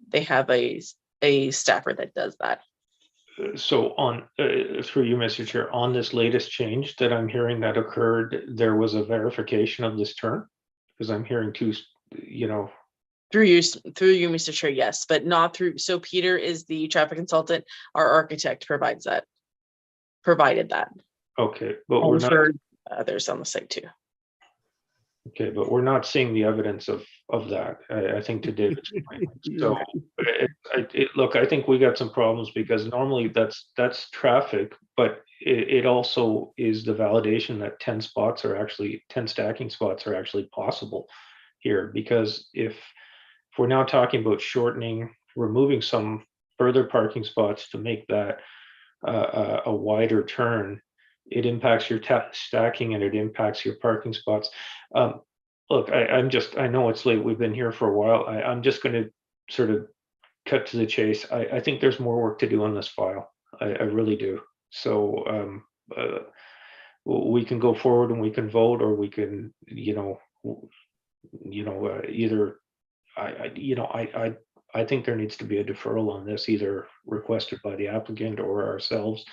staffer that does that. So on through you, Mr. Chair, on this latest change that I'm hearing that occurred, there was a verification of this turn, because I'm hearing two, Through you, Mr. Chair, yes, but not through. So Peter is the traffic consultant. Our architect provided that. Okay, but and we're not. for others on the site too. Okay, but we're not seeing the evidence of that. I think to David's point. So, look, I think we got some problems because normally that's traffic, but it also is the validation that 10 stacking spots are actually possible here. Because if we're now talking about shortening, removing some further parking spots to make that a wider turn, it impacts your stacking and it impacts your parking spots. Look, I know it's late. We've been here for a while. I'm just going to sort of cut to the chase. I think there's more work to do on this file. I really do. So we can go forward and we can vote, or we can, either. I think there needs to be a deferral on this, either requested by the applicant or ourselves,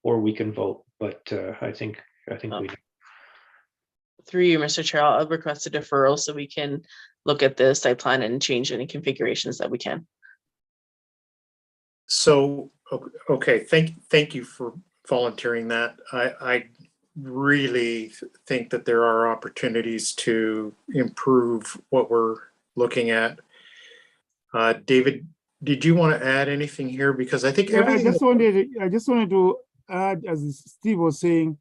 or we can vote, but I think we. Through you, Mr. Chair, I'll request a deferral so we can look at the site plan and change any configurations that we can. So, okay, thank you for volunteering that. I really think that there are opportunities to improve what we're looking at. David, did you want to add anything here? Because I think Yeah, I everything. just wanted to add, as Steve was saying,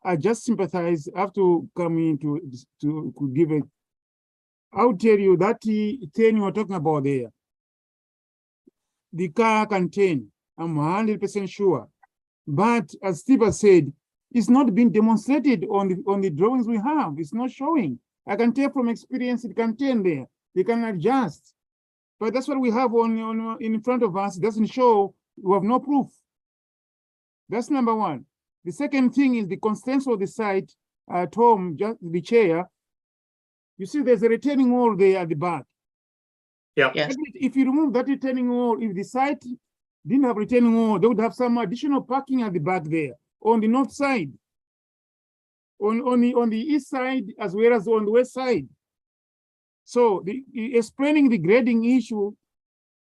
I just sympathize. I have to come in to give it. I'll tell you that 10 you were talking about there. The car can turn. I'm 100% sure. But as Steve has said, it's not being demonstrated on the drawings we have. It's not showing. I can tell from experience it can turn there. They can adjust. But that's what we have on in front of us. It doesn't show. We have no proof. That's number one. The second thing is the constraints of the site at home, just the chair. You see, there's a retaining wall there at the back. Yeah. Yes. If you remove that retaining wall, if the site didn't have retaining wall, they would have some additional parking at the back there on the north side, on the east side as well as on the west side. So explaining the grading issue,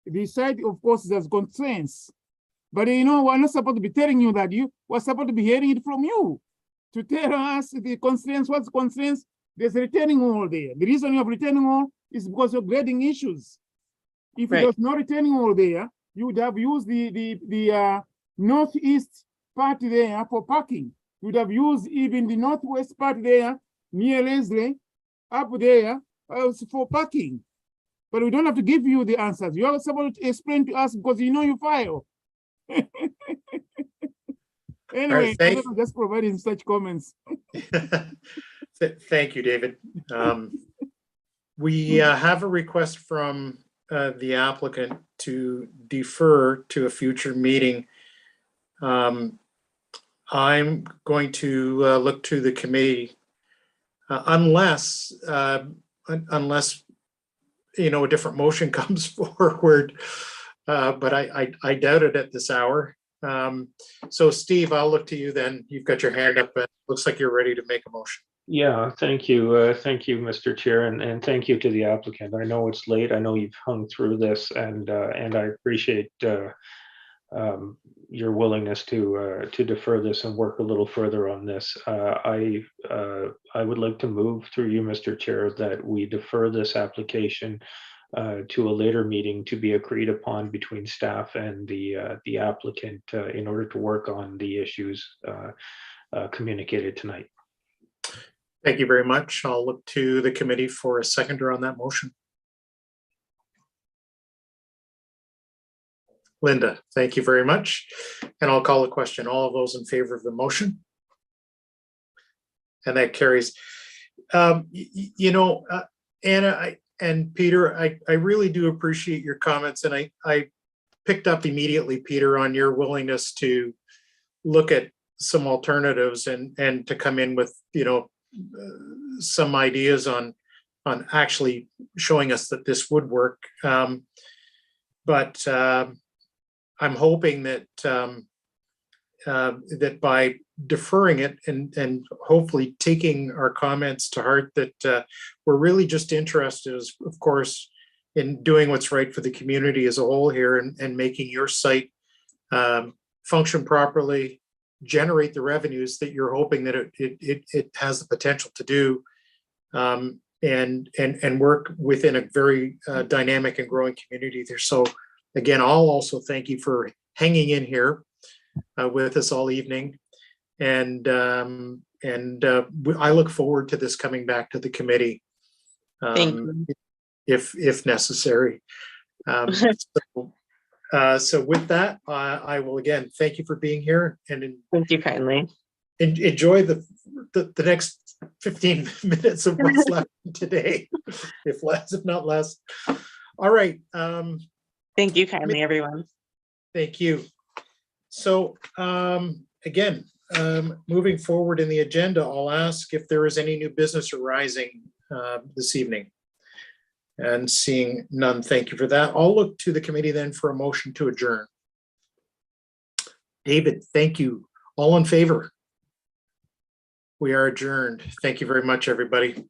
the site of course has constraints, but you know we're not supposed to be telling you that. We're supposed to be hearing it from you to tell us the constraints. What's the constraints? There's a retaining wall there. The reason you have retaining wall is because of grading issues. If there was no retaining wall there, you would have used the northeast part there for parking. You would have used even the northwest part there near Leslie, up there for parking. But we don't have to give you the answers. You are supposed to explain to us because you know you file. Anyway, Right, I'm just providing such comments. Thank you, David. We have a request from the applicant to defer to a future meeting. I'm going to look to the committee unless you know a different motion comes forward, but I doubt it at this hour. So Steve, I'll look to you then. You've got your hand up and it looks like you're ready to make a motion. Yeah, thank you. Thank you, Mr. Chair, and thank you to the applicant. I know it's late. I know you've hung through this, and I appreciate your willingness to defer this and work a little further on this. I would like to move through you, Mr. Chair, that we defer this application to a later meeting to be agreed upon between staff and the applicant in order to work on the issues communicated tonight. Thank you very much. I'll look to the committee for a seconder on that motion. Linda, thank you very much. And I'll call the question. All of those in favor of the motion? And that carries. You know, Anna and Peter, I really do appreciate your comments. And I picked up immediately, Peter, on your willingness to look at some alternatives and to come in with, you know, some ideas on actually showing us that this would work. But I'm hoping that that by deferring it and hopefully taking our comments to heart, that we're really just interested, as, of course, in doing what's right for the community as a whole here and making your site function properly, generate the revenues that you're hoping that it has the potential to do, and work within a very dynamic and growing community there. So again, I'll also thank you for hanging in here with us all evening, and I look forward to this coming back to the committee if necessary. So with that, I will again thank you for being here and thank you kindly. Enjoy the next 15 minutes of what's left today, if not less. All right. Thank you kindly, everyone. Thank you. So again, moving forward in the agenda, I'll ask if there is any new business arising this evening. And seeing none, thank you for that. I'll look to the committee then for a motion to adjourn. David, thank you. All in favor? We are adjourned. Thank you very much, everybody.